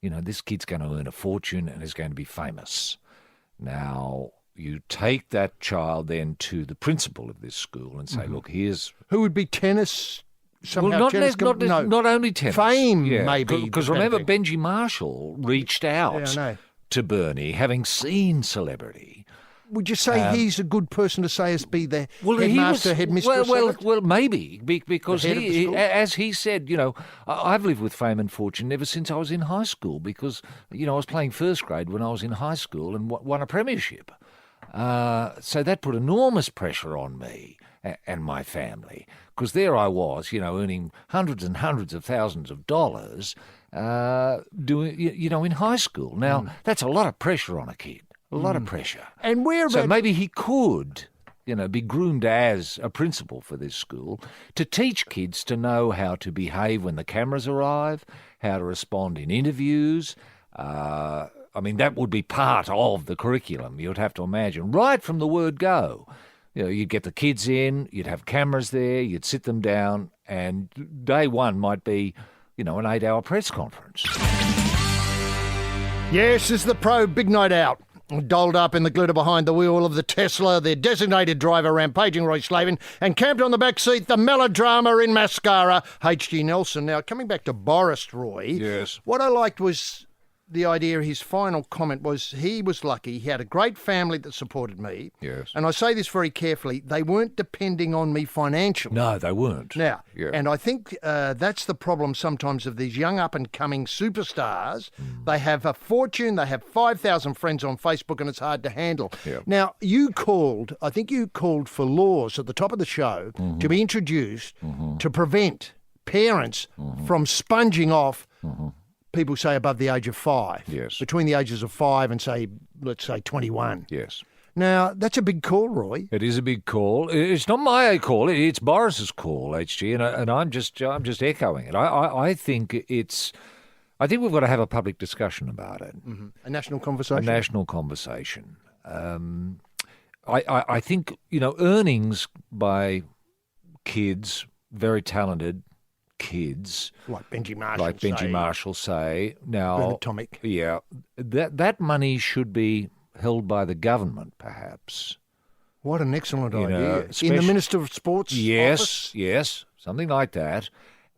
[SPEAKER 2] going to earn a fortune and is going to be famous. Now, you take that child then to the principal of this school and say, look, here's...
[SPEAKER 4] Who would be tennis...
[SPEAKER 2] Somehow not only tennis.
[SPEAKER 4] Fame, maybe.
[SPEAKER 2] Because remember, Benji Marshall reached out to Bernie, having seen celebrity.
[SPEAKER 4] Would you say he's a good person to say as be the headmaster, headmistress?
[SPEAKER 2] Well, maybe, because as he said, I've lived with fame and fortune ever since I was in high school because, I was playing first grade when I was in high school and won a premiership. So that put enormous pressure on me and my family because there I was, earning hundreds and hundreds of thousands of dollars doing, in high school. Now, that's a lot of pressure on a kid. A lot of pressure.
[SPEAKER 4] And
[SPEAKER 2] so maybe he could, be groomed as a principal for this school to teach kids to know how to behave when the cameras arrive, how to respond in interviews. I mean, that would be part of the curriculum, you'd have to imagine, right from the word go. You'd get the kids in, you'd have cameras there, you'd sit them down, and day one might be, an 8-hour press conference.
[SPEAKER 4] Yes, this is the Probe Big Night Out. Dolled up in the glitter behind the wheel of the Tesla, their designated driver rampaging Roy Slaven, and camped on the back seat, the melodrama in mascara, H.G. Nelson. Now, coming back to Boris, Roy,
[SPEAKER 2] yes.
[SPEAKER 4] What I liked was the idea, his final comment was he was lucky. He had a great family that supported me.
[SPEAKER 2] Yes.
[SPEAKER 4] And I say this very carefully, they weren't depending on me financially.
[SPEAKER 2] No, they weren't.
[SPEAKER 4] Now, and I think that's the problem sometimes of these young up-and-coming superstars. They have a fortune, they have 5,000 friends on Facebook, and it's hard to handle.
[SPEAKER 2] Yep.
[SPEAKER 4] Now, I think you called for laws at the top of the show to be introduced to prevent parents from sponging off people say above the age of 5.
[SPEAKER 2] Yes.
[SPEAKER 4] Between the ages of 5 and let's say 21.
[SPEAKER 2] Yes.
[SPEAKER 4] Now, that's a big call, Roy.
[SPEAKER 2] It is a big call. It's not my call. It's Boris's call, HG, and I'm just echoing it. I think we've got to have a public discussion about it.
[SPEAKER 4] A national conversation.
[SPEAKER 2] A national conversation. I think, earnings by kids, very talented kids,
[SPEAKER 4] Like Benji
[SPEAKER 2] Marshall, say. Now,
[SPEAKER 4] Bernard Tomic.
[SPEAKER 2] Yeah, that money should be held by the government, perhaps.
[SPEAKER 4] What an excellent
[SPEAKER 2] You
[SPEAKER 4] idea.
[SPEAKER 2] know,
[SPEAKER 4] In the Minister of Sports office?
[SPEAKER 2] Yes, something like that.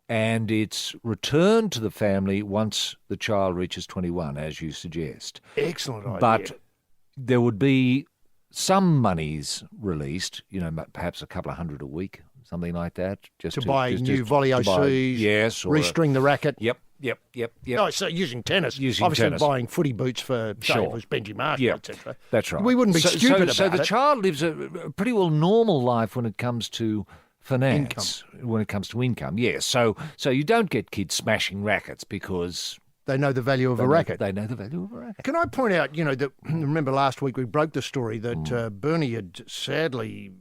[SPEAKER 2] And it's returned to the family once the child reaches 21, as you suggest.
[SPEAKER 4] Excellent idea.
[SPEAKER 2] But there would be some monies released, perhaps a couple of $100 a week, something like that. Just
[SPEAKER 4] to buy new volley
[SPEAKER 2] to buy-
[SPEAKER 4] OCs,
[SPEAKER 2] yes, or
[SPEAKER 4] restring the racket.
[SPEAKER 2] Yep.
[SPEAKER 4] No, so using tennis.
[SPEAKER 2] Using
[SPEAKER 4] Obviously
[SPEAKER 2] tennis.
[SPEAKER 4] buying footy boots for, say,
[SPEAKER 2] Sure.
[SPEAKER 4] it was Benji Marshall,
[SPEAKER 2] Yeah,
[SPEAKER 4] etc.
[SPEAKER 2] that's right.
[SPEAKER 4] We wouldn't be stupid about
[SPEAKER 2] so
[SPEAKER 4] it.
[SPEAKER 2] the child lives a pretty well normal life when it comes to finance, when it comes to income. Yes, so you don't get kids smashing rackets because
[SPEAKER 4] They know the value of a racket.
[SPEAKER 2] They know the value of a racket.
[SPEAKER 4] Can I point out, that remember last week we broke the story that Bernie had sadly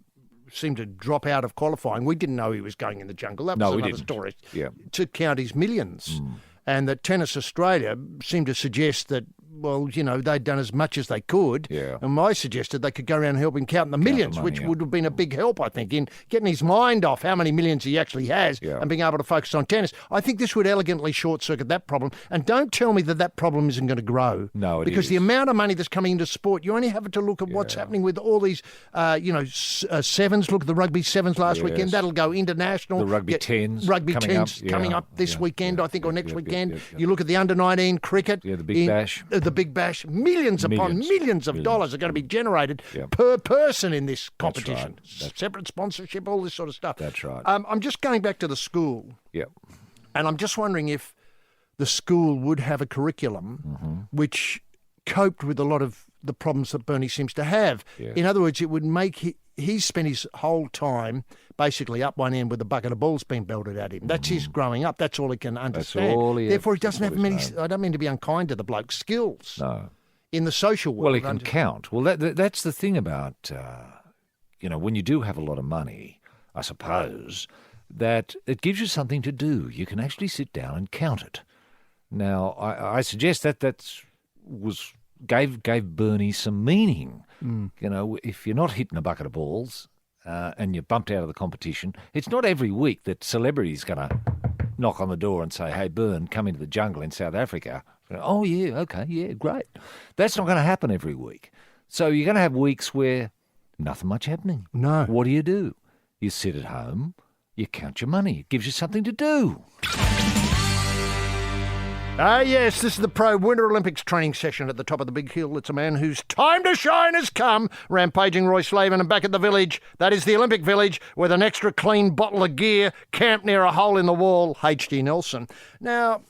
[SPEAKER 4] seemed to drop out of qualifying. We didn't know he was going in the jungle. That was
[SPEAKER 2] No, we
[SPEAKER 4] another
[SPEAKER 2] didn't.
[SPEAKER 4] story.
[SPEAKER 2] Yeah.
[SPEAKER 4] To count his millions. And that Tennis Australia seemed to suggest that, they'd done as much as they could.
[SPEAKER 2] Yeah.
[SPEAKER 4] And I suggested they could go around and help him count the millions,
[SPEAKER 2] money,
[SPEAKER 4] which
[SPEAKER 2] yeah.
[SPEAKER 4] would have been a big help, I think, in getting his mind off how many millions he actually has
[SPEAKER 2] Yeah.
[SPEAKER 4] and being able to focus on tennis. I think this would elegantly short-circuit that problem. And don't tell me that problem isn't going to grow.
[SPEAKER 2] No, it
[SPEAKER 4] Because
[SPEAKER 2] is.
[SPEAKER 4] the amount of money that's coming into sport, you only have to look at what's happening with all these, sevens. Look at the rugby sevens last weekend. That'll go international.
[SPEAKER 2] The rugby tens
[SPEAKER 4] Rugby
[SPEAKER 2] coming
[SPEAKER 4] tens
[SPEAKER 2] up.
[SPEAKER 4] coming
[SPEAKER 2] Yeah,
[SPEAKER 4] up this
[SPEAKER 2] yeah,
[SPEAKER 4] weekend,
[SPEAKER 2] yeah,
[SPEAKER 4] I think, or
[SPEAKER 2] yeah,
[SPEAKER 4] next
[SPEAKER 2] yeah,
[SPEAKER 4] weekend.
[SPEAKER 2] yeah, yeah.
[SPEAKER 4] You look at the under-19 cricket.
[SPEAKER 2] Yeah, the Big Bash.
[SPEAKER 4] The Big Bash. Millions upon millions of dollars are going to be generated
[SPEAKER 2] Yeah.
[SPEAKER 4] per person in this
[SPEAKER 2] That's
[SPEAKER 4] competition.
[SPEAKER 2] right.
[SPEAKER 4] Separate sponsorship, all this sort of stuff.
[SPEAKER 2] That's right.
[SPEAKER 4] I'm just going back to the school,
[SPEAKER 2] Yep.
[SPEAKER 4] and I'm just wondering if the school would have a curriculum which coped with a lot of the problems that Bernie seems to have.
[SPEAKER 2] Yeah.
[SPEAKER 4] In other words, it would make he's spent his whole time basically up one end with a bucket of balls being belted at him. That's his growing up. That's all he can understand.
[SPEAKER 2] all he-
[SPEAKER 4] Therefore, he doesn't
[SPEAKER 2] that's
[SPEAKER 4] have
[SPEAKER 2] all
[SPEAKER 4] many,
[SPEAKER 2] he's
[SPEAKER 4] I don't mean to be unkind to the bloke, skills
[SPEAKER 2] No.
[SPEAKER 4] in the social world.
[SPEAKER 2] Well, he can count. Well, that's the thing about, when you do have a lot of money, I suppose, that it gives you something to do. You can actually sit down and count it. Now, I suggest that gave Bernie some meaning. If you're not hitting a bucket of balls and you're bumped out of the competition, it's not every week that celebrity's going to knock on the door and say, "Hey, Bern, come into the jungle in South Africa." Oh, yeah, okay, yeah, great. That's not going to happen every week. So you're going to have weeks where nothing much happening.
[SPEAKER 4] No.
[SPEAKER 2] What do? You sit at home, you count your money. It gives you something to do.
[SPEAKER 4] Yes, this is the Probe Winter Olympics training session at the top of the big hill. It's a man whose time to shine has come. Rampaging Roy Slaven, and back at the village, that is the Olympic Village, with an extra clean bottle of gear camped near a hole in the wall, H.D. Nelson. Now,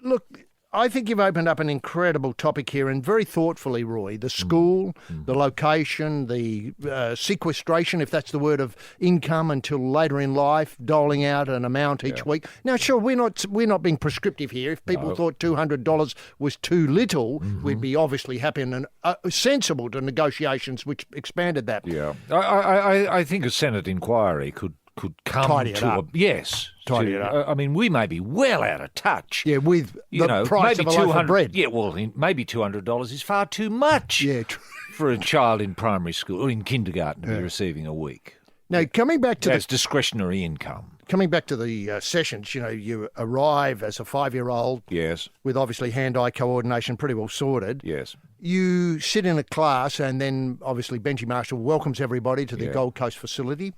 [SPEAKER 4] look, I think you've opened up an incredible topic here, and very thoughtfully, Roy. The school, the location, the sequestration, if that's the word, of income until later in life, doling out an amount each week. Now, sure, we're not being prescriptive here. If people thought $200 was too little, we'd be obviously happy and sensible to negotiations which expanded that.
[SPEAKER 2] Yeah, I think a Senate inquiry could come
[SPEAKER 4] Tidy it
[SPEAKER 2] to
[SPEAKER 4] up.
[SPEAKER 2] Yes.
[SPEAKER 4] Tidy it up.
[SPEAKER 2] I mean, we may be well out of touch.
[SPEAKER 4] Yeah, with the price
[SPEAKER 2] maybe
[SPEAKER 4] of a loaf of bread.
[SPEAKER 2] Yeah, well, maybe $200 is far too much.
[SPEAKER 4] Yeah.
[SPEAKER 2] For a child in primary school or in kindergarten to be receiving a week.
[SPEAKER 4] Now, coming back to
[SPEAKER 2] That's discretionary income.
[SPEAKER 4] Coming back to the sessions, you arrive as a 5-year-old
[SPEAKER 2] Yes,
[SPEAKER 4] with obviously hand-eye coordination pretty well sorted.
[SPEAKER 2] yes.
[SPEAKER 4] You sit in a class, and then obviously Benji Marshall welcomes everybody to the Gold Coast facility,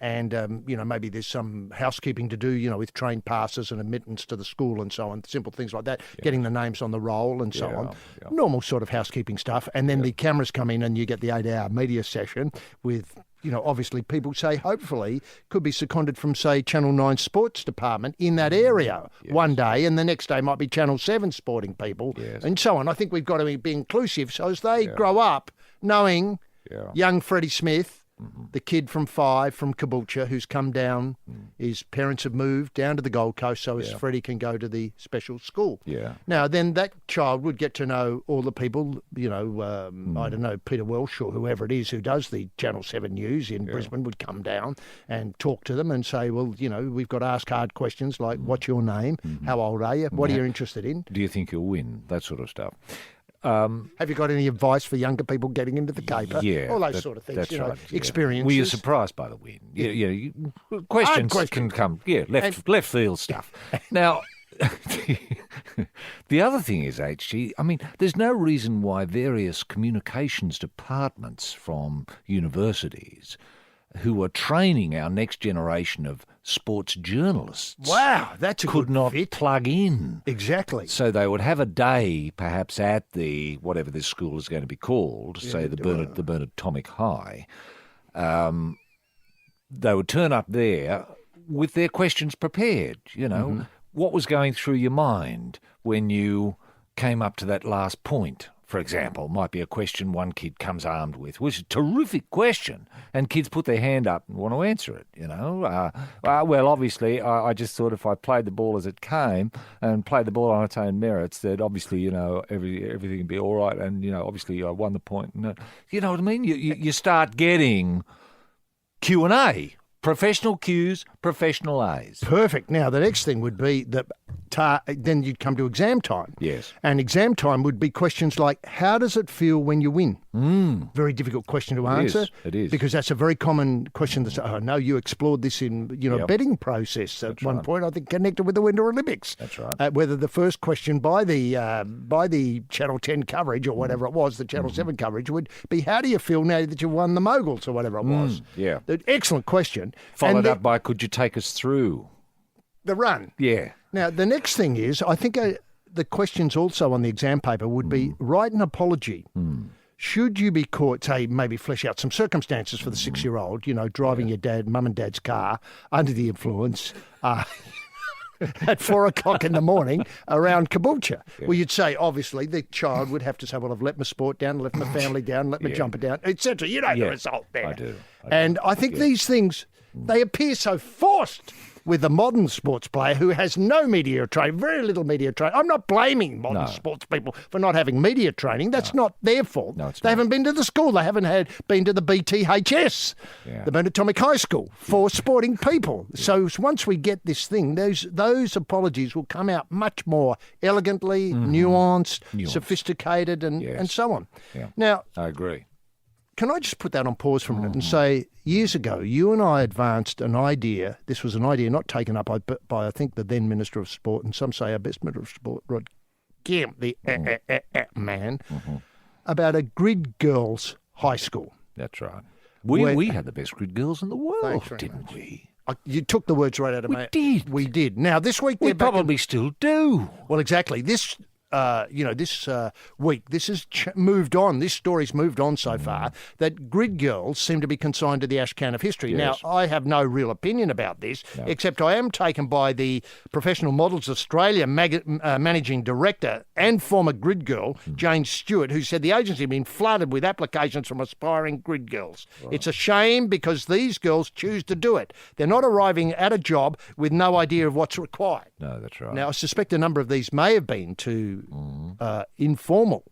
[SPEAKER 4] and maybe there's some housekeeping to do, with train passes and admittance to the school and so on, simple things like that, getting the names on the roll and so on, normal sort of housekeeping stuff, and then the cameras come in and you get the 8-hour media session with, obviously people say hopefully could be seconded from, say, Channel 9 Sports Department in that area one day, and the next day might be Channel 7 sporting people and so on. I think we've got to be inclusive, so as they grow up knowing young Freddie Smith, the kid from 5 from Caboolture who's come down, his parents have moved down to the Gold Coast so as Freddie can go to the special school.
[SPEAKER 2] Yeah.
[SPEAKER 4] Now, then that child would get to know all the people, I don't know, Peter Welsh or whoever it is who does the Channel 7 News in Brisbane would come down and talk to them and say, well, we've got to ask hard questions like, what's your name? How old are you? What are you interested in?
[SPEAKER 2] Do you think you'll win? That sort of stuff.
[SPEAKER 4] Have you got any advice for younger people getting into the caper?
[SPEAKER 2] Yeah.
[SPEAKER 4] All those sort of things,
[SPEAKER 2] That's right. Yeah.
[SPEAKER 4] experiences.
[SPEAKER 2] Were you surprised by the win? Questions can come. Yeah, left field stuff. Now, the other thing is, HG, I mean, there's no reason why various communications departments from universities who are training our next generation of sports journalists
[SPEAKER 4] Wow, that's a
[SPEAKER 2] could
[SPEAKER 4] good
[SPEAKER 2] not
[SPEAKER 4] fit.
[SPEAKER 2] plug in.
[SPEAKER 4] Exactly.
[SPEAKER 2] So they would have a day, perhaps at the whatever this school is going to be called, say the Bernard Tomic High. They would turn up there with their questions prepared. What was going through your mind when you came up to that last point? For example, might be a question one kid comes armed with, which is a terrific question, and kids put their hand up and want to answer it, well, obviously, I just thought if I played the ball as it came and played the ball on its own merits, that obviously, everything would be all right, and, obviously I won the point. You know what I mean? You start getting Q&A. Professional Qs, professional As.
[SPEAKER 4] Perfect. Now, the next thing would be that then you'd come to exam time.
[SPEAKER 2] Yes.
[SPEAKER 4] And exam time would be questions like, how does it feel when you win? Very difficult question to answer.
[SPEAKER 2] It is.
[SPEAKER 4] Because that's a very common question to say, oh, no, you explored this in, betting process at one point, I think, connected with the Winter Olympics.
[SPEAKER 2] That's right.
[SPEAKER 4] Whether the first question by the Channel 10 coverage or whatever it was, the Channel 7 coverage, would be, how do you feel now that you won the moguls or whatever it was?
[SPEAKER 2] Yeah.
[SPEAKER 4] Excellent question.
[SPEAKER 2] Followed up by, could you take us through
[SPEAKER 4] the run?
[SPEAKER 2] Yeah.
[SPEAKER 4] Now, the next thing is, I think the questions also on the exam paper would be, write an apology. Should you be caught, say, maybe flesh out some circumstances for the 6-year-old, driving your mum and dad's car under the influence at 4 o'clock in the morning around Caboolture. Well, you'd say, obviously, the child would have to say, well, I've let my sport down, left my family down, let my jumper down, etc. You know the result there.
[SPEAKER 2] I do.
[SPEAKER 4] And I think these things, they appear so forced with the modern sports player who has no media training, very little media training. I'm not blaming modern sports people for not having media training. That's not their fault.
[SPEAKER 2] No, it's
[SPEAKER 4] they
[SPEAKER 2] not.
[SPEAKER 4] haven't been to the school. They haven't been to the BTHS, the Bernard Tomic High School, for sporting people. So once we get this thing, those apologies will come out much more elegantly, nuanced, sophisticated, and so on.
[SPEAKER 2] Yeah.
[SPEAKER 4] Now,
[SPEAKER 2] I agree.
[SPEAKER 4] can I just put that on pause for a minute and say, years ago, you and I advanced an idea. This was an idea not taken up by I think, the then Minister of Sport, and some say our best Minister of Sport, Rod Kemp, the man, about a grid girls' high school.
[SPEAKER 2] That's right. We had the best grid girls in the world, didn't
[SPEAKER 4] much.
[SPEAKER 2] we?
[SPEAKER 4] You took the words right out of my... We did. Now, this week...
[SPEAKER 2] We probably still do.
[SPEAKER 4] Well, exactly. This week, this has moved on. This story's moved on so far that grid girls seem to be consigned to the ash can of history.
[SPEAKER 2] Yes.
[SPEAKER 4] Now, I have no real opinion about this, except I am taken by the Professional Models Australia managing director and former grid girl, Jane Stewart, who said the agency had been flooded with applications from aspiring grid girls. Right. It's a shame because these girls choose to do it. They're not arriving at a job with no idea of what's required.
[SPEAKER 2] No, that's right.
[SPEAKER 4] Now, I suspect a number of these may have been to informal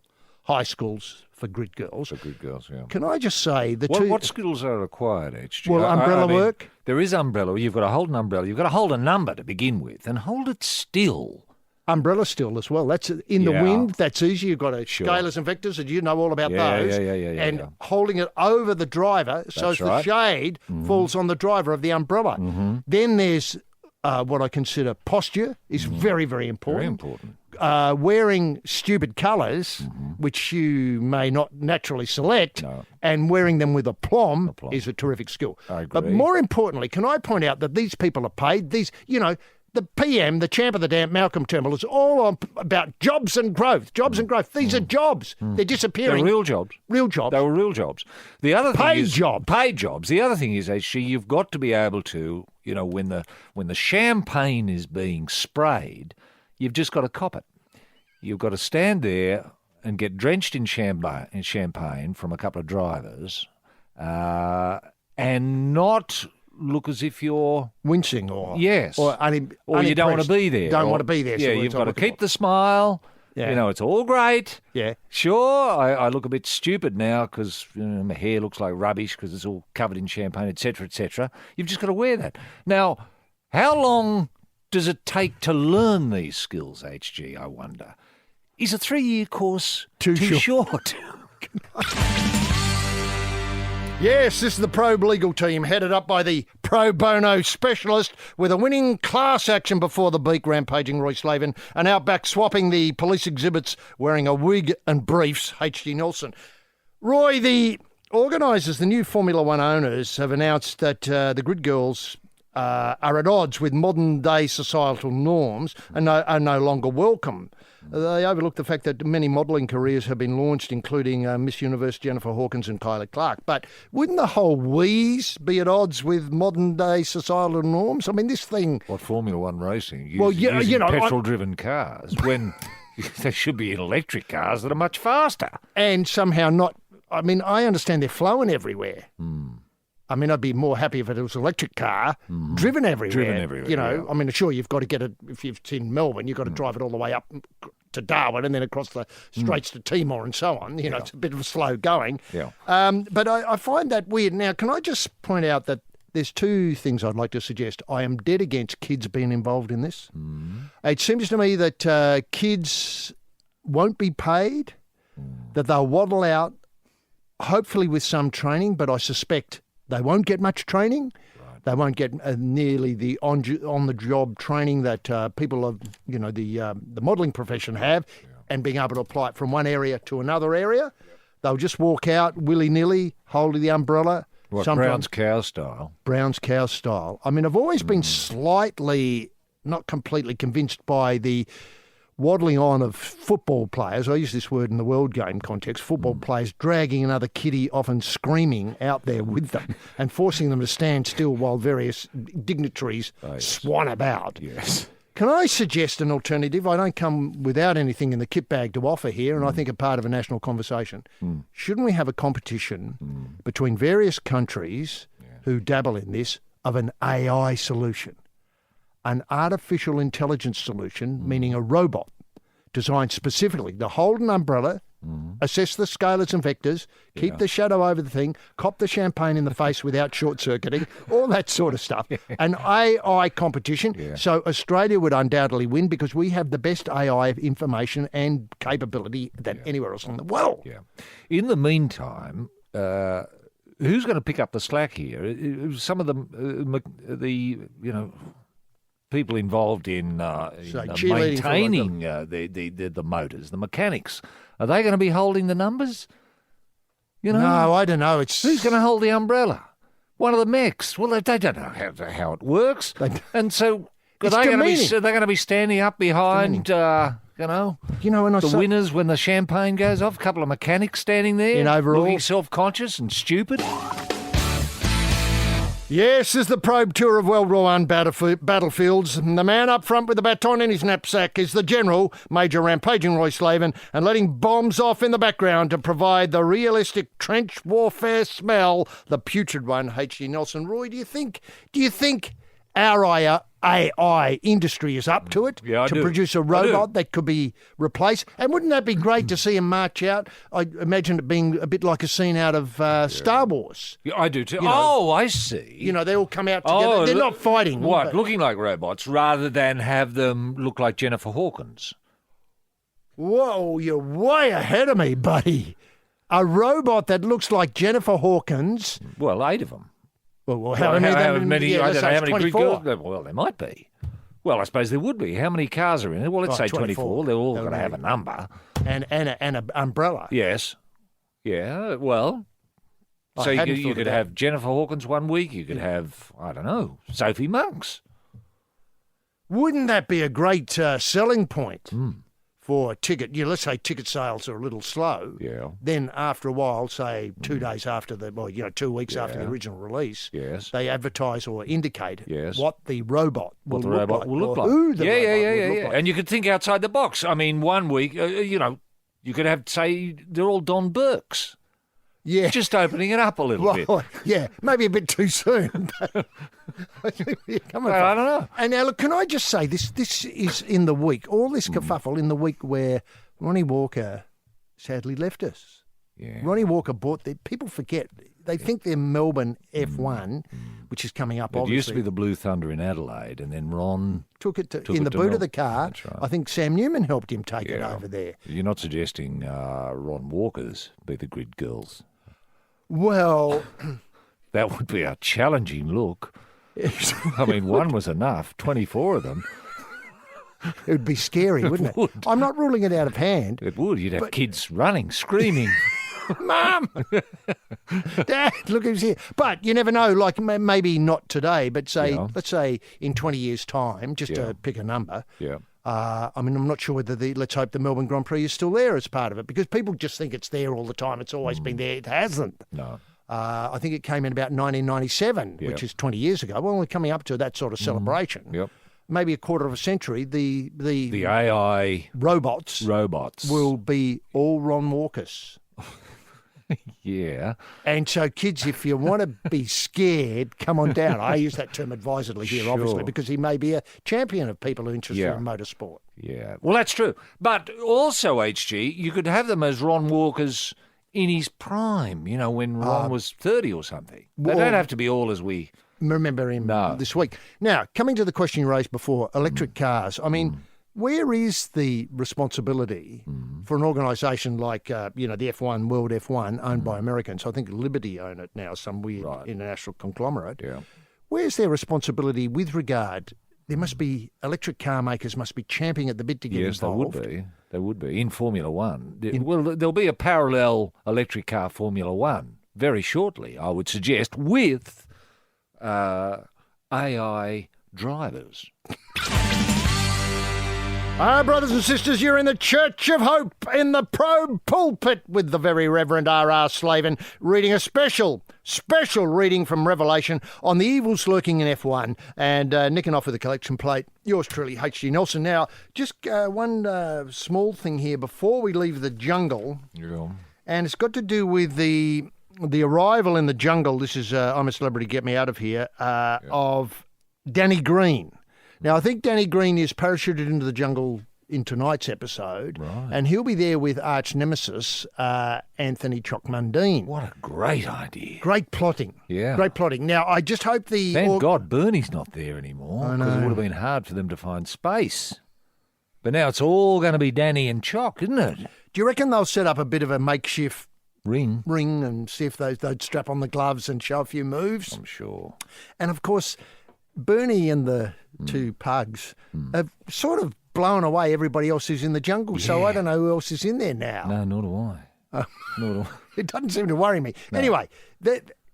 [SPEAKER 4] high schools for grid girls.
[SPEAKER 2] For grid girls, yeah.
[SPEAKER 4] Can I just say
[SPEAKER 2] what skills are required, HG?
[SPEAKER 4] Well, umbrella work.
[SPEAKER 2] There is umbrella. You've got to hold an umbrella. You've got to hold a number to begin with and hold it still.
[SPEAKER 4] Umbrella still as well. That's in the wind. That's easy. You've got scalars and vectors, and you know all about those. And holding it over the driver so as the shade falls on the driver of the umbrella. Then there's what I consider posture is very, very important.
[SPEAKER 2] Very important.
[SPEAKER 4] Wearing stupid colours, which you may not naturally select, and wearing them with aplomb is a terrific skill.
[SPEAKER 2] I agree.
[SPEAKER 4] But more importantly, can I point out that these people are paid? The PM, the champ of the damp, Malcolm Turnbull, is all about jobs and growth. Jobs and growth. These are jobs. They're disappearing.
[SPEAKER 2] They're real jobs.
[SPEAKER 4] Real jobs.
[SPEAKER 2] They were real jobs. The other thing
[SPEAKER 4] paid
[SPEAKER 2] is
[SPEAKER 4] jobs.
[SPEAKER 2] Paid jobs. The other thing is, actually, you've got to be able to, when the champagne is being sprayed, you've just got to cop it. You've got to stand there and get drenched in champagne from a couple of drivers, and not look as if you're
[SPEAKER 4] wincing or
[SPEAKER 2] or you don't want to be there.
[SPEAKER 4] Don't want to be there.
[SPEAKER 2] Yeah, you've got to keep the smile. Yeah. It's all great.
[SPEAKER 4] Yeah.
[SPEAKER 2] Sure, I look a bit stupid now because my hair looks like rubbish because it's all covered in champagne, etc., etc. You've just got to wear that. Now, how long does it take to learn these skills, HG, I wonder? Is a 3-year course
[SPEAKER 4] Too
[SPEAKER 2] short?
[SPEAKER 4] Yes, this is the Probe legal team, headed up by the pro bono specialist with a winning class action before the beak, rampaging Roy Slaven, and out back swapping the police exhibits wearing a wig and briefs, H.G. Nelson. Roy, the organisers, the new Formula One owners, have announced that the grid girls are at odds with modern-day societal norms and are no longer welcome. They overlook the fact that many modelling careers have been launched, including Miss Universe Jennifer Hawkins and Kyla Clark. But wouldn't the whole wheeze be at odds with modern-day societal norms? I mean, this thing...
[SPEAKER 2] What, Formula One racing?
[SPEAKER 4] Using
[SPEAKER 2] petrol-driven cars when there should be electric cars that are much faster.
[SPEAKER 4] And somehow not... I mean, I understand they're flowing everywhere. I mean, I'd be more happy if it was an electric car driven everywhere. You know,
[SPEAKER 2] yeah.
[SPEAKER 4] I mean, sure, you've got to get it, if it's in Melbourne, you've got to drive it all the way up to Darwin and then across the straits to Timor and so on. You know, it's a bit of a slow going.
[SPEAKER 2] Yeah.
[SPEAKER 4] But I find that weird. Now, can I just point out that there's two things I'd like to suggest. I am dead against kids being involved in this. It seems to me that kids won't be paid, that they'll waddle out, hopefully with some training, but I suspect they won't get much training. Right. They won't get nearly the on-the-job training that people of, you know, the modelling profession have, and being able to apply it from one area to another area. They'll just walk out willy-nilly, holding the umbrella.
[SPEAKER 2] What, Brown's cow style?
[SPEAKER 4] Brown's cow style. I mean, I've always been slightly, not completely convinced by the waddling on of football players. I use this word in the world game context. Football players dragging another kiddie, often screaming, out there with them and forcing them to stand still while various dignitaries swan about.
[SPEAKER 2] Yes.
[SPEAKER 4] Can I suggest an alternative? I don't come without anything in the kit bag to offer here, and I think a part of a national conversation. Shouldn't we have a competition between various countries who dabble in this of an AI solution? An artificial intelligence solution, meaning a robot designed specifically to hold an umbrella, assess the scalars and vectors, keep the shadow over the thing, cop the champagne in the face without short-circuiting, all that sort of stuff. An AI competition. So Australia would undoubtedly win because we have the best AI information and capability than anywhere else in the world.
[SPEAKER 2] Yeah. In the meantime, who's going to pick up the slack here? Some of them, people involved in maintaining the motors, the mechanics, are they going to be holding the numbers? You know,
[SPEAKER 4] no, I don't know.
[SPEAKER 2] Who's going to hold the umbrella? One of the mechs. Well, they don't know how it works, and so are they going to be standing up behind? The winners when the champagne goes off. A couple of mechanics standing there
[SPEAKER 4] in overalls,
[SPEAKER 2] looking self-conscious and stupid.
[SPEAKER 4] Yes, this is the Probe tour of World War I battlefields. The man up front with the baton in his knapsack is the General, Major Rampaging Roy Slaven, and letting bombs off in the background to provide the realistic trench warfare smell, the putrid one, H.G. Nelson. Roy, do you think our AI industry is up to it to produce a robot that could be replaced? And wouldn't that be great to see him march out? I imagine it being a bit like a scene out of Star Wars.
[SPEAKER 2] Yeah, I do too. I see.
[SPEAKER 4] You know, they all come out together. They're not fighting.
[SPEAKER 2] What, looking like robots rather than have them look like Jennifer Hawkins?
[SPEAKER 4] Whoa, you're way ahead of me, buddy. A robot that looks like Jennifer Hawkins.
[SPEAKER 2] Well, 8 of them.
[SPEAKER 4] Well,
[SPEAKER 2] how many? I don't know how many
[SPEAKER 4] 24.
[SPEAKER 2] Greek girls. Well, there might be. Well, I suppose there would be. How many cars are in it? Well, let's say 24. They're all going to have a number.
[SPEAKER 4] And an umbrella.
[SPEAKER 2] Yes. Yeah, well. So you could have Jennifer Hawkins one week. You could have, I don't know, Sophie Monks.
[SPEAKER 4] Wouldn't that be a great selling point? For ticket, let's say ticket sales are a little slow. Yeah. Then after a while, say 2 days after 2 weeks after the original release, they advertise or indicate what the robot will look like. Who the robot will look like.
[SPEAKER 2] And you could think outside the box. I mean, one week, you could have, say, they're all Don Burks.
[SPEAKER 4] Yeah.
[SPEAKER 2] Just opening it up a little bit.
[SPEAKER 4] Yeah, maybe a bit too soon. I don't
[SPEAKER 2] know.
[SPEAKER 4] And now, look, can I just say, this is in the week, all this kerfuffle in the week where Ronnie Walker sadly left us.
[SPEAKER 2] Yeah.
[SPEAKER 4] Ronnie Walker people forget, they think they're Melbourne F1, which is coming up,
[SPEAKER 2] It
[SPEAKER 4] obviously.
[SPEAKER 2] used to be the Blue Thunder in Adelaide, and then Ron
[SPEAKER 4] Took it
[SPEAKER 2] took
[SPEAKER 4] in
[SPEAKER 2] it
[SPEAKER 4] the
[SPEAKER 2] to
[SPEAKER 4] boot
[SPEAKER 2] Mel-
[SPEAKER 4] of the car.
[SPEAKER 2] That's right.
[SPEAKER 4] I think Sam Newman helped him take it
[SPEAKER 2] Yeah.
[SPEAKER 4] over there.
[SPEAKER 2] You're not suggesting Ron Walker's be the grid girls?
[SPEAKER 4] Well,
[SPEAKER 2] That would be a challenging look. I mean, one was enough. 24 of them.
[SPEAKER 4] it would be scary, wouldn't it?
[SPEAKER 2] would.
[SPEAKER 4] I'm not ruling it out of hand.
[SPEAKER 2] It would. You'd have kids running, screaming.
[SPEAKER 4] Mum! Dad, look who's here. But you never know, like maybe not today, but let's say in 20 years' time, just to pick a number.
[SPEAKER 2] Yeah.
[SPEAKER 4] I mean, I'm not sure whether let's hope the Melbourne Grand Prix is still there as part of it, because people just think it's there all the time. It's always been there. It hasn't.
[SPEAKER 2] No.
[SPEAKER 4] I think it came in about 1997, which is 20 years ago. Well, we're coming up to that sort of celebration.
[SPEAKER 2] Yep.
[SPEAKER 4] Maybe a quarter of a century. The
[SPEAKER 2] AI
[SPEAKER 4] robots will be all Ron Walkers.
[SPEAKER 2] Yeah.
[SPEAKER 4] And so, kids, if you want to be scared, come on down. I use that term advisedly here, obviously,
[SPEAKER 2] Sure.
[SPEAKER 4] because he may be a champion of people who are interested
[SPEAKER 2] Yeah.
[SPEAKER 4] in motorsport.
[SPEAKER 2] Yeah. Well, that's true. But also, HG, you could have them as Ron Walker's in his prime, you know, when Ron was 30 or something. They
[SPEAKER 4] well-
[SPEAKER 2] don't have to be all as we...
[SPEAKER 4] Remember him
[SPEAKER 2] No.
[SPEAKER 4] this week. Now, coming to the question you raised before, electric cars. I mean, where is the responsibility for an organisation like, the F1, World F1, owned by Americans? I think Liberty own it now, some weird international conglomerate.
[SPEAKER 2] Yeah.
[SPEAKER 4] Where's their responsibility with regard? There must be, electric car makers must be champing at the bit to get
[SPEAKER 2] Yes,
[SPEAKER 4] involved.
[SPEAKER 2] they would be. They would be. In Formula One. Well, there'll be a parallel electric car Formula One very shortly, I would suggest, with AI drivers.
[SPEAKER 4] Brothers and sisters, you're in the Church of Hope in the Probe pulpit with the very Reverend R.R. Slaven reading a special reading from Revelation on the evils lurking in F1 and nicking off with the collection plate. Yours truly, H.G. Nelson. Now, just one small thing here before we leave the jungle,
[SPEAKER 2] Yeah.
[SPEAKER 4] and it's got to do with the arrival in the jungle. This is I'm a Celebrity, Get Me Out of Here, of Danny Green. Now, I think Danny Green is parachuted into the jungle in tonight's episode, and he'll be there with arch nemesis Anthony Chock Mundine.
[SPEAKER 2] What a great idea.
[SPEAKER 4] Great plotting.
[SPEAKER 2] Yeah.
[SPEAKER 4] Great plotting. Now, I just hope the...
[SPEAKER 2] Thank God Bernie's not there anymore,
[SPEAKER 4] I
[SPEAKER 2] because it
[SPEAKER 4] know.
[SPEAKER 2] would have been hard for them to find space. But now it's all going to be Danny and Chock, isn't it?
[SPEAKER 4] Do you reckon they'll set up a bit of a makeshift
[SPEAKER 2] Ring.
[SPEAKER 4] and see if they'd strap on the gloves and show a few moves?
[SPEAKER 2] I'm sure.
[SPEAKER 4] And, of course, Bernie and the two pugs have sort of blown away everybody else who's in the jungle, so I don't know who else is in there now.
[SPEAKER 2] No, nor do I. Nor do I.
[SPEAKER 4] It doesn't seem to worry me. Anyway,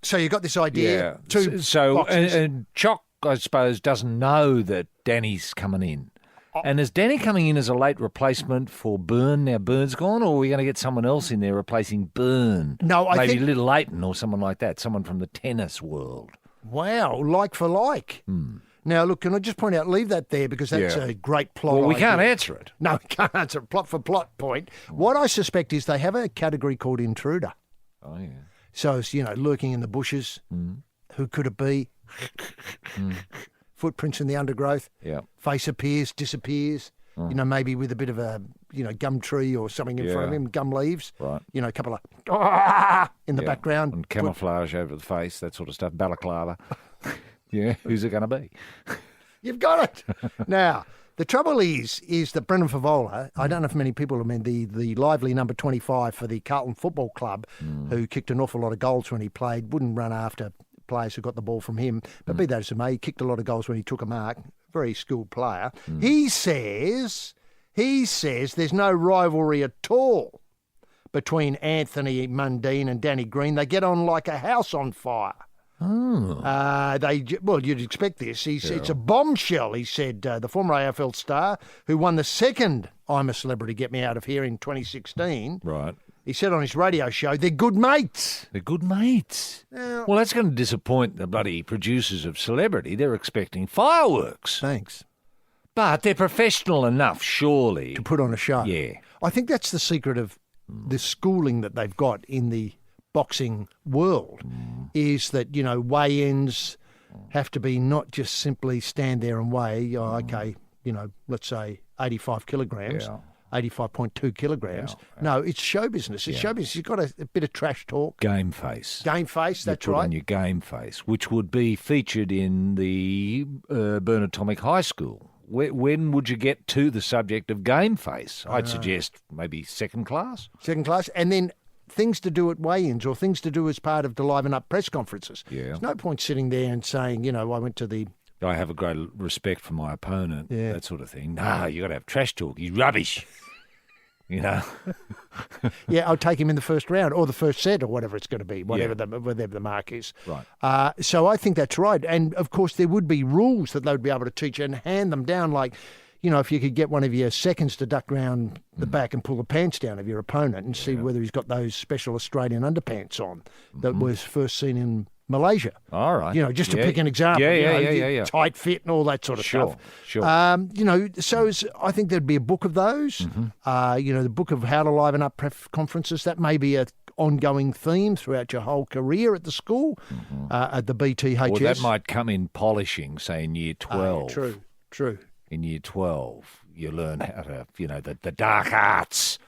[SPEAKER 4] so you got this idea. Two
[SPEAKER 2] So
[SPEAKER 4] boxes.
[SPEAKER 2] and Chock, I suppose, doesn't know that Danny's coming in.
[SPEAKER 4] Oh.
[SPEAKER 2] And is Danny coming in as a late replacement for Byrne? Now Byrne's gone, or are we going to get someone else in there replacing Byrne?
[SPEAKER 4] No, I
[SPEAKER 2] maybe
[SPEAKER 4] think-
[SPEAKER 2] Little Leighton or someone like that, someone from the tennis world.
[SPEAKER 4] Wow, like for like. Now, look, can I just point out, leave that there because that's
[SPEAKER 2] Yeah.
[SPEAKER 4] a great plot
[SPEAKER 2] Well, we
[SPEAKER 4] idea.
[SPEAKER 2] can't answer it.
[SPEAKER 4] No, we can't answer a plot for plot point. What I suspect is they have a category called intruder.
[SPEAKER 2] Oh yeah.
[SPEAKER 4] So it's, lurking in the bushes. Who could it be? Footprints in the undergrowth.
[SPEAKER 2] Yeah.
[SPEAKER 4] Face appears, disappears. Maybe with a bit of a, gum tree or something in front of
[SPEAKER 2] Yeah.
[SPEAKER 4] him, gum leaves.
[SPEAKER 2] Right.
[SPEAKER 4] A couple of in the
[SPEAKER 2] Yeah.
[SPEAKER 4] background.
[SPEAKER 2] And camouflage over the face, that sort of stuff. Balaclava. Yeah. Who's it going to be?
[SPEAKER 4] You've got it. Now, the trouble is that Brendan Favola, I don't know if many people remember the lively number 25 for the Carlton Football Club, who kicked an awful lot of goals when he played, wouldn't run after players who got the ball from him. But be that as it may, he kicked a lot of goals when he took a mark. Very skilled player. He says there's no rivalry at all between Anthony Mundine and Danny Green. They get on like a house on fire. You'd expect this. It's a bombshell, he said, the former AFL star who won the second I'm a Celebrity, Get Me Out of Here in 2016.
[SPEAKER 2] Right.
[SPEAKER 4] He said on his radio show, they're good mates.
[SPEAKER 2] They're good mates.
[SPEAKER 4] Now-
[SPEAKER 2] Well, that's going to disappoint the bloody producers of Celebrity. They're expecting fireworks.
[SPEAKER 4] Thanks.
[SPEAKER 2] But they're professional enough, surely.
[SPEAKER 4] To put on a show.
[SPEAKER 2] Yeah.
[SPEAKER 4] I think that's the secret of the schooling that they've got in the boxing world is that, weigh-ins have to be not just simply stand there and weigh, let's say 85 kilograms.
[SPEAKER 2] Yeah.
[SPEAKER 4] 85.2 kilograms. No, it's show business. It's show business. You've got a bit of trash talk.
[SPEAKER 2] Game face.
[SPEAKER 4] Game face, that's
[SPEAKER 2] you put
[SPEAKER 4] right.
[SPEAKER 2] on your game face, which would be featured in the Bernard Tomic High School. When would you get to the subject of game face? I'd suggest maybe second class.
[SPEAKER 4] Second class. And then things to do at weigh-ins or things to do as part of the Liven Up press conferences.
[SPEAKER 2] Yeah.
[SPEAKER 4] There's no point sitting there and saying, I went to the...
[SPEAKER 2] I have a great respect for my opponent, that sort of thing. No, you got to have trash talk. He's rubbish. Yeah,
[SPEAKER 4] I'll take him in the first round or the first set or whatever it's going to be, whatever the mark is.
[SPEAKER 2] Right.
[SPEAKER 4] So I think that's right. And, of course, there would be rules that they would be able to teach and hand them down like, if you could get one of your seconds to duck round the back and pull the pants down of your opponent and see whether he's got those special Australian underpants on that was first seen in Malaysia.
[SPEAKER 2] All right.
[SPEAKER 4] Just to pick an example.
[SPEAKER 2] Yeah.
[SPEAKER 4] Tight fit and all that sort of stuff.
[SPEAKER 2] Sure.
[SPEAKER 4] I think there'd be a book of those. The book of how to liven up press conferences. That may be a ongoing theme throughout your whole career at the school, at the BTHS.
[SPEAKER 2] Or that might come in polishing, say in year 12.
[SPEAKER 4] True.
[SPEAKER 2] In year 12, you learn how to, the dark arts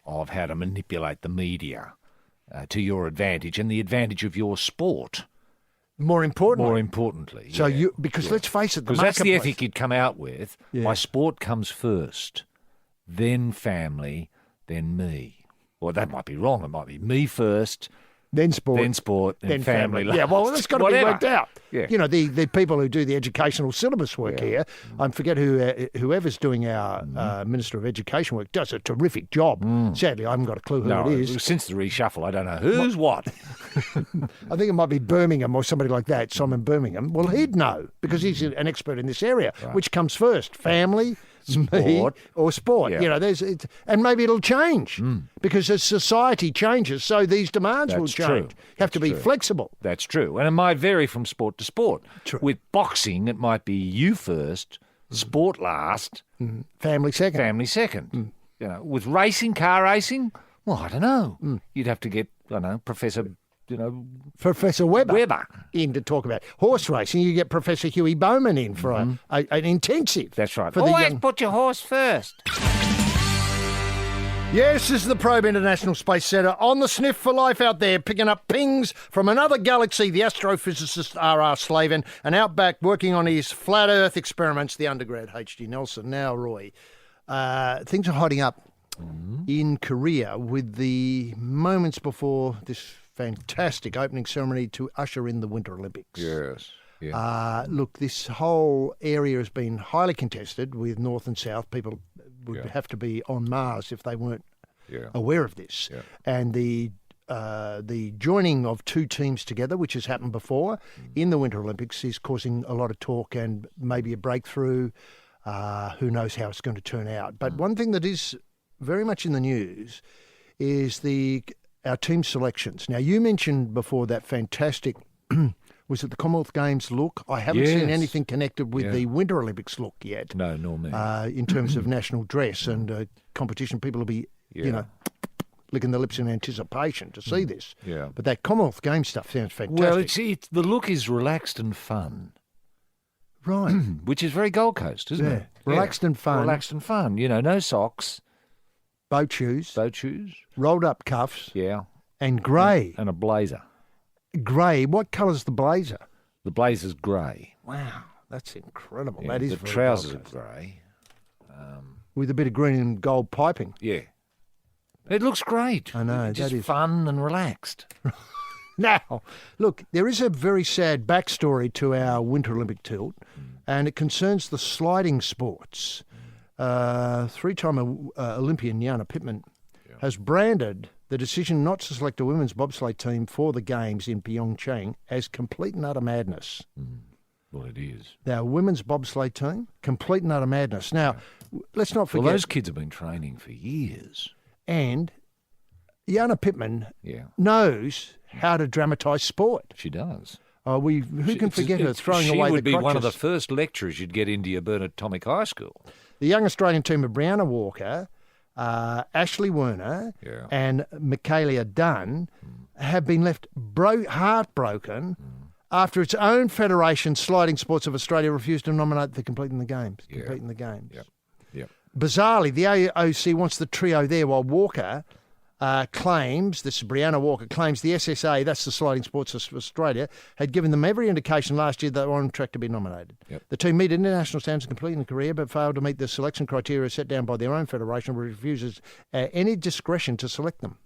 [SPEAKER 2] of how to manipulate the media to your advantage and the advantage of your sport.
[SPEAKER 4] More
[SPEAKER 2] importantly.
[SPEAKER 4] So let's face it,
[SPEAKER 2] because that's the ethic you'd come out with. My sport comes first, then family, then me. Well, that might be wrong. It might be me first,
[SPEAKER 4] then sport,
[SPEAKER 2] then family.
[SPEAKER 4] Yeah, well, that's got to be worked out.
[SPEAKER 2] Yeah.
[SPEAKER 4] The people who do the educational syllabus work here, I forget whoever's doing our Minister of Education work does a terrific job. Sadly, I haven't got a clue who it is.
[SPEAKER 2] Since the reshuffle, I don't know who's what.
[SPEAKER 4] I think it might be Birmingham or somebody like that, Simon Birmingham. Well, he'd know because he's an expert in this area. Right. Which comes first, family, me, or sport?
[SPEAKER 2] Yeah.
[SPEAKER 4] And maybe it'll change because as society changes, so these demands will change.
[SPEAKER 2] True.
[SPEAKER 4] You have to be flexible.
[SPEAKER 2] That's true, and it might vary from sport to sport.
[SPEAKER 4] True.
[SPEAKER 2] With boxing, it might be you first, sport last,
[SPEAKER 4] family second.
[SPEAKER 2] With car racing, well, I don't know. You'd have to get, Professor
[SPEAKER 4] Weber in to talk about horse racing. You get Professor Huey Bowman in for an intensive.
[SPEAKER 2] That's right.
[SPEAKER 5] Always put your horse first.
[SPEAKER 4] Yes, this is the Probe International Space Centre on the sniff for life out there, picking up pings from another galaxy, the astrophysicist R.R. Slaven, and out back working on his flat Earth experiments, the undergrad H.G. Nelson. Now, Roy, things are hotting up in Korea with the moments before this fantastic opening ceremony to usher in the Winter Olympics.
[SPEAKER 2] Yes. Yeah.
[SPEAKER 4] Look, this whole area has been highly contested with North and South. People would have to be on Mars if they weren't aware of this. Yeah. And the joining of two teams together, which has happened before in the Winter Olympics, is causing a lot of talk and maybe a breakthrough. Who knows how it's going to turn out. But one thing that is very much in the news is our team selections. Now, you mentioned before that fantastic, was it the Commonwealth Games look? I haven't seen anything connected with the Winter Olympics look yet.
[SPEAKER 2] No, nor me.
[SPEAKER 4] In terms of national dress and competition, people will be, licking their lips in anticipation to see this.
[SPEAKER 2] Yeah.
[SPEAKER 4] But that Commonwealth Games stuff sounds fantastic.
[SPEAKER 2] Well, the look is relaxed and fun.
[SPEAKER 4] Right.
[SPEAKER 2] Which is very Gold Coast, isn't it?
[SPEAKER 4] Relaxed and fun.
[SPEAKER 2] Relaxed and fun. No socks.
[SPEAKER 4] Boat shoes.
[SPEAKER 2] Rolled
[SPEAKER 4] up cuffs.
[SPEAKER 2] Yeah.
[SPEAKER 4] And grey.
[SPEAKER 2] And a blazer.
[SPEAKER 4] Grey. What colour's the blazer?
[SPEAKER 2] The blazer's grey.
[SPEAKER 4] Wow, that's incredible.
[SPEAKER 2] Yeah,
[SPEAKER 4] that is
[SPEAKER 2] the
[SPEAKER 4] very
[SPEAKER 2] trousers are grey.
[SPEAKER 4] With a bit of green and gold piping.
[SPEAKER 2] Yeah. It looks great.
[SPEAKER 4] I know.
[SPEAKER 2] It's just fun and relaxed.
[SPEAKER 4] Now, look, there is a very sad backstory to our Winter Olympic tilt, and it concerns the sliding sports. Three-time Olympian Jana Pittman has branded the decision not to select a women's bobsleigh team for the Games in Pyeongchang as complete and utter madness.
[SPEAKER 2] Well, it is.
[SPEAKER 4] Our women's bobsleigh team, complete and utter madness. Now, let's not forget...
[SPEAKER 2] Well, those kids have been training for years.
[SPEAKER 4] And Jana Pittman knows how to dramatise sport.
[SPEAKER 2] She does.
[SPEAKER 4] Who can forget her throwing away the crutches?
[SPEAKER 2] She would be one of the first lecturers you'd get into your Bernard Tomic High School.
[SPEAKER 4] The young Australian team of Brianna Walker, Ashley Werner and Michaela Dunn have been left heartbroken after its own federation, Sliding Sports of Australia, refused to nominate the Completing the Games.
[SPEAKER 2] Yep.
[SPEAKER 4] bizarrely, the AOC wants the trio there while Walker claims, this is Brianna Walker, claims the SSA, that's the Sliding Sports of Australia, had given them every indication last year that they were on track to be nominated.
[SPEAKER 2] Yep.
[SPEAKER 4] The team meet international standards completely in a career, but failed to meet the selection criteria set down by their own federation, which refuses any discretion to select them.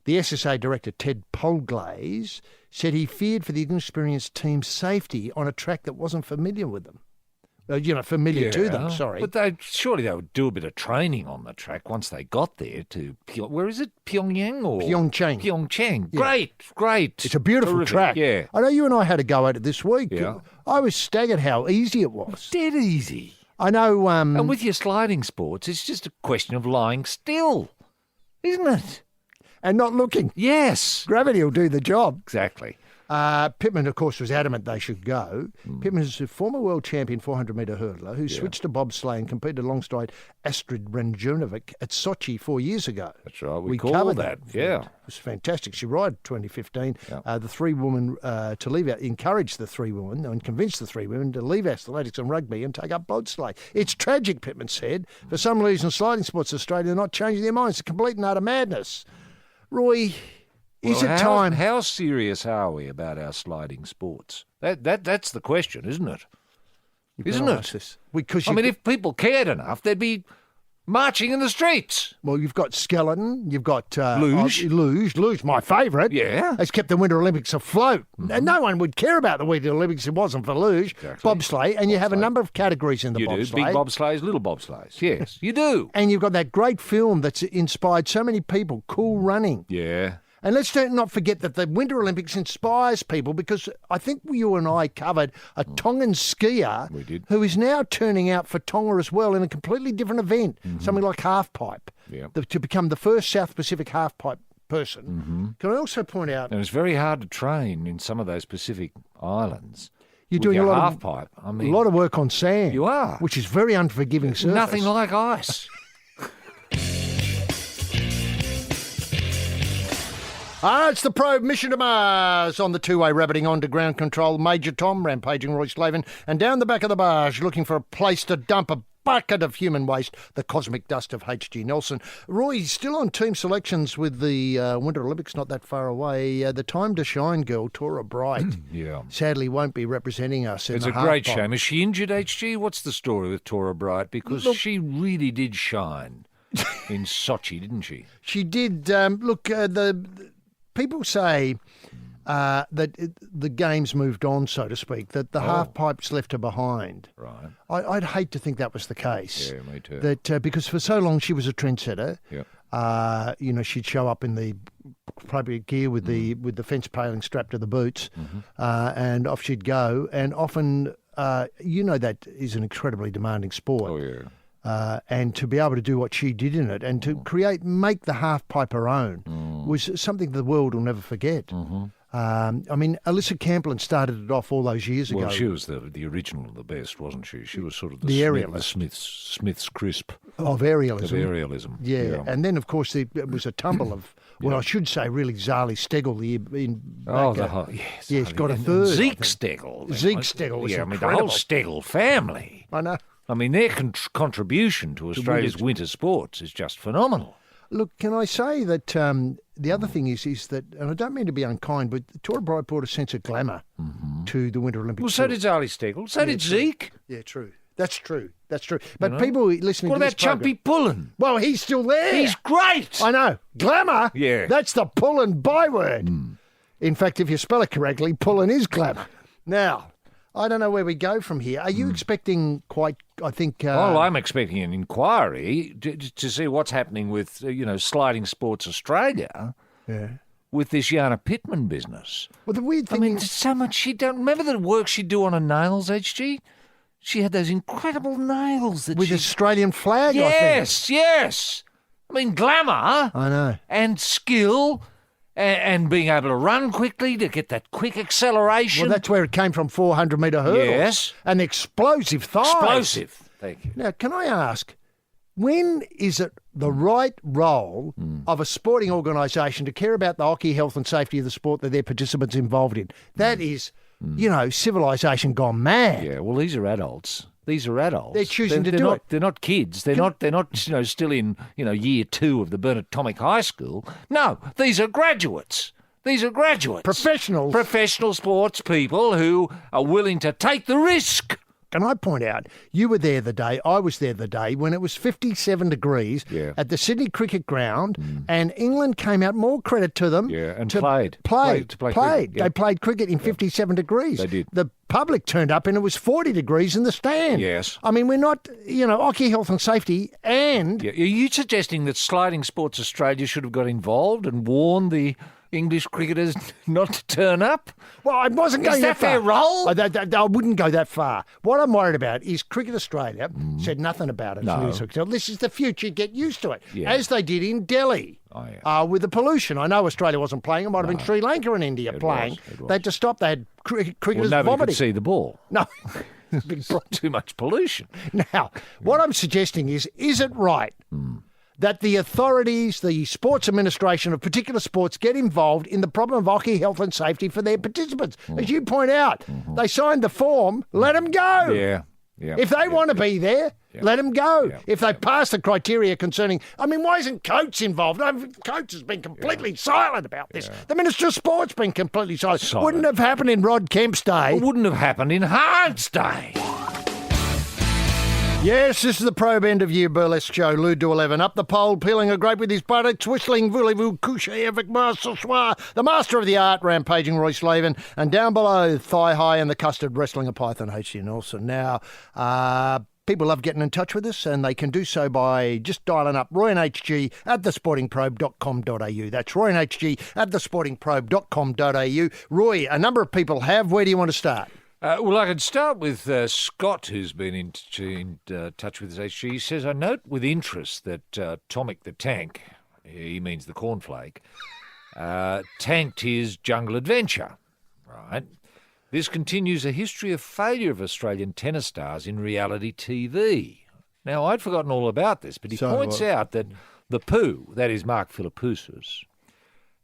[SPEAKER 4] The SSA director, Ted Polglaze, said he feared for the inexperienced team's safety on a track that wasn't familiar with them. Familiar to them, sorry.
[SPEAKER 2] But surely they would do a bit of training on the track once they got there to, where is it, Pyongyang or?
[SPEAKER 4] Pyeongchang.
[SPEAKER 2] Pyeongchang.
[SPEAKER 4] Yeah.
[SPEAKER 2] Great.
[SPEAKER 4] It's a beautiful
[SPEAKER 2] Terrific.
[SPEAKER 4] track.
[SPEAKER 2] Yeah.
[SPEAKER 4] I know you and I had a go at it this week.
[SPEAKER 2] Yeah.
[SPEAKER 4] I was staggered how easy it was.
[SPEAKER 2] Dead easy.
[SPEAKER 4] I know...
[SPEAKER 2] And with your sliding sports, it's just a question of lying still, isn't it?
[SPEAKER 4] and not looking.
[SPEAKER 2] Yes.
[SPEAKER 4] Gravity will do the job.
[SPEAKER 2] Exactly.
[SPEAKER 4] Pittman, of course, was adamant they should go. Pittman is a former world champion 400-metre hurdler who switched to bobsleigh and competed alongside Astrid Ranjunovic at Sochi 4 years ago.
[SPEAKER 2] That's right. We
[SPEAKER 4] covered
[SPEAKER 2] called that. Yeah.
[SPEAKER 4] It was fantastic. She rode 2015.
[SPEAKER 2] Yeah.
[SPEAKER 4] The three women to leave out, encouraged the three women and convinced the three women to leave athletics and rugby and take up bobsleigh. It's tragic, Pittman said. For some reason, Sliding Sports Australia are not changing their minds. It's complete and utter madness. Roy... Is it time?
[SPEAKER 2] How serious are we about our sliding sports? That's the question, isn't it? Isn't it?
[SPEAKER 4] Because
[SPEAKER 2] if people cared enough, they'd be marching in the streets.
[SPEAKER 4] Well, you've got skeleton, you've got
[SPEAKER 2] luge.
[SPEAKER 4] Luge, my favourite.
[SPEAKER 2] Yeah,
[SPEAKER 4] it's kept the Winter Olympics afloat. And no one would care about the Winter Olympics if it wasn't for luge, bobsleigh, and you have a number of categories in the bobsleigh.
[SPEAKER 2] You do big bobsleighs, little bobsleighs. Yes, you do.
[SPEAKER 4] And you've got that great film that's inspired so many people, Cool Running.
[SPEAKER 2] Yeah.
[SPEAKER 4] And let's not forget that the Winter Olympics inspires people because I think you and I covered a Tongan skier who is now turning out for Tonga as well in a completely different event, something like halfpipe, to become the first South Pacific halfpipe person. Can I also point out...
[SPEAKER 2] And it's very hard to train in some of those Pacific islands.
[SPEAKER 4] You're doing a lot
[SPEAKER 2] halfpipe.
[SPEAKER 4] A lot of work on sand.
[SPEAKER 2] You are.
[SPEAKER 4] Which is very unforgiving surface.
[SPEAKER 2] Nothing like ice.
[SPEAKER 4] It's the Probe mission to Mars on the two-way rabbiting on to ground control. Major Tom, rampaging Roy Slaven, and down the back of the barge looking for a place to dump a bucket of human waste, the cosmic dust of H.G. Nelson. Roy, still on team selections with the Winter Olympics not that far away. The time to shine girl, Tora Bright, sadly won't be representing us in
[SPEAKER 2] It's
[SPEAKER 4] the
[SPEAKER 2] a great
[SPEAKER 4] half-pipe.
[SPEAKER 2] shame. Is she injured, H.G.? What's the story with Tora Bright? Because she really did shine in Sochi, didn't she?
[SPEAKER 4] She did. People say that the game's moved on, so to speak, that the half-pipes left her behind.
[SPEAKER 2] Right.
[SPEAKER 4] I'd hate to think that was the case.
[SPEAKER 2] Yeah, me too.
[SPEAKER 4] That because for so long she was a trendsetter.
[SPEAKER 2] Yeah.
[SPEAKER 4] She'd show up in the appropriate gear with the fence paling strapped to the boots, and off she'd go. And often, that is an incredibly demanding sport.
[SPEAKER 2] Oh, yeah.
[SPEAKER 4] And to be able to do what she did in it and to make the half-pipe her own was something the world will never forget. Alyssa Camplin started it off all those years ago.
[SPEAKER 2] Well, she was the original, the best, wasn't she? She was sort of the
[SPEAKER 4] aerialist.
[SPEAKER 2] Smith's crisp.
[SPEAKER 4] Of aerialism.
[SPEAKER 2] Of aerialism.
[SPEAKER 4] Yeah. And then, of course, it was a tumble of, I should say, really, Zali Stegel. Yes, got a third.
[SPEAKER 2] Zeke Stegel.
[SPEAKER 4] Zeke Stegel was incredible.
[SPEAKER 2] The whole Stegel family.
[SPEAKER 4] I know.
[SPEAKER 2] Their contribution to Australia's winter sports is just phenomenal.
[SPEAKER 4] Look, can I say that the other thing is that, and I don't mean to be unkind, but Tora Bright brought a sense of glamour to the Winter Olympics.
[SPEAKER 2] Well, so did Zali Stegel. So did Zeke.
[SPEAKER 4] Yeah, true. That's true. But people listening
[SPEAKER 2] what
[SPEAKER 4] to this
[SPEAKER 2] about Chumpy Pullen?
[SPEAKER 4] Well, he's still there.
[SPEAKER 2] He's great.
[SPEAKER 4] I know. Glamour?
[SPEAKER 2] Yeah.
[SPEAKER 4] That's the Pullen byword. In fact, if you spell it correctly, Pullen is glamour. Now, I don't know where we go from here. Are you expecting
[SPEAKER 2] I'm expecting an inquiry to see what's happening with, Sliding Sports Australia with this Jana Pittman business.
[SPEAKER 4] Well, the weird thing is...
[SPEAKER 2] so much she don't... Remember the work she'd do on her nails, HG? She had those incredible nails.
[SPEAKER 4] With Australian flag,
[SPEAKER 2] yes, yes. Glamour.
[SPEAKER 4] I know.
[SPEAKER 2] And skill... And being able to run quickly to get that quick acceleration.
[SPEAKER 4] Well, that's where it came from, 400-metre hurdles.
[SPEAKER 2] Yes.
[SPEAKER 4] And explosive thighs.
[SPEAKER 2] Explosive. Thank you.
[SPEAKER 4] Now, can I ask, when is it the right role of a sporting organisation to care about the hockey health and safety of the sport that their participants involved in? That is, civilisation gone mad.
[SPEAKER 2] Yeah, well, these are adults. These are adults.
[SPEAKER 4] They're choosing to
[SPEAKER 2] they're
[SPEAKER 4] do
[SPEAKER 2] not,
[SPEAKER 4] it.
[SPEAKER 2] They're not kids. They're not still in year 2 of the Burnett Atomic High School. No, these are graduates. These are graduates.
[SPEAKER 4] Professionals.
[SPEAKER 2] Professional sports people who are willing to take the risk.
[SPEAKER 4] Can I point out, you were there the day, I was there the day, when it was 57 degrees at the Sydney Cricket Ground, and England came out, more credit to them.
[SPEAKER 2] Yeah, and
[SPEAKER 4] to
[SPEAKER 2] played.
[SPEAKER 4] Played.
[SPEAKER 2] Cricket, yeah.
[SPEAKER 4] They played cricket in 57 degrees.
[SPEAKER 2] They did.
[SPEAKER 4] The public turned up and it was 40 degrees in the stand.
[SPEAKER 2] Yes.
[SPEAKER 4] I mean, we're not, hockey, health and safety and...
[SPEAKER 2] Yeah. Are you suggesting that Sliding Sports Australia should have got involved and warned the English cricketers not to turn up?
[SPEAKER 4] Well, I wasn't going that far.
[SPEAKER 2] Is that their role?
[SPEAKER 4] I wouldn't go that far. What I'm worried about is Cricket Australia said nothing about it.
[SPEAKER 2] No.
[SPEAKER 4] This is the future. Get used to it.
[SPEAKER 2] Yeah.
[SPEAKER 4] As they did in Delhi with the pollution. I know Australia wasn't playing. It might have been Sri Lanka and India playing.
[SPEAKER 2] It was.
[SPEAKER 4] They had to stop. They had cricketers
[SPEAKER 2] Nobody
[SPEAKER 4] vomiting.
[SPEAKER 2] could see the ball.
[SPEAKER 4] No.
[SPEAKER 2] Too much pollution.
[SPEAKER 4] Now, what I'm suggesting is it right that the authorities, the sports administration of particular sports get involved in the problem of hockey, health and safety for their participants? As you point out, they signed the form, let them go.
[SPEAKER 2] Yeah.
[SPEAKER 4] If they want to be there, let them go. If they pass the criteria concerning... why isn't Coates involved? Coates has been completely silent about this. The Minister of Sport's been completely silent. Wouldn't have happened in Rod Kemp's day.
[SPEAKER 2] It wouldn't have happened in Hard's day.
[SPEAKER 4] Yes, this is the Probe end-of-year burlesque show. Lude to 11. Up the pole, peeling a grape with his buttocks, whistling voulez-vous coucher avec moi ce soir. The master of the art, rampaging Roy Slaven. And down below, thigh-high and the custard, wrestling a python, H.C. Nelson. Now, people love getting in touch with us, and they can do so by just dialing up royandhg at thesportingprobe.com.au. That's royandhg at thesportingprobe.com.au. Roy, a number of people have. Where do you want to start?
[SPEAKER 2] Well, I could start with Scott, who's been in touch with us. He says, I note with interest that Tomic the Tank, he means the cornflake, tanked his Jungle Adventure, right? This continues a history of failure of Australian tennis stars in reality TV. Now, I'd forgotten all about this, but he points out that the Pooh, that is Mark Philippoussis,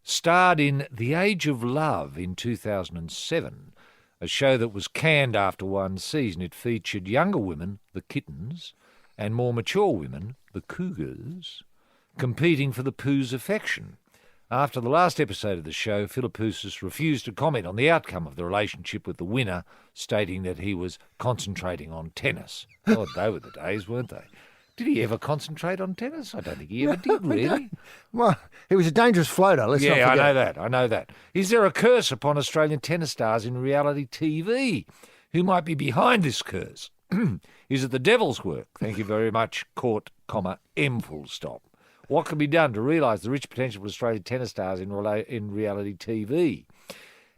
[SPEAKER 2] starred in The Age of Love in 2007, a show that was canned after one season. It featured younger women, the Kittens, and more mature women, the Cougars, competing for the Pooh's affection. After the last episode of the show, Philippoussis refused to comment on the outcome of the relationship with the winner, stating that he was concentrating on tennis. God, they were the days, weren't they? Did he ever concentrate on tennis? I don't think he ever did, really.
[SPEAKER 4] Well, he was a dangerous floater, let's not forget.
[SPEAKER 2] I know that. Is there a curse upon Australian tennis stars in reality TV? Who might be behind this curse? Is it the devil's work? Thank you very much, Court, M full stop. What can be done to realise the rich potential of Australian tennis stars in reality TV?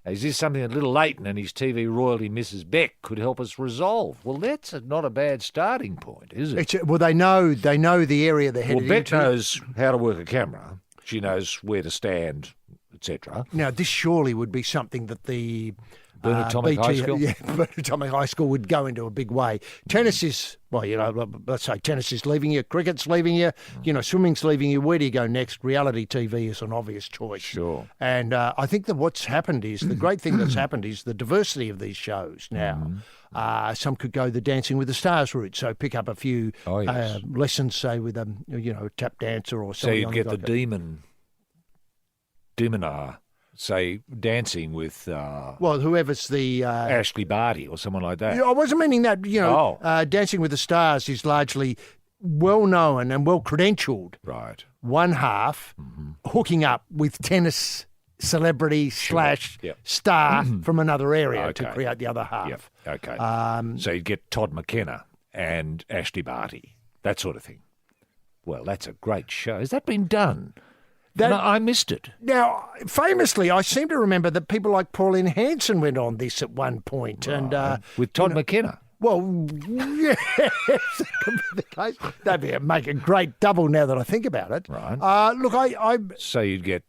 [SPEAKER 2] Is this something that little Leighton and his TV royalty Mrs. Beck could help us resolve? Well, that's not a bad starting point, is it?
[SPEAKER 4] They know the area they're headed
[SPEAKER 2] Beck
[SPEAKER 4] into.
[SPEAKER 2] knows how to work a camera. She knows where to stand, etc.
[SPEAKER 4] Now, this surely would be something that the
[SPEAKER 2] Burnett Atomic High School?
[SPEAKER 4] Yeah, Burnett Atomic High School would go into a big way. Tennis is, let's say tennis is leaving you, cricket's leaving you, swimming's leaving you. Where do you go next? Reality TV is an obvious choice.
[SPEAKER 2] Sure.
[SPEAKER 4] And I think that what's happened is, the great thing that's happened is the diversity of these shows now. Some could go the Dancing with the Stars route, so pick up a few lessons, say, with a tap dancer or something.
[SPEAKER 2] So you get the demonar, say, dancing with...
[SPEAKER 4] whoever's the...
[SPEAKER 2] Ashley Barty or someone like that.
[SPEAKER 4] I wasn't meaning that. Dancing with the Stars is largely well-known and well-credentialed.
[SPEAKER 2] Right.
[SPEAKER 4] One half hooking up with tennis celebrity / star from another area to create the other half.
[SPEAKER 2] Yep. Okay. So you'd get Todd McKenna and Ashley Barty, that sort of thing. Well, that's a great show. Has that been done? No, I missed it.
[SPEAKER 4] Now, famously, I seem to remember that people like Pauline Hanson went on this at one point. And
[SPEAKER 2] with Todd McKenna.
[SPEAKER 4] Well, yes, that could be the case. That'd make a great double now that I think about it.
[SPEAKER 2] Right.
[SPEAKER 4] Look,
[SPEAKER 2] So you'd get...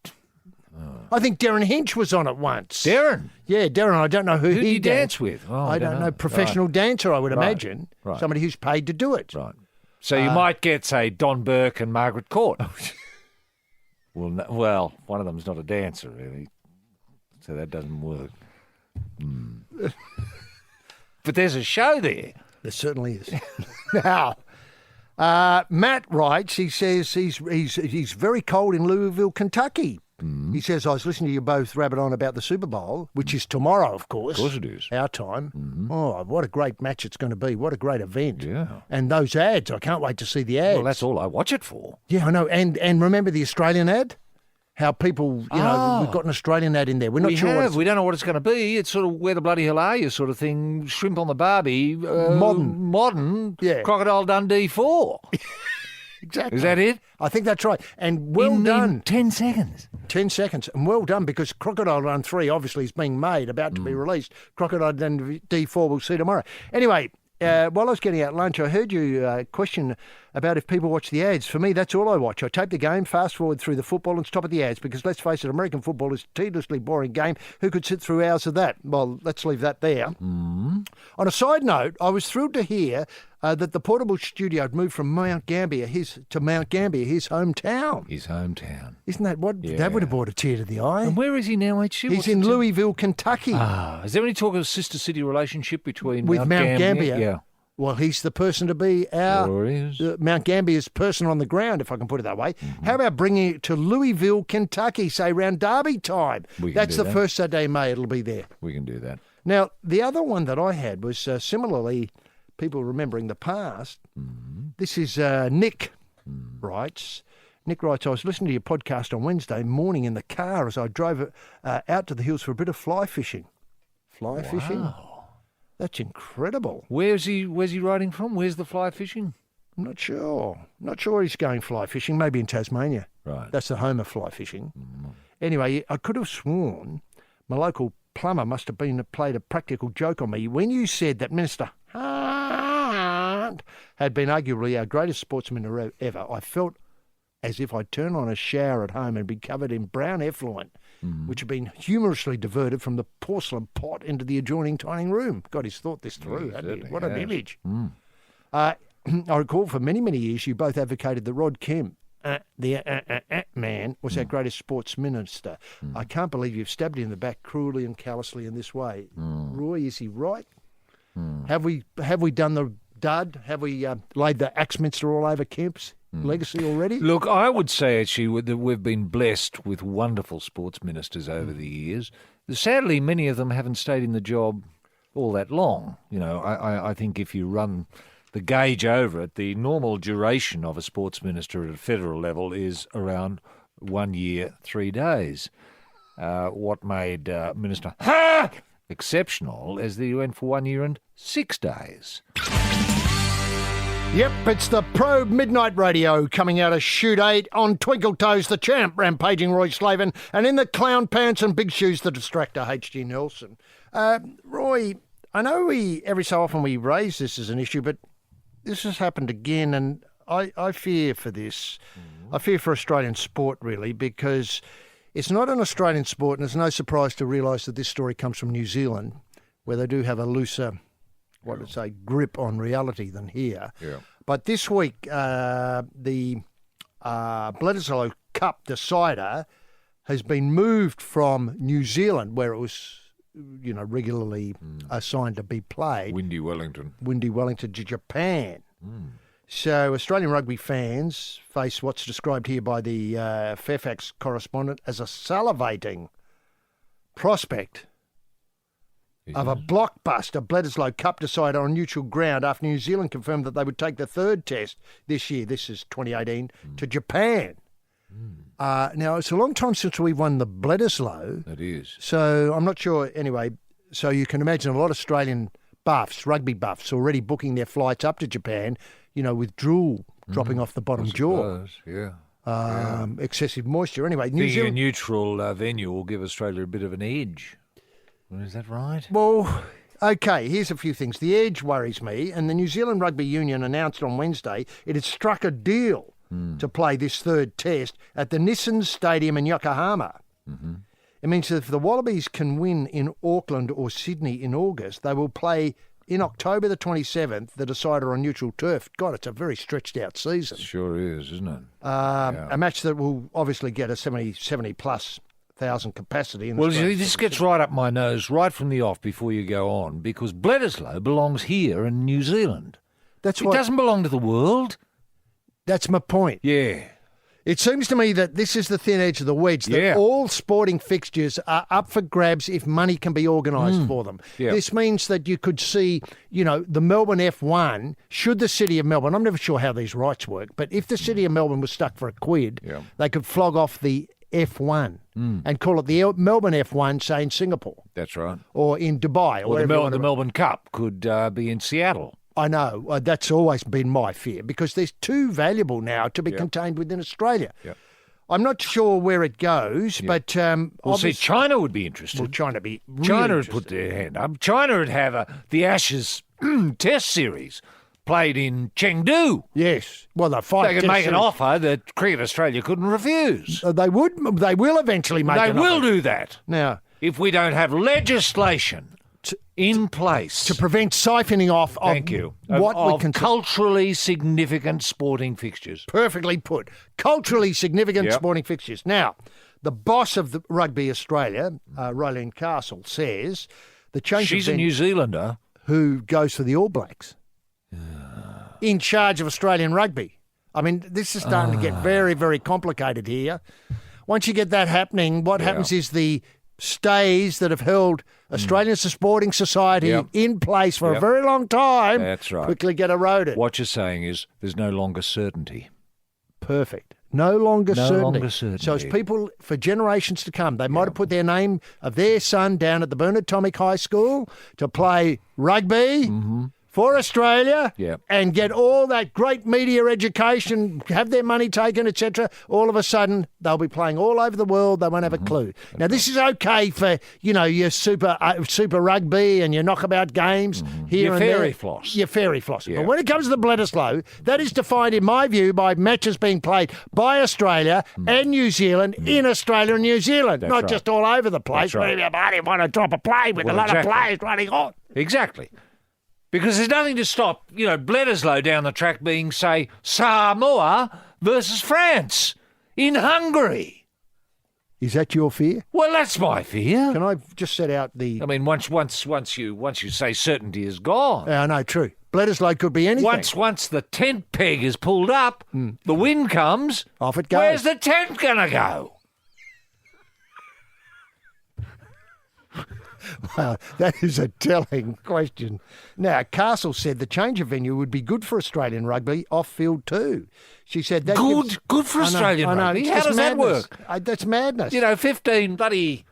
[SPEAKER 4] I think Darren Hinch was on it once.
[SPEAKER 2] Darren?
[SPEAKER 4] Yeah, Darren. I don't know who
[SPEAKER 2] did he
[SPEAKER 4] danced
[SPEAKER 2] dance with. Oh,
[SPEAKER 4] I don't know. Professional dancer, I would imagine.
[SPEAKER 2] Right.
[SPEAKER 4] Somebody who's paid to do it.
[SPEAKER 2] Right. So you might get, say, Don Burke and Margaret Court. Well, one of them's not a dancer, really, so that doesn't work. But there's a show there.
[SPEAKER 4] There certainly is. Now, Matt writes, he says he's very cold in Louisville, Kentucky. He says, I was listening to you both rabbit on about the Super Bowl, which is tomorrow, of course.
[SPEAKER 2] Of course it is.
[SPEAKER 4] Our time. Oh, what a great match it's going to be. What a great event.
[SPEAKER 2] Yeah.
[SPEAKER 4] And those ads, I can't wait to see the ads.
[SPEAKER 2] Well, that's all I watch it for.
[SPEAKER 4] Yeah, I know. And remember the Australian ad? How people, we've got an Australian ad in there. We're not sure.
[SPEAKER 2] We don't know what it's going to be. It's sort of where the bloody hell are you sort of thing. Shrimp on the barbie. Modern.
[SPEAKER 4] Yeah.
[SPEAKER 2] Crocodile Dundee 4.
[SPEAKER 4] Exactly.
[SPEAKER 2] Is that it?
[SPEAKER 4] I think that's right. And well done.
[SPEAKER 2] In 10 seconds.
[SPEAKER 4] 10 seconds. And well done, because Crocodile Run 3 obviously is being made, about to be released. Crocodile Dundee 4 we'll see tomorrow. Anyway, while I was getting out lunch, I heard you question about if people watch the ads. For me, that's all I watch. I tape the game, fast forward through the football and stop at the ads, because let's face it, American football is a tediously boring game. Who could sit through hours of that? Well, let's leave that there. On a side note, I was thrilled to hear that the portable studio had moved from Mount Gambier, his hometown.
[SPEAKER 2] His hometown.
[SPEAKER 4] Isn't that what?
[SPEAKER 2] Yeah.
[SPEAKER 4] That would have brought a tear to the eye.
[SPEAKER 2] And where is he now, HC?
[SPEAKER 4] He's in Louisville, Kentucky.
[SPEAKER 2] Is there any talk of a sister city relationship between
[SPEAKER 4] With Mount
[SPEAKER 2] Gambier?
[SPEAKER 4] Gambier.
[SPEAKER 2] Yeah.
[SPEAKER 4] Well, he's the person to be our
[SPEAKER 2] Sure is.
[SPEAKER 4] Mount Gambier's person on the ground, if I can put it that way. How about bringing it to Louisville, Kentucky, say around Derby time?
[SPEAKER 2] We can
[SPEAKER 4] That's
[SPEAKER 2] do
[SPEAKER 4] the
[SPEAKER 2] that.
[SPEAKER 4] first Saturday in May. It'll be there.
[SPEAKER 2] We can do that.
[SPEAKER 4] Now, the other one that I had was similarly people remembering the past. This is Nick writes. Nick writes, I was listening to your podcast on Wednesday morning in the car as I drove out to the hills for a bit of fly fishing. Fly fishing? That's incredible.
[SPEAKER 2] Where's he riding from? Where's the fly fishing?
[SPEAKER 4] I'm not sure. Not sure he's going fly fishing. Maybe in Tasmania.
[SPEAKER 2] Right.
[SPEAKER 4] That's the home of fly fishing. Anyway, I could have sworn my local plumber must have played a practical joke on me when you said that Minister Hunt had been arguably our greatest sportsman ever. I felt as if I'd turn on a shower at home and be covered in brown effluent, which had been humorously diverted from the porcelain pot into the adjoining dining room. God, he's thought this through, hasn't he? What an image. I recall for many, many years you both advocated that Rod Kemp, man, was our greatest sports minister. I can't believe you've stabbed him in the back cruelly and callously in this way. Roy, is he right? Have we done the dud? Have we laid the Axminster all over Kemp's legacy already?
[SPEAKER 2] Look, I would say actually that we've been blessed with wonderful sports ministers over the years. Sadly, many of them haven't stayed in the job all that long. You know, I think if you run the gauge over it, the normal duration of a sports minister at a federal level is around 1 year, 3 days. What made Minister exceptional is that he went for 1 year and 6 days.
[SPEAKER 4] Yep, it's the Probe Midnight Radio coming out of Shoot 8 on Twinkle Toes the Champ, rampaging Roy Slaven, and in the clown pants and big shoes, the distractor H.G. Nelson. Roy, I know every so often we raise this as an issue, but this has happened again, and I fear for this. I fear for Australian sport, really, because it's not an Australian sport, and it's no surprise to realise that this story comes from New Zealand, where they do have a looser, grip on reality than here.
[SPEAKER 2] Yeah.
[SPEAKER 4] But this week, the Bledisloe Cup decider has been moved from New Zealand, where it was, regularly assigned to be played.
[SPEAKER 2] Windy Wellington,
[SPEAKER 4] to Japan. So Australian rugby fans face what's described here by the Fairfax correspondent as a salivating prospect of a blockbuster Bledisloe Cup decider on neutral ground after New Zealand confirmed that they would take the third test this year, this is 2018, to Japan. Now, it's a long time since we won the Bledisloe.
[SPEAKER 2] It is.
[SPEAKER 4] So I'm not sure. Anyway, so you can imagine a lot of Australian buffs, rugby buffs, already booking their flights up to Japan, with drool dropping off the bottom jaw.
[SPEAKER 2] Yeah.
[SPEAKER 4] Excessive moisture. Anyway, New
[SPEAKER 2] Being
[SPEAKER 4] Zealand.
[SPEAKER 2] a neutral venue will give Australia a bit of an edge. Is that right?
[SPEAKER 4] Well, okay, here's a few things. The edge worries me, and the New Zealand Rugby Union announced on Wednesday it had struck a deal to play this third test at the Nissan Stadium in Yokohama. It means that if the Wallabies can win in Auckland or Sydney in August, they will play in October the 27th, the decider on neutral turf. God, it's a very stretched out season.
[SPEAKER 2] Sure is, isn't it?
[SPEAKER 4] A match that will obviously get a 70-plus thousand capacity. In
[SPEAKER 2] Well, this gets right up my nose right from the off before you go on, because Bledisloe belongs here in New Zealand. It doesn't belong to the world.
[SPEAKER 4] That's my point.
[SPEAKER 2] Yeah.
[SPEAKER 4] It seems to me that this is the thin edge of the wedge, that all sporting fixtures are up for grabs if money can be organised for them.
[SPEAKER 2] Yeah.
[SPEAKER 4] This means that you could see, the Melbourne F1, should the City of Melbourne, I'm never sure how these rights work, but if the City of Melbourne was stuck for £1, they could flog off the F1 and call it the Melbourne F1, say in Singapore.
[SPEAKER 2] That's right.
[SPEAKER 4] Or in Dubai.
[SPEAKER 2] Or the Melbourne Cup could be in Seattle.
[SPEAKER 4] I know. That's always been my fear, because they're too valuable now to be contained within Australia.
[SPEAKER 2] Yep.
[SPEAKER 4] I'm not sure where it goes, but...
[SPEAKER 2] see, China would be interested.
[SPEAKER 4] Well, China would
[SPEAKER 2] would put their hand up. China would have the Ashes Test Series played in Chengdu.
[SPEAKER 4] Yes. Well, they
[SPEAKER 2] could make an offer that Cricket Australia couldn't refuse.
[SPEAKER 4] They will eventually make an offer.
[SPEAKER 2] They will do that.
[SPEAKER 4] Now,
[SPEAKER 2] if we don't have legislation in place
[SPEAKER 4] to prevent siphoning off of
[SPEAKER 2] culturally significant sporting fixtures.
[SPEAKER 4] Perfectly put. Culturally significant sporting fixtures. Now, the boss of the Rugby Australia, Raelene Castle, says the change
[SPEAKER 2] She's a New Zealander
[SPEAKER 4] who goes for the All Blacks in charge of Australian rugby. I mean, this is starting to get very, very complicated here. Once you get that happening, what happens is the stays that have held Australian Sporting Society in place for a very long time quickly get eroded.
[SPEAKER 2] What you're saying is there's no longer certainty.
[SPEAKER 4] Perfect. No longer certainty. So it's people for generations to come. They might have put their name of their son down at the Bernard Tomic High School to play rugby for Australia and get all that great media education, have their money taken, etc. All of a sudden, they'll be playing all over the world. They won't have a clue. Now, this is okay for, your super rugby and your knockabout games here and there. Your fairy floss.
[SPEAKER 2] Yeah.
[SPEAKER 4] But when it comes to the Bledisloe, that is defined, in my view, by matches being played by Australia and New Zealand in Australia and New Zealand, not just all over the place. Where you want to drop a play with a lot of players running on.
[SPEAKER 2] Exactly. Because there's nothing to stop, Bledisloe down the track being, say, Samoa versus France in Hungary.
[SPEAKER 4] Is that your fear?
[SPEAKER 2] Well, that's my fear.
[SPEAKER 4] Can I just set out the...
[SPEAKER 2] I mean, once you say certainty is gone.
[SPEAKER 4] Yeah, I know, true. Bledisloe could be anything.
[SPEAKER 2] Once the tent peg is pulled up, the wind comes.
[SPEAKER 4] Off it goes.
[SPEAKER 2] Where's the tent going to go?
[SPEAKER 4] Well, that is a telling question. Now, Castle said the change of venue would be good for Australian rugby off-field too. She said that
[SPEAKER 2] good for Australian rugby. How does that work?
[SPEAKER 4] That's madness.
[SPEAKER 2] 15 bloody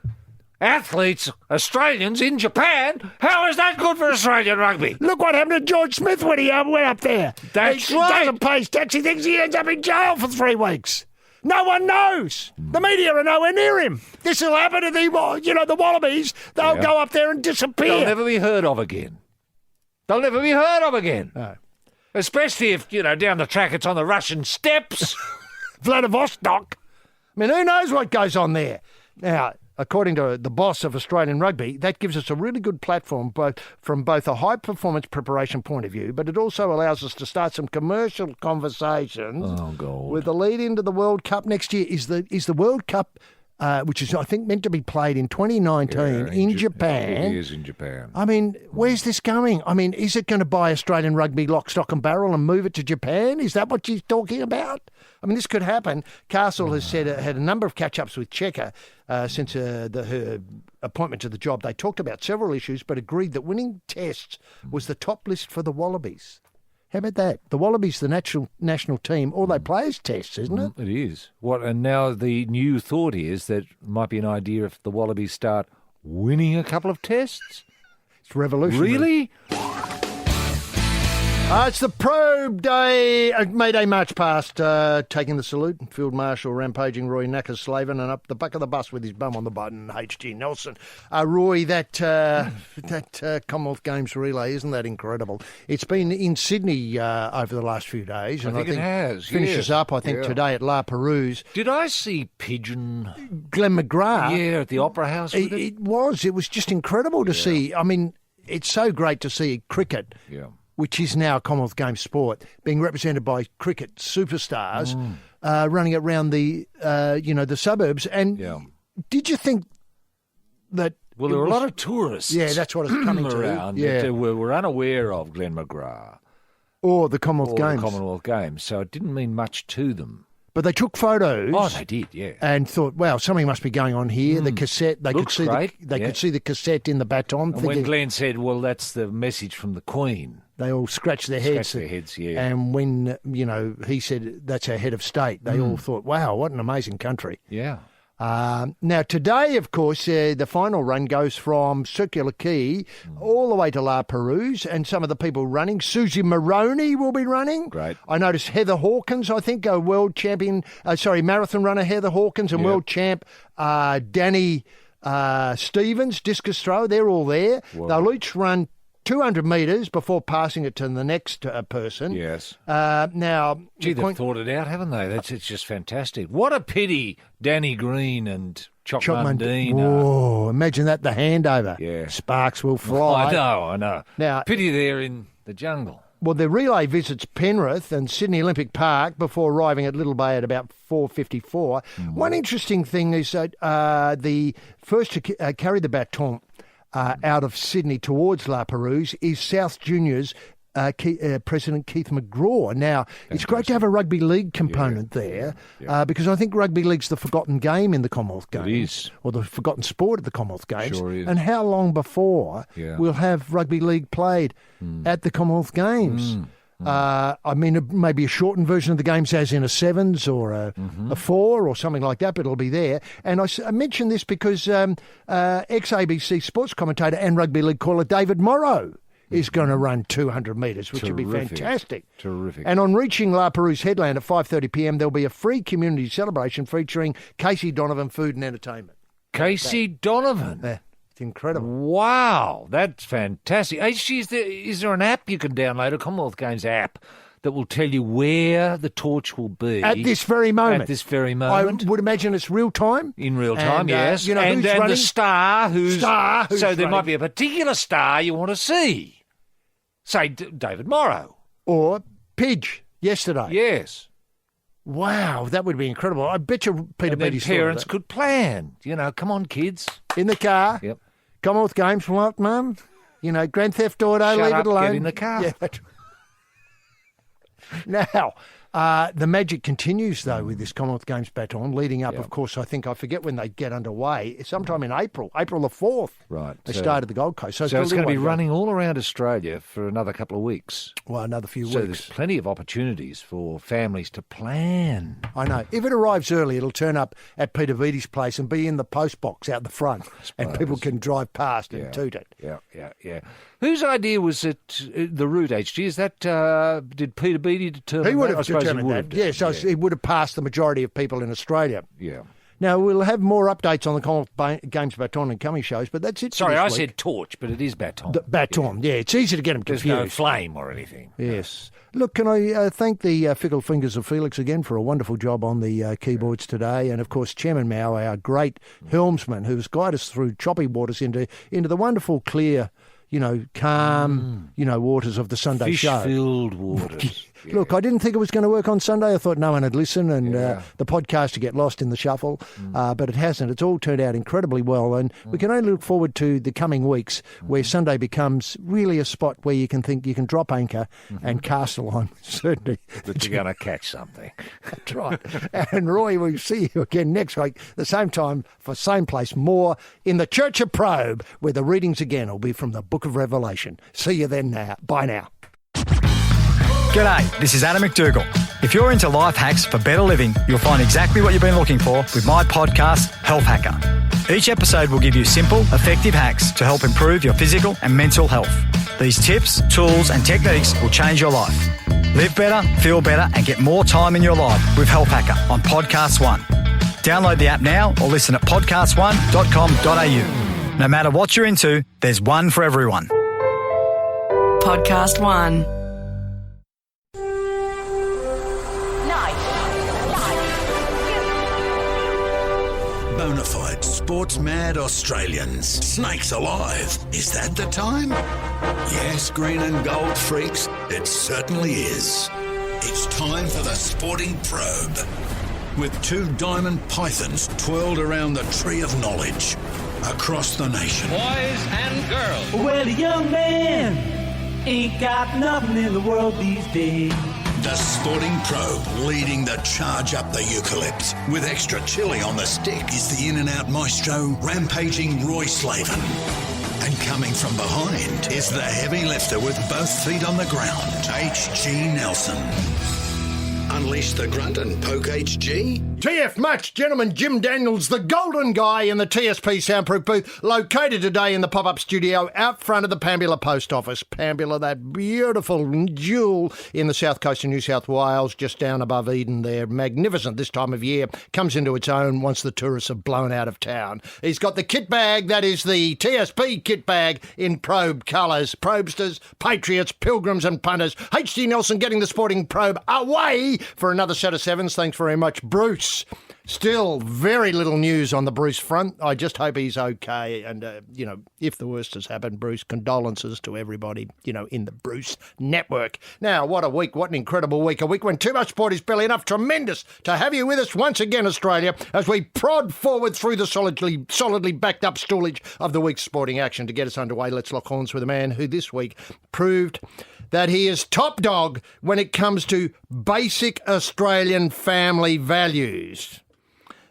[SPEAKER 2] athletes, Australians in Japan. How is that good for Australian rugby?
[SPEAKER 4] Look what happened to George Smith when he went up there.
[SPEAKER 2] That's
[SPEAKER 4] he
[SPEAKER 2] right.
[SPEAKER 4] doesn't pay his tax. He thinks he ends up in jail for 3 weeks. No one knows. The media are nowhere near him. This will happen to the Wallabies. They'll go up there and disappear.
[SPEAKER 2] They'll never be heard of again.
[SPEAKER 4] No.
[SPEAKER 2] Especially if, down the track it's on the Russian steppes.
[SPEAKER 4] Vladivostok. I mean, who knows what goes on there? Now, according to the boss of Australian rugby, that gives us a really good platform from both a high-performance preparation point of view, but it also allows us to start some commercial conversations with the lead into the World Cup next year. Is the World Cup, which is, I think, meant to be played in 2019 in Japan.
[SPEAKER 2] It is in Japan.
[SPEAKER 4] I mean, where's this going? I mean, is it going to buy Australian rugby lock, stock and barrel and move it to Japan? Is that what she's talking about? I mean, this could happen. Castle has said had a number of catch-ups with Checker since her appointment to the job. They talked about several issues, but agreed that winning tests was the top list for the Wallabies. How about that? The Wallabies, the national team, all they play is tests, isn't it?
[SPEAKER 2] It is. And now the new thought is that it might be an idea if the Wallabies start winning a couple of tests.
[SPEAKER 4] It's revolutionary.
[SPEAKER 2] Really?
[SPEAKER 4] It's the Probe Day, May Day March past, taking the salute. Field Marshal rampaging Roy Knackers Slaven and up the back of the bus with his bum on the button, H.G. Nelson. Roy, that Commonwealth Games relay, isn't that incredible? It's been in Sydney over the last few days. And I think
[SPEAKER 2] it has.
[SPEAKER 4] Finishes up, I think, today at La Perouse.
[SPEAKER 2] Did I see Pigeon?
[SPEAKER 4] Glenn McGrath.
[SPEAKER 2] Yeah, at the Opera House with it?
[SPEAKER 4] It was just incredible to see. I mean, it's so great to see cricket.
[SPEAKER 2] Yeah.
[SPEAKER 4] Which is now a Commonwealth Games sport, being represented by cricket superstars running around the the suburbs. And did you think that...
[SPEAKER 2] Well, there were a lot of tourists.
[SPEAKER 4] Yeah, that's what it's coming
[SPEAKER 2] around.
[SPEAKER 4] to. Yeah.
[SPEAKER 2] That were unaware of Glen McGrath.
[SPEAKER 4] Or the Commonwealth Games.
[SPEAKER 2] The Commonwealth Games. So it didn't mean much to them.
[SPEAKER 4] But they took photos.
[SPEAKER 2] Oh, they did, yeah.
[SPEAKER 4] And thought, wow, something must be going on here. The cassette, they
[SPEAKER 2] Looks
[SPEAKER 4] could see
[SPEAKER 2] great.
[SPEAKER 4] could see the cassette in the baton.
[SPEAKER 2] And when Glenn said, well, that's the message from the Queen.
[SPEAKER 4] They all scratched their heads.
[SPEAKER 2] Yeah.
[SPEAKER 4] And when, he said, that's our head of state, they all thought, wow, what an amazing country.
[SPEAKER 2] Yeah.
[SPEAKER 4] Now, today, of course, the final run goes from Circular Quay all the way to La Perouse, and some of the people running. Susie Moroney will be running.
[SPEAKER 2] Great.
[SPEAKER 4] I noticed Heather Hawkins, I think, a world champion, marathon runner Heather Hawkins, and world champ Danny Stevens, discus thrower. They're all there.
[SPEAKER 2] Wow.
[SPEAKER 4] They'll each run 200 metres before passing it to the next person.
[SPEAKER 2] Yes.
[SPEAKER 4] Now,
[SPEAKER 2] gee, they've thought it out, haven't they? It's just fantastic. What a pity Danny Green and Choc Mundine
[SPEAKER 4] Whoa, imagine that, the handover.
[SPEAKER 2] Yeah.
[SPEAKER 4] Sparks will fly.
[SPEAKER 2] I know.
[SPEAKER 4] Now,
[SPEAKER 2] pity they're in the jungle.
[SPEAKER 4] Well, the relay visits Penrith and Sydney Olympic Park before arriving at Little Bay at about 4:54. One interesting thing is that the first to carry the baton out of Sydney towards La Perouse is South Juniors President Keith McGraw. Now, it's great to have a rugby league component there because I think rugby league's the forgotten game in the Commonwealth Games.
[SPEAKER 2] It is.
[SPEAKER 4] Or the forgotten sport at the Commonwealth Games.
[SPEAKER 2] Sure is.
[SPEAKER 4] And how long before we'll have rugby league played at the Commonwealth Games? Maybe a shortened version of the games, as in a sevens or a four or something like that, but it'll be there. And I mention this because ex-ABC sports commentator and rugby league caller David Morrow is going to run 200 metres, which would be fantastic.
[SPEAKER 2] Terrific.
[SPEAKER 4] And on reaching La Perouse headland at 5:30 p.m, there'll be a free community celebration featuring Casey Donovan Food and Entertainment.
[SPEAKER 2] Casey Donovan?
[SPEAKER 4] Yeah. It's incredible.
[SPEAKER 2] Wow, that's fantastic. Is there an app you can download, a Commonwealth Games app, that will tell you where the torch will be?
[SPEAKER 4] At this very moment.
[SPEAKER 2] At this very moment.
[SPEAKER 4] I would imagine it's real time.
[SPEAKER 2] In real time, yes.
[SPEAKER 4] Who's
[SPEAKER 2] and
[SPEAKER 4] running?
[SPEAKER 2] The star who's so there
[SPEAKER 4] running?
[SPEAKER 2] might be a particular star you want to see. Say David Morrow.
[SPEAKER 4] Or Pidge, yesterday.
[SPEAKER 2] Yes.
[SPEAKER 4] Wow, that would be incredible. I bet you Peter Beattie's
[SPEAKER 2] parents could plan. Come on, kids.
[SPEAKER 4] In the car.
[SPEAKER 2] Yep.
[SPEAKER 4] Commonwealth Games, what, Mum? Grand Theft Auto,
[SPEAKER 2] Shut
[SPEAKER 4] leave
[SPEAKER 2] up,
[SPEAKER 4] it alone.
[SPEAKER 2] Get in the car.
[SPEAKER 4] Yeah, that's Now, the magic continues, though, with this Commonwealth Games baton, leading up, of course, I forget when they get underway, sometime in April the 4th.
[SPEAKER 2] Right.
[SPEAKER 4] They started the Gold Coast. So
[SPEAKER 2] it's going to be running all around Australia for another couple of weeks.
[SPEAKER 4] Well, another few
[SPEAKER 2] So
[SPEAKER 4] weeks.
[SPEAKER 2] there's plenty of opportunities for families to plan.
[SPEAKER 4] I know. If it arrives early, it'll turn up at Peter Beattie's place and be in the post box out the front, and people can drive past and toot it.
[SPEAKER 2] Yeah. Whose idea was it, the route, HG? Is that, did Peter Beattie determine that?
[SPEAKER 4] He would have
[SPEAKER 2] I suppose
[SPEAKER 4] determined
[SPEAKER 2] he would
[SPEAKER 4] that.
[SPEAKER 2] have done,
[SPEAKER 4] Yes, it would have passed the majority of people in Australia.
[SPEAKER 2] Yeah.
[SPEAKER 4] Now, we'll have more updates on the Commonwealth Games baton in coming shows, but that's it.
[SPEAKER 2] Sorry,
[SPEAKER 4] for
[SPEAKER 2] I
[SPEAKER 4] this week.
[SPEAKER 2] said torch, but it is baton.
[SPEAKER 4] Baton, yeah. It's easy to get them
[SPEAKER 2] There's
[SPEAKER 4] confused.
[SPEAKER 2] no flame or anything.
[SPEAKER 4] Yes. Look, can I thank the fickle fingers of Felix again for a wonderful job on the keyboards today, and of course Chairman Mao, our great helmsman, who's guided us through choppy waters into the wonderful, clear, calm, waters of the Sunday show.
[SPEAKER 2] Fish-filled waters.
[SPEAKER 4] Look, I didn't think it was going to work on Sunday. I thought no one would listen and the podcast would get lost in the shuffle, but it hasn't. It's all turned out incredibly well, and we can only look forward to the coming weeks where Sunday becomes really a spot where you can think you can drop anchor and cast a line, certainly.
[SPEAKER 2] That you're going to catch something.
[SPEAKER 4] That's right. And Roy, we'll see you again next week, the same time, for same place, more in the Church of Probe, where the readings again will be from the Book of Revelation. See you then now. Bye now.
[SPEAKER 6] G'day, this is Adam McDougall. If you're into life hacks for better living, you'll find exactly what you've been looking for with my podcast, Health Hacker. Each episode will give you simple, effective hacks to help improve your physical and mental health. These tips, tools and techniques will change your life. Live better, feel better and get more time in your life with Health Hacker on Podcast One. Download the app now or listen at podcastone.com.au. No matter what you're into, there's one for everyone.
[SPEAKER 7] Podcast One.
[SPEAKER 1] Bonafide sports-mad Australians. Snakes alive. Is that the time? Yes, green and gold freaks, it certainly is. It's time for the Sporting Probe. with 2 diamond pythons twirled around the tree of knowledge across the nation.
[SPEAKER 3] Boys and girls.
[SPEAKER 5] Well, a young man ain't got nothing in the world these days.
[SPEAKER 1] The Sporting Probe leading the charge up the eucalypt. With extra chili on the stick is the in-and-out maestro, rampaging Roy Slaven. And coming from behind is the heavy lifter with both feet on the ground, H.G. Nelson. Unleash the grunt and poke H.G.
[SPEAKER 4] TF much, gentlemen. Jim Daniels, the golden guy in the TSP soundproof booth, located today in the pop-up studio out front of the Pambula Post Office. Pambula, that beautiful jewel in the south coast of New South Wales, just down above Eden there. Magnificent this time of year. Comes into its own once the tourists have blown out of town. He's got the kit bag, that is the TSP kit bag in Probe colours. Probe-sters, patriots, pilgrims and punters. H.G. Nelson getting the Sporting Probe away for another set of sevens. Thanks very much, Bruce. Still very little news on the Bruce front. I just hope he's okay. And, if the worst has happened, Bruce, condolences to everybody, in the Bruce network. Now, what a week. What an incredible week. A week when too much sport is barely enough. Tremendous to have you with us once again, Australia, as we prod forward through the solidly backed up stoolage of the week's sporting action. To get us underway, let's lock horns with a man who this week proved that he is top dog when it comes to basic Australian family values.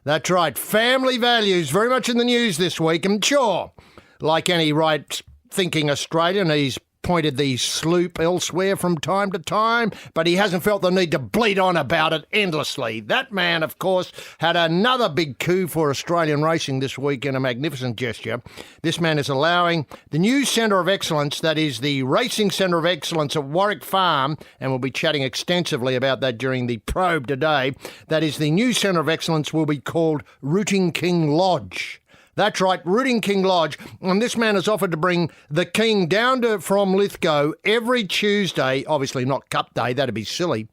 [SPEAKER 4] That's right, family values, very much in the news this week. And sure, like any right-thinking Australian, he's pointed the sloop elsewhere from time to time, but he hasn't felt the need to bleat on about it endlessly. That man, of course, had another big coup for Australian racing this week in a magnificent gesture. This man is allowing the new Centre of Excellence, that is the Racing Centre of Excellence at Warwick Farm, and we'll be chatting extensively about that during the probe today. That is the new Centre of Excellence will be called Rooting King Lodge. That's right, Rooting King Lodge. And this man has offered to bring the King down from Lithgow every Tuesday. Obviously not Cup Day, that'd be silly.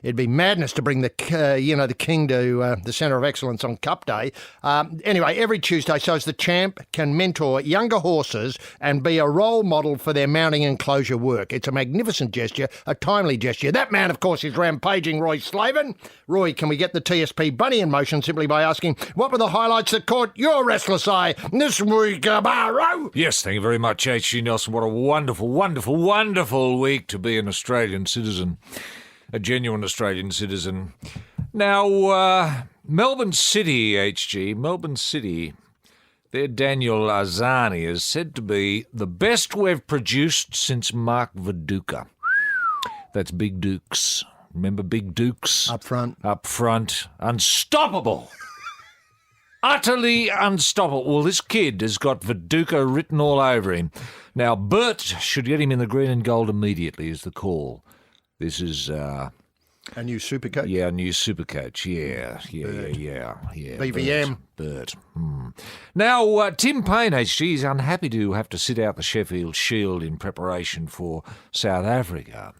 [SPEAKER 4] It'd be madness to bring the King to the Centre of Excellence on Cup Day. Anyway, every Tuesday, so as the champ can mentor younger horses and be a role model for their mounting and closure work. It's a magnificent gesture, a timely gesture. That man, of course, is rampaging Roy Slaven. Roy, can we get the TSP bunny in motion simply by asking, what were the highlights that caught your restless eye this week, Barrow?
[SPEAKER 2] Yes, thank you very much, H.G. Nelson. What a wonderful, wonderful, wonderful week to be an Australian citizen. A genuine Australian citizen. Now, Melbourne City, HG, Melbourne City, their Daniel Arzani is said to be the best we've produced since Mark Viduka. That's Big Dukes. Remember Big Dukes?
[SPEAKER 4] Up front.
[SPEAKER 2] Up front. Unstoppable. Utterly unstoppable. Well, this kid has got Viduka written all over him. Now, Bert should get him in the green and gold immediately is the call. This is...
[SPEAKER 4] a new Supercoach?
[SPEAKER 2] Yeah, a new Supercoach. Yeah.
[SPEAKER 4] BVM.
[SPEAKER 2] Bert. Now, Tim Payne, HG, is unhappy to have to sit out the Sheffield Shield in preparation for South Africa.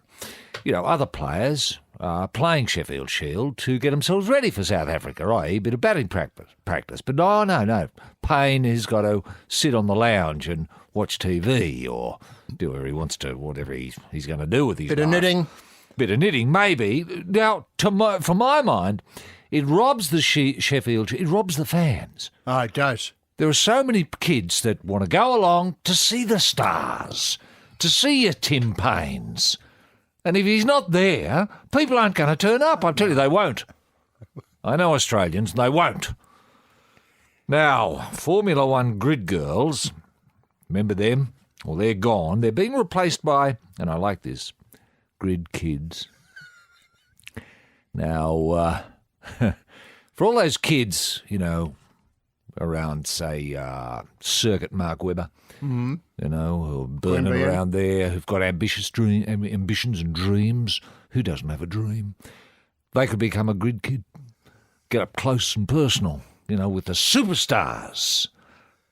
[SPEAKER 2] Other players are playing Sheffield Shield to get themselves ready for South Africa, i.e. a bit of batting practice. But no. Payne has got to sit on the lounge and watch TV or do whatever he wants to, whatever he's going to do with his life. Bit of knitting, maybe. Now, for my mind, it robs the Sheffield, it robs the fans.
[SPEAKER 4] Oh, it does.
[SPEAKER 2] There are so many kids that want to go along to see the stars, to see your Tim Paynes. And if he's not there, people aren't going to turn up. I tell you, they won't. I know Australians, they won't. Now, Formula One grid girls, remember them? Well, they're gone. They're being replaced by, and I like this, grid kids. Now, for all those kids, around, say, Circuit Mark Webber, who are burning around there, who've got ambitions and dreams. Who doesn't have a dream? They could become a grid kid, get up close and personal, with the superstars,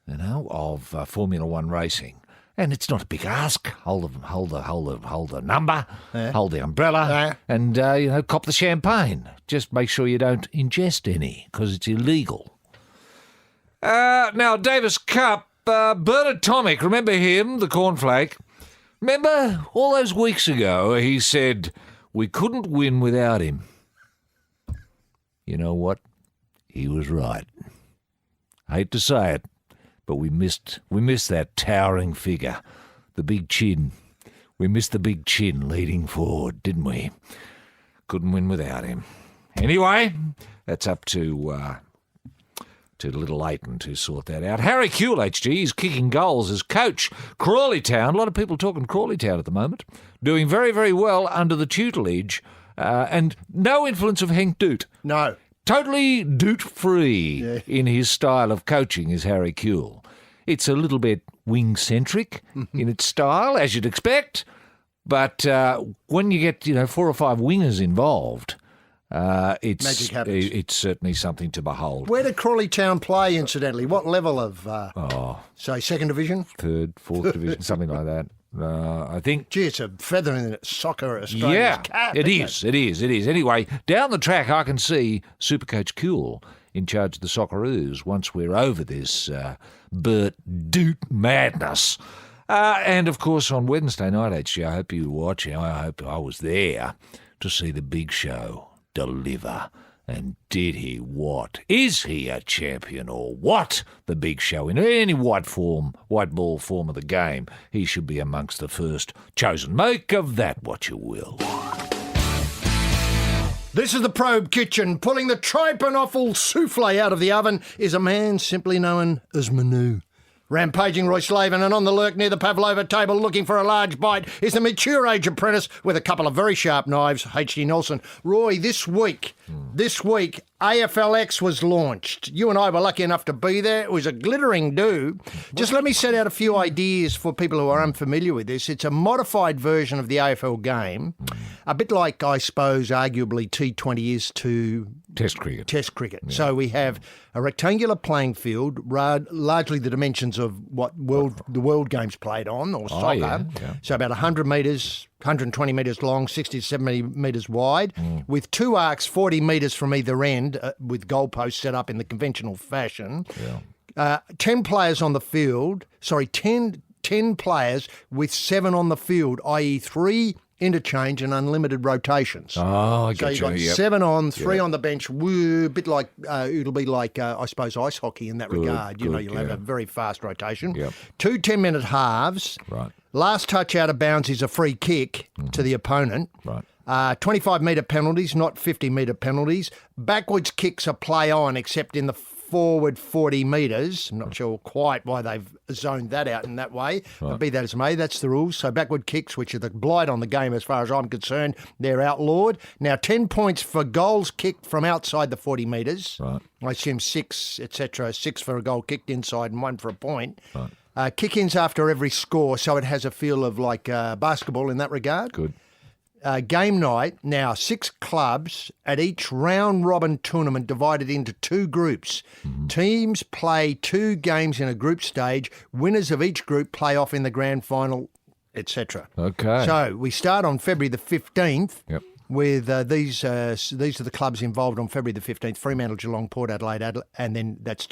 [SPEAKER 2] of Formula One racing. And it's not a big ask. Hold the number, hold the umbrella, and cop the champagne. Just make sure you don't ingest any, because it's illegal. Now, Davis Cup, Bernard Tomic, remember him, the cornflake? Remember all those weeks ago he said we couldn't win without him. You know what? He was right. I hate to say it, but we missed that towering figure, the big chin. We missed the big chin leading forward, didn't we? Couldn't win without him. Anyway, that's up to little Leighton to sort that out. Harry Kuehl, HG, is kicking goals as coach. Crawley Town, a lot of people talking Crawley Town at the moment, doing very, very well under the tutelage and no influence of Henk Doot.
[SPEAKER 4] No.
[SPEAKER 2] Totally Doot-free in his style of coaching is Harry Kuehl. It's a little bit wing-centric in its style, as you'd expect, but when you get 4 or 5 wingers involved,
[SPEAKER 4] Magic happens.
[SPEAKER 2] It's certainly something to behold.
[SPEAKER 4] Where did Crawley Town play, incidentally? What level of, say, second division?
[SPEAKER 2] Third, fourth division, something like that. I think.
[SPEAKER 4] Gee, it's a feather in soccer Australia's cap.
[SPEAKER 2] It is. Anyway, down the track, I can see Supercoach Kuehl in charge of the Socceroos once we're over this Bert Doot madness. And, of course, on Wednesday night, HG, I hope you were watching. I hope I was there to see the big show deliver. And did he what? Is he a champion or what? The big show in any white ball form of the game. He should be amongst the first chosen. Make of that what you will.
[SPEAKER 4] This is the Probe Kitchen. Pulling the tripe-and-offal souffle out of the oven is a man simply known as Manu. Rampaging Roy Slaven, and on the lurk near the Pavlova table looking for a large bite is the mature age apprentice with a couple of very sharp knives, H.D. Nelson. Roy, this week, AFLX was launched. You and I were lucky enough to be there. It was a glittering do. Just let me set out a few ideas for people who are unfamiliar with this. It's a modified version of the AFL game, a bit like, I suppose, arguably T20 is to
[SPEAKER 2] Test cricket.
[SPEAKER 4] Yeah. So we have a rectangular playing field, largely the dimensions of what the world games played on, or soccer.
[SPEAKER 2] Yeah.
[SPEAKER 4] So about 100 metres, 120 metres long, 60 to 70 metres wide, with 2 arcs 40 metres from either end, with goalposts set up in the conventional fashion. 10 players on the field, 10 players with 7 on the field, i.e. 3 interchange and unlimited rotations.
[SPEAKER 2] Oh, I get
[SPEAKER 4] so you've got 7 on, 3 on the bench. A bit like it'll be like I suppose ice hockey in that regard. You'll have a very fast rotation. 2 10-minute halves.
[SPEAKER 2] Right.
[SPEAKER 4] Last touch out of bounds is a free kick to the opponent.
[SPEAKER 2] Right.
[SPEAKER 4] 25-metre penalties, not 50-metre penalties. Backwards kicks are play on, except in the forward 40 metres. I'm not sure quite why they've zoned that out in that way, but be that as may, that's the rules. So backward kicks, which are the blight on the game as far as I'm concerned, they're outlawed. Now 10 points for goals kicked from outside the 40 metres.
[SPEAKER 2] Right.
[SPEAKER 4] I assume 6, etc. 6 for a goal kicked inside and 1 for a point.
[SPEAKER 2] Right.
[SPEAKER 4] Kick-ins after every score, so it has a feel of like basketball in that regard.
[SPEAKER 2] Good.
[SPEAKER 4] Game night, now 6 clubs at each round-robin tournament divided into 2 groups. Teams play 2 games in a group stage. Winners of each group play off in the grand final, etc.
[SPEAKER 2] Okay.
[SPEAKER 4] So we start on February the 15th.
[SPEAKER 2] Yep.
[SPEAKER 4] With these are the clubs involved on February the 15th, Fremantle, Geelong, Port Adelaide, and then that's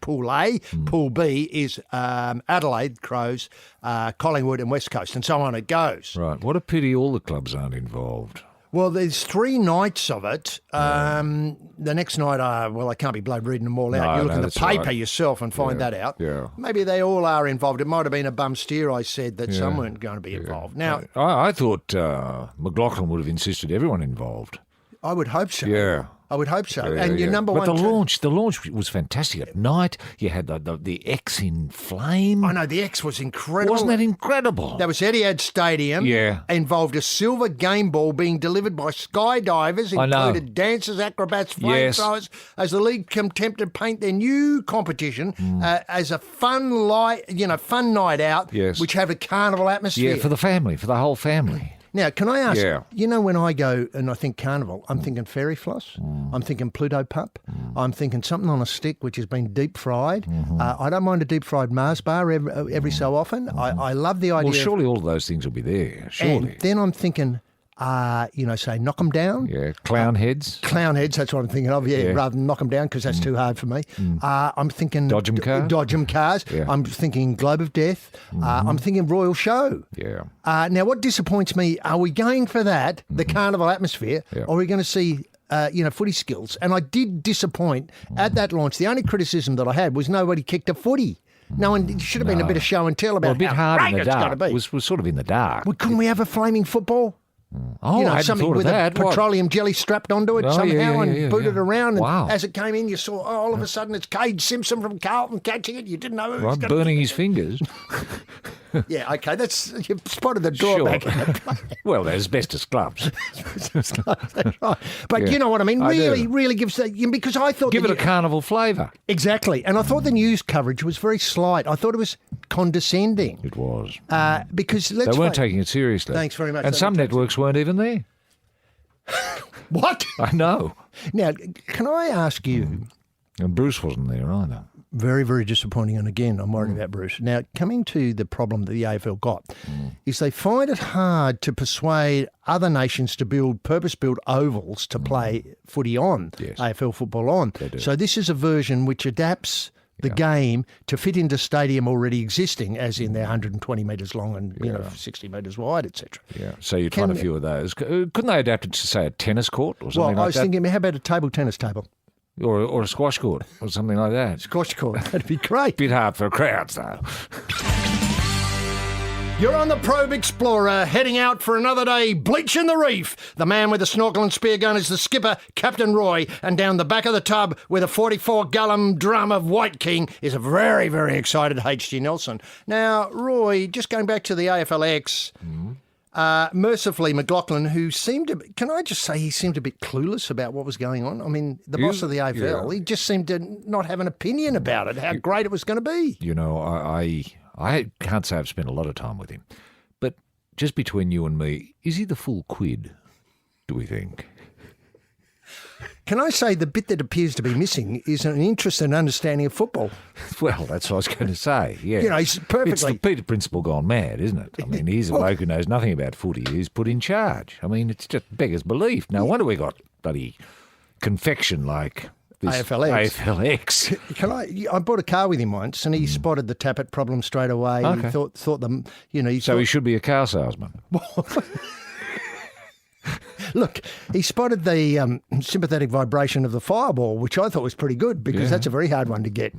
[SPEAKER 4] Pool A. Pool B is Adelaide, Crows, Collingwood and West Coast, and so on it goes.
[SPEAKER 2] Right. What a pity all the clubs aren't involved.
[SPEAKER 4] Well, there's 3 nights of it. The next night, I can't be blood reading them all out. You look in the paper yourself and find that out.
[SPEAKER 2] Yeah.
[SPEAKER 4] Maybe they all are involved. It might have been a bum steer, I said, that some weren't going to be involved. Now,
[SPEAKER 2] I thought McLaughlin would have insisted everyone involved.
[SPEAKER 4] I would hope so.
[SPEAKER 2] Yeah.
[SPEAKER 4] I would hope so.
[SPEAKER 2] Yeah,
[SPEAKER 4] and your number one...
[SPEAKER 2] But the launch was fantastic. At night, you had the X in flame.
[SPEAKER 4] I know, the X was incredible.
[SPEAKER 2] Wasn't that incredible?
[SPEAKER 4] That was Etihad Stadium.
[SPEAKER 2] Yeah.
[SPEAKER 4] Involved a silver game ball being delivered by skydivers, included dancers, acrobats, flamethrowers, as the league attempted to paint their new competition as a fun night out, which had a carnival atmosphere.
[SPEAKER 2] Yeah, for the whole family.
[SPEAKER 4] Now, can I ask, when I go and I think carnival, I'm thinking fairy floss, I'm thinking Pluto pup, I'm thinking something on a stick which has been deep fried. I don't mind a deep fried Mars bar every so often. I love the idea.
[SPEAKER 2] Well, surely all of those things will be there, surely.
[SPEAKER 4] And then I'm thinking, say knock them down.
[SPEAKER 2] Yeah, clown heads.
[SPEAKER 4] Clown heads, that's what I'm thinking of, rather than knock them down because that's too hard for me. I'm thinking...
[SPEAKER 2] Dodge 'em cars.
[SPEAKER 4] Dodge 'em cars. Yeah. I'm thinking Globe of Death. I'm thinking Royal Show.
[SPEAKER 2] Yeah.
[SPEAKER 4] Now, what disappoints me, are we going for that, the carnival atmosphere, or are we going to see footy skills. And I did disappoint at that launch. The only criticism that I had was nobody kicked a footy. No one. It should have been a bit of show and tell about
[SPEAKER 2] a bit
[SPEAKER 4] how
[SPEAKER 2] hard
[SPEAKER 4] great
[SPEAKER 2] in the
[SPEAKER 4] it's going
[SPEAKER 2] dark.
[SPEAKER 4] to be.
[SPEAKER 2] Was sort of in the dark.
[SPEAKER 4] Well, couldn't we have a flaming football?
[SPEAKER 2] Oh, I hadn't
[SPEAKER 4] something
[SPEAKER 2] thought
[SPEAKER 4] with
[SPEAKER 2] of that.
[SPEAKER 4] a petroleum jelly strapped onto it
[SPEAKER 2] Oh,
[SPEAKER 4] somehow
[SPEAKER 2] yeah,
[SPEAKER 4] and boot it around.
[SPEAKER 2] Wow.
[SPEAKER 4] And as it came in, you saw, all of a sudden, it's Cade Simpson from Carlton catching it. You didn't know who was
[SPEAKER 2] Right,
[SPEAKER 4] going
[SPEAKER 2] burning his fingers.
[SPEAKER 4] Yeah, okay, you've spotted the drawback.
[SPEAKER 2] Sure. Well, they're asbestos gloves.
[SPEAKER 4] That's right. But
[SPEAKER 2] Yeah,
[SPEAKER 4] you know what I mean?
[SPEAKER 2] I do.
[SPEAKER 4] Really gives because I thought
[SPEAKER 2] Give
[SPEAKER 4] that
[SPEAKER 2] it a carnival flavour.
[SPEAKER 4] Exactly. And I thought the news coverage was very slight. I thought it was condescending.
[SPEAKER 2] It was.
[SPEAKER 4] Because
[SPEAKER 2] They weren't taking it seriously.
[SPEAKER 4] Thanks very much.
[SPEAKER 2] And
[SPEAKER 4] They
[SPEAKER 2] some
[SPEAKER 4] weren't
[SPEAKER 2] networks weren't even there.
[SPEAKER 4] What?
[SPEAKER 2] I know.
[SPEAKER 4] Now, can I ask you?
[SPEAKER 2] And Bruce wasn't there either.
[SPEAKER 4] Very, very disappointing. And again, I'm worried about Bruce. Now, coming to the problem that the AFL got is they find it hard to persuade other nations to build purpose-built ovals to play footy on,
[SPEAKER 2] Yes.
[SPEAKER 4] AFL football on.
[SPEAKER 2] They do.
[SPEAKER 4] So this is a version which adapts the game to fit into stadium already existing, as in they're 120 metres long and 60 metres wide, etc.
[SPEAKER 2] Yeah. So you'd find a few of those. Couldn't they adapt it to, say, a tennis court or something
[SPEAKER 4] Well,
[SPEAKER 2] like
[SPEAKER 4] I was
[SPEAKER 2] that?
[SPEAKER 4] thinking, how about a table tennis table?
[SPEAKER 2] Or a squash court or something like that.
[SPEAKER 4] Squash court, that'd be great.
[SPEAKER 2] Bit hard for crowds, though.
[SPEAKER 4] You're on the Probe Explorer, heading out for another day bleaching the reef. The man with the snorkel and spear gun is the skipper, Captain Roy, and down the back of the tub with a 44-gallon drum of White King is a very, very excited H.G. Nelson. Now, Roy, just going back to the AFLX, mercifully McLaughlin, who seemed to, can I just say he seemed a bit clueless about what was going on? I mean, the boss of the AFL, he just seemed to not have an opinion about it, how great it was going to be.
[SPEAKER 2] You know, I can't say I've spent a lot of time with him. But just between you and me, is he the full quid, do we think?
[SPEAKER 4] Can I say the bit that appears to be missing is an interest and understanding of football?
[SPEAKER 2] Well, that's what I was going to say, yeah.
[SPEAKER 4] You know, he's perfectly...
[SPEAKER 2] It's the Peter Principle gone mad, isn't it? I mean, he's a bloke who knows nothing about footy. He's put in charge. I mean, it's just beggars belief. No wonder we got bloody confection like this
[SPEAKER 4] AFLX. I bought a car with him once, and he spotted the tappet problem straight away.
[SPEAKER 2] Okay.
[SPEAKER 4] He thought them,
[SPEAKER 2] So he should be a car salesman.
[SPEAKER 4] Look, he spotted the sympathetic vibration of the fireball, which I thought was pretty good because that's a very hard one to get.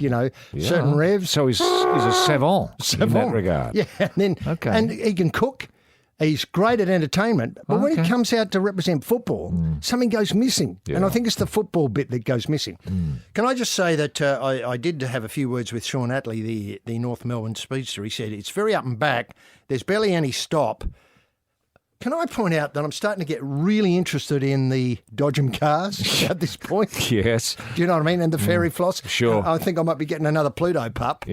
[SPEAKER 4] Certain revs.
[SPEAKER 2] So he's a savant in that regard.
[SPEAKER 4] Yeah, and he can cook. He's great at entertainment, but when he comes out to represent football, something goes missing.
[SPEAKER 2] Yeah.
[SPEAKER 4] And I think it's the football bit that goes missing. Can I just say that I did have a few words with Sean Attlee, the North Melbourne speedster. He said, it's very up and back. There's barely any stop. Can I point out that I'm starting to get really interested in the Dodgem cars at this point?
[SPEAKER 2] Yes.
[SPEAKER 4] Do you know what I mean? And the fairy floss.
[SPEAKER 2] Sure.
[SPEAKER 4] I think I might be getting another Pluto pup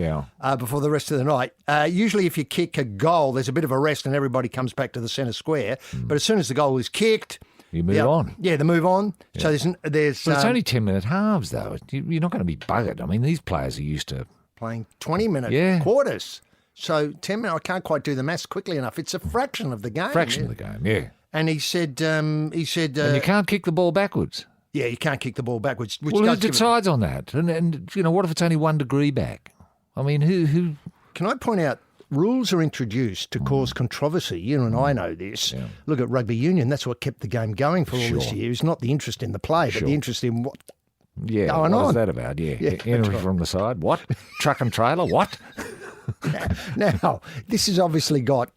[SPEAKER 4] before the rest of the night. Usually if you kick a goal, there's a bit of a rest and everybody comes back to the centre square. But as soon as the goal is kicked...
[SPEAKER 2] You move on.
[SPEAKER 4] Yeah, they move on. Yeah. So there's
[SPEAKER 2] But it's only 10-minute halves, though. You're not going to be buggered. I mean, these players are used to...
[SPEAKER 4] playing 20-minute quarters. So 10 minutes, I can't quite do the maths quickly enough. It's a fraction of the game.
[SPEAKER 2] Fraction of the game, yeah.
[SPEAKER 4] And he said...
[SPEAKER 2] and you can't kick the ball backwards.
[SPEAKER 4] Yeah, you can't kick the ball backwards. Which
[SPEAKER 2] who decides on that? And what if it's only 1 degree back? I mean, who...
[SPEAKER 4] Can I point out, rules are introduced to cause controversy. You and I know this. Yeah. Look at rugby union. That's what kept the game going for all this year. It's not the interest in the play, but the interest in what...
[SPEAKER 2] Yeah, what is that about? Yeah. Entry from the side. What? Truck and trailer? What?
[SPEAKER 4] Now, this has obviously got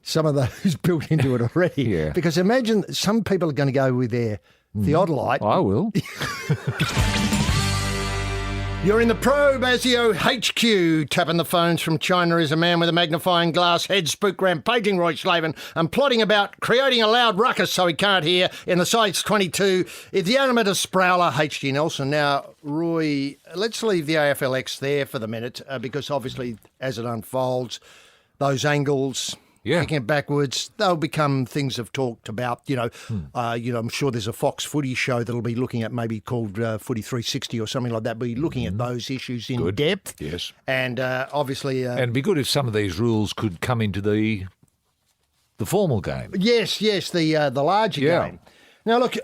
[SPEAKER 4] some of those built into it already.
[SPEAKER 2] Yeah.
[SPEAKER 4] Because imagine some people are going to go with their theodolite.
[SPEAKER 2] I will.
[SPEAKER 4] You're in the Probe, Asio HQ. Tapping the phones from China is a man with a magnifying glass head, spook rampaging Roy Slaven and plotting about creating a loud ruckus so he can't hear in the sides 22. It's the animator Sprowler, HG Nelson. Now, Roy, let's leave the AFLX there for the minute because obviously as it unfolds, those angles... kicking it backwards, they'll become things of talked about. I'm sure there's a Fox footy show that'll be looking at maybe called Footy 360 or something like that, be looking at those issues in depth.
[SPEAKER 2] Yes.
[SPEAKER 4] And obviously...
[SPEAKER 2] and it'd be good if some of these rules could come into the formal game.
[SPEAKER 4] Yes, the larger game. Now, look...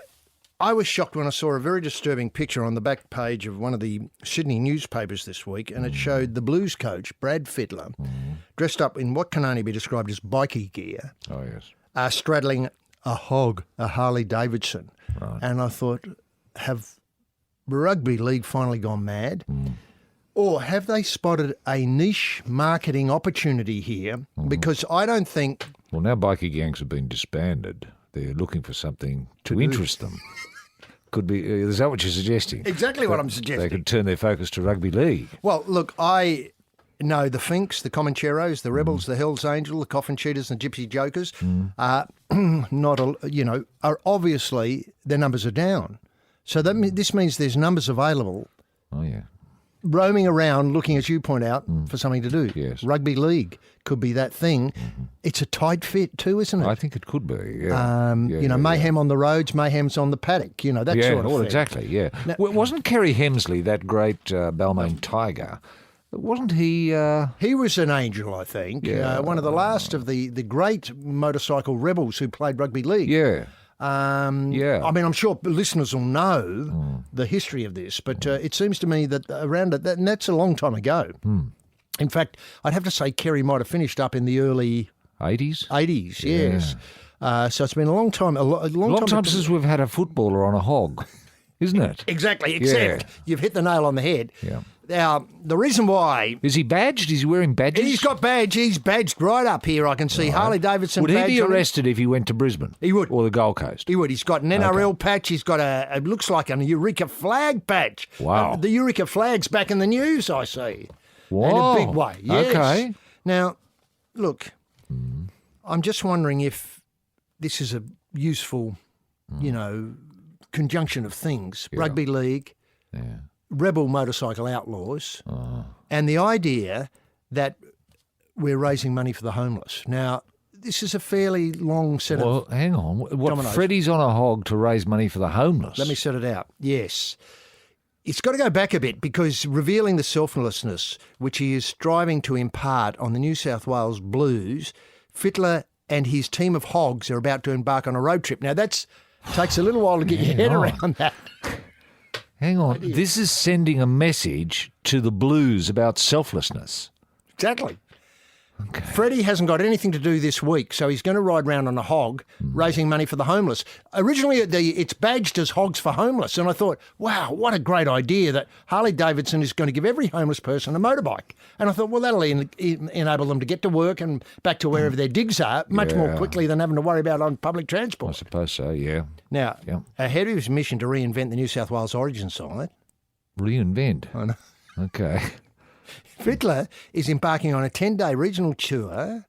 [SPEAKER 4] I was shocked when I saw a very disturbing picture on the back page of one of the Sydney newspapers this week, and it showed the Blues coach, Brad Fittler, dressed up in what can only be described as bikie gear.
[SPEAKER 2] Oh, yes.
[SPEAKER 4] Straddling a hog, a Harley Davidson.
[SPEAKER 2] Right.
[SPEAKER 4] And I thought, have rugby league finally gone mad? Or have they spotted a niche marketing opportunity here? Because I don't think...
[SPEAKER 2] Well, now bikie gangs have been disbanded. They're looking for something to interest them. Could be. Is that what you're suggesting?
[SPEAKER 4] Exactly what
[SPEAKER 2] That
[SPEAKER 4] I'm suggesting.
[SPEAKER 2] They could turn their focus to rugby league.
[SPEAKER 4] Well, look, I know the Finks, the Comancheros, the Rebels, the Hells Angel, the Coffin Cheaters and Gypsy Jokers are are obviously their numbers are down. So this means there's numbers available
[SPEAKER 2] Oh, yeah.
[SPEAKER 4] roaming around looking, as you point out, for something to do.
[SPEAKER 2] Yes.
[SPEAKER 4] Rugby league could be that thing. It's a tight fit too, isn't it?
[SPEAKER 2] I think it could be, yeah.
[SPEAKER 4] Mayhem on the roads, mayhem's on the paddock, that
[SPEAKER 2] Yeah,
[SPEAKER 4] sort of thing.
[SPEAKER 2] exactly, yeah. Wasn't Kerry Hemsley, that great Balmain Tiger, wasn't he...
[SPEAKER 4] He was an angel, I think.
[SPEAKER 2] Yeah.
[SPEAKER 4] One of the last of the great motorcycle rebels who played rugby league.
[SPEAKER 2] Yeah.
[SPEAKER 4] I mean, I'm sure listeners will know the history of this, but it seems to me that around it, and that's a long time ago. In fact, I'd have to say Kerry might have finished up in the early
[SPEAKER 2] 80s?
[SPEAKER 4] 80s, yes. So it's been a long time. A long
[SPEAKER 2] time since we've had a footballer on a hog, isn't it?
[SPEAKER 4] Exactly, except you've hit the nail on the head.
[SPEAKER 2] Yeah.
[SPEAKER 4] Now, the reason why...
[SPEAKER 2] Is he badged? Is he wearing badges?
[SPEAKER 4] He's got badge. He's badged right up here. I can see Harley Davidson
[SPEAKER 2] Would he
[SPEAKER 4] badge
[SPEAKER 2] be
[SPEAKER 4] on him.
[SPEAKER 2] arrested if he went to Brisbane?
[SPEAKER 4] He would.
[SPEAKER 2] Or the Gold Coast?
[SPEAKER 4] He would. He's got an NRL patch. He's got it looks like a Eureka flag patch.
[SPEAKER 2] Wow.
[SPEAKER 4] The Eureka flag's back in the news, I see.
[SPEAKER 2] Wow.
[SPEAKER 4] In a big way, yes.
[SPEAKER 2] Okay.
[SPEAKER 4] Now, look, I'm just wondering if this is a useful, conjunction of things. Rugby league, rebel motorcycle outlaws, and the idea that we're raising money for the homeless. Now, this is a fairly long set of...
[SPEAKER 2] Well, hang on. What,
[SPEAKER 4] dominoes.
[SPEAKER 2] Freddie's on a hog to raise money for the homeless?
[SPEAKER 4] Let me set it out. Yes. It's got to go back a bit because revealing the selflessness which he is striving to impart on the New South Wales Blues, Fittler and his team of hogs are about to embark on a road trip. Now, takes a little while to get your head around that.
[SPEAKER 2] Hang on. This is sending a message to the Blues about selflessness.
[SPEAKER 4] Exactly.
[SPEAKER 2] Okay.
[SPEAKER 4] Freddie hasn't got anything to do this week, so he's going to ride around on a hog, raising money for the homeless. Originally, it's badged as Hogs for Homeless, and I thought, wow, what a great idea that Harley Davidson is going to give every homeless person a motorbike. And I thought, well, that'll enable them to get to work and back to wherever their digs are much more quickly than having to worry about on public
[SPEAKER 2] I
[SPEAKER 4] transport.
[SPEAKER 2] suppose so, yeah.
[SPEAKER 4] Now,
[SPEAKER 2] Yeah.
[SPEAKER 4] ahead of his mission to reinvent the New South Wales origin sign,
[SPEAKER 2] Reinvent.
[SPEAKER 4] I know.
[SPEAKER 2] Okay.
[SPEAKER 4] Fittler is embarking on a 10-day regional tour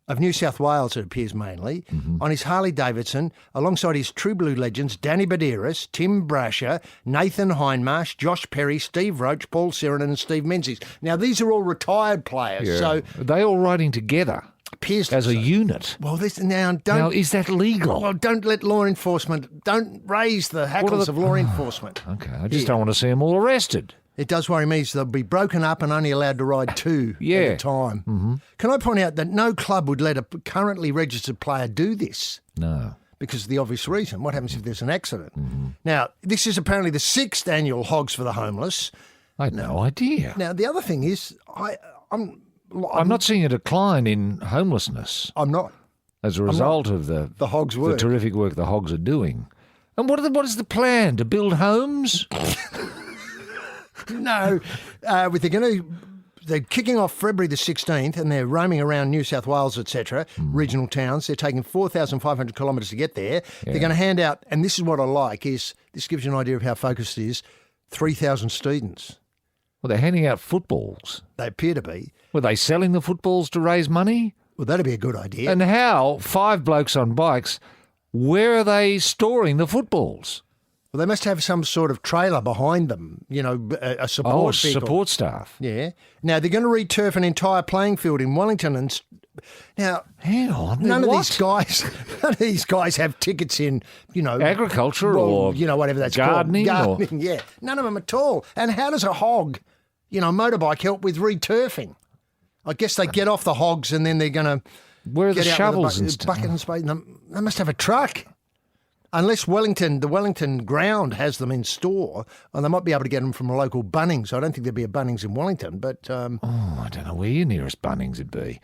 [SPEAKER 4] of New South Wales, it appears mainly, on his Harley Davidson, alongside his True Blue legends Danny Badeiras, Tim Brasher, Nathan Hindmarsh, Josh Perry, Steve Roach, Paul Sirenen and Steve Menzies. Now, these are all retired players,
[SPEAKER 2] Yeah.
[SPEAKER 4] so
[SPEAKER 2] Are they all riding together
[SPEAKER 4] appears
[SPEAKER 2] as
[SPEAKER 4] to
[SPEAKER 2] a
[SPEAKER 4] so.
[SPEAKER 2] unit?
[SPEAKER 4] Well,
[SPEAKER 2] Now, is that legal?
[SPEAKER 4] Well, don't let law enforcement, don't raise the hackles of law enforcement.
[SPEAKER 2] Okay, I just don't want to see them all arrested.
[SPEAKER 4] It does worry me, so they'll be broken up and only allowed to ride two at a time. Can I point out that no club would let a currently registered player do this?
[SPEAKER 2] No.
[SPEAKER 4] Because of the obvious reason. What happens if there's an accident? Now, this is apparently the 6th annual Hogs for the Homeless.
[SPEAKER 2] I had no idea.
[SPEAKER 4] Now, the other thing is, I'm
[SPEAKER 2] not seeing a decline in homelessness
[SPEAKER 4] I'm not.
[SPEAKER 2] as a result of the
[SPEAKER 4] Hogs'
[SPEAKER 2] the
[SPEAKER 4] work.
[SPEAKER 2] terrific work the Hogs are doing. And what is the plan? To build homes?
[SPEAKER 4] No, they're kicking off February the 16th and they're roaming around New South Wales, etc., regional towns. They're taking 4,500 kilometres to get there. They're going to hand out, and this is what I like, is this gives you an idea of how focused it is, 3,000 students.
[SPEAKER 2] Well, they're handing out footballs.
[SPEAKER 4] They appear to be.
[SPEAKER 2] Were they selling the footballs to raise money?
[SPEAKER 4] Well, that'd be a good idea.
[SPEAKER 2] And how? 5 blokes on bikes. Where are they storing the footballs?
[SPEAKER 4] Well, they must have some sort of trailer behind them, a support vehicle.
[SPEAKER 2] Support staff.
[SPEAKER 4] Yeah. Now, they're going to returf an entire playing field in Wellington. And now,
[SPEAKER 2] hang on.
[SPEAKER 4] None
[SPEAKER 2] what?
[SPEAKER 4] of these guys have tickets in,
[SPEAKER 2] agriculture or
[SPEAKER 4] whatever that's
[SPEAKER 2] gardening
[SPEAKER 4] called. Gardening, yeah. None of them at all. And how does a hog, motorbike help with returfing? I guess they get off the hogs and then they're going to
[SPEAKER 2] Where are the
[SPEAKER 4] get out
[SPEAKER 2] shovels
[SPEAKER 4] with
[SPEAKER 2] and stuff?
[SPEAKER 4] bucket and spade. They must have a truck. Unless the Wellington ground has them in store, and they might be able to get them from a local Bunnings. I don't think there'd be a Bunnings in Wellington, but...
[SPEAKER 2] I don't know where your nearest Bunnings would be.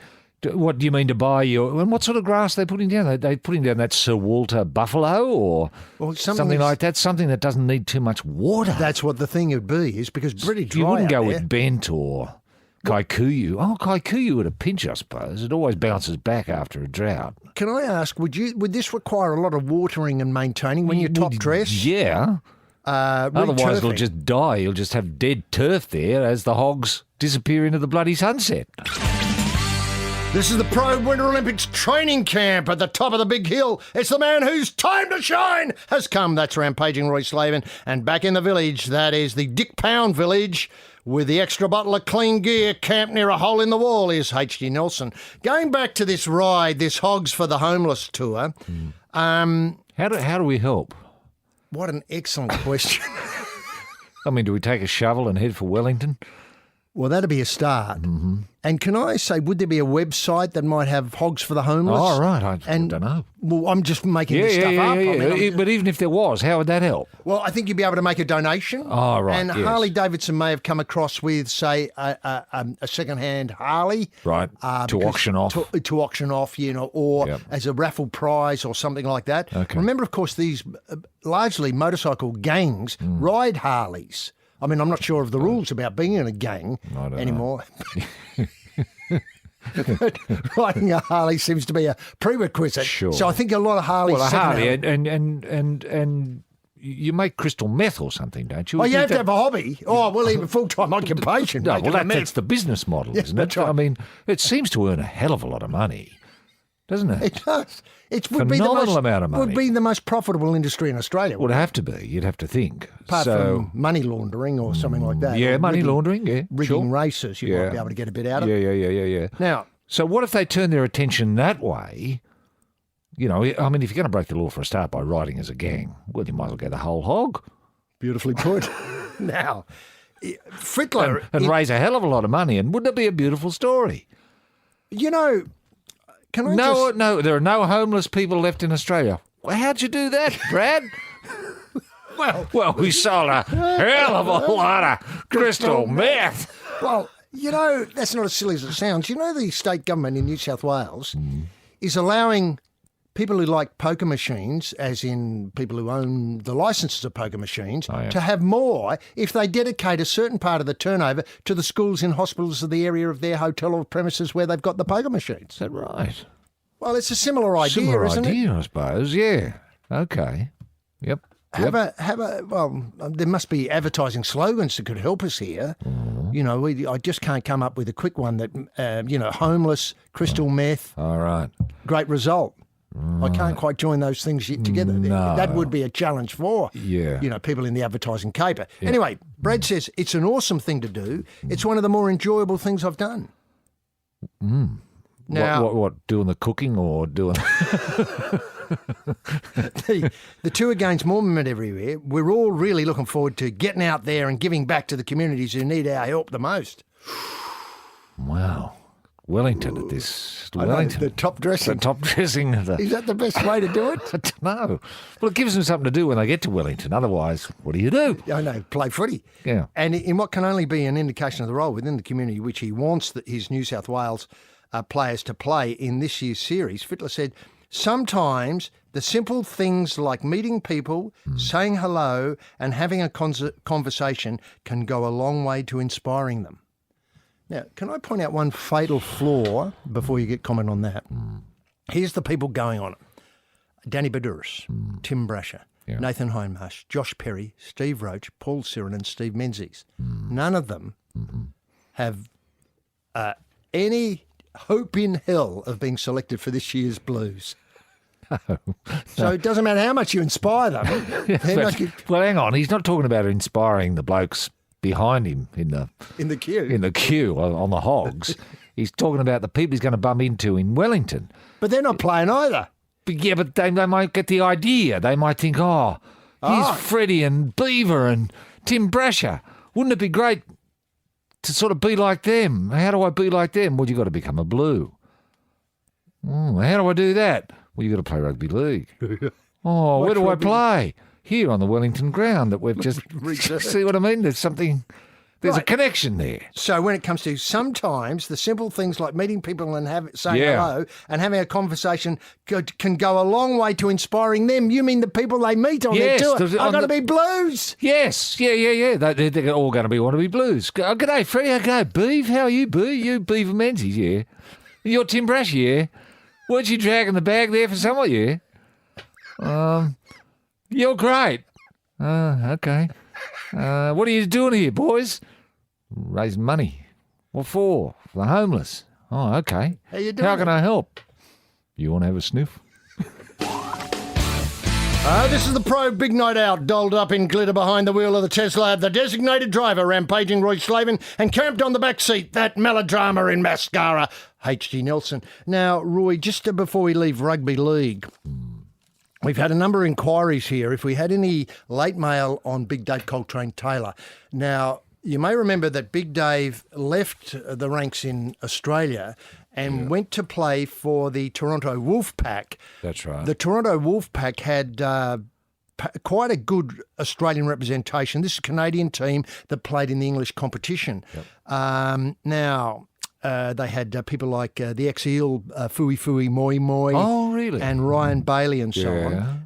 [SPEAKER 2] What do you mean to buy your... And what sort of grass are they putting down? Are they putting down that Sir Walter buffalo or something like that? Something that doesn't need too much water.
[SPEAKER 4] That's what the thing would be, is because pretty dry.
[SPEAKER 2] You wouldn't
[SPEAKER 4] out
[SPEAKER 2] go
[SPEAKER 4] there.
[SPEAKER 2] with bent or kikuyu. Oh, kikuyu at a pinch, I suppose. It always bounces back after a drought.
[SPEAKER 4] Can I ask, would this require a lot of watering and maintaining when you top dress?
[SPEAKER 2] Yeah. Otherwise, it'll
[SPEAKER 4] Returfing?
[SPEAKER 2] just die. You'll just have dead turf there as the hogs disappear into the bloody sunset.
[SPEAKER 4] This is the Probe Winter Olympics training camp at the top of the big hill. It's the man whose time to shine has come. That's rampaging Roy Slaven. And back in the village, that is the Dick Pound village, with the extra bottle of clean gear camped near a hole in the wall, is H.D. Nelson. Going back to this ride, this Hogs for the Homeless tour.
[SPEAKER 2] How do we help?
[SPEAKER 4] What an excellent question.
[SPEAKER 2] I mean, do we take a shovel and head for Wellington?
[SPEAKER 4] Well, that'd be a start. Mm-hmm. And can I say, would there be a website that might have Hogs for the Homeless?
[SPEAKER 2] Oh, right. I don't know.
[SPEAKER 4] Well, I'm just making this stuff up.
[SPEAKER 2] Yeah.
[SPEAKER 4] I mean,
[SPEAKER 2] But even if there was, how would that help?
[SPEAKER 4] well, I think you'd be able to make a donation.
[SPEAKER 2] Oh, right,
[SPEAKER 4] And
[SPEAKER 2] yes.
[SPEAKER 4] Harley Davidson may have come across with, say, a second-hand Harley.
[SPEAKER 2] Right, to auction off.
[SPEAKER 4] To auction off, or
[SPEAKER 2] Yep.
[SPEAKER 4] as a raffle prize or something like that.
[SPEAKER 2] Okay.
[SPEAKER 4] Remember, of course, these largely motorcycle gangs
[SPEAKER 2] Mm.
[SPEAKER 4] ride Harleys. I mean, I'm not sure of the rules about being in a gang
[SPEAKER 2] I don't
[SPEAKER 4] anymore. But riding a Harley seems to be a prerequisite.
[SPEAKER 2] Sure.
[SPEAKER 4] So I think a lot of Harleys.
[SPEAKER 2] Well, a Harley,
[SPEAKER 4] secondhand-
[SPEAKER 2] and you make crystal meth or something, don't you?
[SPEAKER 4] Oh, you
[SPEAKER 2] Isn't
[SPEAKER 4] have to
[SPEAKER 2] that-
[SPEAKER 4] have a hobby. Oh, well, even full-time occupation.
[SPEAKER 2] No,
[SPEAKER 4] making
[SPEAKER 2] well,
[SPEAKER 4] a mess.
[SPEAKER 2] that's the business model,
[SPEAKER 4] Yeah,
[SPEAKER 2] isn't it?
[SPEAKER 4] that's right.
[SPEAKER 2] I mean, it seems to earn a hell of a lot of money, doesn't it?
[SPEAKER 4] It does. It would be
[SPEAKER 2] Phenomenal amount of money.
[SPEAKER 4] Would be the most profitable industry in Australia.
[SPEAKER 2] Would have to be. You'd have to think.
[SPEAKER 4] apart
[SPEAKER 2] so,
[SPEAKER 4] from money laundering or something like that.
[SPEAKER 2] yeah,
[SPEAKER 4] or
[SPEAKER 2] money
[SPEAKER 4] rigging-
[SPEAKER 2] laundering, yeah,
[SPEAKER 4] rigging
[SPEAKER 2] sure.
[SPEAKER 4] races, you might be able to get a bit out of.
[SPEAKER 2] Yeah.
[SPEAKER 4] Now,
[SPEAKER 2] So what if they turn their attention that way? You know, I mean, if you're going to break the law for a start by riding as a gang, well, you might as well get the whole hog
[SPEAKER 4] beautifully put. Now, Fritler,
[SPEAKER 2] and raise a hell of a lot of money. And wouldn't it be a beautiful story?
[SPEAKER 4] you know, can I
[SPEAKER 2] No, there are no homeless people left in Australia. Well, how'd you do that, Brad? well, we sold a hell of a lot of crystal meth.
[SPEAKER 4] Well, you know, that's not as silly as it sounds. You know, the state government in New South Wales is allowing people who like poker machines, as in people who own the licenses of poker machines, to have more if they dedicate a certain part of the turnover to the schools and hospitals of the area of their hotel or premises where they've got the poker machines.
[SPEAKER 2] Is that right?
[SPEAKER 4] Well, it's a similar idea,
[SPEAKER 2] Similar
[SPEAKER 4] isn't it?
[SPEAKER 2] idea, I suppose. Yeah. Okay. Yep.
[SPEAKER 4] Well, there must be advertising slogans that could help us here. You know, I just can't come up with a quick one that, homeless, crystal meth,
[SPEAKER 2] All right.
[SPEAKER 4] great result. I can't quite join those things yet together.
[SPEAKER 2] No.
[SPEAKER 4] That would be a challenge for,
[SPEAKER 2] Yeah.
[SPEAKER 4] people in the advertising caper. Anyway, Brad says it's an awesome thing to do. It's one of the more enjoyable things I've done. Now,
[SPEAKER 2] What? Doing the cooking or doing?
[SPEAKER 4] the tour gains more momentum everywhere. We're all really looking forward to getting out there and giving back to the communities who need our help the most.
[SPEAKER 2] Wow. Wellington at this.
[SPEAKER 4] I know,
[SPEAKER 2] Wellington.
[SPEAKER 4] the top dressing.
[SPEAKER 2] The top dressing.
[SPEAKER 4] Is that the best way to do it?
[SPEAKER 2] I don't know. Well, it gives them something to do when they get to Wellington. Otherwise, what do you do?
[SPEAKER 4] I know, play footy.
[SPEAKER 2] Yeah.
[SPEAKER 4] And in what can only be an indication of the role within the community which he wants his New South Wales players to play in this year's series, Fitler said, sometimes the simple things like meeting people, saying hello and having a conversation can go a long way to inspiring them. Now, can I point out one fatal flaw before you get comment on that? Here's the people going on it. Danny Badouris, Tim Brasher, Nathan Hindmarsh, Josh Perry, Steve Roach, Paul Siren and Steve Menzies. None of them have any hope in hell of being selected for this year's Blues. So it doesn't matter how much you inspire them.
[SPEAKER 2] Well, hang on. He's not talking about inspiring the blokes behind him in the queue on the hogs. He's talking about the people he's going to bump into in Wellington.
[SPEAKER 4] But they're not playing either.
[SPEAKER 2] But they might get the idea. They might think, here's Freddie and Beaver and Tim Brasher. Wouldn't it be great to sort of be like them? How do I be like them? Well, you've got to become a Blue. How do I do that? Well, you've got to play rugby league. Where do I play? Here on the Wellington ground that we've just... See what I mean? There's something There's a connection there.
[SPEAKER 4] So when it comes to sometimes the simple things like meeting people and saying hello and having a conversation can go a long way to inspiring them. You mean the people they meet on their tour? I've got to be blues.
[SPEAKER 2] Yes, yeah. They're all going to want to be blues. Oh, g'day, Freddie. Okay, Beeve. How are you, Bee? You Beaver Menzies, yeah. You're Tim Brash, yeah. Weren't you dragging the bag there for someone, yeah? You're great. Okay. What are you doing here, boys? Raising money. What for? For the homeless. Oh, okay.
[SPEAKER 4] How you doing?
[SPEAKER 2] How can I help? You want to have a sniff?
[SPEAKER 4] This is the Probe Big Night Out, dolled up in glitter behind the wheel of the Tesla, the designated driver rampaging Roy Slaven, and camped on the back seat, that melodrama in mascara, H.G. Nelson. Now, Roy, just before we leave rugby league, we've had a number of inquiries here if we had any late mail on Big Dave Coltrane-Taylor. Now, you may remember that Big Dave left the ranks in Australia and went to play for the Toronto Wolfpack.
[SPEAKER 2] That's right.
[SPEAKER 4] The Toronto Wolfpack had quite a good Australian representation. This is a Canadian team that played in the English competition. Yep. They had people like the ex-Eel, Fui Moi Moi.
[SPEAKER 2] Oh, really?
[SPEAKER 4] And Ryan Bailey and so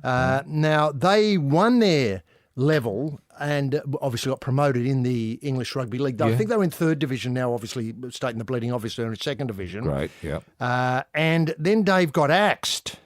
[SPEAKER 4] on. Now, they won their level and obviously got promoted in the English Rugby League. I think they were in third division now, obviously, State and the Bleeding, obviously, they're in second division.
[SPEAKER 2] Great, yeah.
[SPEAKER 4] And then Dave got axed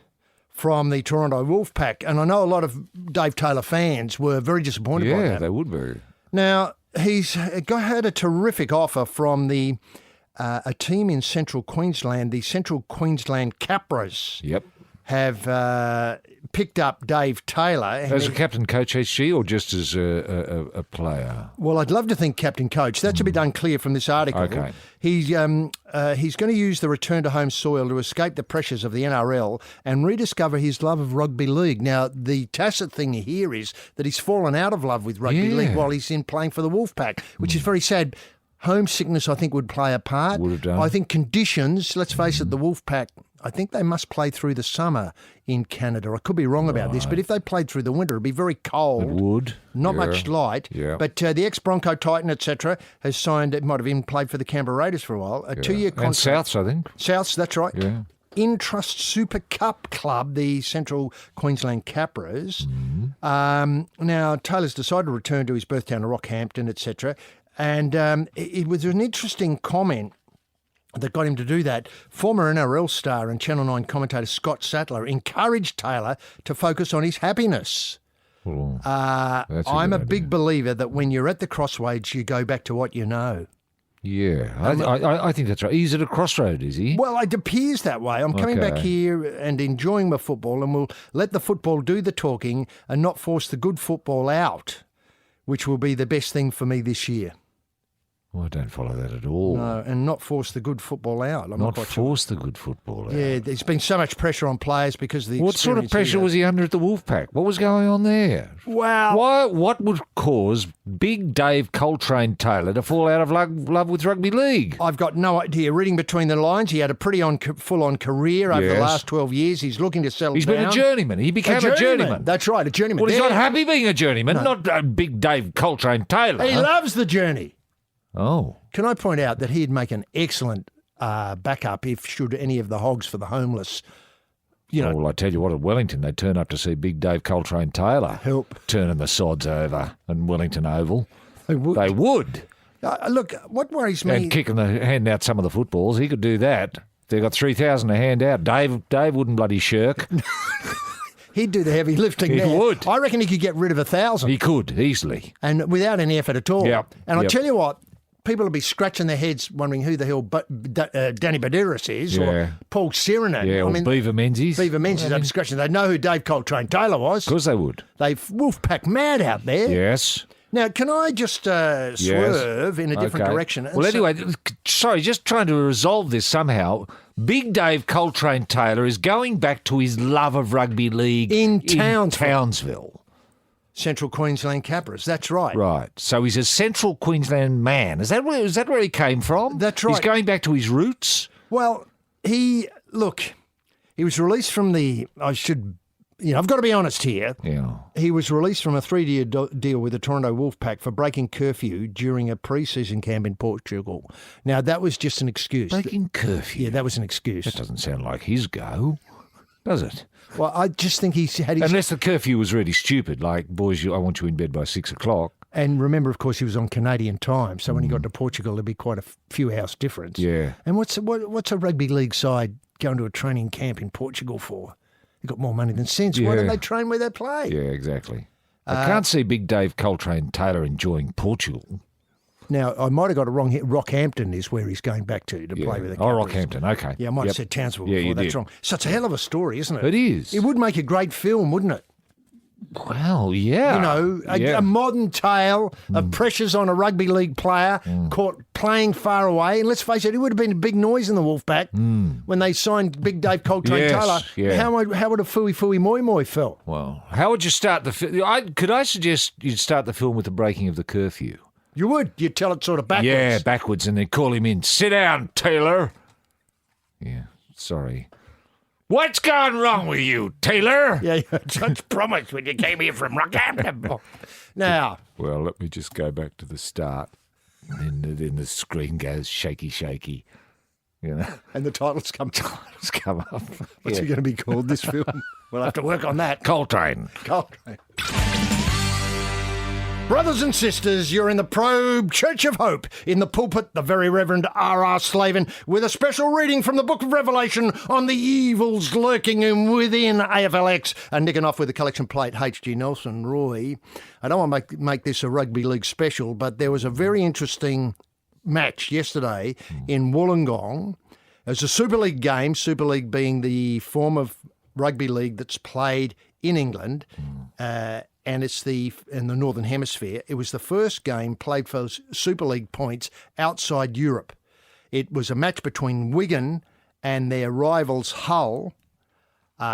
[SPEAKER 4] from the Toronto Wolfpack. And I know a lot of Dave Taylor fans were very disappointed by that.
[SPEAKER 2] Yeah, they would be.
[SPEAKER 4] Now, he's had a terrific offer from a team in Central Queensland, the Central Queensland Capras.
[SPEAKER 2] Yep.
[SPEAKER 4] Have picked up Dave Taylor.
[SPEAKER 2] As a captain coach, HG, or just as a player?
[SPEAKER 4] Well, I'd love to think captain coach. That's a bit unclear from this article.
[SPEAKER 2] Okay.
[SPEAKER 4] He's going to use the return to home soil to escape the pressures of the NRL and rediscover his love of rugby league. Now, the tacit thing here is that he's fallen out of love with rugby league while he's in playing for the Wolfpack, which is very sad. Homesickness, I think, would play a part.
[SPEAKER 2] Would have done.
[SPEAKER 4] I think conditions, let's face it, the Wolfpack, I think they must play through the summer in Canada. I could be wrong about this, but if they played through the winter, it'd be very cold.
[SPEAKER 2] It would.
[SPEAKER 4] Not much light.
[SPEAKER 2] Yeah.
[SPEAKER 4] But the ex-Bronco Titan, etc., has signed, it might have even played for the Canberra Raiders for a while, a 2-year contract.
[SPEAKER 2] And Souths, I think.
[SPEAKER 4] Souths, that's right.
[SPEAKER 2] Yeah.
[SPEAKER 4] Intrust Super Cup Club, the Central Queensland Capras. Now, Taylor's decided to return to his birth town of Rockhampton, etc., and it was an interesting comment that got him to do that. Former NRL star and Channel 9 commentator Scott Sattler encouraged Taylor to focus on his happiness. I'm a big believer that when you're at the crossroads, you go back to what you know.
[SPEAKER 2] Yeah, I think that's right. He's at a crossroad, is he?
[SPEAKER 4] Well, it appears that way. I'm coming back here and enjoying my football, and we'll let the football do the talking and not force the good football out, which will be the best thing for me this year.
[SPEAKER 2] Well, I don't follow that at all.
[SPEAKER 4] No, and not force the good football out. I'm not quite
[SPEAKER 2] force the good football out.
[SPEAKER 4] Yeah, there's been so much pressure on players because of the
[SPEAKER 2] What sort of pressure was he under at the Wolfpack? What was going on there?
[SPEAKER 4] Well,
[SPEAKER 2] what would cause Big Dave Coltrane-Taylor to fall out of love with rugby league?
[SPEAKER 4] I've got no idea. Reading between the lines, he had a pretty full-on career over the last 12 years. He's looking to settle down.
[SPEAKER 2] He's been a journeyman. He became a journeyman.
[SPEAKER 4] That's right, a journeyman.
[SPEAKER 2] Well, he's not happy being a journeyman, not Big Dave Coltrane-Taylor.
[SPEAKER 4] He loves the journey.
[SPEAKER 2] Oh.
[SPEAKER 4] Can I point out that he'd make an excellent backup if should any of the Hogs for the homeless,
[SPEAKER 2] Well, I tell you what, at Wellington, they'd turn up to see Big Dave Coltrane-Taylor
[SPEAKER 4] help
[SPEAKER 2] turning the sods over in Wellington Oval.
[SPEAKER 4] They would.
[SPEAKER 2] They would.
[SPEAKER 4] Look, what worries me...
[SPEAKER 2] And handing out some of the footballs, he could do that. They got 3,000 to hand out. Dave wouldn't bloody shirk.
[SPEAKER 4] He'd do the heavy lifting
[SPEAKER 2] He
[SPEAKER 4] there.
[SPEAKER 2] would.
[SPEAKER 4] I reckon he could get rid of 1,000.
[SPEAKER 2] He could, easily.
[SPEAKER 4] And without any effort at all.
[SPEAKER 2] Yep.
[SPEAKER 4] And I tell you what, people will be scratching their heads wondering who the hell Danny Badiris is or Paul Sirenen.
[SPEAKER 2] Yeah, or Beaver Menzies.
[SPEAKER 4] Beaver Menzies, they'd be scratching. They'd know who Dave Coltrane-Taylor was.
[SPEAKER 2] Of course they would.
[SPEAKER 4] They've Wolfpack mad out there.
[SPEAKER 2] Yes.
[SPEAKER 4] Now, can I just swerve in a different direction?
[SPEAKER 2] Well, anyway, sorry, just trying to resolve this somehow. Big Dave Coltrane-Taylor is going back to his love of rugby league
[SPEAKER 4] in Townsville. Central Queensland Capras, that's right.
[SPEAKER 2] Right. So he's a Central Queensland man. Is that where he came from?
[SPEAKER 4] That's right.
[SPEAKER 2] He's going back to his roots?
[SPEAKER 4] Well, he was released from the, I've got to be honest here.
[SPEAKER 2] Yeah.
[SPEAKER 4] He was released from a 3-year deal with the Toronto Wolfpack for breaking curfew during a pre-season camp in Portugal. Now, that was just an excuse.
[SPEAKER 2] Breaking curfew?
[SPEAKER 4] Yeah, that was an excuse.
[SPEAKER 2] That doesn't sound like his go, does it?
[SPEAKER 4] Well, I just think he had his...
[SPEAKER 2] Unless the curfew was really stupid, like, boys, I want you in bed by 6 o'clock.
[SPEAKER 4] And remember, of course, he was on Canadian time, so when he got to Portugal, there'd be quite a few hours difference.
[SPEAKER 2] Yeah.
[SPEAKER 4] And what's a rugby league side going to a training camp in Portugal for? They've got more money than sense. Why don't they train where they play?
[SPEAKER 2] Yeah, exactly. I can't see Big Dave Coltrane-Taylor enjoying Portugal.
[SPEAKER 4] Now, I might have got it wrong here. Rockhampton is where he's going back to play with the Cowboys.
[SPEAKER 2] Rockhampton, okay.
[SPEAKER 4] Yeah, I might have said Townsville before.
[SPEAKER 2] you
[SPEAKER 4] That's
[SPEAKER 2] did.
[SPEAKER 4] wrong. So it's a hell of a story, isn't it?
[SPEAKER 2] It is.
[SPEAKER 4] It would make a great film, wouldn't it?
[SPEAKER 2] Well, yeah.
[SPEAKER 4] A modern tale of pressures on a rugby league player caught playing far away. And let's face it, it would have been a big noise in the Wolfpack when they signed Big Dave Coltrane-Taylor.
[SPEAKER 2] Yeah.
[SPEAKER 4] How would a Fooey Moi Moi felt?
[SPEAKER 2] Well, how would you start the film? Could I suggest you'd start the film with the breaking of the curfew?
[SPEAKER 4] You would. You'd tell it sort of backwards.
[SPEAKER 2] Yeah, backwards, and then call him in. Sit down, Taylor. Yeah, sorry. What's gone wrong with you, Taylor?
[SPEAKER 4] Yeah, such promise when you came here from Rockhampton. Now.
[SPEAKER 2] Well, let me just go back to the start. And then the screen goes shaky, shaky. You know?
[SPEAKER 4] And the titles come
[SPEAKER 2] up.
[SPEAKER 4] What's it going to be called, this film? We'll have to work on that.
[SPEAKER 2] Coltrane.
[SPEAKER 4] Brothers and sisters, you're in the Probe Church of Hope. In the pulpit, the very Reverend R.R. Slaven, with a special reading from the Book of Revelation on the evils lurking within AFLX, and nicking off with the collection plate, H.G. Nelson Roy. I don't want to make this a rugby league special, but there was a very interesting match yesterday in Wollongong. It was a Super League game, Super League being the form of rugby league that's played in England, and it's in the Northern Hemisphere. It was the first game played for Super League points outside Europe. It was a match between Wigan and their rivals Hull.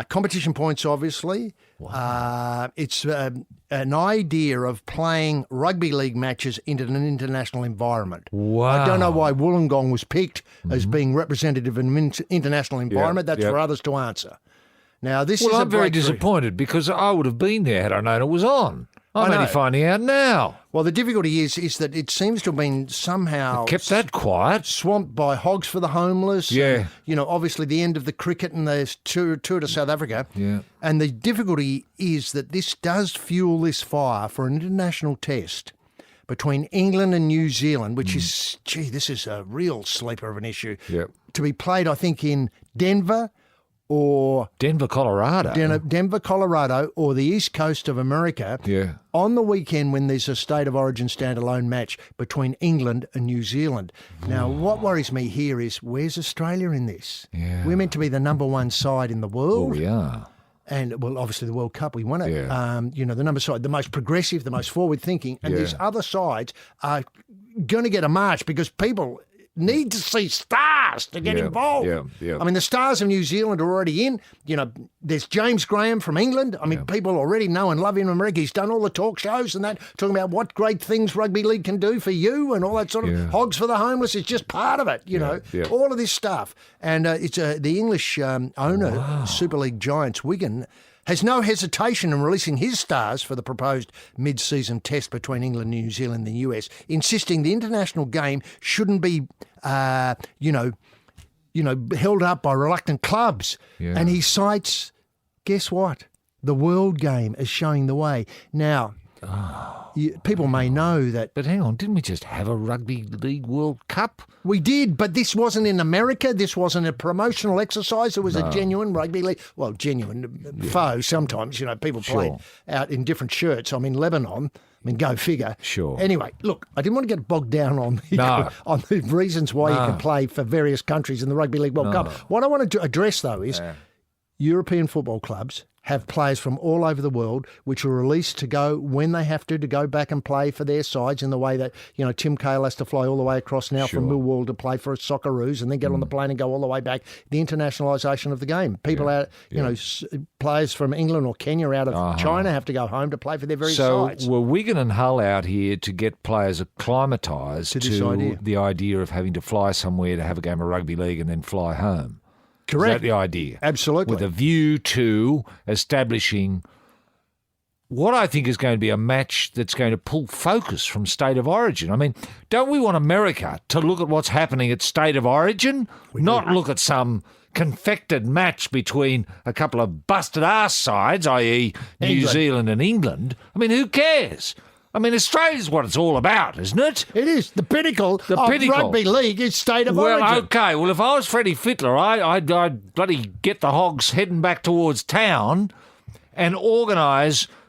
[SPEAKER 4] Competition points, obviously. Wow. It's an idea of playing rugby league matches in an international environment.
[SPEAKER 2] Wow.
[SPEAKER 4] I don't know why Wollongong was picked as being representative of an international environment. That's for others to answer. Now,
[SPEAKER 2] I'm very disappointed because I would have been there had I known it was on. I'm only finding out now.
[SPEAKER 4] Well, the difficulty is that it seems to have been somehow
[SPEAKER 2] kept that quiet,
[SPEAKER 4] swamped by Hogs for the Homeless.
[SPEAKER 2] Yeah,
[SPEAKER 4] and, obviously the end of the cricket and the tour to South Africa.
[SPEAKER 2] Yeah, and
[SPEAKER 4] the difficulty is that this does fuel this fire for an international test between England and New Zealand, which is, this is a real sleeper of an issue.
[SPEAKER 2] Yeah,
[SPEAKER 4] to be played, I think, in Denver. Or
[SPEAKER 2] Denver, Colorado.
[SPEAKER 4] Denver, Colorado, or the East Coast of America.
[SPEAKER 2] Yeah.
[SPEAKER 4] On the weekend when there's a State of Origin standalone match between England and New Zealand. Now, what worries me here is where's Australia in this?
[SPEAKER 2] Yeah.
[SPEAKER 4] We're meant to be the number one side in the world.
[SPEAKER 2] Well, we are.
[SPEAKER 4] And, well, obviously the World Cup, we won it.
[SPEAKER 2] Yeah.
[SPEAKER 4] The number side, the most progressive, the most forward-thinking. And these other sides are going to get a march because people need to see stars to get involved.
[SPEAKER 2] Yeah.
[SPEAKER 4] I mean, the stars of New Zealand are already in. There's James Graham from England. I mean, people already know and love him in America. He's done all the talk shows and that, talking about what great things rugby league can do for you and all that sort of Hogs for the Homeless. It's just part of it, all of this stuff. And it's the English owner, Super League Giants, Wigan, has no hesitation in releasing his stars for the proposed mid-season test between England and New Zealand and the US, insisting the international game shouldn't be, held up by reluctant clubs. Yeah. And he cites, guess what? The World Game as showing the way. Now, people may know that...
[SPEAKER 2] But hang on, didn't we just have a Rugby League World Cup?
[SPEAKER 4] We did, but this wasn't in America. This wasn't a promotional exercise. It was a genuine rugby league... Well, genuine foe sometimes. People played out in different shirts. I'm in Lebanon. Go figure.
[SPEAKER 2] Sure.
[SPEAKER 4] Anyway, look, I didn't want to get bogged down on the reasons why you can play for various countries in the Rugby League World Cup. What I want to address, though, is European football clubs have players from all over the world which are released to go when they have to go back and play for their sides in the way that, Tim Cahill has to fly all the way across now from Millwall to play for Socceroos and then get on the plane and go all the way back. The internationalisation of the game. People out, players from England or Kenya out of China have to go home to play for their very sides.
[SPEAKER 2] So were Wigan and Hull out here to get players acclimatised to
[SPEAKER 4] this idea.
[SPEAKER 2] The idea of having to fly somewhere to have a game of rugby league and then fly home?
[SPEAKER 4] Correct.
[SPEAKER 2] Is that the idea?
[SPEAKER 4] Absolutely.
[SPEAKER 2] With a view to establishing what I think is going to be a match that's going to pull focus from state of origin. I mean, don't we want America to look at what's happening at state of origin, not look at some confected match between a couple of busted-ass sides, i.e. New Zealand and England? I mean, who cares? I mean, Australia's what it's all about, isn't it?
[SPEAKER 4] It is. The pinnacle of rugby league is state of origin.
[SPEAKER 2] Well, OK. Well, if I was Freddie Fittler, I'd bloody get the hogs heading back towards town and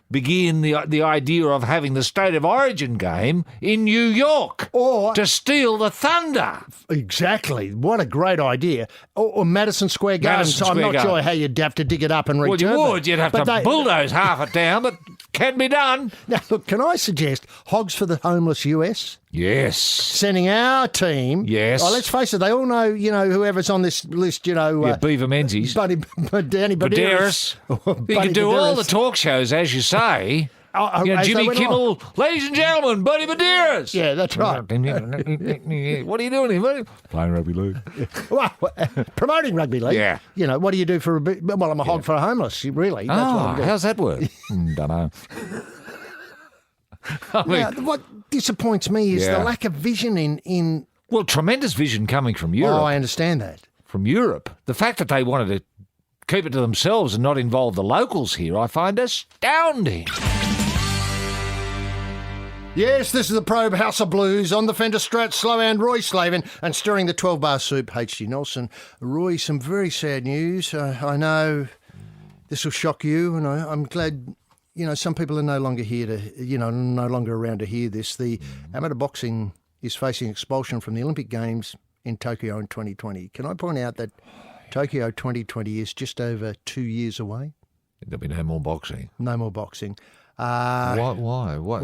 [SPEAKER 2] begin the idea of having the state of origin game in New York
[SPEAKER 4] or
[SPEAKER 2] to steal the thunder.
[SPEAKER 4] Exactly. What a great idea. Or Madison Square Garden. I'm not sure how you'd have to dig it up and return
[SPEAKER 2] Well, you would. You'd have to bulldoze half it down, but can be done.
[SPEAKER 4] Now, look, can I suggest Hogs for the Homeless US?
[SPEAKER 2] Yes.
[SPEAKER 4] Sending our team.
[SPEAKER 2] Yes.
[SPEAKER 4] Oh, let's face it, they all know, whoever's on this list,
[SPEAKER 2] Beaver Menzies.
[SPEAKER 4] Danny Baderas.
[SPEAKER 2] You can do all the talk shows, as you say. Jimmy Kimmel, ladies and gentlemen, Buddy Baderas.
[SPEAKER 4] Yeah, that's right.
[SPEAKER 2] What are you doing here, buddy? Playing rugby league.
[SPEAKER 4] Well, promoting rugby league.
[SPEAKER 2] Yeah.
[SPEAKER 4] What do you do for a bit? Well, I'm a hog for a homeless, really. That's what I'm doing.
[SPEAKER 2] How's that work? Don't know.
[SPEAKER 4] What disappoints me is the lack of vision in...
[SPEAKER 2] Well, tremendous vision coming from Europe.
[SPEAKER 4] Oh, I understand that.
[SPEAKER 2] From Europe. The fact that they wanted to keep it to themselves and not involve the locals here, I find astounding.
[SPEAKER 4] Yes, this is the Probe House of Blues on the Fender Strat, slow and Roy Slaven, and stirring the 12-bar soup, H.G. Nelson. Roy, some very sad news. I know this will shock you, and I'm glad... some people are no longer here to, no longer around to hear this. The amateur boxing is facing expulsion from the Olympic Games in Tokyo in 2020. Can I point out that Tokyo 2020 is just over 2 years away?
[SPEAKER 2] There'll be no more boxing.
[SPEAKER 4] No more boxing.
[SPEAKER 2] Why? What?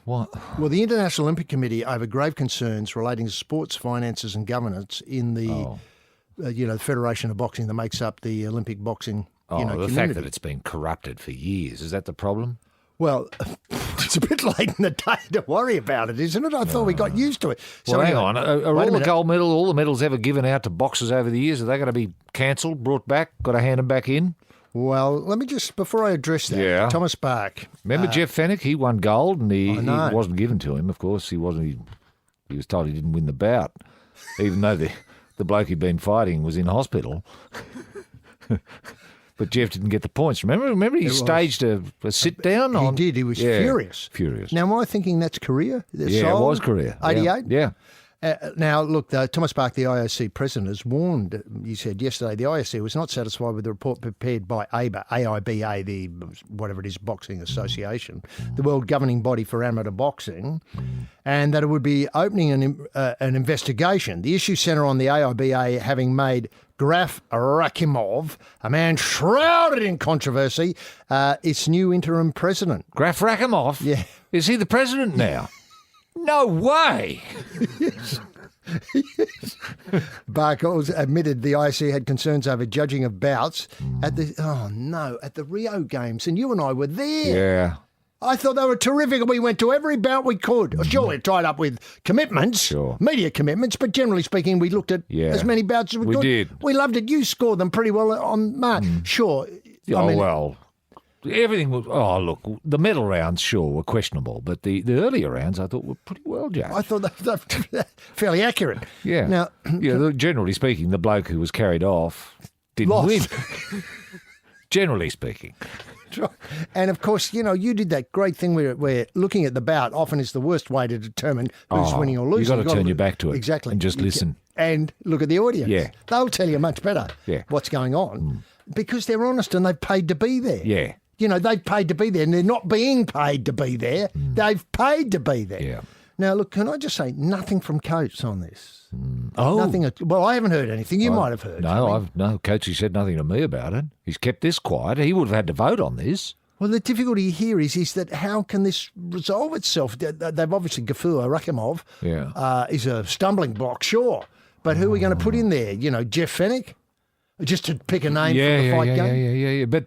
[SPEAKER 4] Well, the International Olympic Committee over grave concerns relating to sports, finances and governance in the, the Federation of Boxing that makes up the Olympic boxing
[SPEAKER 2] the
[SPEAKER 4] community.
[SPEAKER 2] fact that it's been corrupted for years, is that the problem?
[SPEAKER 4] Well, it's a bit late in the day to worry about it, isn't it? I thought we got used to it.
[SPEAKER 2] So hang on. Are all the gold medals, all the medals ever given out to boxers over the years, are they going to be cancelled, brought back, got to hand them back in?
[SPEAKER 4] Well, let me just, before I address that, Thomas Bach.
[SPEAKER 2] Remember Jeff Fennick? He won gold and he wasn't given to him, of course. He was told he didn't win the bout, even though the bloke he'd been fighting was in hospital. But Jeff didn't get the points. Remember he staged a sit-down?
[SPEAKER 4] He did. He was furious.
[SPEAKER 2] Furious.
[SPEAKER 4] Now, am I thinking that's Korea?
[SPEAKER 2] It was Korea.
[SPEAKER 4] 88?
[SPEAKER 2] Yeah.
[SPEAKER 4] Now, look, Thomas Bach, the IOC president, has warned, he said yesterday, the IOC was not satisfied with the report prepared by AIBA, the whatever it is, Boxing Association, the world governing body for amateur boxing, and that it would be opening an investigation. The issue centre on the AIBA having made Graf Rakimov, a man shrouded in controversy, its new interim president.
[SPEAKER 2] Graf Rakimov?
[SPEAKER 4] Yeah.
[SPEAKER 2] Is he the president now? No way!
[SPEAKER 4] Yes. Bach admitted the IOC had concerns over judging of bouts at the Rio Games, and you and I were there.
[SPEAKER 2] Yeah.
[SPEAKER 4] I thought they were terrific, and we went to every bout we could. Sure, we're tied up with commitments, media commitments, but generally speaking, we looked at as many bouts as we could.
[SPEAKER 2] Did.
[SPEAKER 4] We loved it. You scored them pretty well on mark. Sure.
[SPEAKER 2] Everything was... Oh, look, the medal rounds, were questionable, but the earlier rounds I thought were pretty well judged.
[SPEAKER 4] I thought they were fairly accurate.
[SPEAKER 2] Yeah.
[SPEAKER 4] Now,
[SPEAKER 2] generally speaking, the bloke who was carried off didn't win. Generally speaking.
[SPEAKER 4] And, of course, you did that great thing where looking at the bout often is the worst way to determine who's winning or losing.
[SPEAKER 2] You've got to turn your back to it.
[SPEAKER 4] Exactly.
[SPEAKER 2] And just listen.
[SPEAKER 4] And look at the audience.
[SPEAKER 2] Yeah.
[SPEAKER 4] They'll tell you much better what's going on because they're honest and they've paid to be there.
[SPEAKER 2] Yeah.
[SPEAKER 4] They've paid to be there and they're not being paid to be there. They've paid to be there.
[SPEAKER 2] Yeah.
[SPEAKER 4] Now, look, can I just say nothing from Coates on this?
[SPEAKER 2] Oh.
[SPEAKER 4] Nothing. Well, I haven't heard anything. You might have heard.
[SPEAKER 2] No, Coates, he said nothing to me about it. He's kept this quiet. He would have had to vote on this.
[SPEAKER 4] Well, the difficulty here is that how can this resolve itself? They've obviously Gafur Rakimov is a stumbling block, sure. But who are we going to put in there? Jeff Fennick? Just to pick a name for the fight game?
[SPEAKER 2] Yeah.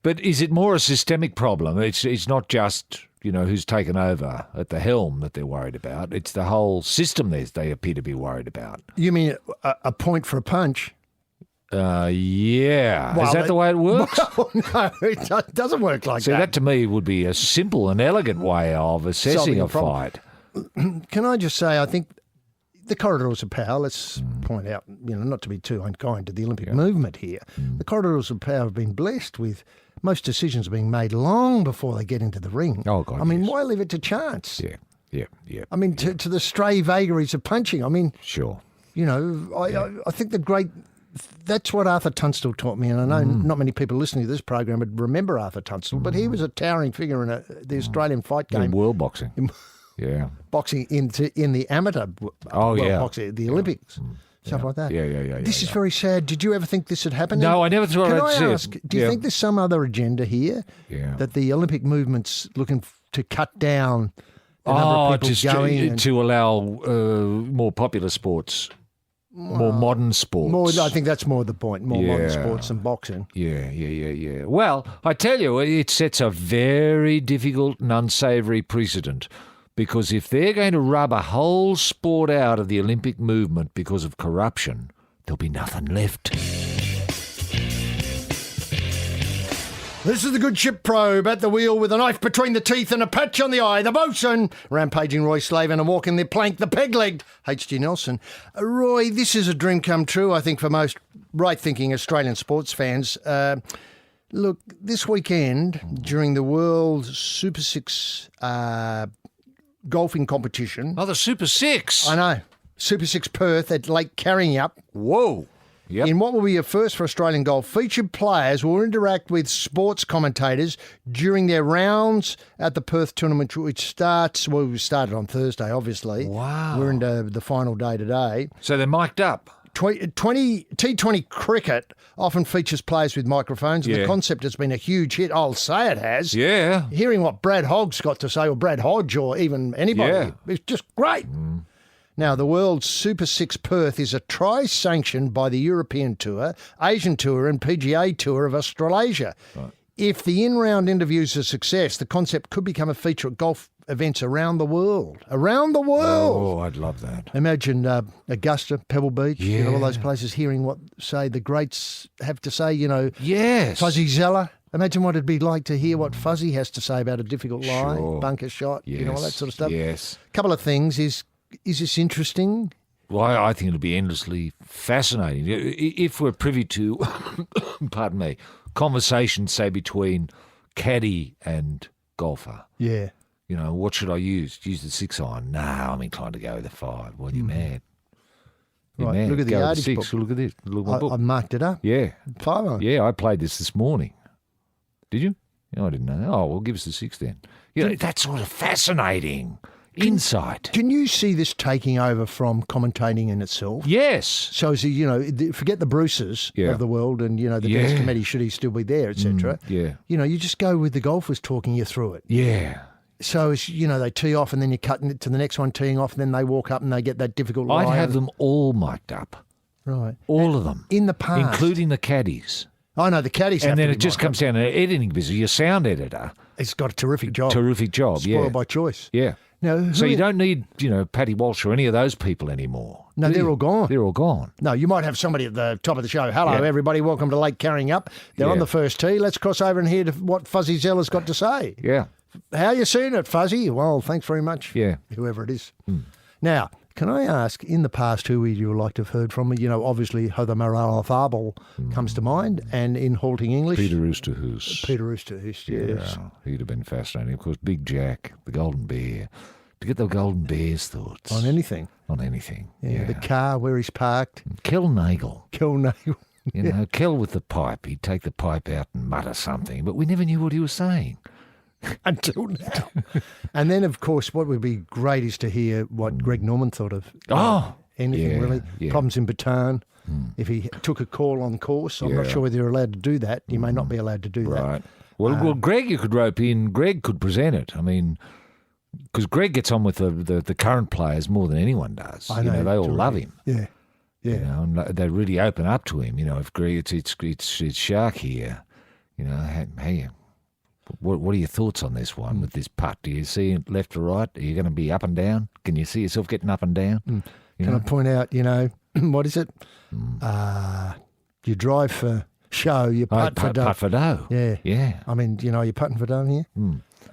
[SPEAKER 2] But is it more a systemic problem? It's not just, who's taken over at the helm that they're worried about. It's the whole system they appear to be worried about.
[SPEAKER 4] You mean a point for a punch?
[SPEAKER 2] Yeah.
[SPEAKER 4] Well,
[SPEAKER 2] Is that the way it works?
[SPEAKER 4] Well, no, it doesn't work like
[SPEAKER 2] See,
[SPEAKER 4] that.
[SPEAKER 2] that to me would be a simple and elegant way of assessing
[SPEAKER 4] Solving a
[SPEAKER 2] a
[SPEAKER 4] problem.
[SPEAKER 2] fight.
[SPEAKER 4] Can I just say, I think the corridors of power, let's point out, not to be too unkind to the Olympic movement here, the corridors of power have been blessed with most decisions being made long before they get into the ring.
[SPEAKER 2] Oh, God,
[SPEAKER 4] I mean,
[SPEAKER 2] yes.
[SPEAKER 4] why leave it to chance?
[SPEAKER 2] Yeah.
[SPEAKER 4] I mean, to the stray vagaries of punching. I mean,
[SPEAKER 2] Sure.
[SPEAKER 4] I think that's what Arthur Tunstall taught me, and I know not many people listening to this program would remember Arthur Tunstall, but he was a towering figure in the Australian fight
[SPEAKER 2] In
[SPEAKER 4] game,
[SPEAKER 2] world boxing. Yeah.
[SPEAKER 4] boxing in the amateur boxing, the Olympics, stuff like that.
[SPEAKER 2] Yeah.
[SPEAKER 4] This is very sad. Did you ever think this would happen?
[SPEAKER 2] No, I never thought
[SPEAKER 4] Can
[SPEAKER 2] I'd
[SPEAKER 4] I
[SPEAKER 2] see it.
[SPEAKER 4] ask, do you think there's some other agenda here that the Olympic movement's looking to cut down the number of people going?
[SPEAKER 2] To allow more popular sports, more modern sports.
[SPEAKER 4] I think that's more the point. More modern sports than boxing.
[SPEAKER 2] Yeah. Well, I tell you, it sets a very difficult and unsavoury precedent. Because if they're going to rub a whole sport out of the Olympic movement because of corruption, there'll be nothing left.
[SPEAKER 4] This is the good ship Probe at the wheel with a knife between the teeth and a patch on the eye. The bosun, rampaging Roy Slaven, and walking the plank, the peg-legged H.G. Nelson. Roy, this is a dream come true, I think, for most right-thinking Australian sports fans. Look, this weekend, during the World Super Six golfing competition...
[SPEAKER 2] Oh, the Super Six.
[SPEAKER 4] I know. Super Six Perth at Lake Carryup.
[SPEAKER 2] Whoa. Yep.
[SPEAKER 4] In what will be a first for Australian golf, featured players will interact with sports commentators during their rounds at the Perth tournament, which we started on Thursday, obviously.
[SPEAKER 2] Wow.
[SPEAKER 4] We're into the final day today.
[SPEAKER 2] So they're mic'd up.
[SPEAKER 4] T20 cricket often features players with microphones, and the concept has been a huge hit. I'll say it has.
[SPEAKER 2] Yeah.
[SPEAKER 4] Hearing what Brad Hogg's got to say, or Brad Hodge, or even anybody, it's just great. Now, the World Super Six Perth is a try sanctioned by the European Tour, Asian Tour and PGA Tour of Australasia. Right. If the in-round interviews are a success, the concept could become a feature at golf events around the world. Around the world!
[SPEAKER 2] Oh, I'd love that.
[SPEAKER 4] Imagine Augusta, Pebble Beach, all those places, hearing what, say, the greats have to say,
[SPEAKER 2] Yes.
[SPEAKER 4] Fuzzy Zeller. Imagine what it'd be like to hear what Fuzzy has to say about a difficult lie, bunker shot, all that sort of stuff.
[SPEAKER 2] Yes.
[SPEAKER 4] A couple of things. Is this interesting?
[SPEAKER 2] Well, I think it'll be endlessly fascinating. If we're privy to, pardon me, conversations, say, between caddy and golfer.
[SPEAKER 4] Yeah.
[SPEAKER 2] What should I use? Use the 6-iron? No, I'm inclined to go with the 5. Well, you're mad. You're mad.
[SPEAKER 4] Look at the
[SPEAKER 2] go with
[SPEAKER 4] yardage
[SPEAKER 2] 6.
[SPEAKER 4] book.
[SPEAKER 2] Look at this. Look at my book.
[SPEAKER 4] I marked it up.
[SPEAKER 2] Yeah.
[SPEAKER 4] 5-iron.
[SPEAKER 2] Yeah, I played this morning. Did you? No, I didn't know. Oh, well, give us the 6 then. That's sort of fascinating. Insight.
[SPEAKER 4] Can you see this taking over from commentating in itself?
[SPEAKER 2] Yes.
[SPEAKER 4] So, forget the Bruces of the world and, the dance committee, should he still be there, etc. You just go with the golfers talking you through it.
[SPEAKER 2] Yeah.
[SPEAKER 4] So, they tee off and then you cut it to the next one teeing off and then they walk up and they get that difficult lie.
[SPEAKER 2] I'd have them all mic'd up.
[SPEAKER 4] Right.
[SPEAKER 2] All of them.
[SPEAKER 4] In the past.
[SPEAKER 2] Including the caddies.
[SPEAKER 4] I know, the caddies have
[SPEAKER 2] and then
[SPEAKER 4] to
[SPEAKER 2] it just comes down to editing business. Your sound editor.
[SPEAKER 4] He's got a terrific job.
[SPEAKER 2] Spoiled
[SPEAKER 4] by choice.
[SPEAKER 2] Yeah.
[SPEAKER 4] Now,
[SPEAKER 2] so you don't need, Paddy Walsh or any of those people anymore.
[SPEAKER 4] No, they're all gone.
[SPEAKER 2] They're all gone.
[SPEAKER 4] No, you might have somebody at the top of the show. Hello, everybody. Welcome to Lake Carryup. They're on the first tee. Let's cross over and hear what Fuzzy Zeller's got to say.
[SPEAKER 2] Yeah.
[SPEAKER 4] How you seeing it, Fuzzy? Well, thanks very much.
[SPEAKER 2] Yeah.
[SPEAKER 4] Whoever it is. Now, can I ask, in the past, who would you like to have heard from? Obviously, Hodder Maralafable comes to mind, and in halting English...
[SPEAKER 2] Peter Oosterhuis.
[SPEAKER 4] Peter Oosterhuis, yes.
[SPEAKER 2] Yeah, he'd have been fascinating. Of course, Big Jack, the Golden Bear. To get the Golden Bear's thoughts.
[SPEAKER 4] On anything.
[SPEAKER 2] Yeah.
[SPEAKER 4] The car, where he's parked.
[SPEAKER 2] Kel Nagel.
[SPEAKER 4] Kel
[SPEAKER 2] with the pipe. He'd take the pipe out and mutter something, but we never knew what he was saying.
[SPEAKER 4] Until now. And then, of course, what would be great is to hear what Greg Norman thought of anything, really.
[SPEAKER 2] Yeah.
[SPEAKER 4] Problems in Bataan. If he took a call on course, I'm not sure whether you're allowed to do that. You may not be allowed to do that.
[SPEAKER 2] Right. Well, Greg, you could rope in. Greg could present it. I mean, because Greg gets on with the current players more than anyone does.
[SPEAKER 4] I know,
[SPEAKER 2] they all love him.
[SPEAKER 4] Yeah.
[SPEAKER 2] And they really open up to him. If Greg, it's Shark here. Hey, what are your thoughts on this one with this putt? Do you see it left or right? Are you going to be up and down? Can you see yourself getting up and down?
[SPEAKER 4] Can I point out, what is it? You drive for show, you putt for dough.
[SPEAKER 2] Putt for dough.
[SPEAKER 4] Yeah.
[SPEAKER 2] Yeah.
[SPEAKER 4] I mean, you're putting for dough here.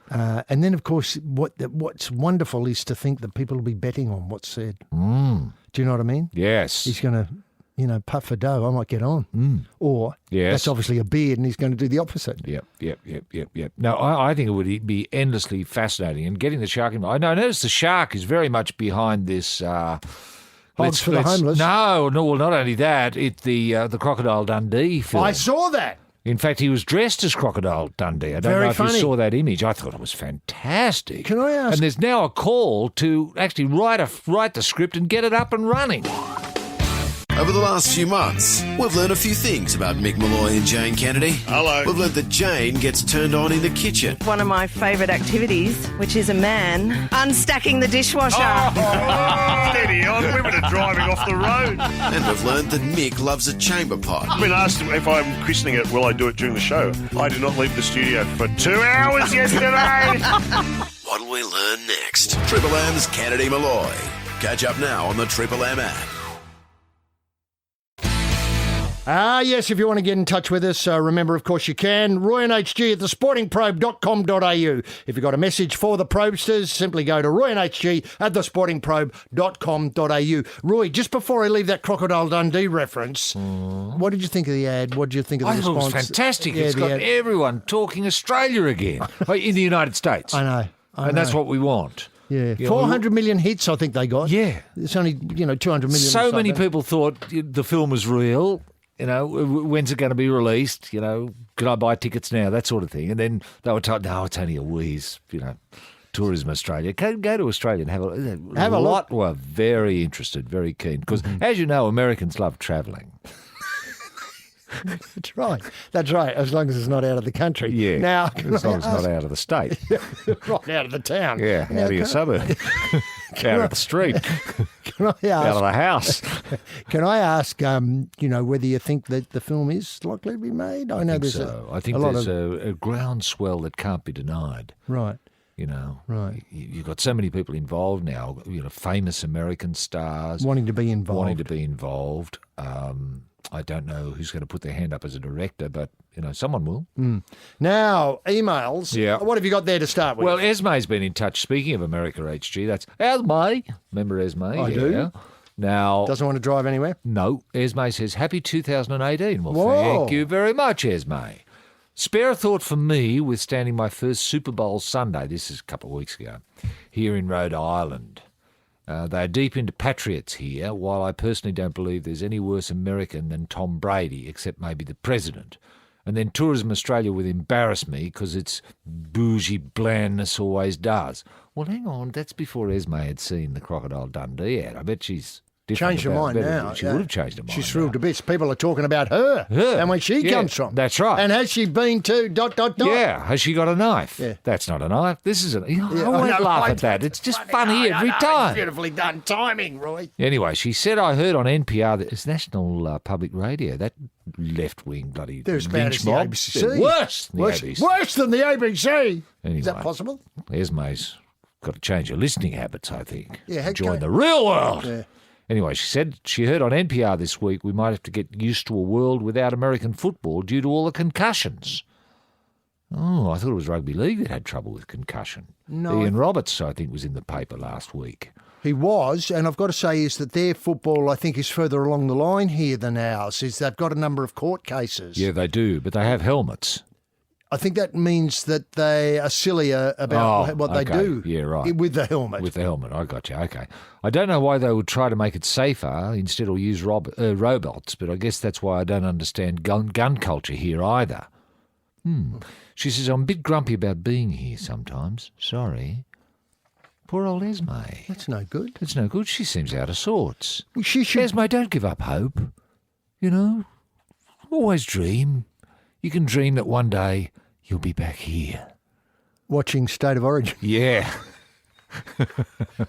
[SPEAKER 4] And then, of course, what's wonderful is to think that people will be betting on what's said. Do you know what I mean?
[SPEAKER 2] Yes.
[SPEAKER 4] He's going to, putt for dough. I might get on. Or that's obviously a beard and he's going to do the opposite.
[SPEAKER 2] Yep. No, I think it would be endlessly fascinating. And getting the shark in. I noticed the shark is very much behind this.
[SPEAKER 4] Hogs for the homeless.
[SPEAKER 2] No, well, not only that. It's the Crocodile Dundee film.
[SPEAKER 4] I saw that.
[SPEAKER 2] In fact, he was dressed as Crocodile Dundee. I don't know if you saw that image. I thought it was fantastic.
[SPEAKER 4] Can I ask?
[SPEAKER 2] And there's now a call to actually write the script and get it up and running.
[SPEAKER 7] Over the last few months, we've learned a few things about Mick Malloy and Jane Kennedy.
[SPEAKER 8] Hello.
[SPEAKER 7] We've learned that Jane gets turned on in the kitchen.
[SPEAKER 9] One of my favourite activities, which is a man unstacking the dishwasher.
[SPEAKER 8] Steady on, women are driving off the road.
[SPEAKER 7] And we've learned that Mick loves a chamber pot.
[SPEAKER 8] I've been asked if I'm christening it, will I do it during the show? I did not leave the studio for 2 hours yesterday.
[SPEAKER 7] What'll we learn next? Triple M's Kennedy Malloy. Catch up now on the Triple M app.
[SPEAKER 4] Yes, if you want to get in touch with us, remember, of course, you can. Roy and HG at thesportingprobe.com.au. If you've got a message for the Probe-sters, simply go to Roy and HG at thesportingprobe.com.au. Roy, just before I leave that Crocodile Dundee reference, what did you think of the ad? What did you think of the response?
[SPEAKER 2] I thought it was fantastic. It's got everyone talking Australia again in the United States.
[SPEAKER 4] I know.
[SPEAKER 2] And that's what we want.
[SPEAKER 4] Yeah, 400 million hits, I think they got.
[SPEAKER 2] Yeah.
[SPEAKER 4] It's only, 200 million.
[SPEAKER 2] So many people thought the film was real. When's it going to be released? Can I buy tickets now? That sort of thing. And then they were told, no, it's only a wheeze, Tourism Australia. Go to Australia and have a lot. Were very interested, very keen. Because, as you know, Americans love travelling.
[SPEAKER 4] That's right. As long as it's not out of the country.
[SPEAKER 2] Yeah.
[SPEAKER 4] Now,
[SPEAKER 2] as long as it's not out of the state.
[SPEAKER 4] Right out of the town.
[SPEAKER 2] Yeah, out of your suburb. Out of the street.
[SPEAKER 4] Can I ask?
[SPEAKER 2] Out of the house.
[SPEAKER 4] Can I ask, whether you think that the film is likely to be made? I know there's
[SPEAKER 2] I think there's a groundswell that can't be denied.
[SPEAKER 4] Right.
[SPEAKER 2] Right. You've got so many people involved now. Famous American stars
[SPEAKER 4] wanting to be
[SPEAKER 2] involved. I don't know who's going to put their hand up as a director, but someone will.
[SPEAKER 4] Now, emails.
[SPEAKER 2] Yeah.
[SPEAKER 4] What have you got there to start with?
[SPEAKER 2] Well, Esme's been in touch. Speaking of America, HG, that's Esme. Remember Esme?
[SPEAKER 4] I do.
[SPEAKER 2] Now,
[SPEAKER 4] doesn't want to drive anywhere.
[SPEAKER 2] No. Esme says, "Happy 2018." Well,
[SPEAKER 4] Whoa.
[SPEAKER 2] Thank you very much, Esme. Spare a thought for me withstanding my first Super Bowl Sunday. This is a couple of weeks ago here in Rhode Island. They're deep into patriots here, while I personally don't believe there's any worse American than Tom Brady, except maybe the president. And then Tourism Australia would embarrass me because its bougie blandness always does. Well, hang on, that's before Esme had seen the Crocodile Dundee ad. I bet she's
[SPEAKER 4] changed her mind now.
[SPEAKER 2] She would have changed her mind.
[SPEAKER 4] She's thrilled to bits. People are talking about her and where she comes from.
[SPEAKER 2] That's right.
[SPEAKER 4] And has she been to ...
[SPEAKER 2] Yeah. Has she got a knife?
[SPEAKER 4] Yeah.
[SPEAKER 2] That's not a knife. This is I won't laugh at that. It's just funny every time.
[SPEAKER 4] It's beautifully done timing, Roy.
[SPEAKER 2] Anyway, she said, I heard on NPR that it's National Public Radio, that left-wing bloody
[SPEAKER 4] they're as bad as the
[SPEAKER 2] mob.
[SPEAKER 4] ABC.
[SPEAKER 2] Worse than the ABC.
[SPEAKER 4] Worse than the ABC.
[SPEAKER 2] Anyway,
[SPEAKER 4] is that possible?
[SPEAKER 2] Esme's got to change her listening habits, I think.
[SPEAKER 4] Yeah,
[SPEAKER 2] join the real world.
[SPEAKER 4] Yeah.
[SPEAKER 2] Anyway, she said she heard on NPR this week we might have to get used to a world without American football due to all the concussions. Oh, I thought it was rugby league that had trouble with concussion.
[SPEAKER 4] No.
[SPEAKER 2] Ian Roberts, I think, was in the paper last week.
[SPEAKER 4] He was, and I've got to say is that their football, I think, is further along the line here than ours, is they've got a number of court cases.
[SPEAKER 2] Yeah, they do, but they have helmets.
[SPEAKER 4] I think that means that they are sillier about what they do.
[SPEAKER 2] Yeah, right.
[SPEAKER 4] With the helmet.
[SPEAKER 2] With the helmet, I got you. Okay. I don't know why they would try to make it safer instead or use robots, but I guess that's why I don't understand gun culture here either. She says, I'm a bit grumpy about being here sometimes. Sorry. Poor old Esme.
[SPEAKER 4] That's no good.
[SPEAKER 2] It's no good. She seems out of sorts.
[SPEAKER 4] She should...
[SPEAKER 2] Esme, don't give up hope. Always dream. You can dream that one day you'll be back here.
[SPEAKER 4] Watching State of Origin.
[SPEAKER 2] Yeah.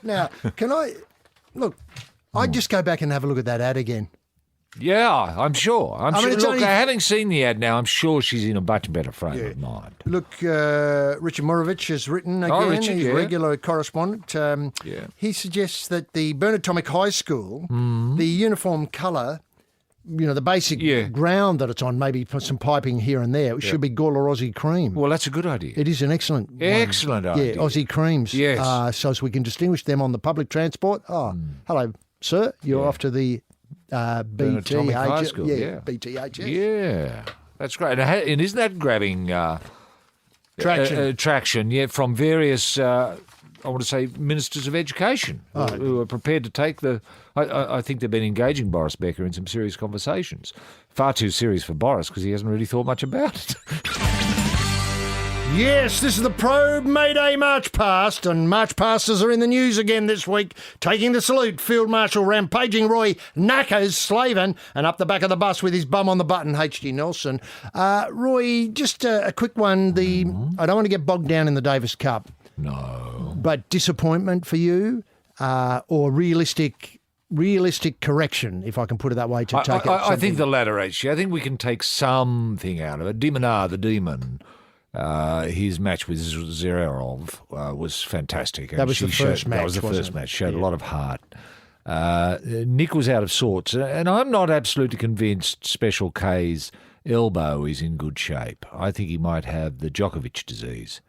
[SPEAKER 4] Now, can I... Look, I'd just go back and have a look at that ad again.
[SPEAKER 2] Yeah, I'm sure. I'm sure. Look,
[SPEAKER 4] only...
[SPEAKER 2] having seen the ad now, I'm sure she's in a much better frame of mind.
[SPEAKER 4] Look, Richard Morovich has written again.
[SPEAKER 2] Richard,
[SPEAKER 4] He's a regular correspondent. He suggests that the Bernard Tomic High School, the uniform colour the basic ground that it's on, maybe put some piping here and there. It should be Gawler Aussie Cream.
[SPEAKER 2] Well, that's a good idea.
[SPEAKER 4] It is an excellent one.
[SPEAKER 2] Excellent idea.
[SPEAKER 4] Yeah, Aussie Creams.
[SPEAKER 2] Yes.
[SPEAKER 4] So as we can distinguish them on the public transport. Oh, hello, sir. You're off to the
[SPEAKER 2] Atomic High School. Yeah.
[SPEAKER 4] BTHS.
[SPEAKER 2] Yeah. That's great. And isn't that grabbing traction? From various, I want to say, ministers of education who are prepared to take I think they've been engaging Boris Becker in some serious conversations. Far too serious for Boris because he hasn't really thought much about it.
[SPEAKER 4] Yes, this is the Probe Mayday March Past, and March Pasters are in the news again this week, taking the salute, Field Marshal Rampaging Roy Knackers Slaven, and up the back of the bus with his bum on the button, H.G. Nelson. Roy, just a quick one. I don't want to get bogged down in the Davis Cup.
[SPEAKER 2] No.
[SPEAKER 4] But disappointment for you, or realistic correction, if I can put it that way, to take it.
[SPEAKER 2] I think the latter, actually. I think we can take something out of it. Diminar, the demon, his match with Zererov was fantastic.
[SPEAKER 4] That was the first match.
[SPEAKER 2] That was the first match. Showed a lot of heart. Nick was out of sorts, and I'm not absolutely convinced Special K's elbow is in good shape. I think he might have the Djokovic disease.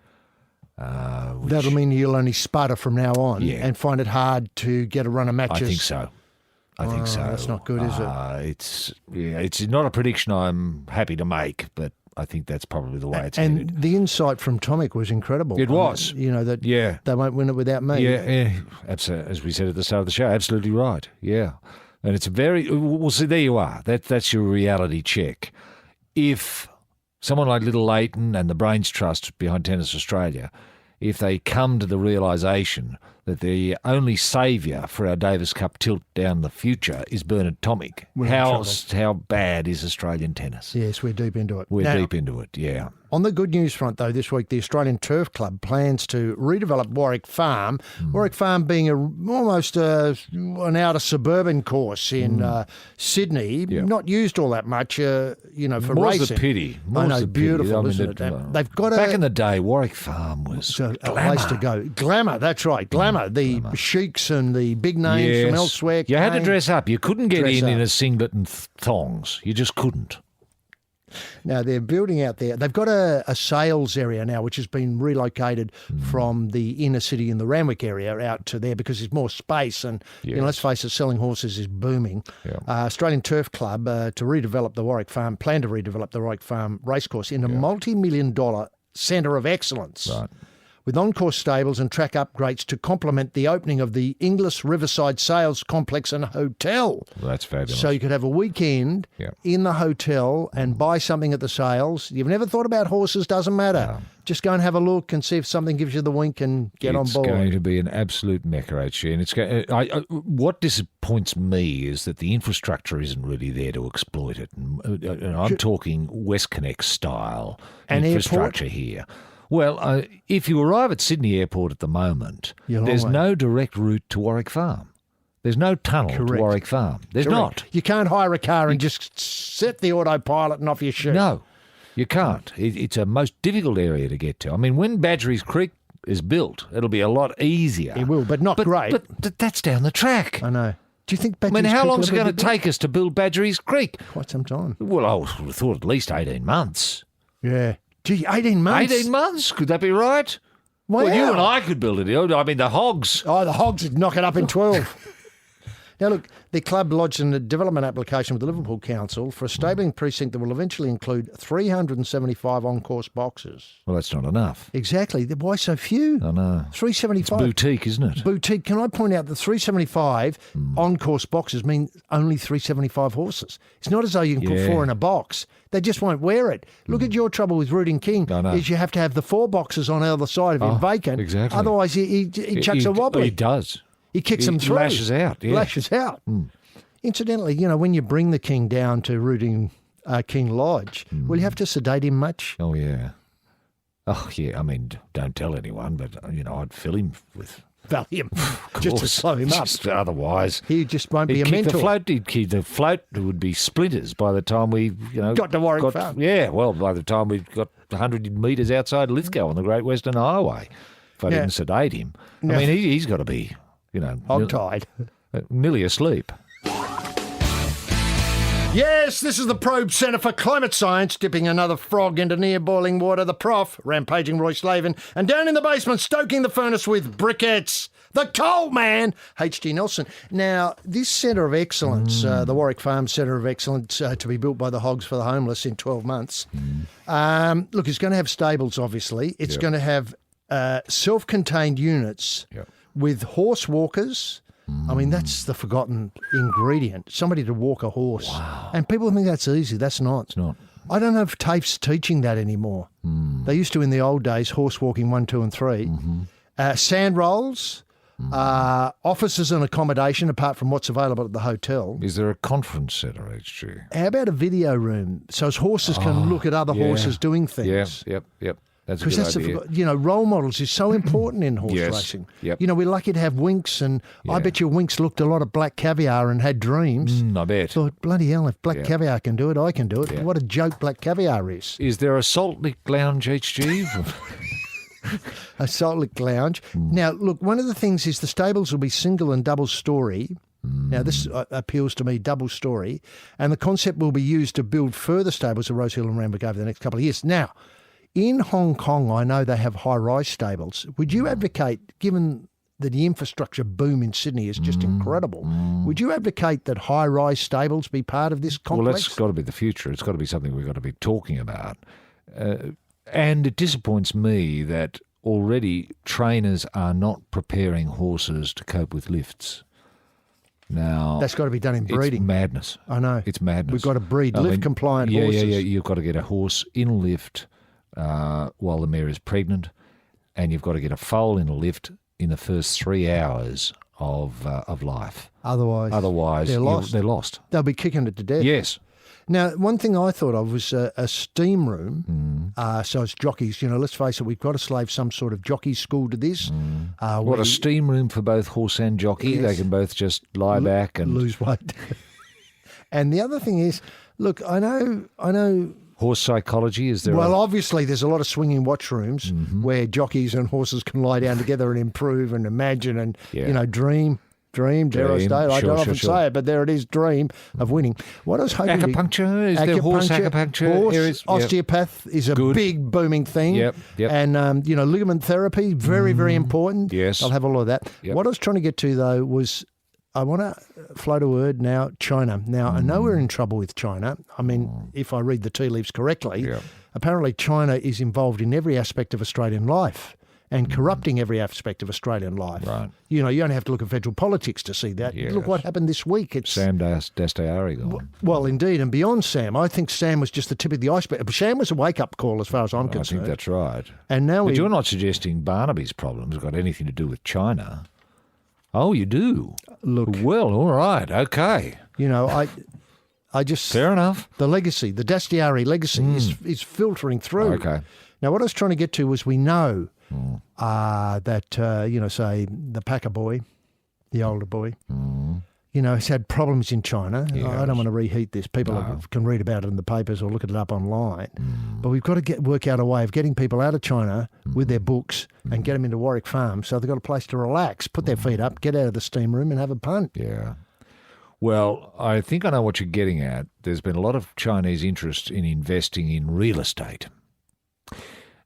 [SPEAKER 4] That'll mean you'll only sputter from now on and find it hard to get a run of matches.
[SPEAKER 2] I think so.
[SPEAKER 4] That's not good, is it?
[SPEAKER 2] It's not a prediction I'm happy to make, but I think that's probably the way it's headed.
[SPEAKER 4] And the insight from Tomic was incredible.
[SPEAKER 2] It was.
[SPEAKER 4] That they won't win it without me.
[SPEAKER 2] Yeah, absolutely. As we said at the start of the show, absolutely right. Yeah. And it's well, see, there you are. That's your reality check. If someone like Little Leighton and the Brains Trust behind Tennis Australia, if they come to the realisation that the only saviour for our Davis Cup tilt down the future is Bernard Tomic, how bad is Australian tennis?
[SPEAKER 4] Yes, we're deep into it.
[SPEAKER 2] We're deep into it, yeah.
[SPEAKER 4] On the good news front, though, this week the Australian Turf Club plans to redevelop Warwick Farm. Warwick Farm being almost an outer suburban course in Sydney, not used all that much, for
[SPEAKER 2] More's
[SPEAKER 4] racing.
[SPEAKER 2] The pity.
[SPEAKER 4] I know, beautiful, isn't it? They've got
[SPEAKER 2] back in the day, Warwick Farm was
[SPEAKER 4] a place to go. Glamour, that's right, glamour. The sheiks and the big names from elsewhere.
[SPEAKER 2] You had to dress up. You couldn't get in a singlet and thongs. You just couldn't.
[SPEAKER 4] Now, they're building out there. They've got a sales area now, which has been relocated from the inner city in the Randwick area out to there because there's more space. And let's face it, selling horses is booming. Yeah. Australian Turf Club plan to redevelop the Warwick Farm racecourse into a multi-million-dollar centre of excellence. Right. With on-course stables and track upgrades to complement the opening of the Inglis Riverside Sales Complex and Hotel.
[SPEAKER 2] Well, that's fabulous.
[SPEAKER 4] So you could have a weekend in the hotel and buy something at the sales. You've never thought about horses, doesn't matter. No. Just go and have a look and see if something gives you the wink and get on board.
[SPEAKER 2] It's going to be an absolute mecca, actually. And what disappoints me is that the infrastructure isn't really there to exploit it. And I'm talking WestConnect style infrastructure here. Well, if you arrive at Sydney Airport at the moment, there's no direct route to Warwick Farm. There's no tunnel to Warwick Farm. There's not.
[SPEAKER 4] You can't hire a car and just set the autopilot and off you shoot.
[SPEAKER 2] No, you can't. It's a most difficult area to get to. I mean, when Badgerys Creek is built, it'll be a lot easier.
[SPEAKER 4] It will, but not great.
[SPEAKER 2] But that's down the track.
[SPEAKER 4] I know. Do you think Badgerys Creek...
[SPEAKER 2] how long is it going to take us to build Badgerys Creek?
[SPEAKER 4] Quite some time.
[SPEAKER 2] Well, I would have thought at least 18 months.
[SPEAKER 4] Yeah. Gee, 18 months?
[SPEAKER 2] 18 months? Could that be right?
[SPEAKER 4] Wow.
[SPEAKER 2] Well, you and I could build it. I mean, the Hogs.
[SPEAKER 4] Oh, the Hogs would knock it up in 12. Now, look, the club lodged a development application with the Liverpool Council for a stabling precinct that will eventually include 375 on-course boxes.
[SPEAKER 2] Well, that's not enough.
[SPEAKER 4] Exactly. Why so few?
[SPEAKER 2] I know.
[SPEAKER 4] 375.
[SPEAKER 2] It's boutique, isn't it?
[SPEAKER 4] Boutique. Can I point out that 375 on-course boxes mean only 375 horses? It's not as though you can put 4 in a box. They just won't wear it. Look at your trouble with Rooting King is you have to have the 4 boxes on either side of him vacant.
[SPEAKER 2] Exactly.
[SPEAKER 4] Otherwise, he chucks a wobbly.
[SPEAKER 2] He does.
[SPEAKER 4] He kicks them through.
[SPEAKER 2] Lashes out. Yeah.
[SPEAKER 4] Lashes out. Incidentally, when you bring the king down to Rooting King Lodge, will you have to sedate him much?
[SPEAKER 2] Oh, yeah. Oh, yeah. I mean, don't tell anyone, but, I'd fill him with...
[SPEAKER 4] Valium, just to slow him up.
[SPEAKER 2] Otherwise,
[SPEAKER 4] he just won't be a mentor.
[SPEAKER 2] The float would be splinters by the time we,
[SPEAKER 4] got to Warwick Farm.
[SPEAKER 2] Yeah, well, by the time we've got 100 metres outside Lithgow on the Great Western Highway, if I didn't sedate him, I mean, he's got to be,
[SPEAKER 4] hog-tied,
[SPEAKER 2] nearly asleep.
[SPEAKER 4] Yes, this is the Probe Centre for Climate Science, dipping another frog into near boiling water. The Prof, rampaging Roy Slaven, and down in the basement, stoking the furnace with briquettes, the coal man, H.G. Nelson. Now, this Centre of Excellence, the Warwick Farm Centre of Excellence, to be built by the Hogs for the Homeless in 12 months. Look, it's going to have stables, obviously. It's going to have self-contained units with horse walkers. I mean, that's the forgotten ingredient. Somebody to walk a horse. Wow. And people think that's easy. That's not.
[SPEAKER 2] It's not.
[SPEAKER 4] I don't know if TAFE's teaching that anymore. They used to in the old days, horse walking 1, 2 and 3. Sand rolls, offices and accommodation apart from what's available at the hotel.
[SPEAKER 2] Is there a conference centre, HG?
[SPEAKER 4] How about a video room so as horses can look at other horses doing things?
[SPEAKER 2] Yep. That's a good idea.
[SPEAKER 4] Role models is so important in horse racing.
[SPEAKER 2] Yep.
[SPEAKER 4] You know, we're lucky to have Winks, and I bet you Winks looked a lot at Black Caviar and had dreams.
[SPEAKER 2] I bet.
[SPEAKER 4] Thought, bloody hell, if Black Caviar can do it, I can do it. What a joke Black Caviar is.
[SPEAKER 2] Is there a Salt Lick Lounge, HG?
[SPEAKER 4] A Salt Lick Lounge. Now, look, one of the things is the stables will be single and double story. Now, this appeals to me, double story. And the concept will be used to build further stables at Rose Hill and Randwick over the next couple of years. Now, in Hong Kong, I know they have high-rise stables. Would you advocate, given that the infrastructure boom in Sydney is just incredible, would you advocate that high-rise stables be part of this complex?
[SPEAKER 2] Well, that's got to be the future. It's got to be something we've got to be talking about. And it disappoints me that already trainers are not preparing horses to cope with lifts. Now,
[SPEAKER 4] that's got to be done in breeding.
[SPEAKER 2] It's madness.
[SPEAKER 4] I know.
[SPEAKER 2] It's madness.
[SPEAKER 4] We've got to breed lift-compliant horses.
[SPEAKER 2] Yeah. You've got to get a horse in a lift while the mare is pregnant, and you've got to get a foal in a lift in the first 3 hours of life. Otherwise,
[SPEAKER 4] they're lost.
[SPEAKER 2] They're lost.
[SPEAKER 4] They'll be kicking it to death.
[SPEAKER 2] Yes.
[SPEAKER 4] Now, one thing I thought of was a steam room. So it's jockeys. You know, let's face it, we've got to slave some sort of jockey school to this.
[SPEAKER 2] What, a steam room for both horse and jockey?
[SPEAKER 4] Yes.
[SPEAKER 2] They can both just lie back and
[SPEAKER 4] lose weight. And the other thing is, look, I know.
[SPEAKER 2] Horse psychology, is there?
[SPEAKER 4] Well, obviously, there's a lot of swinging watch rooms where jockeys and horses can lie down together and improve and imagine and, dream, dare I say it? I don't often say it, but there it is, dream of winning. What I was hoping
[SPEAKER 2] acupuncture? Is there horse acupuncture?
[SPEAKER 4] Horse osteopath is a big booming thing.
[SPEAKER 2] Yep.
[SPEAKER 4] And, ligament therapy, very, very important.
[SPEAKER 2] Yes.
[SPEAKER 4] I'll have all of that.
[SPEAKER 2] Yep.
[SPEAKER 4] What I was trying to get to, though, was I want to float a word now, China. Now, I know we're in trouble with China. I mean, if I read the tea leaves correctly, apparently China is involved in every aspect of Australian life and corrupting every aspect of Australian life.
[SPEAKER 2] Right.
[SPEAKER 4] You know, you only have to look at federal politics to see that.
[SPEAKER 2] Yes.
[SPEAKER 4] Look what happened this week. It's
[SPEAKER 2] Sam Dastyari gone.
[SPEAKER 4] Well, indeed, and beyond Sam. I think Sam was just the tip of the iceberg. Sam was a wake-up call as far as I'm concerned.
[SPEAKER 2] I think that's right.
[SPEAKER 4] And now
[SPEAKER 2] but you're not suggesting Barnaby's problems have got anything to do with China. Oh, you do?
[SPEAKER 4] Look.
[SPEAKER 2] Well, all right, okay.
[SPEAKER 4] You know, I just...
[SPEAKER 2] Fair enough.
[SPEAKER 4] The legacy, the Dastyari legacy is filtering through.
[SPEAKER 2] Okay.
[SPEAKER 4] Now, what I was trying to get to was we know that, say, the Packer boy, the older boy, has had problems in China.
[SPEAKER 2] Yes.
[SPEAKER 4] I don't want to reheat this. People can read about it in the papers or look it up online. But we've got to work out a way of getting people out of China with their books and get them into Warwick Farm so they've got a place to relax, put their feet up, get out of the steam room and have a punt.
[SPEAKER 2] Yeah. Well, I think I know what you're getting at. There's been a lot of Chinese interest in investing in real estate.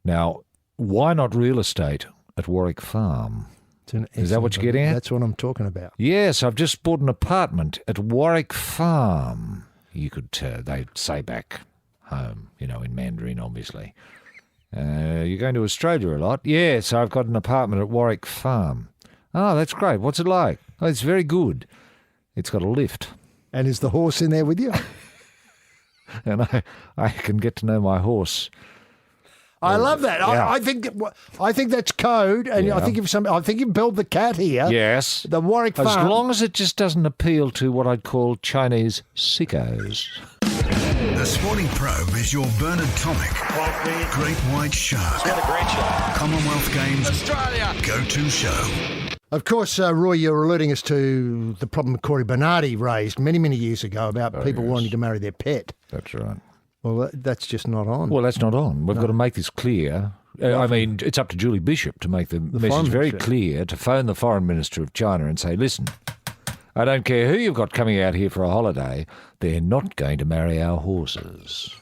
[SPEAKER 2] Now, why not real estate at Warwick Farm? Is that what you're getting at?
[SPEAKER 4] That's what I'm talking about.
[SPEAKER 2] Yes, I've just bought an apartment at Warwick Farm. You could, they'd say back home, in Mandarin, obviously. You're going to Australia a lot? Yes, I've got an apartment at Warwick Farm. Oh, that's great. What's it like? Oh, it's very good. It's got a lift.
[SPEAKER 4] And is the horse in there with you?
[SPEAKER 2] And I can get to know my horse.
[SPEAKER 4] I love that.
[SPEAKER 2] Yeah.
[SPEAKER 4] I think that's code, and I think you build the cat here.
[SPEAKER 2] Yes,
[SPEAKER 4] the Warwick Farm.
[SPEAKER 2] As long as it just doesn't appeal to what I'd call Chinese sickos.
[SPEAKER 1] The Sporting Probe is your Bernard Tomic Great White Shark.
[SPEAKER 10] What a great shot.
[SPEAKER 1] Commonwealth Games Australia go-to show.
[SPEAKER 4] Of course, Roy, you're alerting us to the problem Corey Bernardi raised many, many years ago about people wanting to marry their pet.
[SPEAKER 2] That's right.
[SPEAKER 4] Well, that's just not on.
[SPEAKER 2] Well, that's not on. We've got to make this clear. I mean, it's up to Julie Bishop to make the message very clear, to phone the Foreign Minister of China and say, listen, I don't care who you've got coming out here for a holiday, they're not going to marry our horses.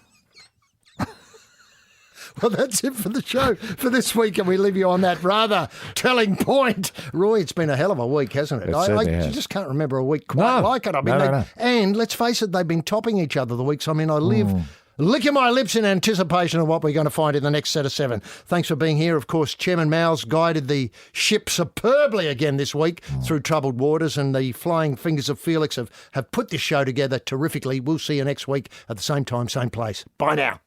[SPEAKER 4] Well, that's it for the show for this week, and we leave you on that rather telling point. Roy, it's been a hell of a week, hasn't it? I just can't remember a week quite like it. I mean,
[SPEAKER 2] no.
[SPEAKER 4] And let's face it, they've been topping each other the weeks. I mean, I live licking my lips in anticipation of what we're going to find in the next set of 7. Thanks for being here. Of course, Chairman Miles guided the ship superbly again this week through troubled waters, and the flying fingers of Felix have put this show together terrifically. We'll see you next week at the same time, same place. Bye now.